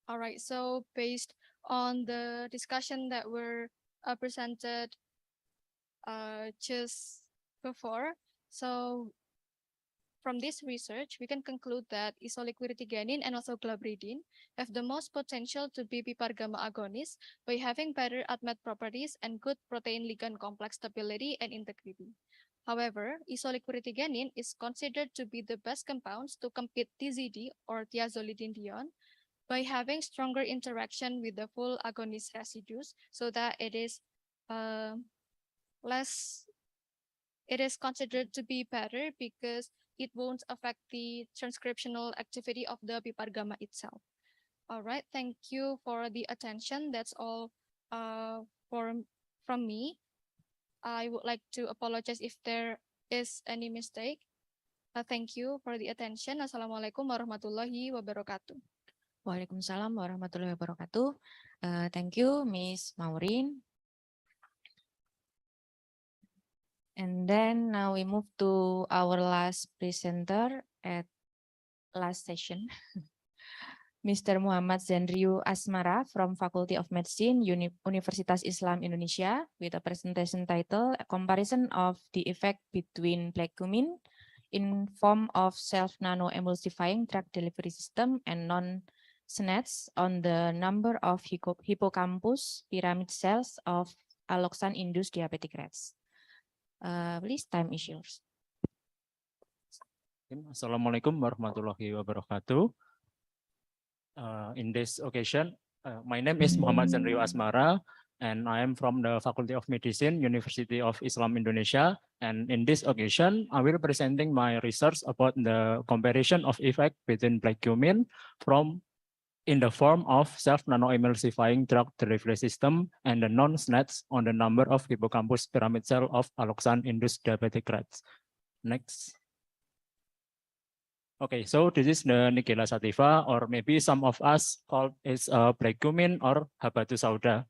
All right, so based on the discussion that were presented just before, so from this research, we can conclude that isoliquiritiganin and also glabridine have the most potential to be PPAR gamma agonists by having better ADMET properties and good protein ligand complex stability and integrity. However, isoliquiritiganin is considered to be the best compounds to compete TZD or thiazolidinedione by having stronger interaction with the full agonist residues, so that it is considered to be better because it won't affect the transcriptional activity of the PPAR gamma itself. All right, thank you for the attention. That's all from me. I would like to apologize if there is any mistake. Thank you for the attention. Assalamualaikum warahmatullahi wabarakatuh. Waalaikumsalam warahmatullahi wabarakatuh. Thank you, Miss Maureen. And then now we move to our last presenter at last session. Mr. Muhammad Zandriu Asmara from Faculty of Medicine, Universitas Islam Indonesia, with a presentation title, A Comparison of the Effect Between Black Cumin in Form of Self-Nano-Emulsifying Drug Delivery System and Non-SNADs on the number of hippocampus pyramid cells of alloxan-induced diabetic rats. Please, time is yours. Assalamualaikum warahmatullahi wabarakatuh. In this occasion, my name is Muhammad Zandriu Asmara, and I am from the Faculty of Medicine, University of Islam Indonesia. And in this occasion, I will presenting my research about the comparison of effect between black cumin in the form of self-nano-emulsifying drug delivery system and the non-SNADs on the number of hippocampus pyramid cell of alloxan-induced diabetic rats. Next. Okay, so this is the Nigella sativa, or maybe some of us call it black cumin or habatus sauda.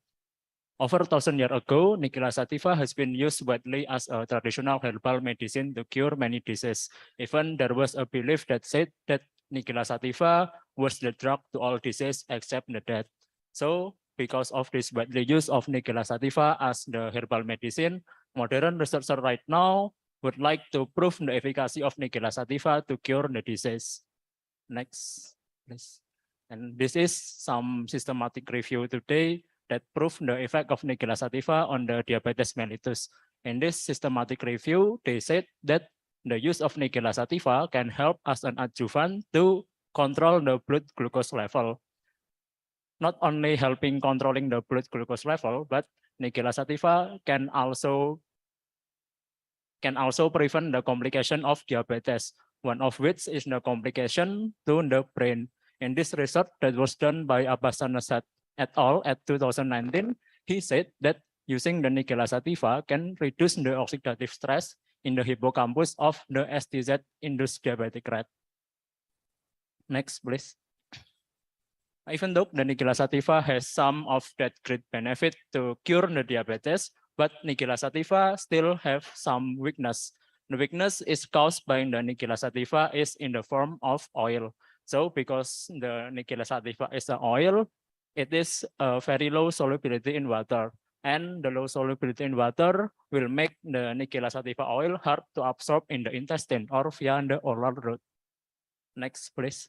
Over 1,000 years ago, Nigella sativa has been used widely as a traditional herbal medicine to cure many diseases. Even there was a belief that said that Nigella sativa was the drug to all disease except the death. So, because of this widely use of Nigella sativa as the herbal medicine, modern researchers right now would like to prove the efficacy of Nigella sativa to cure the disease. Next, please. And this is some systematic review today that prove the effect of Nigella sativa on the diabetes mellitus. In this systematic review, they said that the use of Nigella sativa can help as an adjuvant to control the blood glucose level. Not only helping controlling the blood glucose level, but Nigella sativa can also prevent the complication of diabetes, one of which is the complication to the brain. In this research that was done by Abbas Sanasat et al. At 2019, he said that using the Nigella sativa can reduce the oxidative stress in the hippocampus of the STZ-induced diabetic rat. Next, please. Even though the Nigella sativa has some of that great benefit to cure the diabetes, but Nigella sativa still have some weakness. The weakness is caused by the Nigella sativa is in the form of oil. So because the Nigella sativa is an oil, it is a very low solubility in water. And the low solubility in water will make the Nigella sativa oil hard to absorb in the intestine or via the oral route. Next, please.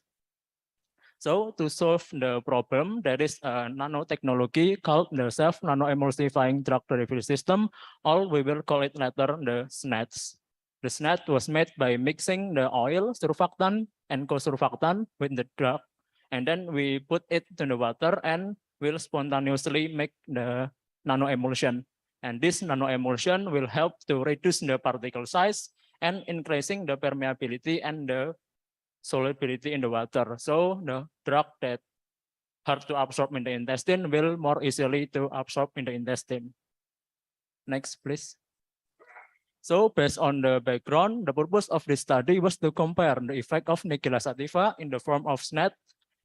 So to solve the problem, there is a nanotechnology called the self-nano-emulsifying drug delivery system, or we will call it later the SNADs. The SNAD was made by mixing the oil, surfactant, and co-surfactant with the drug, and then we put it to the water and will spontaneously make the nanoemulsion. And this nanoemulsion will help to reduce the particle size and increasing the permeability and the solubility in the water. So the drug that hard to absorb in the intestine will more easily to absorb in the intestine. Next, please. So based on the background, the purpose of this study was to compare the effect of Nigella sativa in the form of SNAD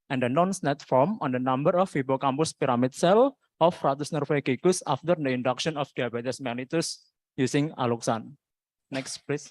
and the non-SNAD form on the number of hippocampus pyramid cell of Ratus norvegicus after the induction of diabetes mellitus using alloxan. Next, please.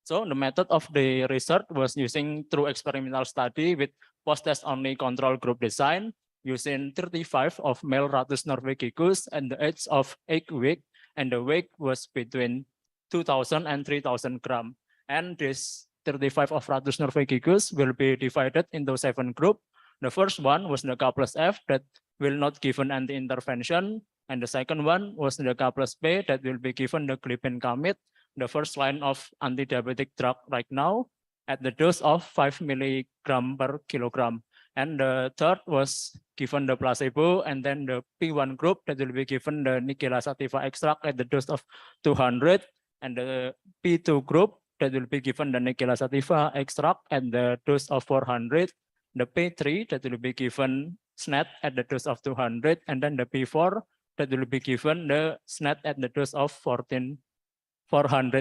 So the method of the research was using through experimental study with post-test only control group design using 35 of male Ratus norvegicus and the age of 8 weeks, and the weight was between 2,000 and 3,000 gram. And this 35 of Ratus norvegicus will be divided into 7 groups. The first one was the K plus F that will not given anti-intervention, and the second one was the K plus P that will be given the glibenclamide, the first line of anti-diabetic drug right now, at the dose of 5 milligram per kilogram. And the third was given the placebo, and then the P1 group that will be given the Nigella sativa extract at the dose of 200, and the P2 group that will be given the Nigella sativa extract at the dose of 400, the P3 that will be given SNAT at the dose of 200, and then the P4 that will be given the SNAT at the dose of 400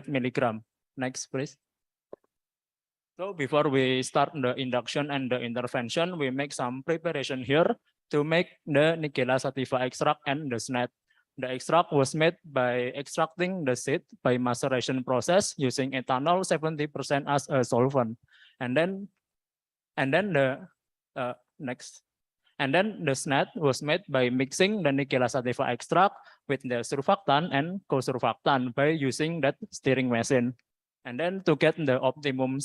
milligram. Next, please. So before we start the induction and the intervention, we make some preparation here to make the Nigella sativa extract and the SNAT. The extract was made by extracting the seed by maceration process using ethanol 70% as a solvent, and then the next. And then the SNAT was made by mixing the Nigella sativa extract with the surfactant and co-surfactant by using that stirring machine. And then to get the optimum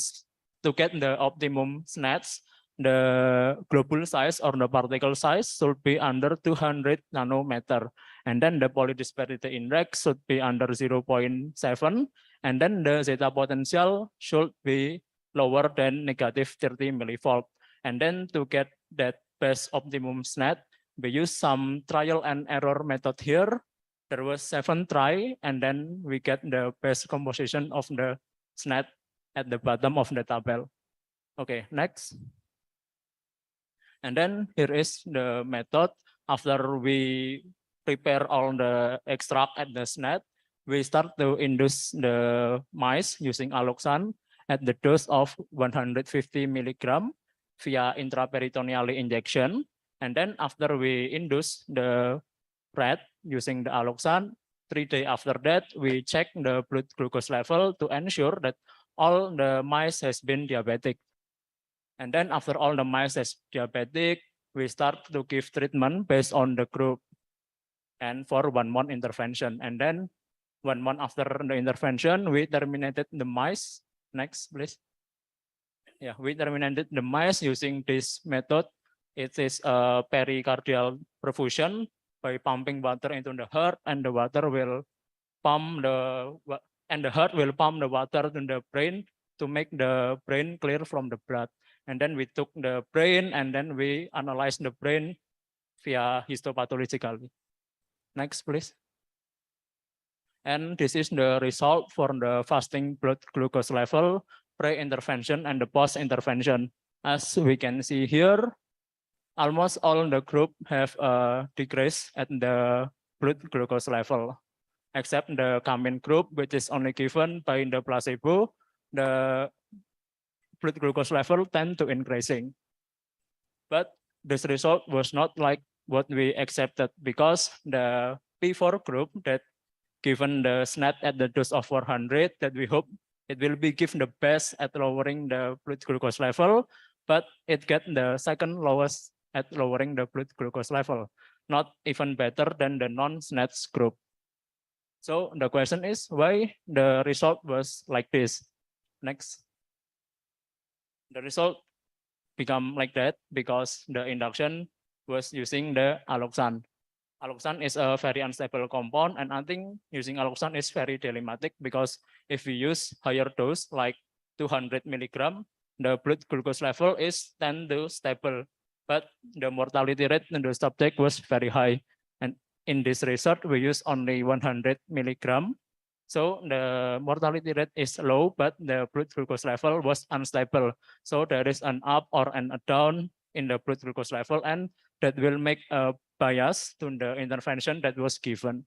SNATs, the globule size or the particle size should be under 200 nanometer. And then the polydispersity index should be under 0.7. And then the zeta potential should be lower than negative 30 millivolt. And then to get that best optimum SNAT, we use some trial and error method here. There was 7 try, and then we get the best composition of the SNAT at the bottom of the table. Okay, next. And then here is the method. After we prepare all the extract and the SNAT, we start to induce the mice using alloxan at the dose of 150 milligram via intraperitoneal injection. And then after we induce the rat using the alloxan, 3 days after that, we check the blood glucose level to ensure that all the mice has been diabetic. And then after all the mice is diabetic, we start to give treatment based on the group and for 1 month intervention. And then 1 month after the intervention, we terminated the mice. Next, please. Yeah, we terminated the mice using this method. It is a pericardial perfusion by pumping water into the heart, and the water will pump the heart will pump the water to the brain to make the brain clear from the blood. And then we took the brain and then we analyzed the brain via histopathologically. Next, please. And this is the result for the fasting blood glucose level, pre-intervention and the post-intervention. As we can see here, almost all the group have a decrease at the blood glucose level, except the common group, which is only given by the placebo. The blood glucose level tend to increasing. But this result was not like what we accepted, because the P4 group that given the SNAT at the dose of 400, that we hope it will be given the best at lowering the blood glucose level, but it get the second lowest at lowering the blood glucose level, not even better than the non-SNATs group. So the question is why the result was like this. Next. The result become like that because the induction was using the alloxan. Alloxan is a very unstable compound, and I think using alloxan is very dilemmatic, because if we use higher dose like 200 milligram, the blood glucose level is tend to stable, but the mortality rate in the subject was very high. And in this research, we use only 100 milligram. So the mortality rate is low, but the blood glucose level was unstable. So there is an up or an down in the blood glucose level, and that will make a bias to the intervention that was given.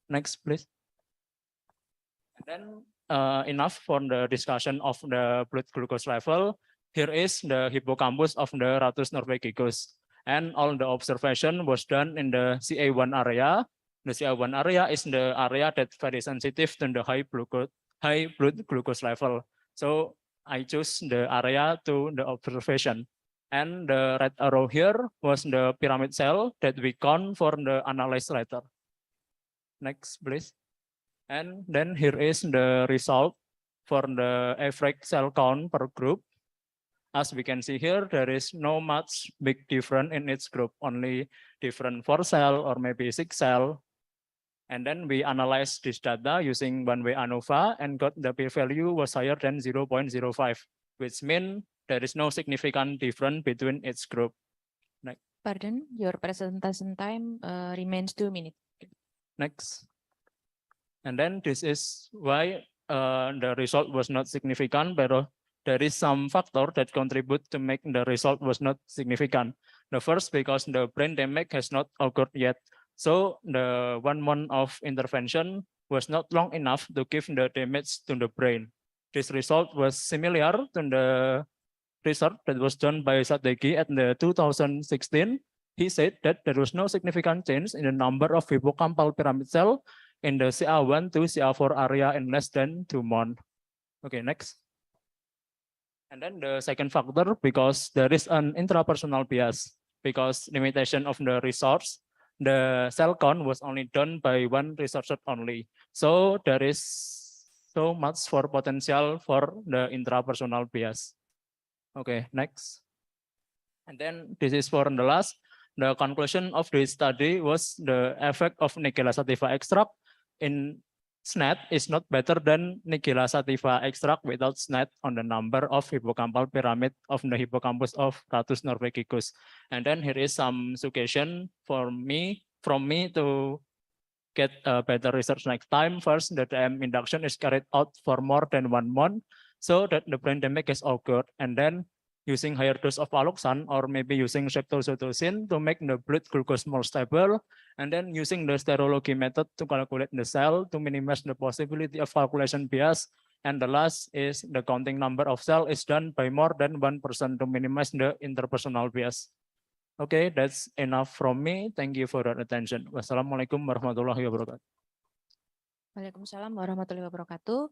Next, please. And then enough for the discussion of the blood glucose level. Here is the hippocampus of the Ratus norvegicus. And all the observation was done in the CA1 area. The CA1 area is the area that's very sensitive to the high blood glucose level. So I choose the area to the observation. And the red arrow here was the pyramid cell that we count for the analysis later. Next, please. And then here is the result for the average cell count per group. As we can see here, there is no much big difference in each group, only different 4 cell or maybe 6 cell. And then we analyze this data using one-way ANOVA and got the p-value was higher than 0.05, which means there is no significant difference between each group. Next. Pardon, your presentation time remains 2 minutes. Next. And then this is why the result was not significant, but there is some factor that contribute to make the result was not significant. The first, because the brain damage has not occurred yet. So the 1 month of intervention was not long enough to give the damage to the brain. This result was similar to the research that was done by Sadegi at the 2016. He said that there was no significant change in the number of hippocampal pyramid cell in the CA1 to CA4 area in less than 2 months. Okay, next. And then the second factor, because there is an intrapersonal bias, because limitation of the resource, the cell count was only done by one researcher only. So there is so much for potential for the intrapersonal bias. Okay, next. And then this is for the last. The conclusion of this study was the effect of Nigella sativa extract in SNAT is not better than Nigella sativa extract without SNAT on the number of hippocampal pyramid of the hippocampus of Ratus norvegicus. And then here is some suggestion from me to get better research next time. First, the DM induction is carried out for more than 1 month so that the brain damage is occurred. And then using higher dose of alloxan or maybe using streptozotocin to make the blood glucose more stable, and then using the serology method to calculate the cell to minimize the possibility of calculation bias. And the last is the counting number of cell is done by more than 1% to minimize the interpersonal bias. Okay, that's enough from me. Thank you for your attention. Wassalamualaikum warahmatullahi wabarakatuh. Waalaikumsalam warahmatullahi wabarakatuh.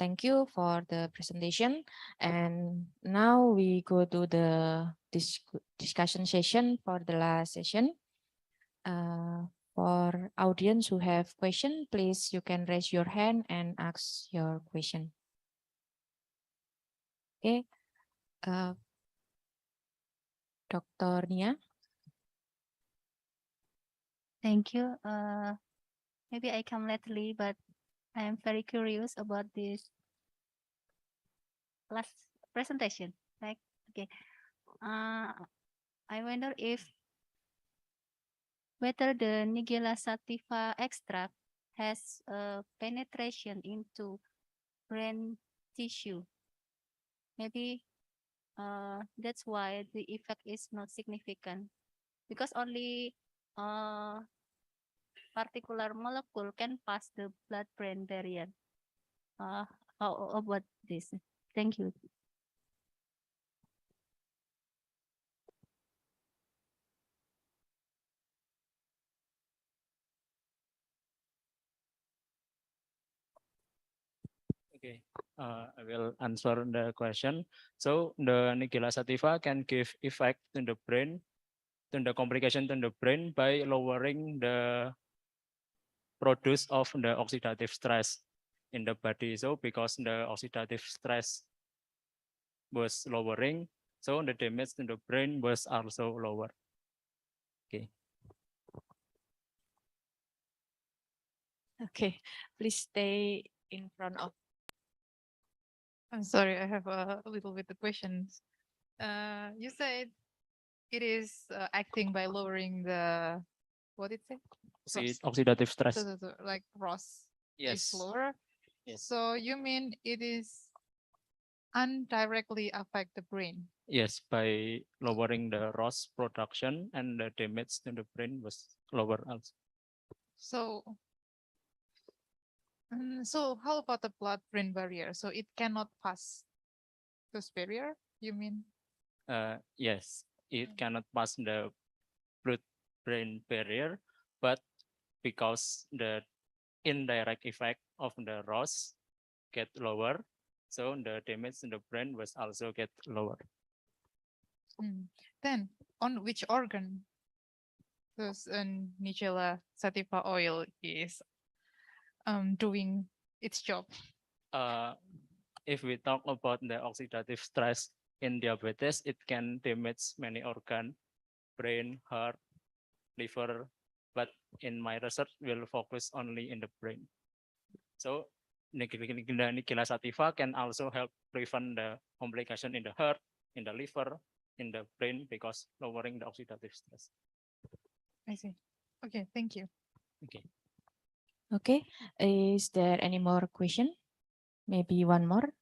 Thank you for the presentation. And now we go to the discussion session for the last session. For audience who have question, please you can raise your hand and ask your question. Okay, Dr. Nia. Thank you. Maybe I come lately, but I am very curious about this last presentation. Like, okay, I wonder if whether the Nigella sativa extract has a penetration into brain tissue. Maybe that's why the effect is not significant, because only particular molecule can pass the blood-brain barrier. How about this? Thank you. Okay, I will answer the question. So the Nigella sativa can give effect in the brain, to the complication in the brain by lowering the produce of the oxidative stress in the body. So because the oxidative stress was lowering, so the damage in the brain was also lower. Okay. Okay, please stay in front of. I'm sorry, I have a little bit of questions. You said it is acting by lowering the, what did it say? Oxidative stress. So like ROS Yes. is lower. Yes. So you mean it is indirectly affect the brain? Yes, by lowering the ROS production and the damage to the brain was lower also. So how about the blood-brain barrier? So it cannot pass this barrier, you mean? Yes, it cannot pass the blood-brain barrier, but because the indirect effect of the ROS get lower, so the damage in the brain was also get lower. Then, on which organ does Nigella sativa oil is doing its job? If we talk about the oxidative stress in diabetes, it can damage many organs, brain, heart, liver, but in my research, we'll focus only in the brain. So Nigella sativa can also help prevent the complication in the heart, in the liver, in the brain, because lowering the oxidative stress. I see. Okay, thank you. Okay. Okay, is there any more question? Maybe one more?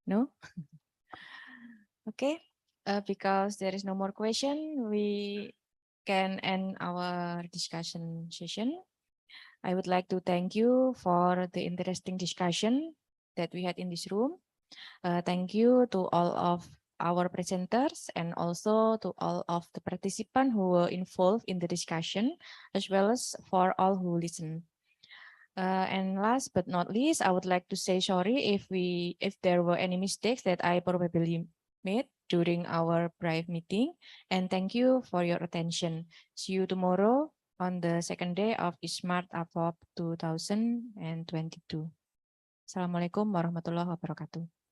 No? Okay, because there is no more question, we can end our discussion session. I would like to thank you for the interesting discussion that we had in this room. Thank you to all of our presenters and also to all of the participants who were involved in the discussion, as well as for all who listened. And last but not least, I would like to say sorry if there were any mistakes that I probably made during our private meeting. And thank you for your attention. See you tomorrow on the second day of ISSMART AFOB 2022. Assalamualaikum warahmatullahi wabarakatuh.